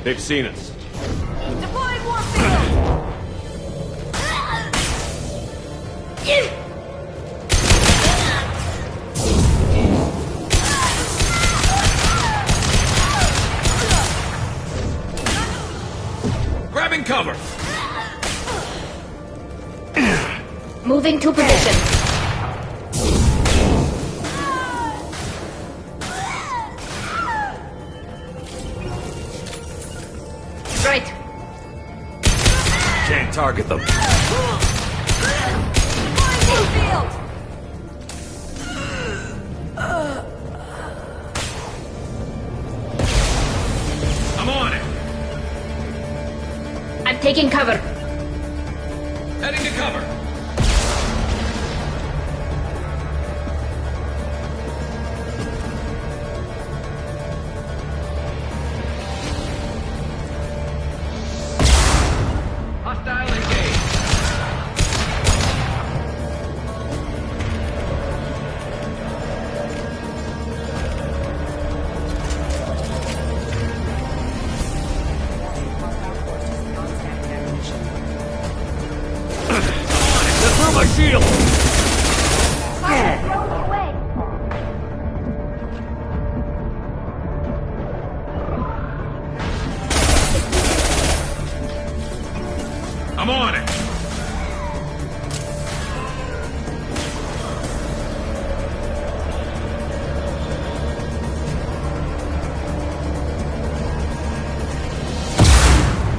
They've seen us. cover! Moving to position. Right. Can't target them. I'm on it! I'm taking cover. Heading to cover! Hostile engaged! That's through my shield! I'm on it!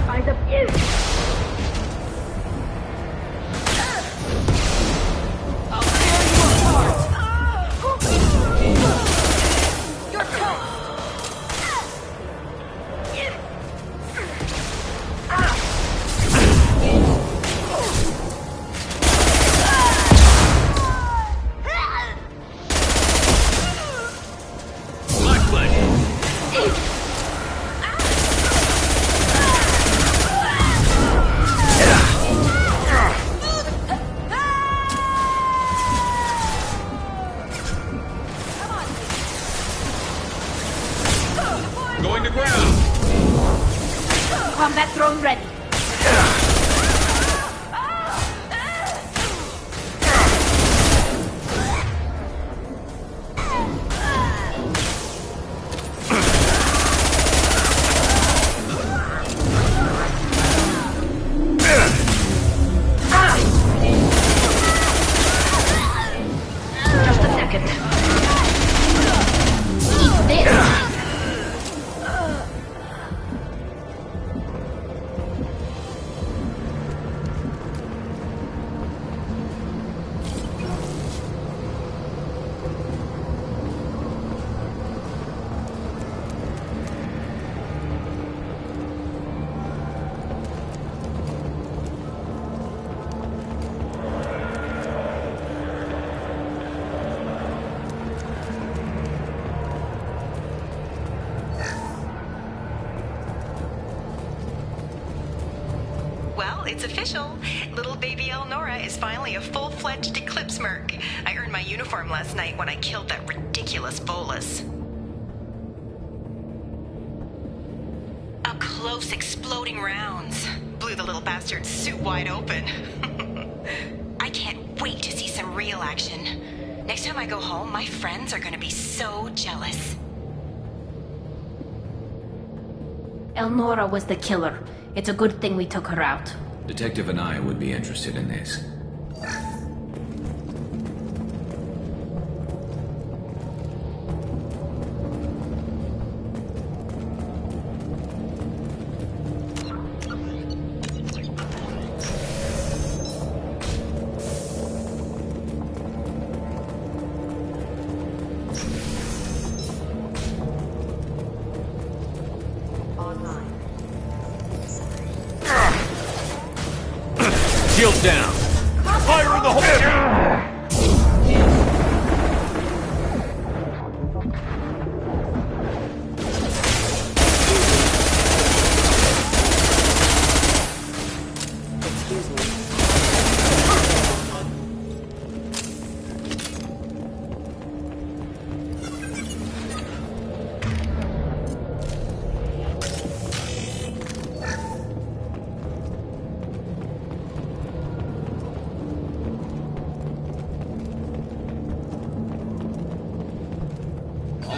Eyes up. I'll tear you apart! You're toast! My pleasure! Going to ground! Combat drone ready. Just a second. Eat this. Well, it's official. Little baby Elnora is finally a full-fledged Eclipse merc. I earned my uniform last night when I killed that ridiculous bolus. Up close, exploding rounds. Blew the little bastard's suit wide open. I can't wait to see some real action. Next time I go home, my friends are gonna be so jealous. Elnora was the killer. It's a good thing we took her out. Detective and I would be interested in this. Shield down! Fire in the hole!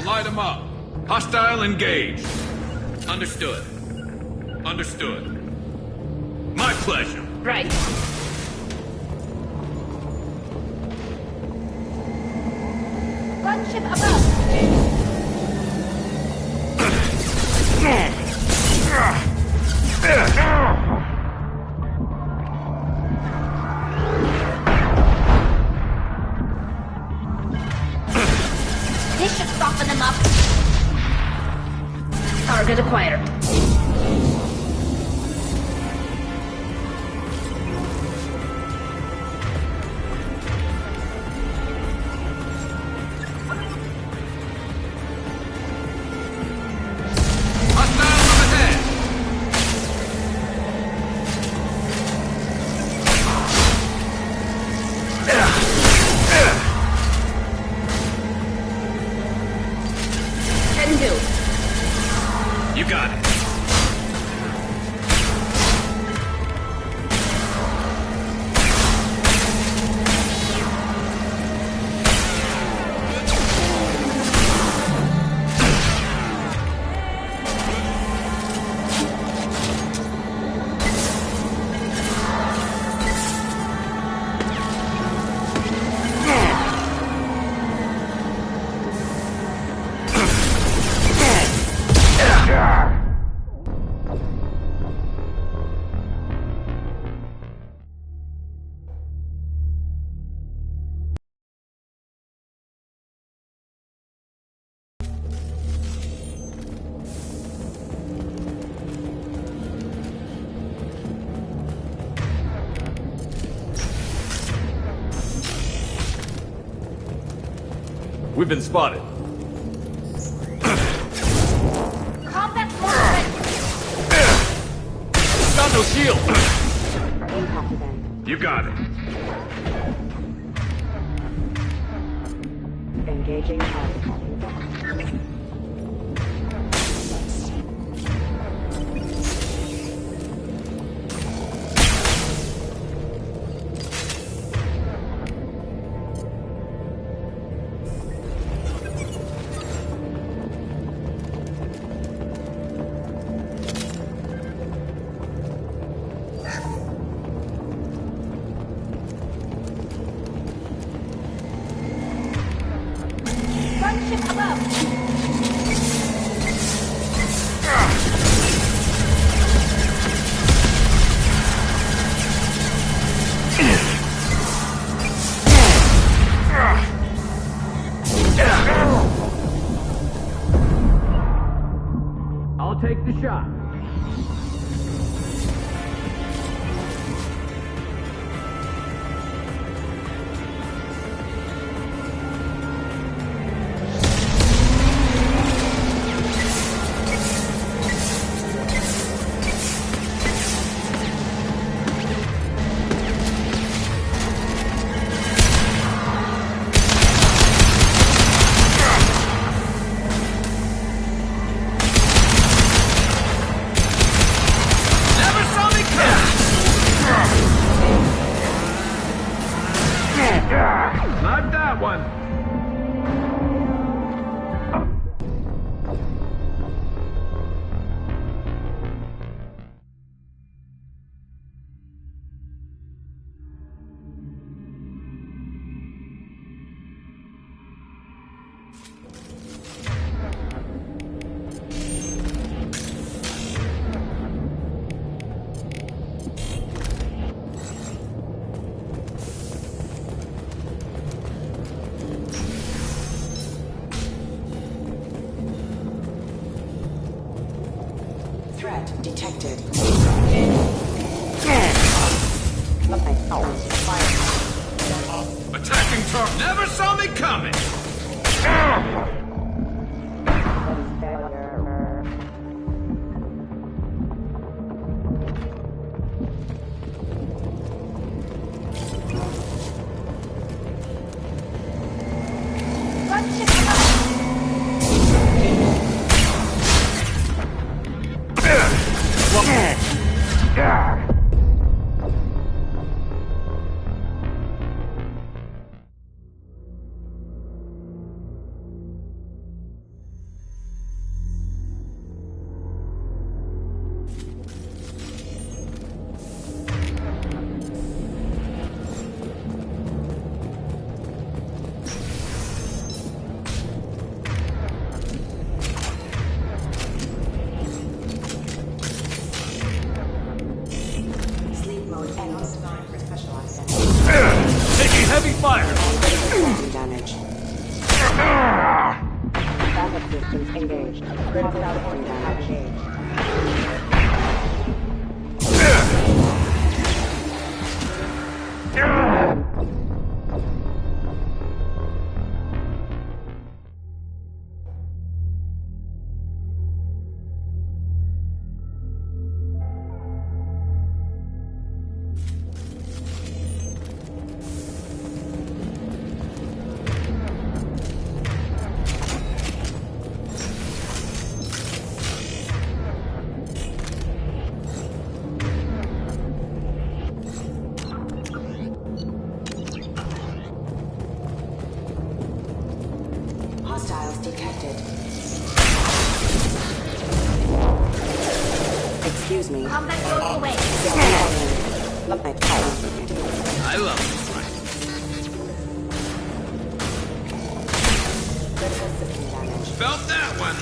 Light them up. Hostile engaged. Understood. Understood. My pleasure. Right. Gunship above. This should soften them up. Target acquired. You got it. We've been spotted. Combat movement. Got no shield. You got it. Engaging target. Gunship above. I'll take the shot. Not that one. Threat detected. Attacking target. Never saw me coming. fire! Damage. Backup systems engaged. Critical damage engaged. Hostiles detected. Excuse me. Combat goes away. I love this fight. Felt that one.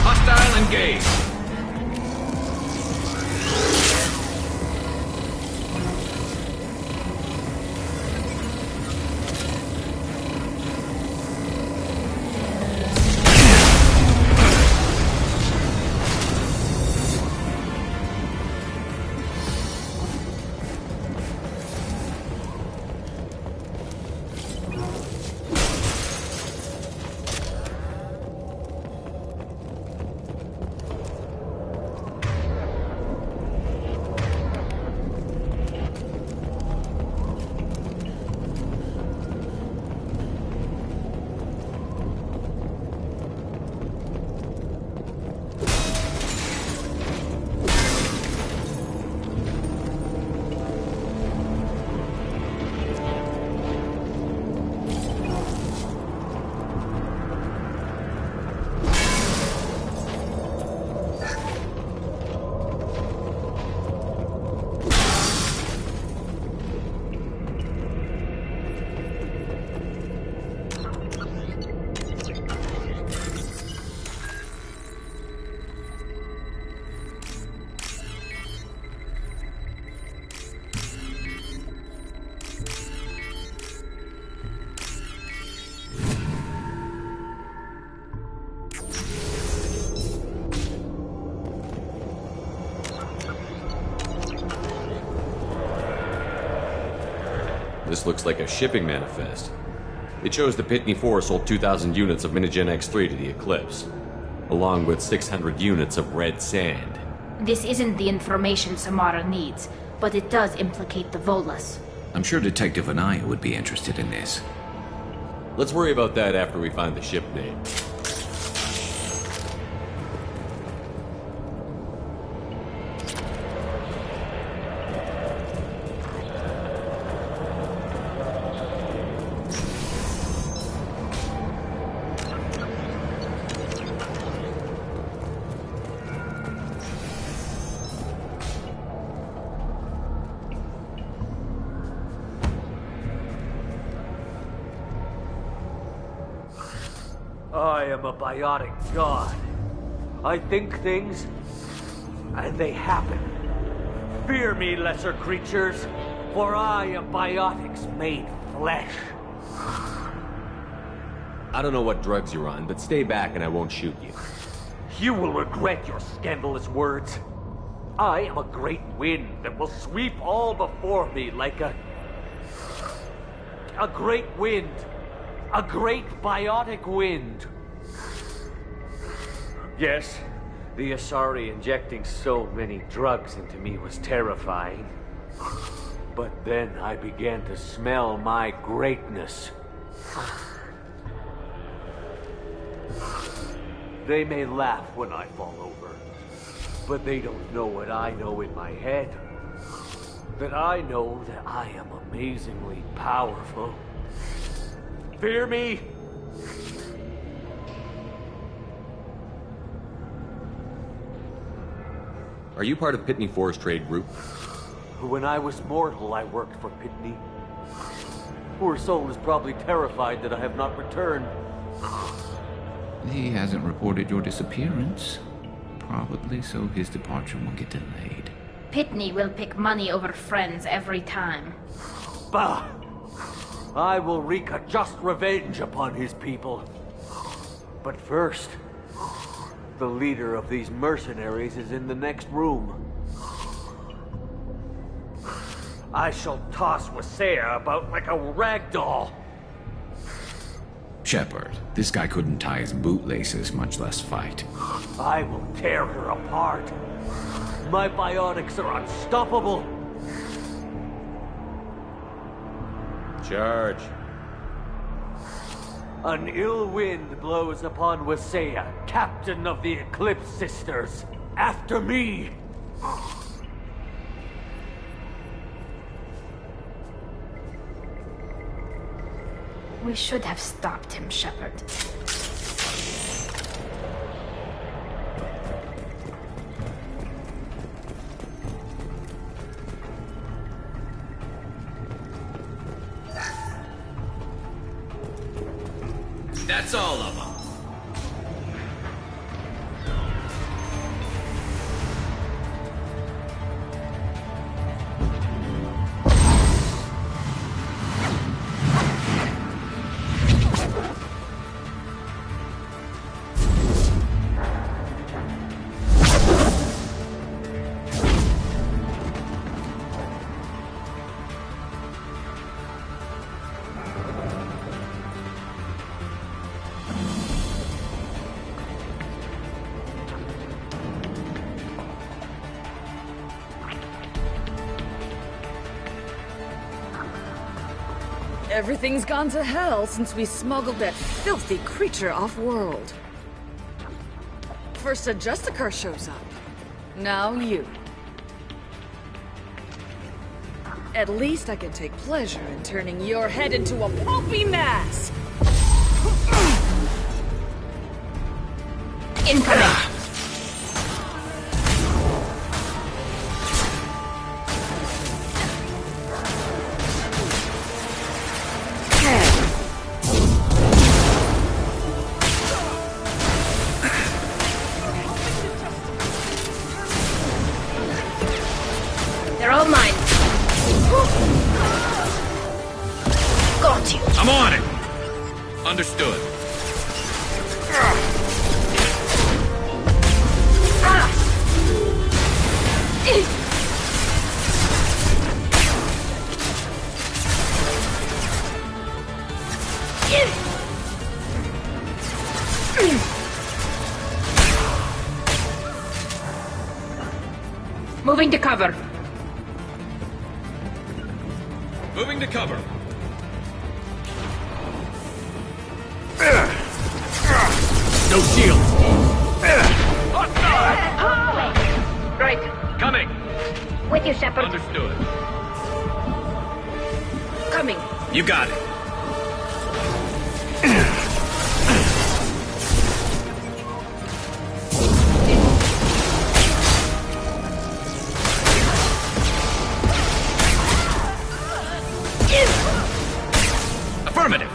Hostile engaged. This looks like a shipping manifest. It shows the Pitney 4 sold 2,000 units of Minigen X3 to the Eclipse, along with 600 units of red sand. This isn't the information Samara needs, but it does implicate the Volas. I'm sure Detective Anaya would be interested in this. Let's worry about that after we find the ship name. I am a biotic god. I think things, and they happen. Fear me, lesser creatures, for I am biotics made flesh. I don't know what drugs you're on, but stay back and I won't shoot you. You will regret your scandalous words. I am a great wind that will sweep all before me like a great wind. A great biotic wind. Yes, the Asari injecting so many drugs into me was terrifying. But then I began to smell my greatness. They may laugh when I fall over, but they don't know what I know in my head. That I know that I am amazingly powerful. Fear me? Are you part of Pitney Forest Trade Group? When I was mortal, I worked for Pitney. Poor soul is probably terrified that I have not returned. He hasn't reported your disappearance. Probably so his departure won't get delayed. Pitney will pick money over friends every time. Bah! I will wreak a just revenge upon his people. But first, the leader of these mercenaries is in the next room. I shall toss Wasea about like a rag doll. Shepard, this guy couldn't tie his bootlaces, much less fight. I will tear her apart. My biotics are unstoppable. Charge. An ill wind blows upon Wasea, captain of the Eclipse Sisters. After me! We should have stopped him, Shepard. That's all of them. Everything's gone to hell since we smuggled that filthy creature off-world. First a Justicar shows up. Now you. At least I can take pleasure in turning your head into a pulpy mass! Incoming! They're all mine. Got you. I'm on it. Understood. Moving to cover. Moving to cover. No shield. Right. Coming. With you, Shepard. Understood. Coming. You got it. Affirmative.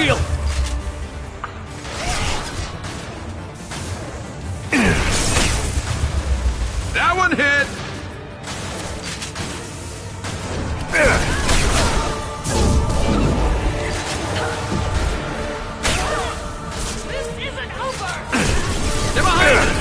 shield! That one hit! This isn't over! They're behind us!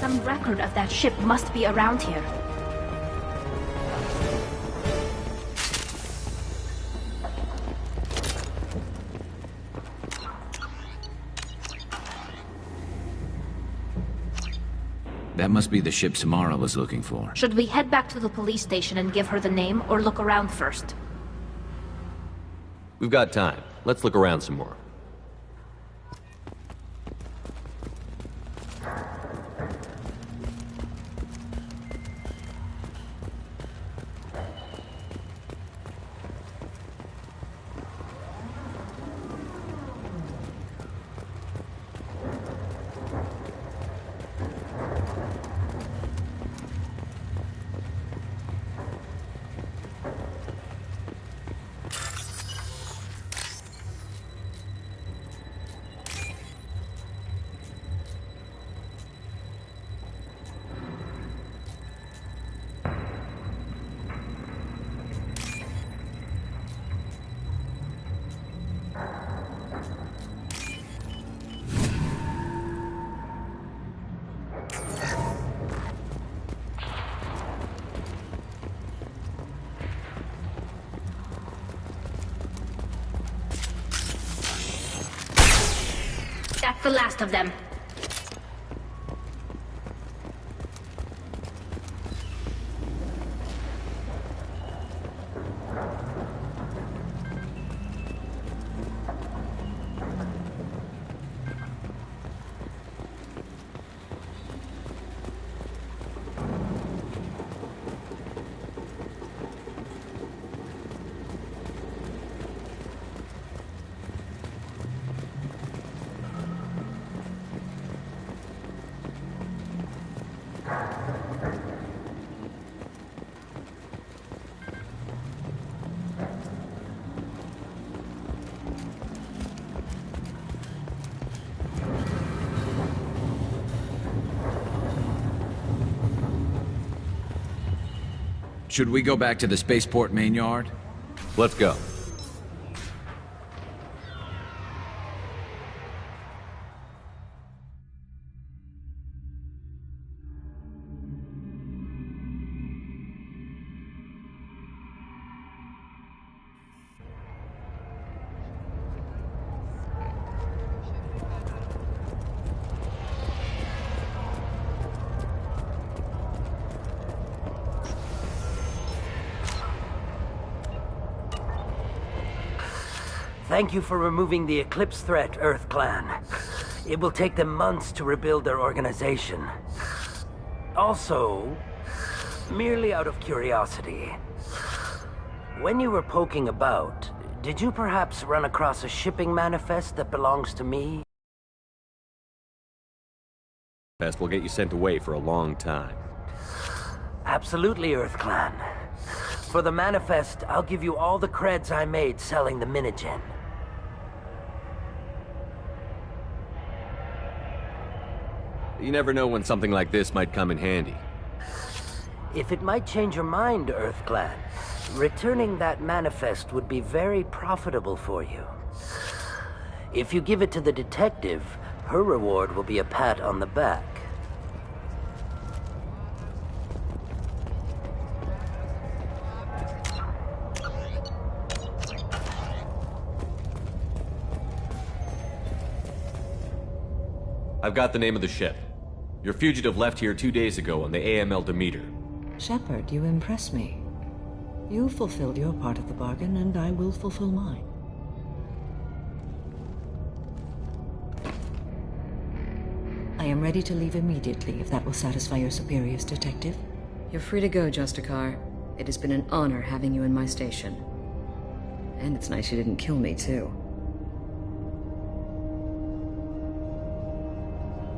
Some record of that ship must be around here. That must be the ship Samara was looking for. Should we head back to the police station and give her the name, or look around first? We've got time. Let's look around some more. That's the last of them. Should we go back to the spaceport main yard? Let's go. Thank you for removing the Eclipse threat, Earth Clan. It will take them months to rebuild their organization. Also, merely out of curiosity, when you were poking about, did you perhaps run across a shipping manifest that belongs to me? Manifest will get you sent away for a long time. Absolutely, Earth Clan. For the manifest, I'll give you all the creds I made selling the Minigen. You never know when something like this might come in handy. If it might change your mind, Earth Clan, returning that manifest would be very profitable for you. If you give it to the detective, her reward will be a pat on the back. I've got the name of the ship. Your fugitive left here 2 days ago on the AML Demeter. Shepard, you impress me. You fulfilled your part of the bargain, and I will fulfill mine. I am ready to leave immediately, if that will satisfy your superiors, Detective. You're free to go, Justicar. It has been an honor having you in my station. And it's nice she didn't kill me, too.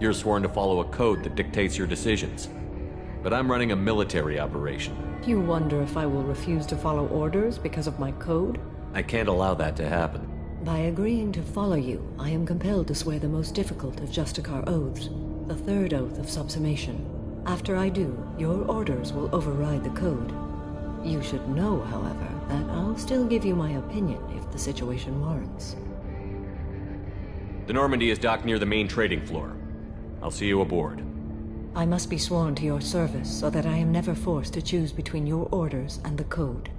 You're sworn to follow a code that dictates your decisions. But I'm running a military operation. You wonder if I will refuse to follow orders because of my code? I can't allow that to happen. By agreeing to follow you, I am compelled to swear the most difficult of Justicar oaths, the third oath of subsumation. After I do, your orders will override the code. You should know, however, that I'll still give you my opinion if the situation warrants. The Normandy is docked near the main trading floor. I'll see you aboard. I must be sworn to your service so that I am never forced to choose between your orders and the code.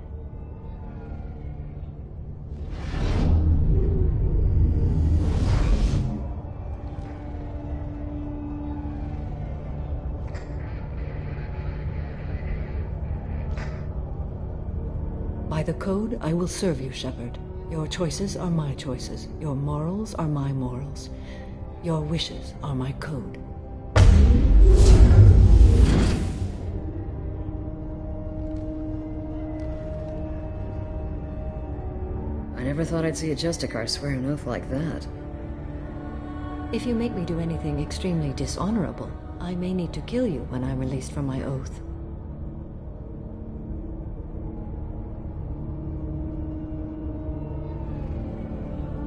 By the code, I will serve you, Shepard. Your choices are my choices. Your morals are my morals. Your wishes are my code. I never thought I'd see a Justicar swear an oath like that. If you make me do anything extremely dishonorable, I may need to kill you when I'm released from my oath.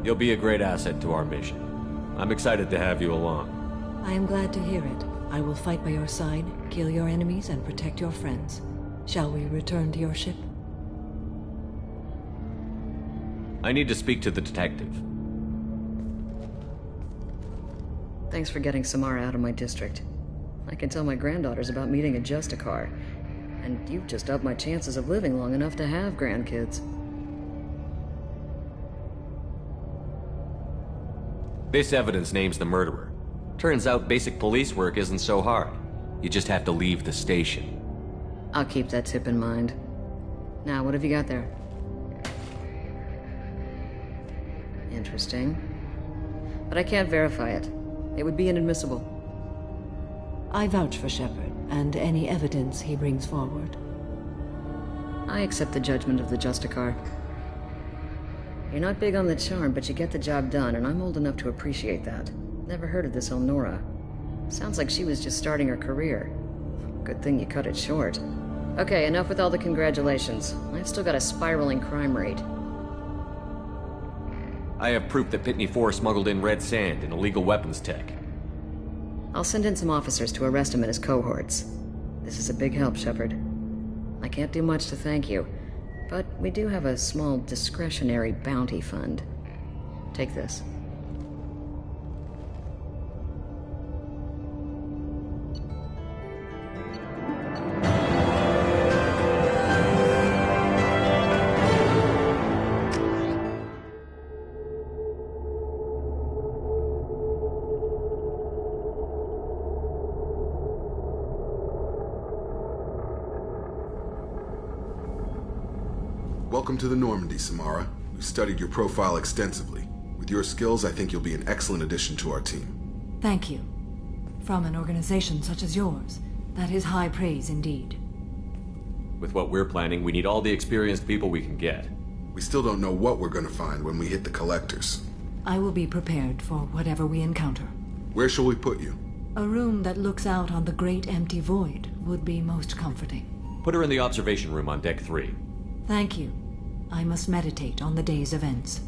You'll be a great asset to our mission. I'm excited to have you along. I am glad to hear it. I will fight by your side, kill your enemies, and protect your friends. Shall we return to your ship? I need to speak to the detective. Thanks for getting Samara out of my district. I can tell my granddaughters about meeting a Justicar. And you've just upped my chances of living long enough to have grandkids. This evidence names the murderer. Turns out basic police work isn't so hard. You just have to leave the station. I'll keep that tip in mind. Now, what have you got there? Interesting. But I can't verify it. It would be inadmissible. I vouch for Shepard, and any evidence he brings forward. I accept the judgment of the Justicar. You're not big on the charm, but you get the job done, and I'm old enough to appreciate that. Never heard of this Elnora. Sounds like she was just starting her career. Good thing you cut it short. Okay, enough with all the congratulations. I've still got a spiraling crime rate. I have proof that Pitney 4 smuggled in red sand and illegal weapons tech. I'll send in some officers to arrest him and his cohorts. This is a big help, Shepard. I can't do much to thank you, but we do have a small discretionary bounty fund. Take this. Welcome to the Normandy, Samara. We've studied your profile extensively. With your skills, I think you'll be an excellent addition to our team. Thank you. From an organization such as yours, that is high praise indeed. With what we're planning, we need all the experienced people we can get. We still don't know what we're gonna find when we hit the collectors. I will be prepared for whatever we encounter. Where shall we put you? A room that looks out on the great empty void would be most comforting. Put her in the observation room on Deck 3. Thank you. I must meditate on the day's events.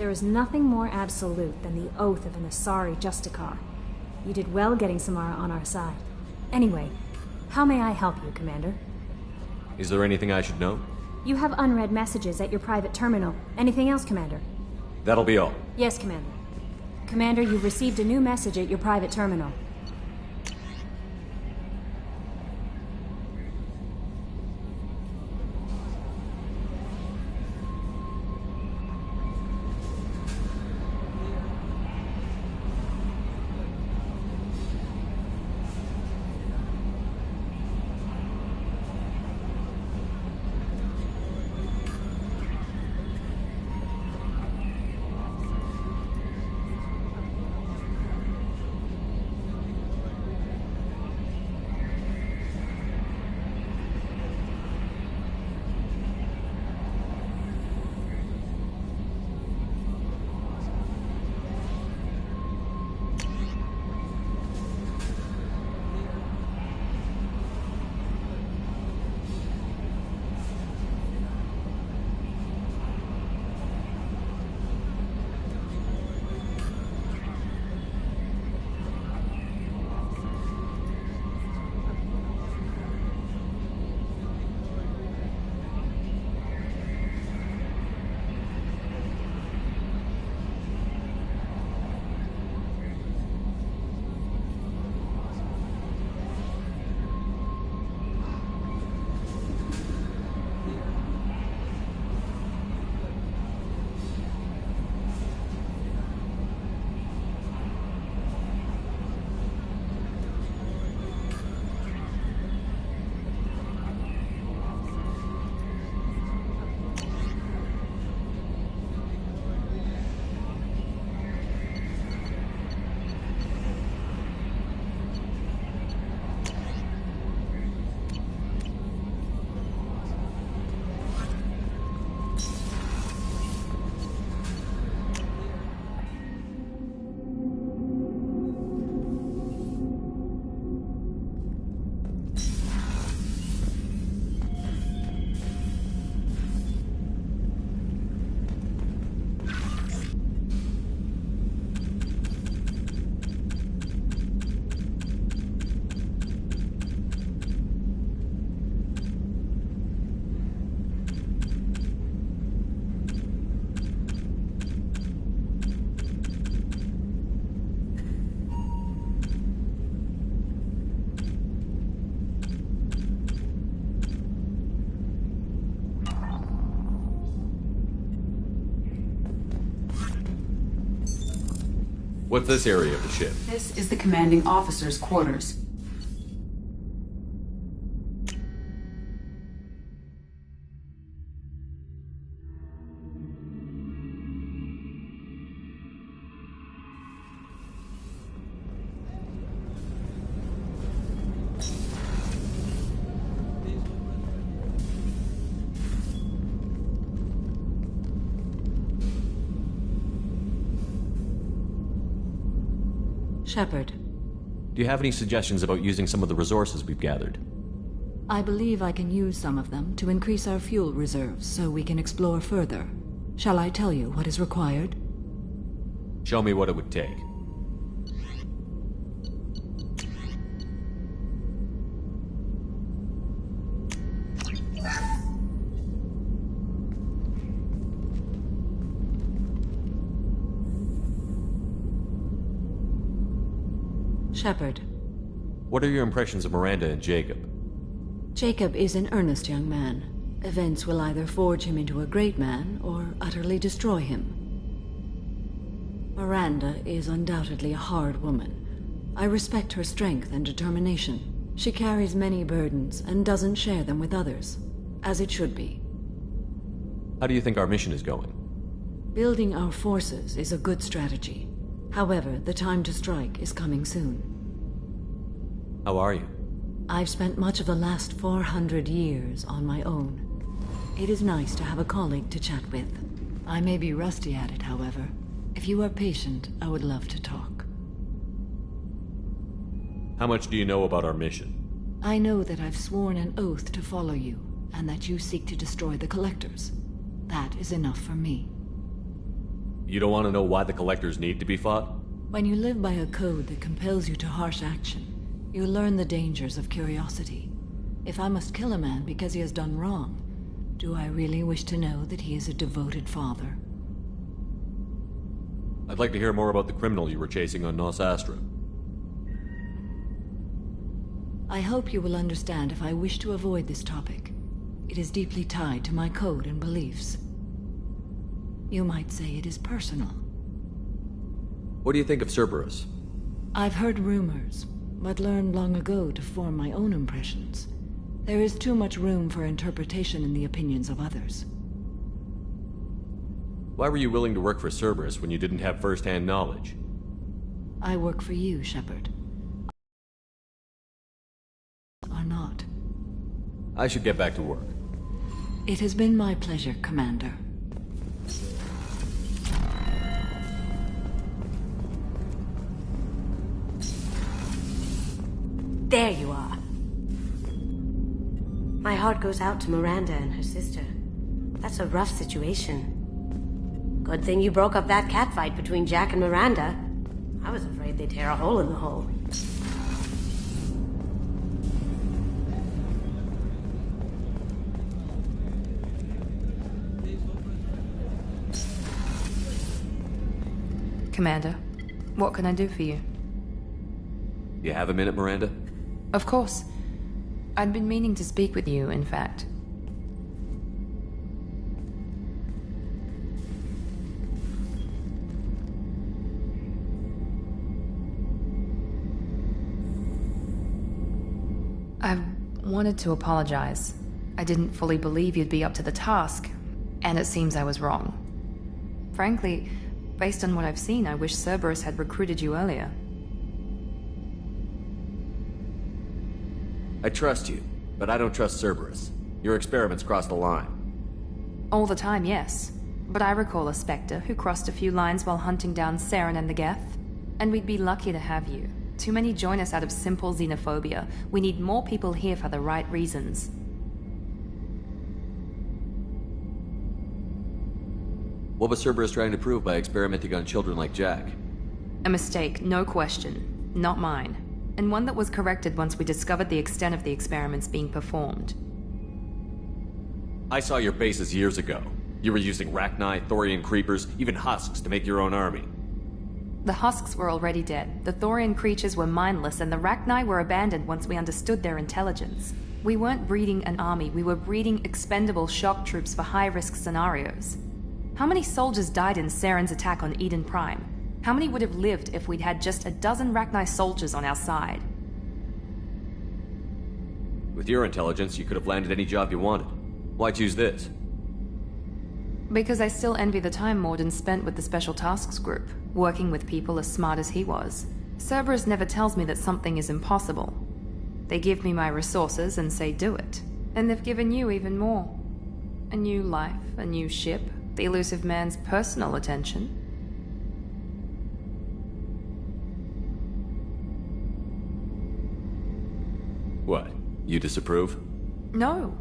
There is nothing more absolute than the oath of an Asari Justicar. You did well getting Samara on our side. Anyway, how may I help you, Commander? Is there anything I should know? You have unread messages at your private terminal. Anything else, Commander? That'll be all. Yes, Commander. Commander, you've received a new message at your private terminal. What's this area of the ship? This is the commanding officer's quarters. Shepard. Do you have any suggestions about using some of the resources we've gathered? I believe I can use some of them to increase our fuel reserves so we can explore further. Shall I tell you what is required? Show me what it would take. Shepard. What are your impressions of Miranda and Jacob? Jacob is an earnest young man. Events will either forge him into a great man or utterly destroy him. Miranda is undoubtedly a hard woman. I respect her strength and determination. She carries many burdens and doesn't share them with others, as it should be. How do you think our mission is going? Building our forces is a good strategy. However, the time to strike is coming soon. How are you? I've spent much of the last 400 years on my own. It is nice to have a colleague to chat with. I may be rusty at it, however. If you are patient, I would love to talk. How much do you know about our mission? I know that I've sworn an oath to follow you, and that you seek to destroy the Collectors. That is enough for me. You don't want to know why the Collectors need to be fought? When you live by a code that compels you to harsh action, you learn the dangers of curiosity. If I must kill a man because he has done wrong, do I really wish to know that he is a devoted father? I'd like to hear more about the criminal you were chasing on Nos Astra. I hope you will understand if I wish to avoid this topic. It is deeply tied to my code and beliefs. You might say it is personal. What do you think of Cerberus? I've heard rumors, but learned long ago to form my own impressions. There is too much room for interpretation in the opinions of others. Why were you willing to work for Cerberus when you didn't have first-hand knowledge? I work for you, Shepard. Or not. I should get back to work. It has been my pleasure, Commander. There you are. My heart goes out to Miranda and her sister. That's a rough situation. Good thing you broke up that catfight between Jack and Miranda. I was afraid they'd tear a hole in the hull. Commander, what can I do for you? You have a minute, Miranda? Of course. I'd been meaning to speak with you, in fact. I wanted to apologize. I didn't fully believe you'd be up to the task, and it seems I was wrong. Frankly, based on what I've seen, I wish Cerberus had recruited you earlier. I trust you, but I don't trust Cerberus. Your experiments crossed the line. All the time, yes. But I recall a Spectre who crossed a few lines while hunting down Saren and the Geth. And we'd be lucky to have you. Too many join us out of simple xenophobia. We need more people here for the right reasons. What was Cerberus trying to prove by experimenting on children like Jack? A mistake, no question. Not mine. And one that was corrected once we discovered the extent of the experiments being performed. I saw your bases years ago. You were using Rachni, Thorian creepers, even husks to make your own army. The husks were already dead, the Thorian creatures were mindless, and the Rachni were abandoned once we understood their intelligence. We weren't breeding an army, we were breeding expendable shock troops for high-risk scenarios. How many soldiers died in Saren's attack on Eden Prime? How many would have lived if we'd had just a dozen Rachni soldiers on our side? With your intelligence, you could have landed any job you wanted. Why choose this? Because I still envy the time Morden spent with the Special Tasks Group, working with people as smart as he was. Cerberus never tells me that something is impossible. They give me my resources and say do it. And they've given you even more. A new life, a new ship, the elusive man's personal attention. What? You disapprove? No.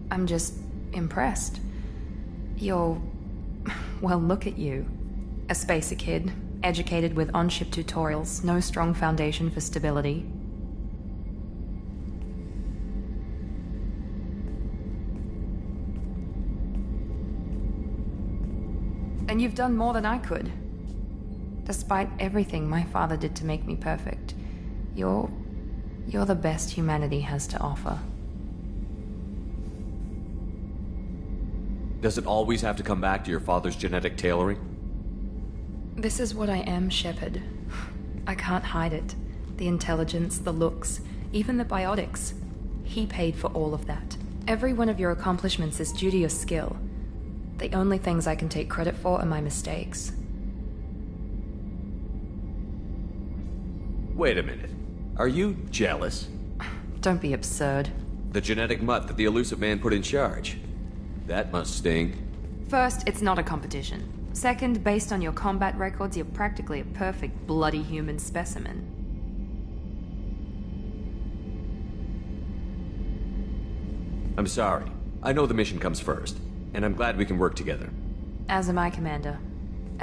I'm just impressed. You're... well, look at you. A spacer kid, educated with on-ship tutorials, no strong foundation for stability. And you've done more than I could. Despite everything my father did to make me perfect, you're the best humanity has to offer. Does it always have to come back to your father's genetic tailoring? This is what I am, Shepard. I can't hide it. The intelligence, the looks, even the biotics. He paid for all of that. Every one of your accomplishments is due to your skill. The only things I can take credit for are my mistakes. Wait a minute. Are you jealous? Don't be absurd. The genetic mutt that the elusive man put in charge. That must sting. First, it's not a competition. Second, based on your combat records, you're practically a perfect bloody human specimen. I'm sorry. I know the mission comes first, and I'm glad we can work together. As am I, Commander.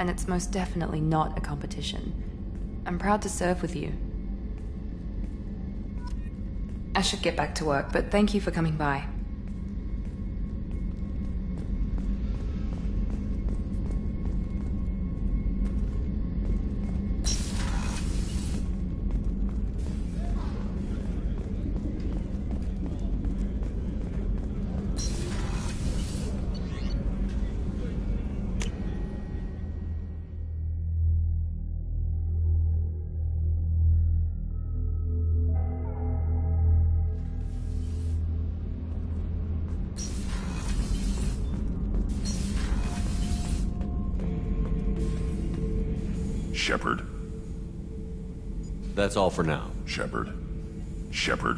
and it's most definitely not a competition. I'm proud to serve with you. I should get back to work, but thank you for coming by. Shepard. That's all for now. Shepard. Shepard.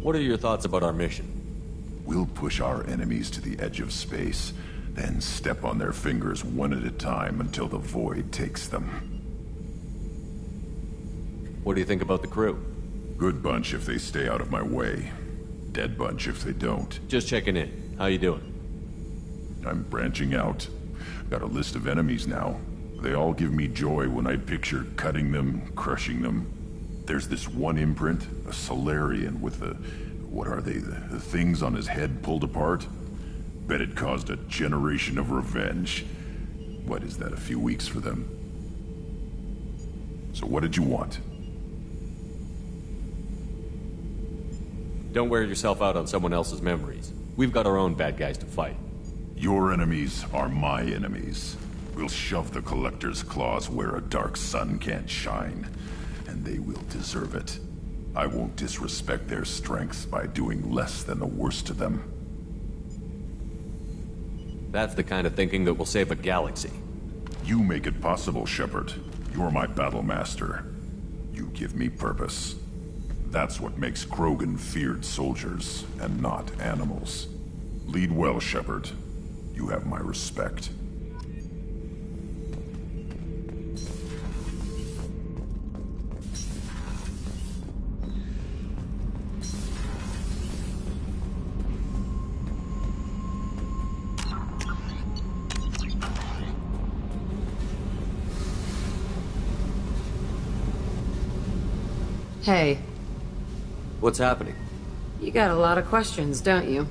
What are your thoughts about our mission? We'll push our enemies to the edge of space, then step on their fingers one at a time until the void takes them. What do you think about the crew? Good bunch if they stay out of my way. Dead bunch if they don't. Just checking in. How you doing? I'm branching out. Got a list of enemies now. They all give me joy when I picture cutting them, crushing them. There's this one imprint, a Solarian with the... what are they? The things on his head pulled apart? Bet it caused a generation of revenge. What is that, a few weeks for them? So what did you want? Don't wear yourself out on someone else's memories. We've got our own bad guys to fight. Your enemies are my enemies. We'll shove the Collector's claws where a dark sun can't shine, and they will deserve it. I won't disrespect their strengths by doing less than the worst to them. That's the kind of thinking that will save a galaxy. You make it possible, Shepard. You're my battle master. You give me purpose. That's what makes Krogan feared soldiers, and not animals. Lead well, Shepard. You have my respect. Hey. What's happening? You got a lot of questions, don't you?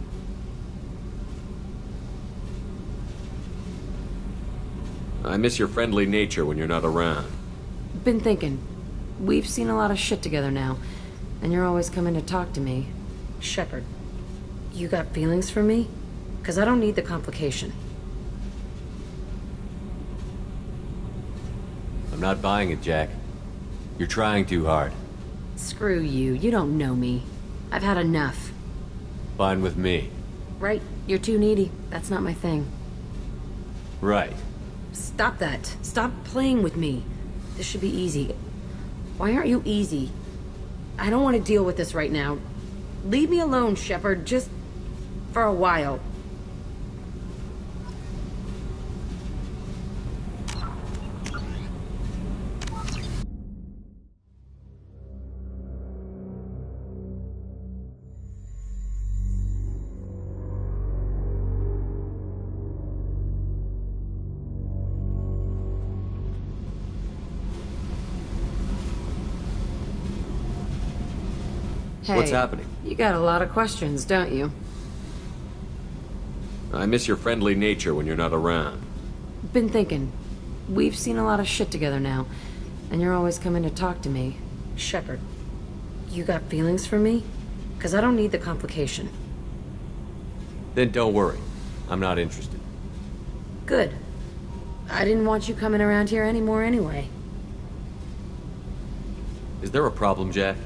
I miss your friendly nature when you're not around. Been thinking. We've seen a lot of shit together now, and you're always coming to talk to me. Shepard, you got feelings for me? 'Cause I don't need the complication. I'm not buying it, Jack. You're trying too hard. Screw you. You don't know me. I've had enough. Fine with me. Right. You're too needy. That's not my thing. Right. Stop that. Stop playing with me. This should be easy. Why aren't you easy? I don't want to deal with this right now. Leave me alone, Shepard. Just for a while. Hey, what's happening? You got a lot of questions, don't you? I miss your friendly nature when you're not around. Been thinking. We've seen a lot of shit together now, and you're always coming to talk to me. Shepard, you got feelings for me? 'Cause I don't need the complication. Then don't worry. I'm not interested. Good. I didn't want you coming around here anymore anyway. Is there a problem, Jack?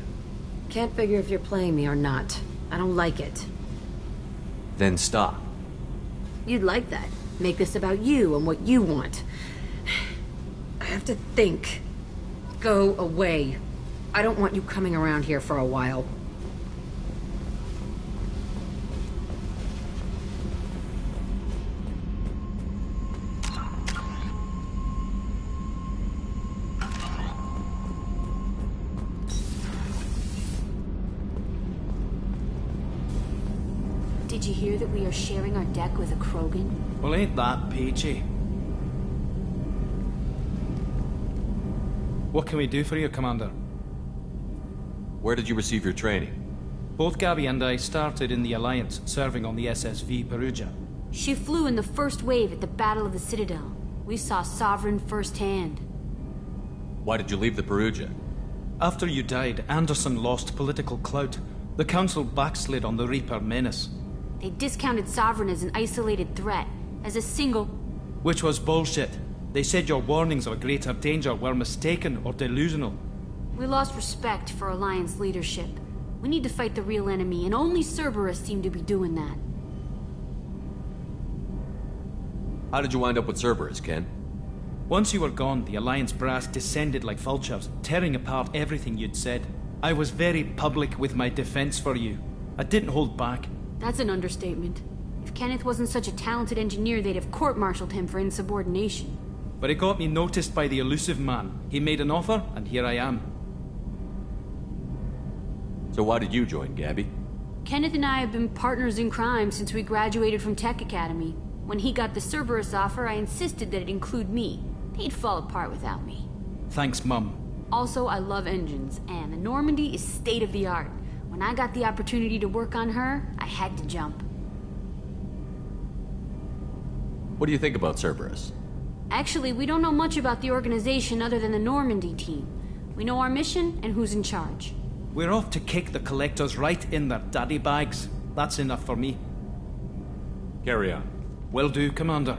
Can't figure if you're playing me or not. I don't like it. Then stop. You'd like that. Make this about you and what you want. I have to think. Go away. I don't want you coming around here for a while. Did you hear that we are sharing our deck with a Krogan? Well, ain't that peachy? What can we do for you, Commander? Where did you receive your training? Both Gabby and I started in the Alliance, serving on the SSV Perugia. She flew in the first wave at the Battle of the Citadel. We saw Sovereign firsthand. Why did you leave the Perugia? After you died, Anderson lost political clout. The Council backslid on the Reaper menace. They discounted Sovereign as an isolated threat, as a single... Which was bullshit. They said your warnings of a greater danger were mistaken or delusional. We lost respect for Alliance leadership. We need to fight the real enemy, and only Cerberus seemed to be doing that. How did you wind up with Cerberus, Ken? Once you were gone, the Alliance brass descended like vultures, tearing apart everything you'd said. I was very public with my defense for you. I didn't hold back. That's an understatement. If Kenneth wasn't such a talented engineer, they'd have court-martialed him for insubordination. But it got me noticed by the elusive man. He made an offer, and here I am. So why did you join, Gabby? Kenneth and I have been partners in crime since we graduated from Tech Academy. When he got the Cerberus offer, I insisted that it include me. He'd fall apart without me. Thanks, Mum. Also, I love engines, and the Normandy is state-of-the-art. When I got the opportunity to work on her, I had to jump. What do you think about Cerberus? Actually, we don't know much about the organization other than the Normandy team. We know our mission and who's in charge. We're off to kick the Collectors right in their daddy bags. That's enough for me. Carry on. Will do, Commander.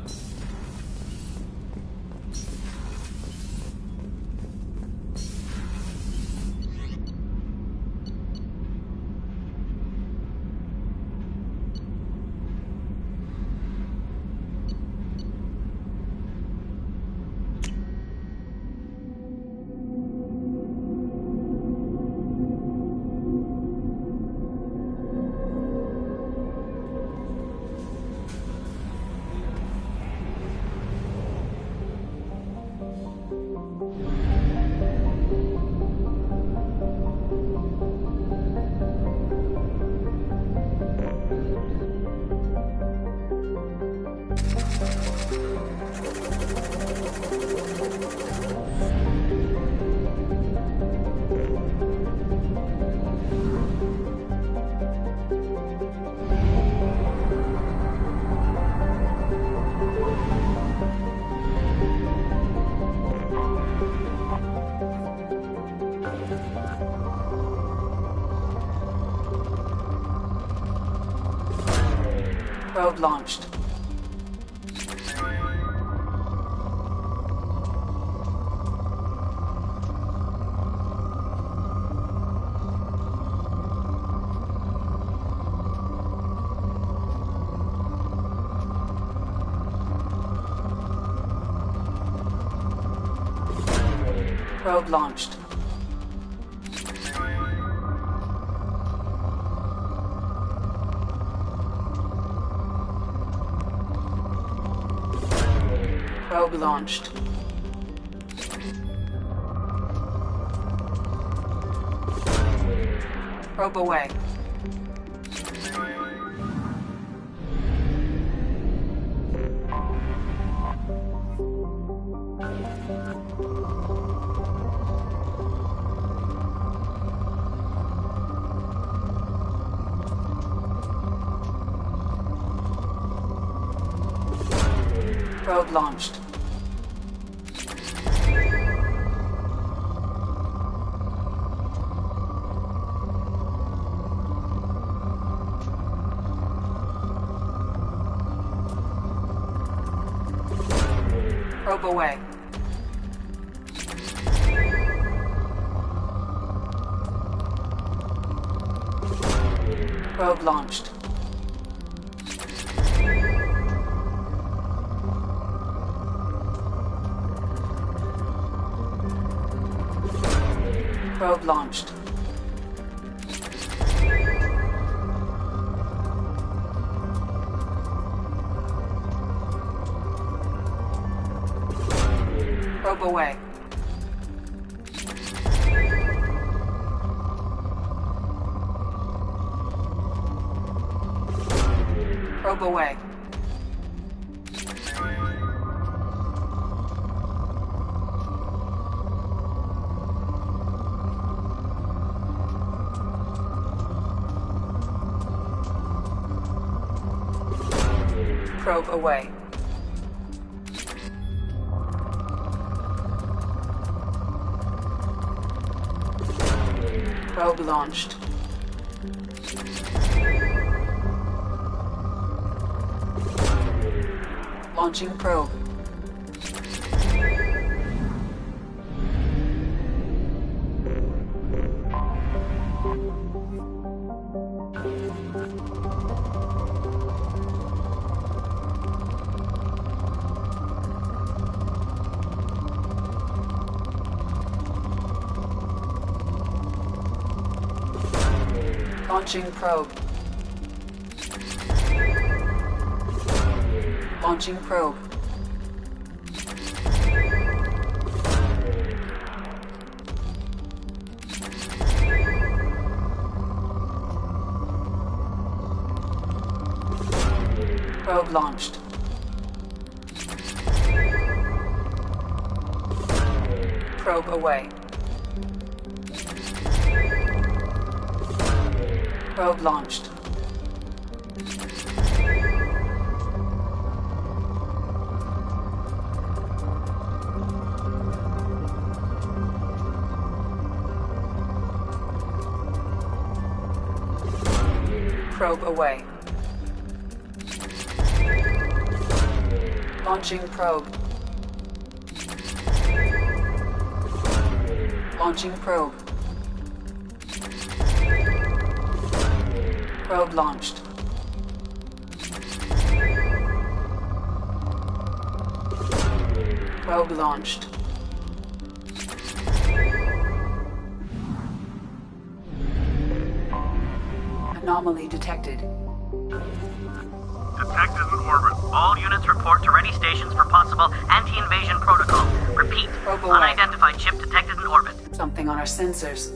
Probe launched. Probe launched. Probe launched. Probe away. Probe launched. Probe away. Probe launched. Probe launched. Probe away. Probe away. Probe away. Probe launched. Launching probe. Launching probe. Launching probe. Probe launched. Probe away. Probe launched. Probe away. Launching probe. Launching probe. Probe launched. Probe launched. Anomaly detected. Detected in orbit. All units report to ready stations for possible anti-invasion protocol. Repeat. Probe away. Unidentified ship detected in orbit. Something on our sensors.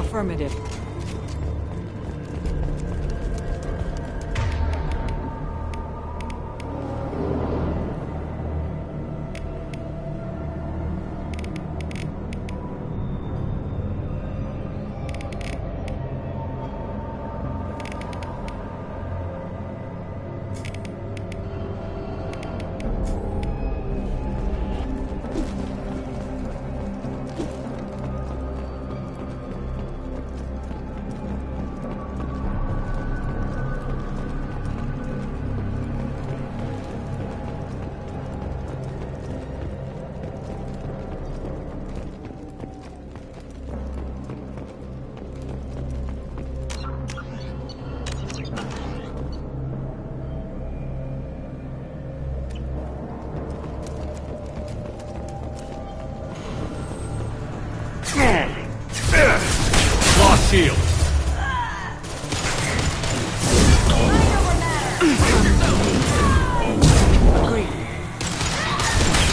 Affirmative. Lost shield.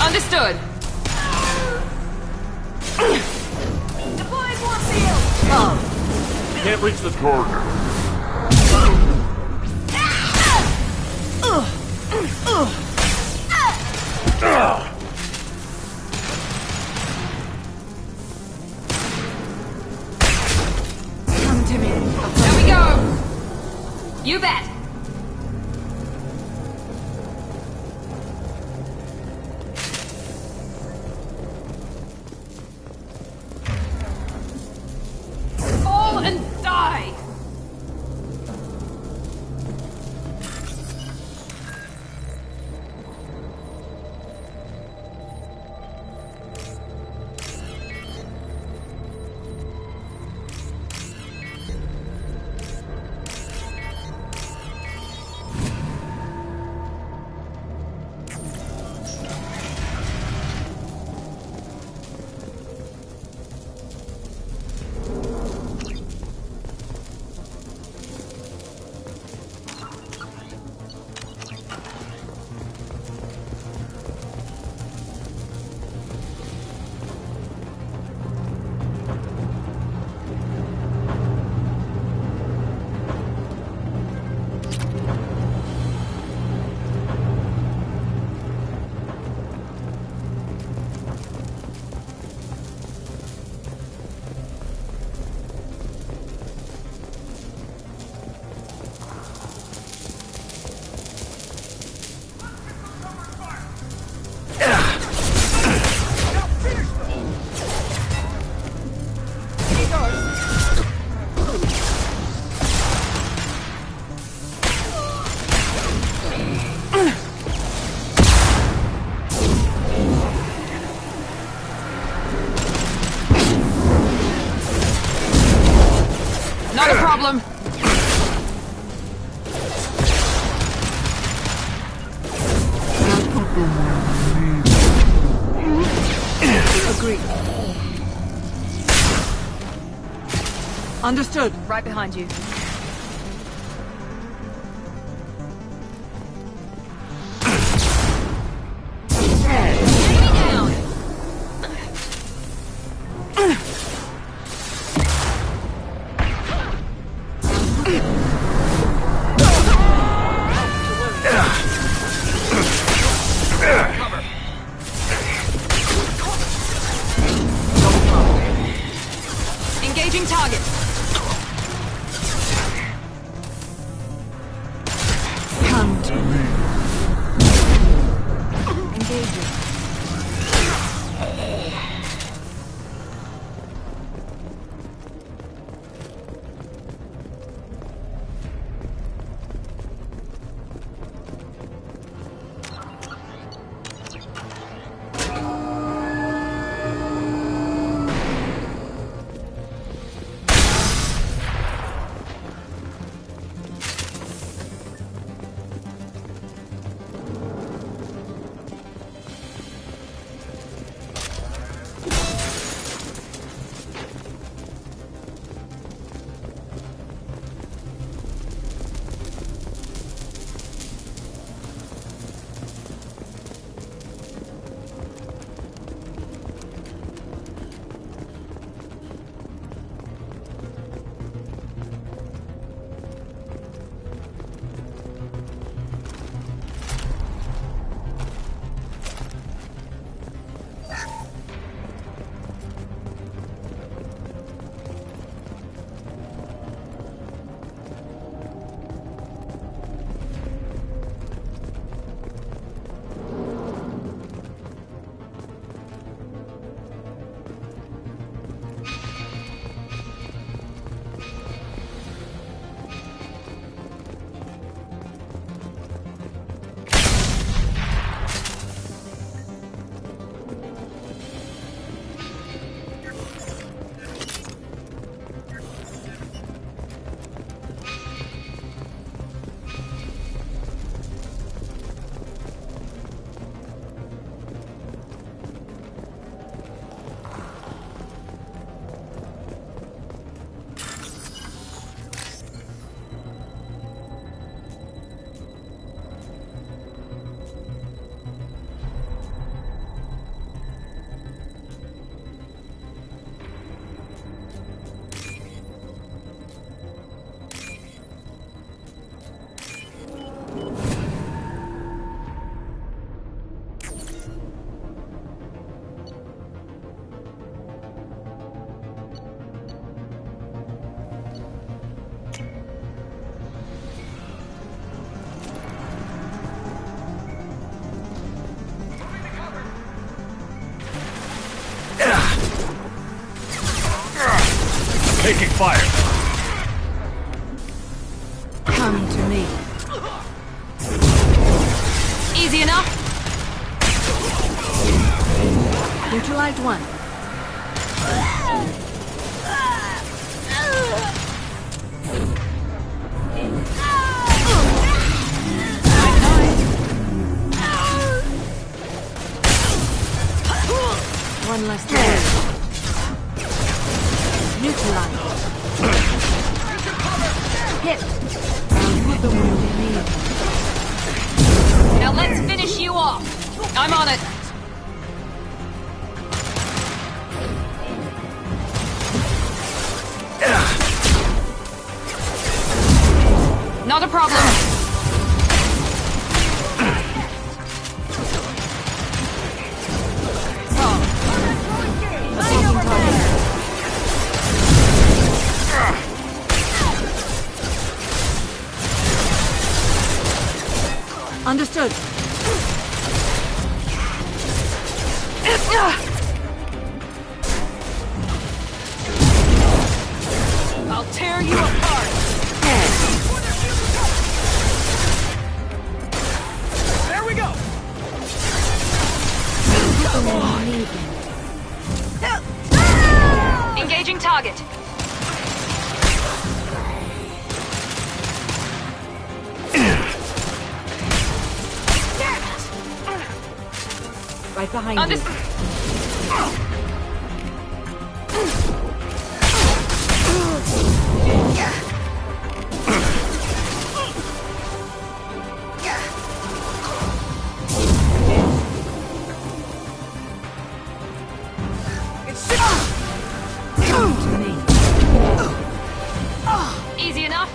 Understood. Deploying warp field! Can't reach the target. Come to me. There we go. You bet. Fall and die. Not a problem. Agreed. Understood. Right behind you. Engaging target. Come to me. Engaging. taking fire. Come to me. Easy enough. Neutralized one. One less to worry. Neutralized. Hit. I'll put the wound in me. Now let's finish you off. I'm on it. Not a problem. Understood. I'll tear you apart. There we go. Engaging target. Right behind you. Easy enough.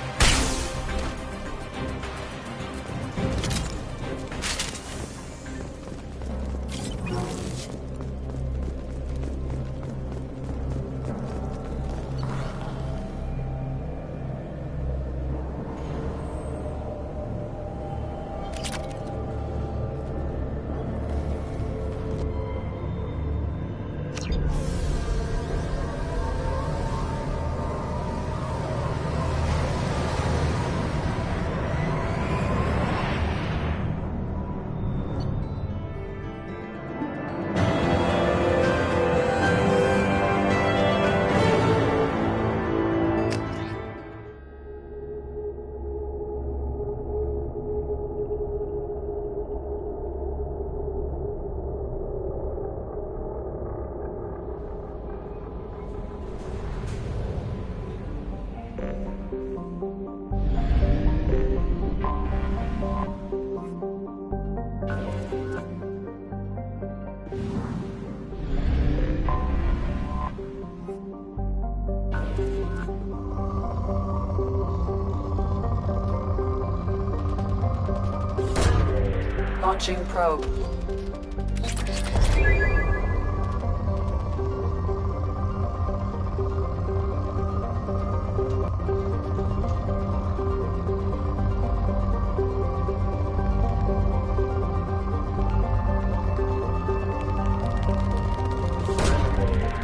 Launching probe.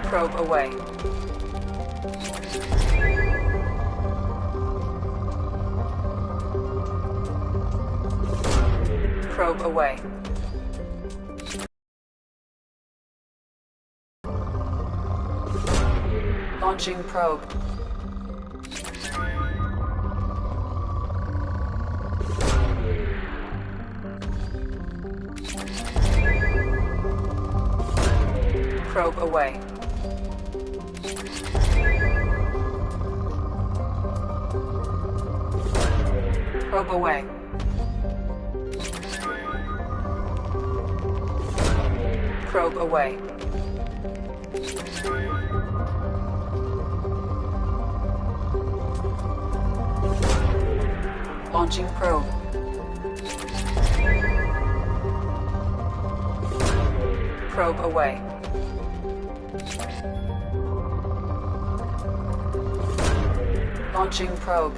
Probe away. Probe away. Launching probe. Probe away. Probe away. Probe away. Launching probe. Probe away. Launching probe.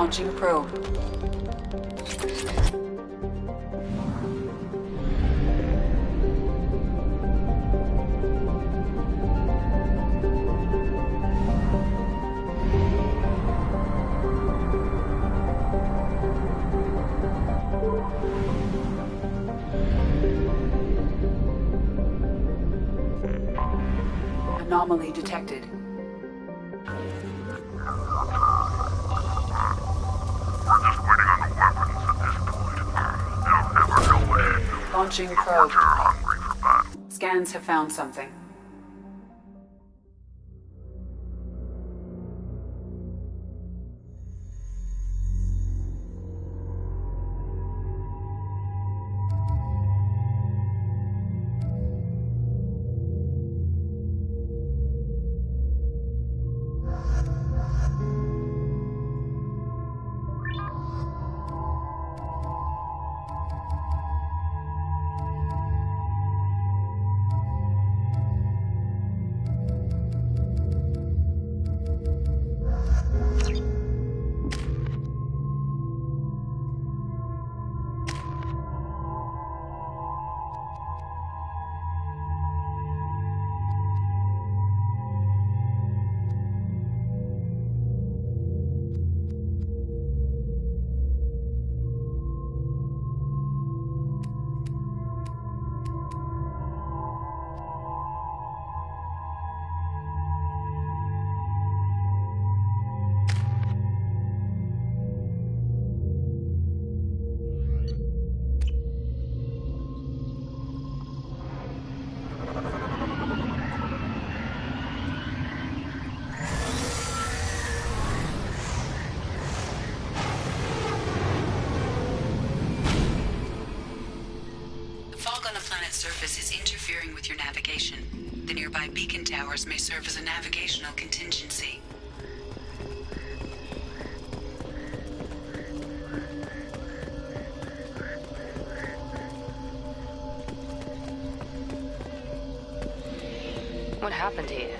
Launching probe. Anomaly detected. Launching probe. Scans have found something. Surface is interfering with your navigation. The nearby beacon towers may serve as a navigational contingency. What happened here?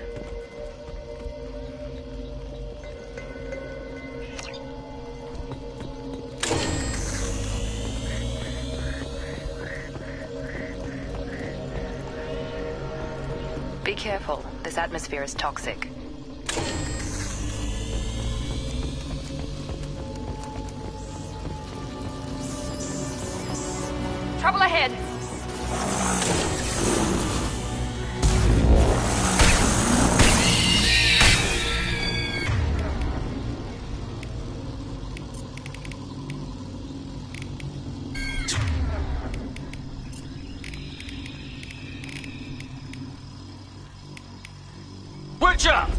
Be careful. This atmosphere is toxic. Trouble ahead! Switch up!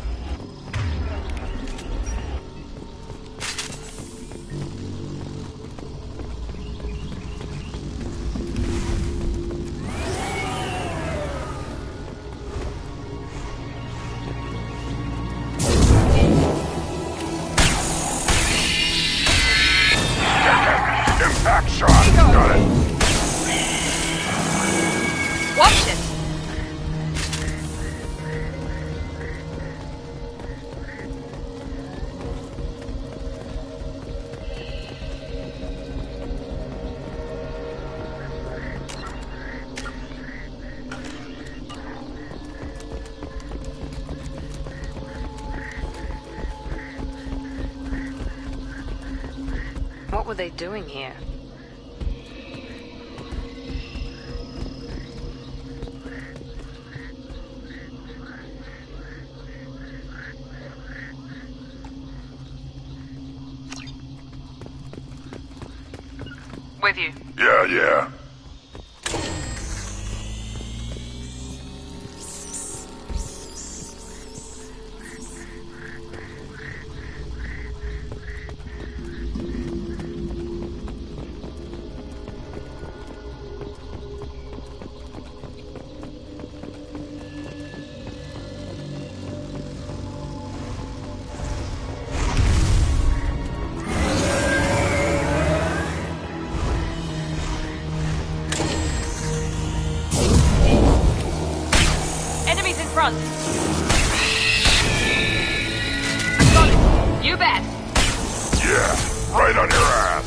Impact shot! Got it! Watch it! What were they doing here? With you. Yeah. Enemies in front! Got it! You bet! Yeah. Right on your ass.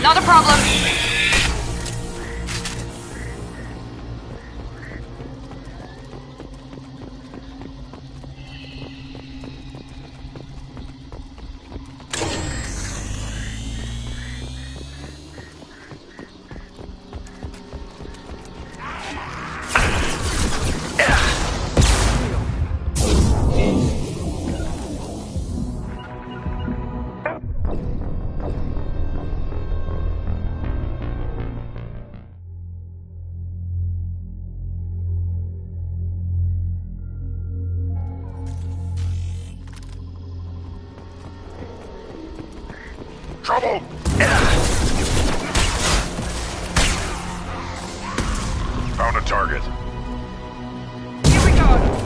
Not a problem. Trouble! Found a target. Here we go.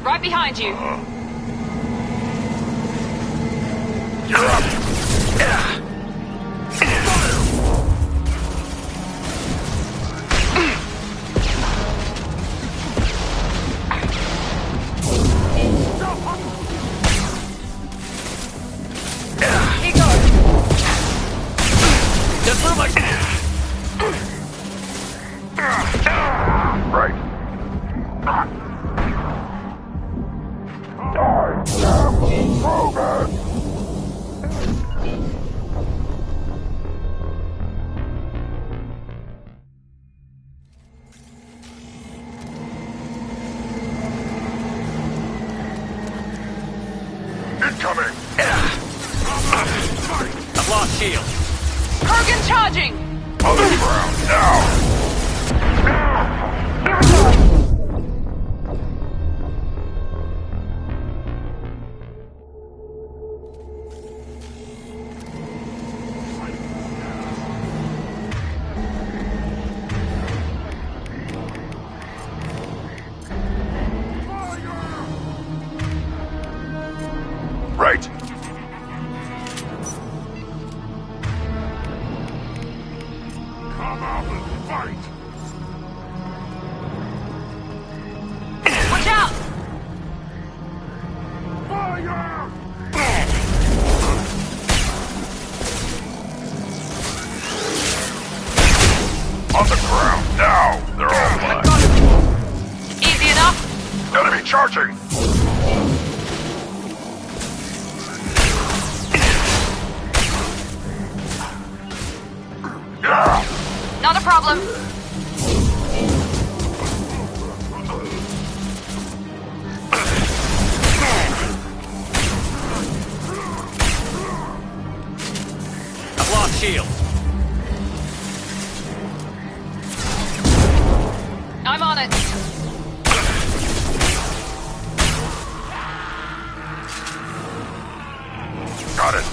Right behind you. You're up. Here goes. Just move like Right. Incoming! I've lost shield. Kurgan charging! On the ground, now! Here we go. Right. Come out and fight! Watch out! Now they're all mine. Easy enough? Enemy charging! Not a problem. I've lost shield. I'm on it. Got it.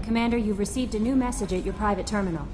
Commander, you've received a new message at your private terminal.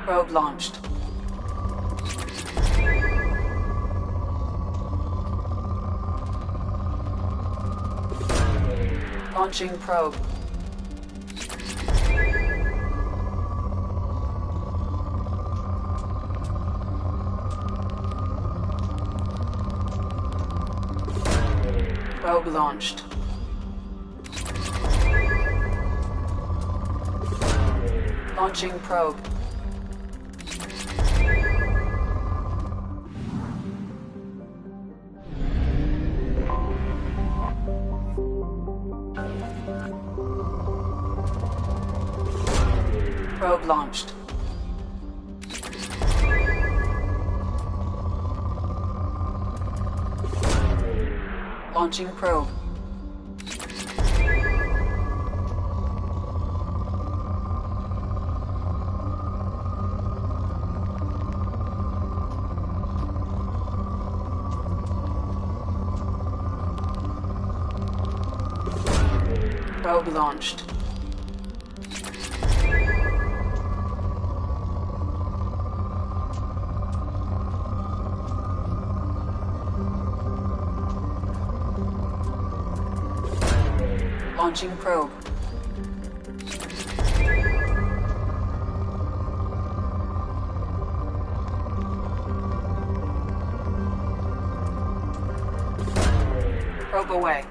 Probe launched. Launching probe. Probe launched. Launching probe. Probe launched. Launching probe. Probe launched. Launching probe. Probe away.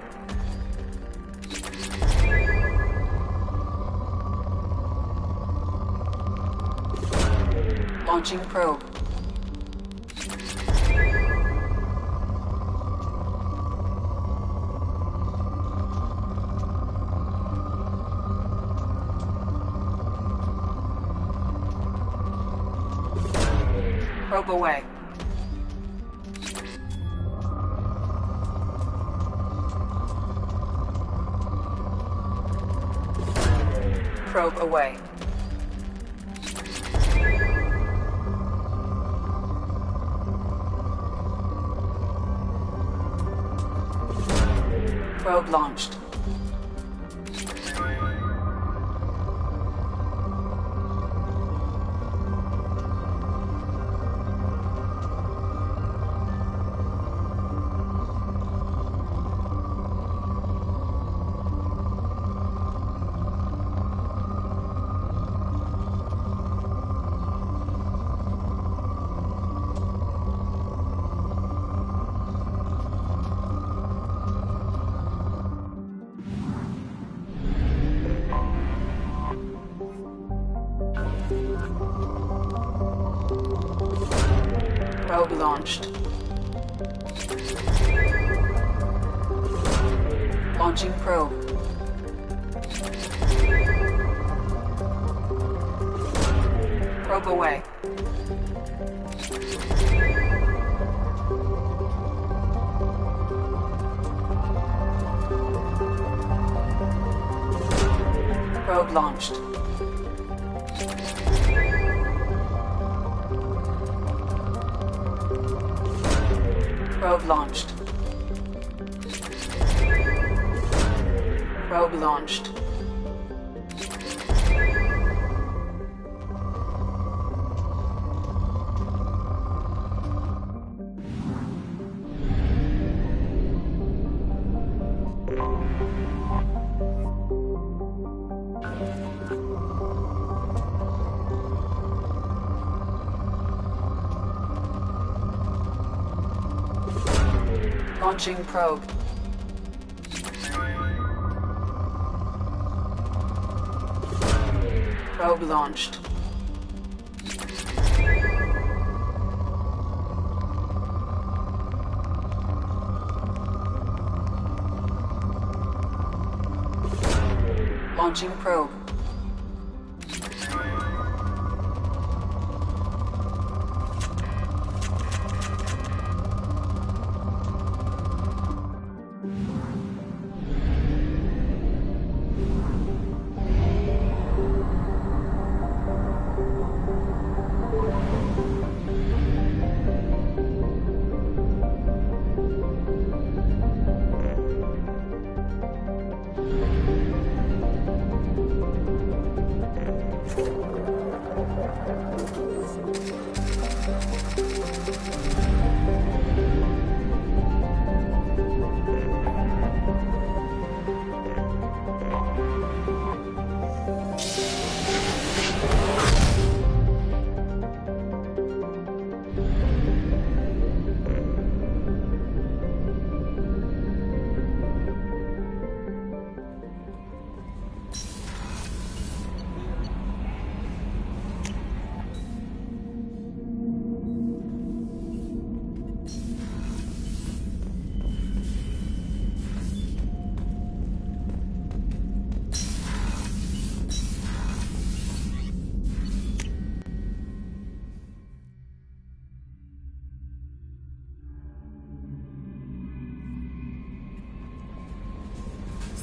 Launching probe. Probe away. Probe away. Probe launched. Probe launched. Launching probe. Probe away. Probe launched. Probe launched. Probe launched. Launching probe. Probe launched. Launching probe.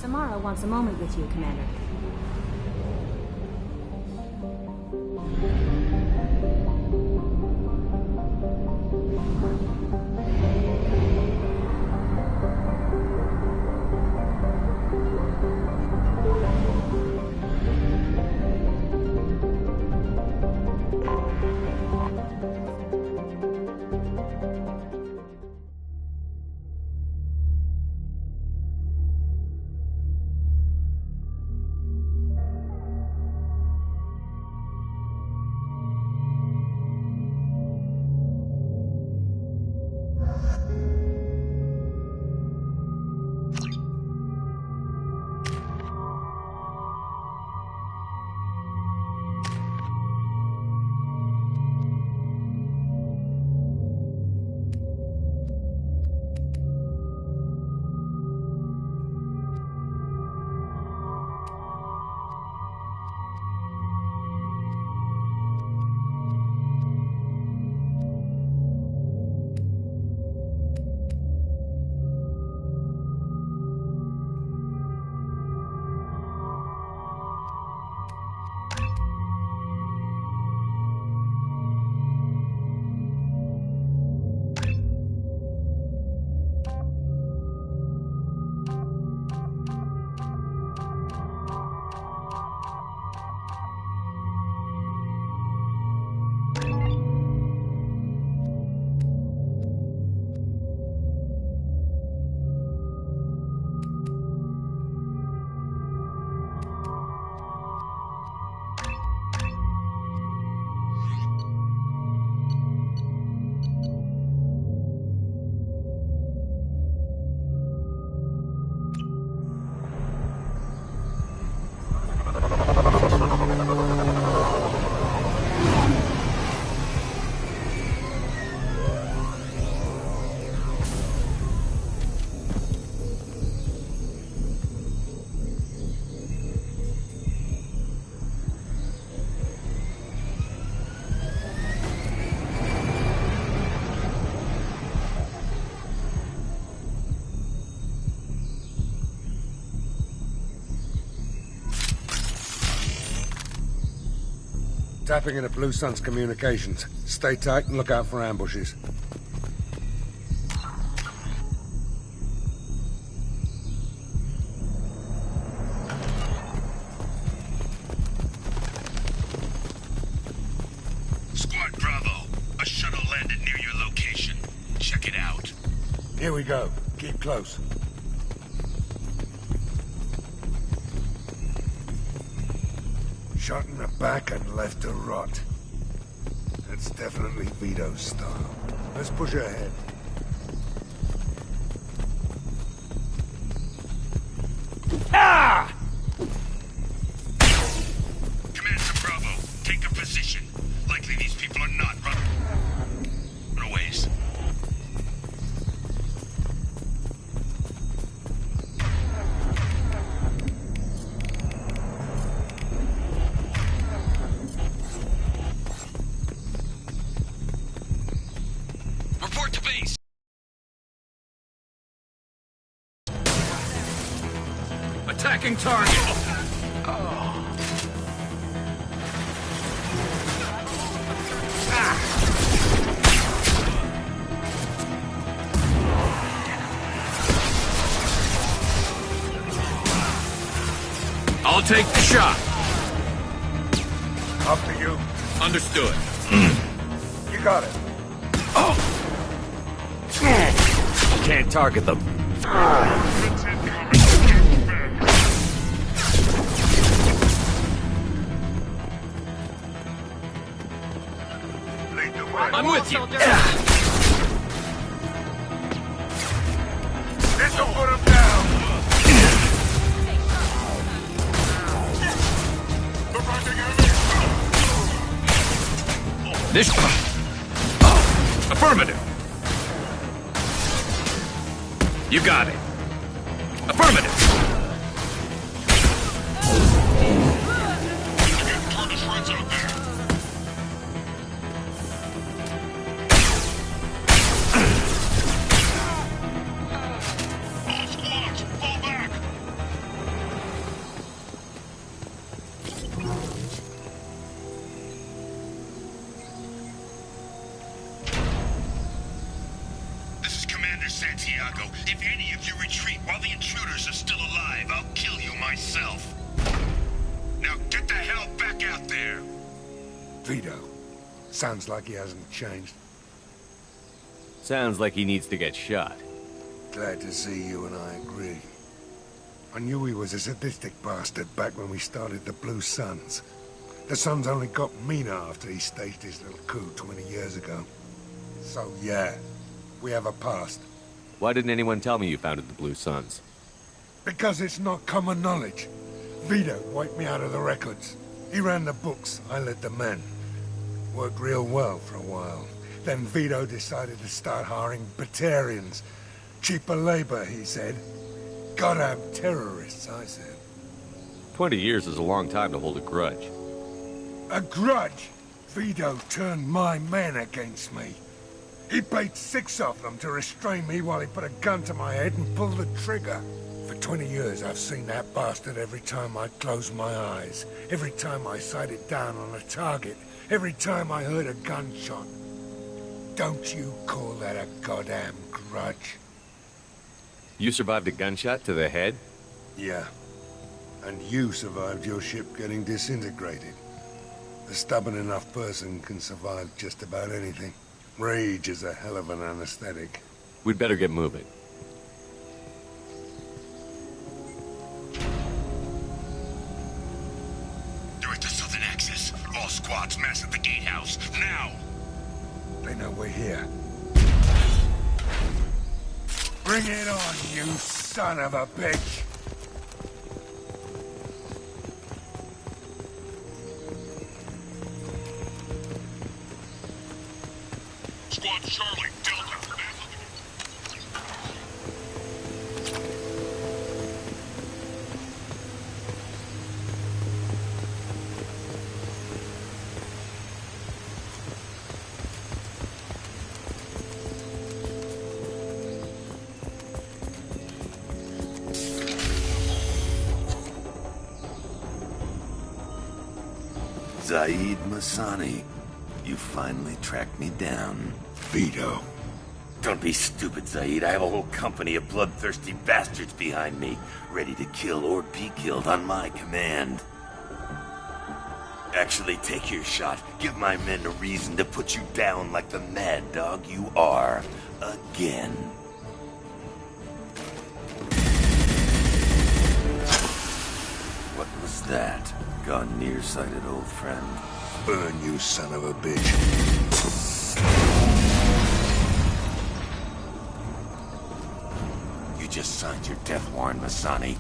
Samara wants a moment with you, Commander. Tapping into Blue Sun's communications. Stay tight and look out for ambushes. Squad Bravo, a shuttle landed near your location. Check it out. Here we go. Keep close. Shot in the back and left to rot. That's definitely Vito's style. Let's push ahead. Ah! Command to Bravo, take a position. Likely these people are not runaways. Report to base. Attacking target. I'll take the shot. After you. Understood. You got it. Can't target them. I'm with you. This'll put him down. This affirmative. You got it. Affirmative. This is Commander Santiago. If any of you retreat while the intruders are still alive, I'll kill you myself. Now get the hell back out there. Vito. Sounds like he hasn't changed. Sounds like he needs to get shot. Glad to see you and I agree. I knew he was a sadistic bastard back when we started the Blue Suns. The Suns only got meaner after he staged his little coup 20 years ago. So yeah, we have a past. Why didn't anyone tell me you founded the Blue Suns? Because it's not common knowledge. Vito wiped me out of the records. He ran the books, I led the men. Worked real well for a while. Then Vito decided to start hiring Batarians. Cheaper labor, he said. Goddamn terrorists, I said. 20 years is a long time to hold a grudge. A grudge? Vito turned my men against me. He paid 6 of them to restrain me while he put a gun to my head and pulled the trigger. For 20 years, I've seen that bastard every time I closed my eyes. Every time I sighted down on a target. Every time I heard a gunshot. Don't you call that a goddamn grudge? You survived a gunshot to the head? Yeah. And you survived your ship getting disintegrated. A stubborn enough person can survive just about anything. Rage is a hell of an anesthetic. We'd better get moving. They're at the southern axis. All squads mass at the gatehouse. Now! They know we're here. Bring it on, you son of a bitch! Squad Charlie, Delta. Zaid Masani, you finally tracked me down. Vito. Don't be stupid, Zaid. I have a whole company of bloodthirsty bastards behind me, ready to kill or be killed on my command. Actually, take your shot. Give my men a reason to put you down like the mad dog you are. Again. What was that? Gone nearsighted, old friend. Burn, you son of a bitch. You just signed your death warrant, Masani.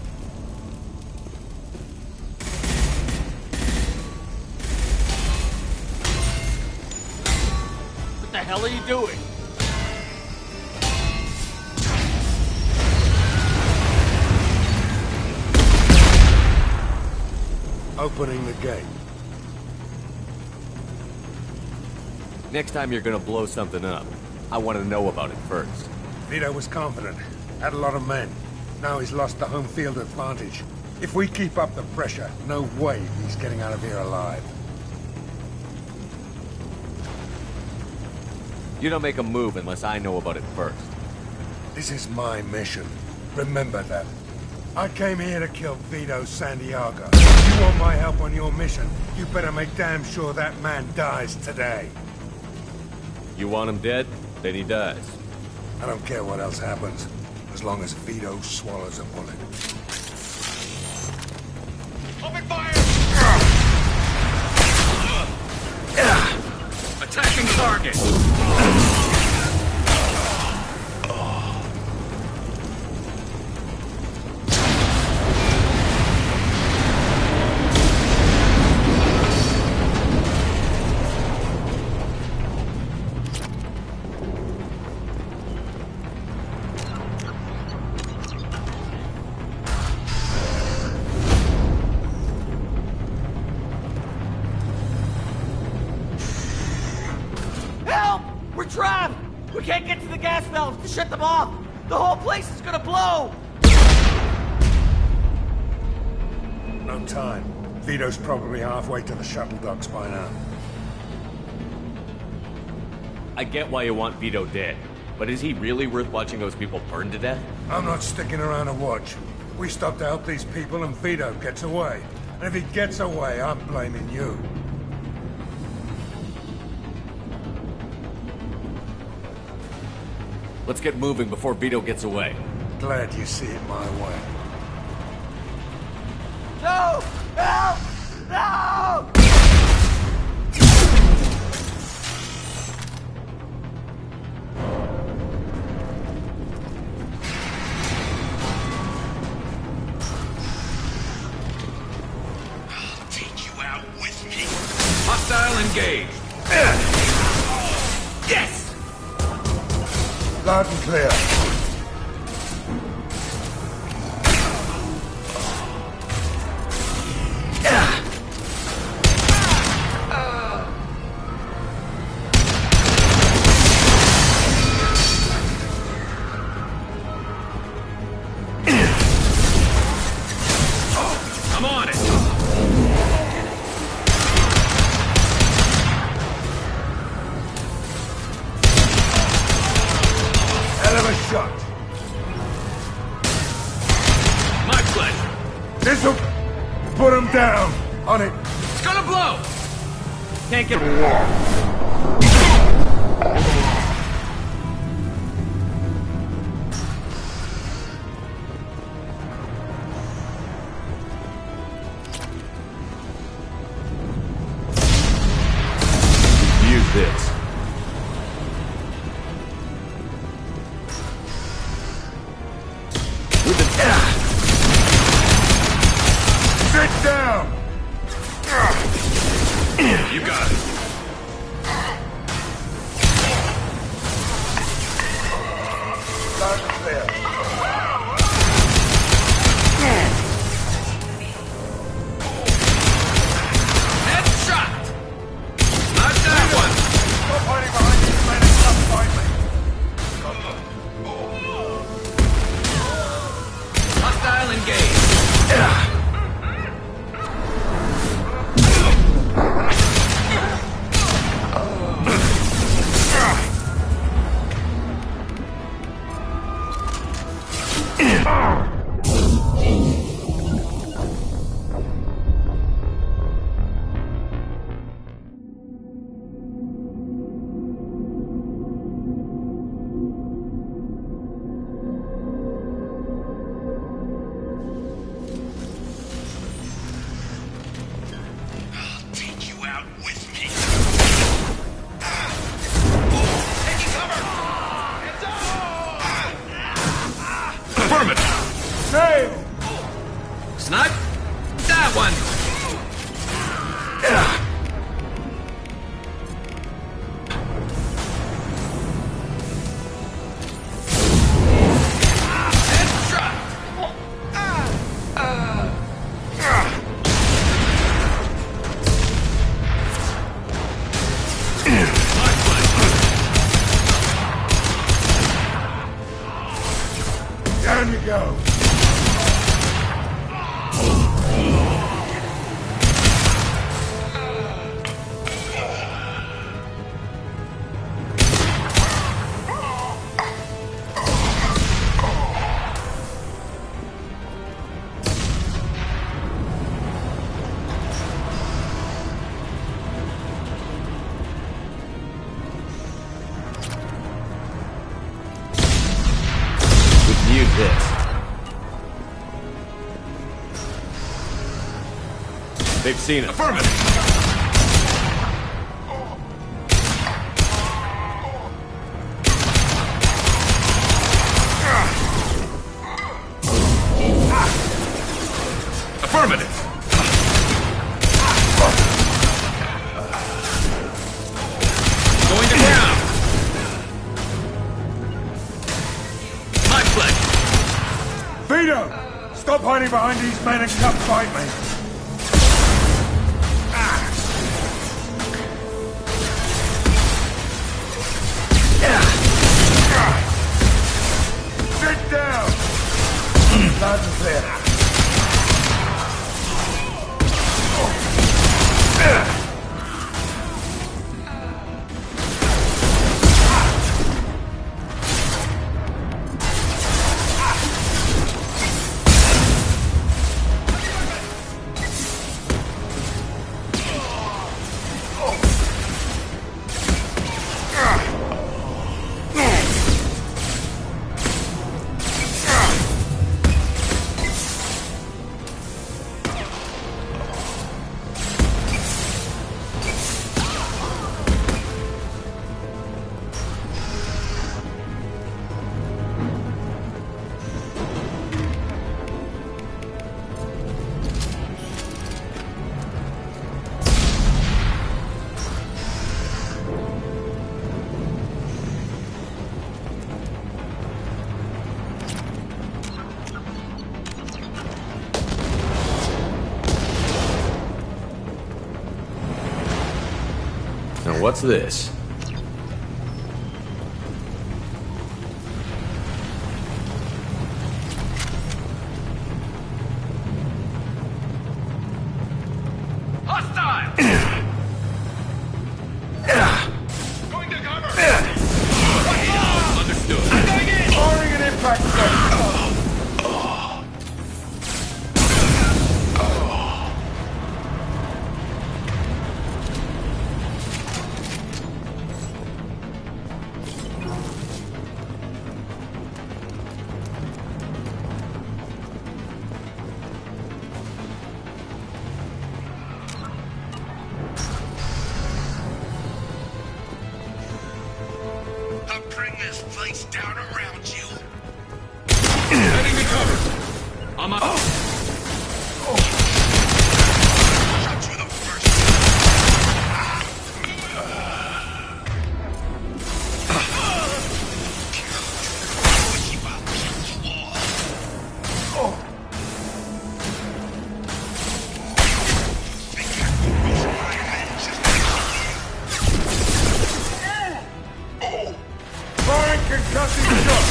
What the hell are you doing? Opening the gate. Next time you're gonna blow something up, I want to know about it first. Vito was confident. Had a lot of men. Now he's lost the home field advantage. If we keep up the pressure, no way he's getting out of here alive. You don't make a move unless I know about it first. This is my mission. Remember that. I came here to kill Vito Santiago. If you want my help on your mission, you better make damn sure that man dies today. You want him dead? Then he dies. I don't care what else happens, as long as Vito swallows a bullet. Open fire! Attacking target! We're trapped! We can't get to the gas valves to shut them off! The whole place is gonna blow! No time. Vito's probably halfway to the shuttle docks by now. I get why you want Vito dead, but is he really worth watching those people burn to death? I'm not sticking around to watch. We stop to help these people and Vito gets away. And if he gets away, I'm blaming you. Let's get moving before Vito gets away. Glad you see it my way. No! Help! No! I'll take you out with me. Hostile engaged. Yes! Loud and clear. I'm on it. Hell of a shot. My pleasure. This'll put him down. On it. It's gonna blow. Can't get Use this. Sit down. You got it. Loud and clear. Headshot. Not that one. Stop hiding behind these men and come fight me. Hostile engaged. They've seen it. Affirmative. Affirmative. Going to ground. My pleasure. Vito! Stop hiding behind these men and come fight me! Sit down! Loud and clear. Now what's this? Hostile! Going to cover! Understood. Firing an impact shot! I'll bring this place down around you. Enemy cover! I'm up. Shot you the first. Firing concussive shot!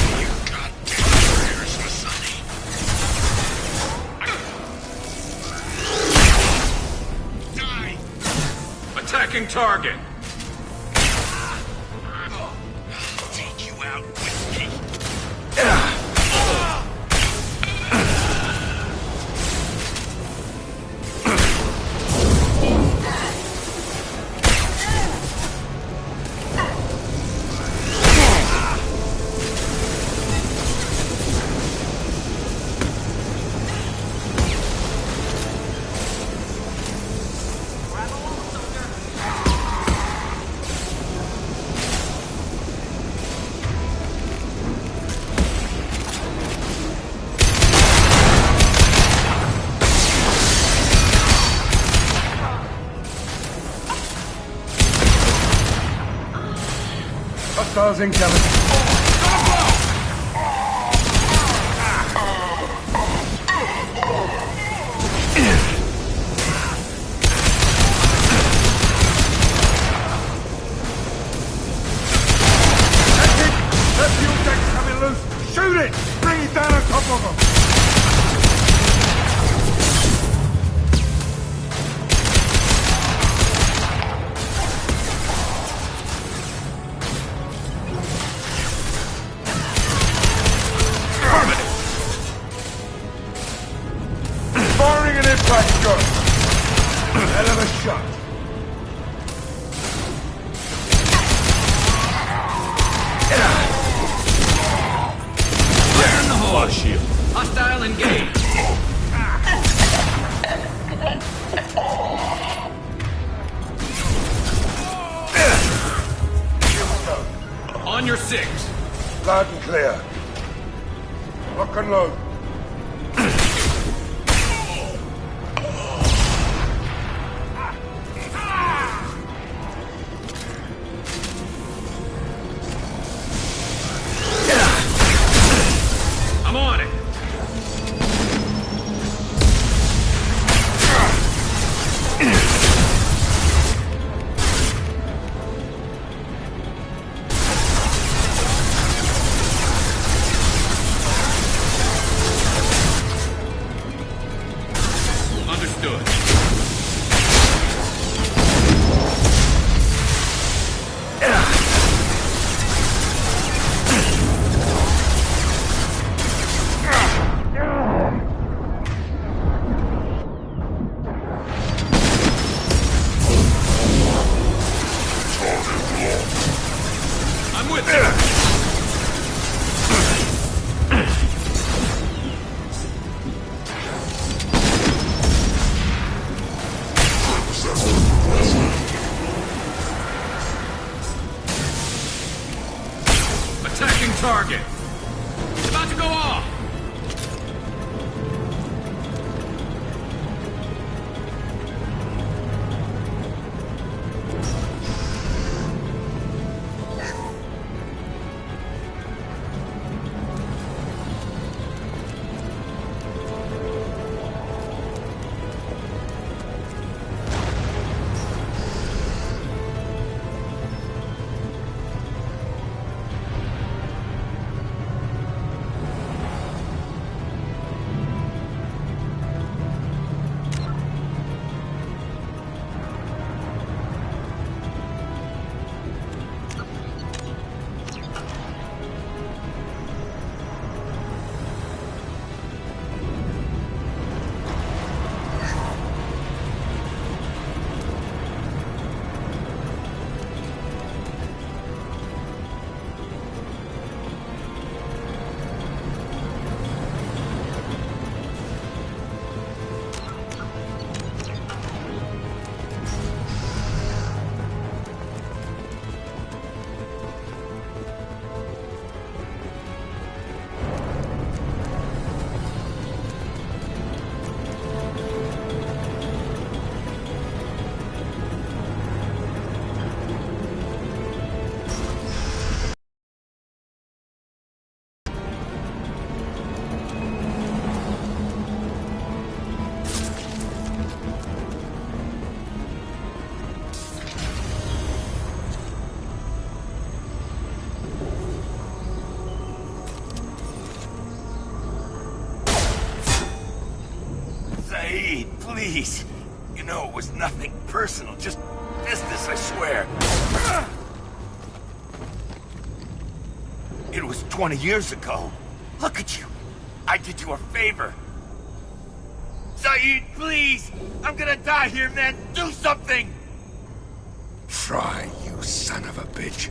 Attacking target. Take you out with me. Hostiles incoming. That fuel tank's coming loose! Shoot it! Bring it down on top of them! Firing an impact shot! Hell of a shot! Fire in the hole. Shield. Hostile engaged. On your 6. Loud and clear. Lock and load. I'm on it. Understood. I'm with you. Attacking target. It's about to go off. Saeed, please. You know it was nothing personal, just business, I swear. It was 20 years ago. Look at you. I did you a favor. Saeed, please! I'm gonna die here, man! Do something! Try, you son of a bitch.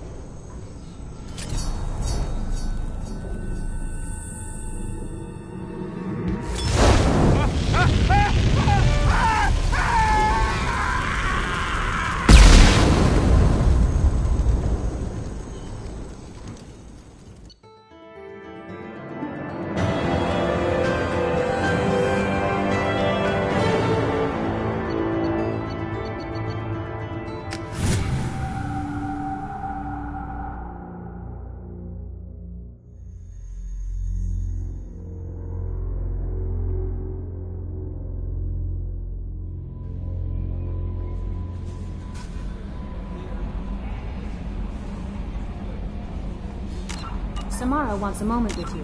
Samara wants a moment with you.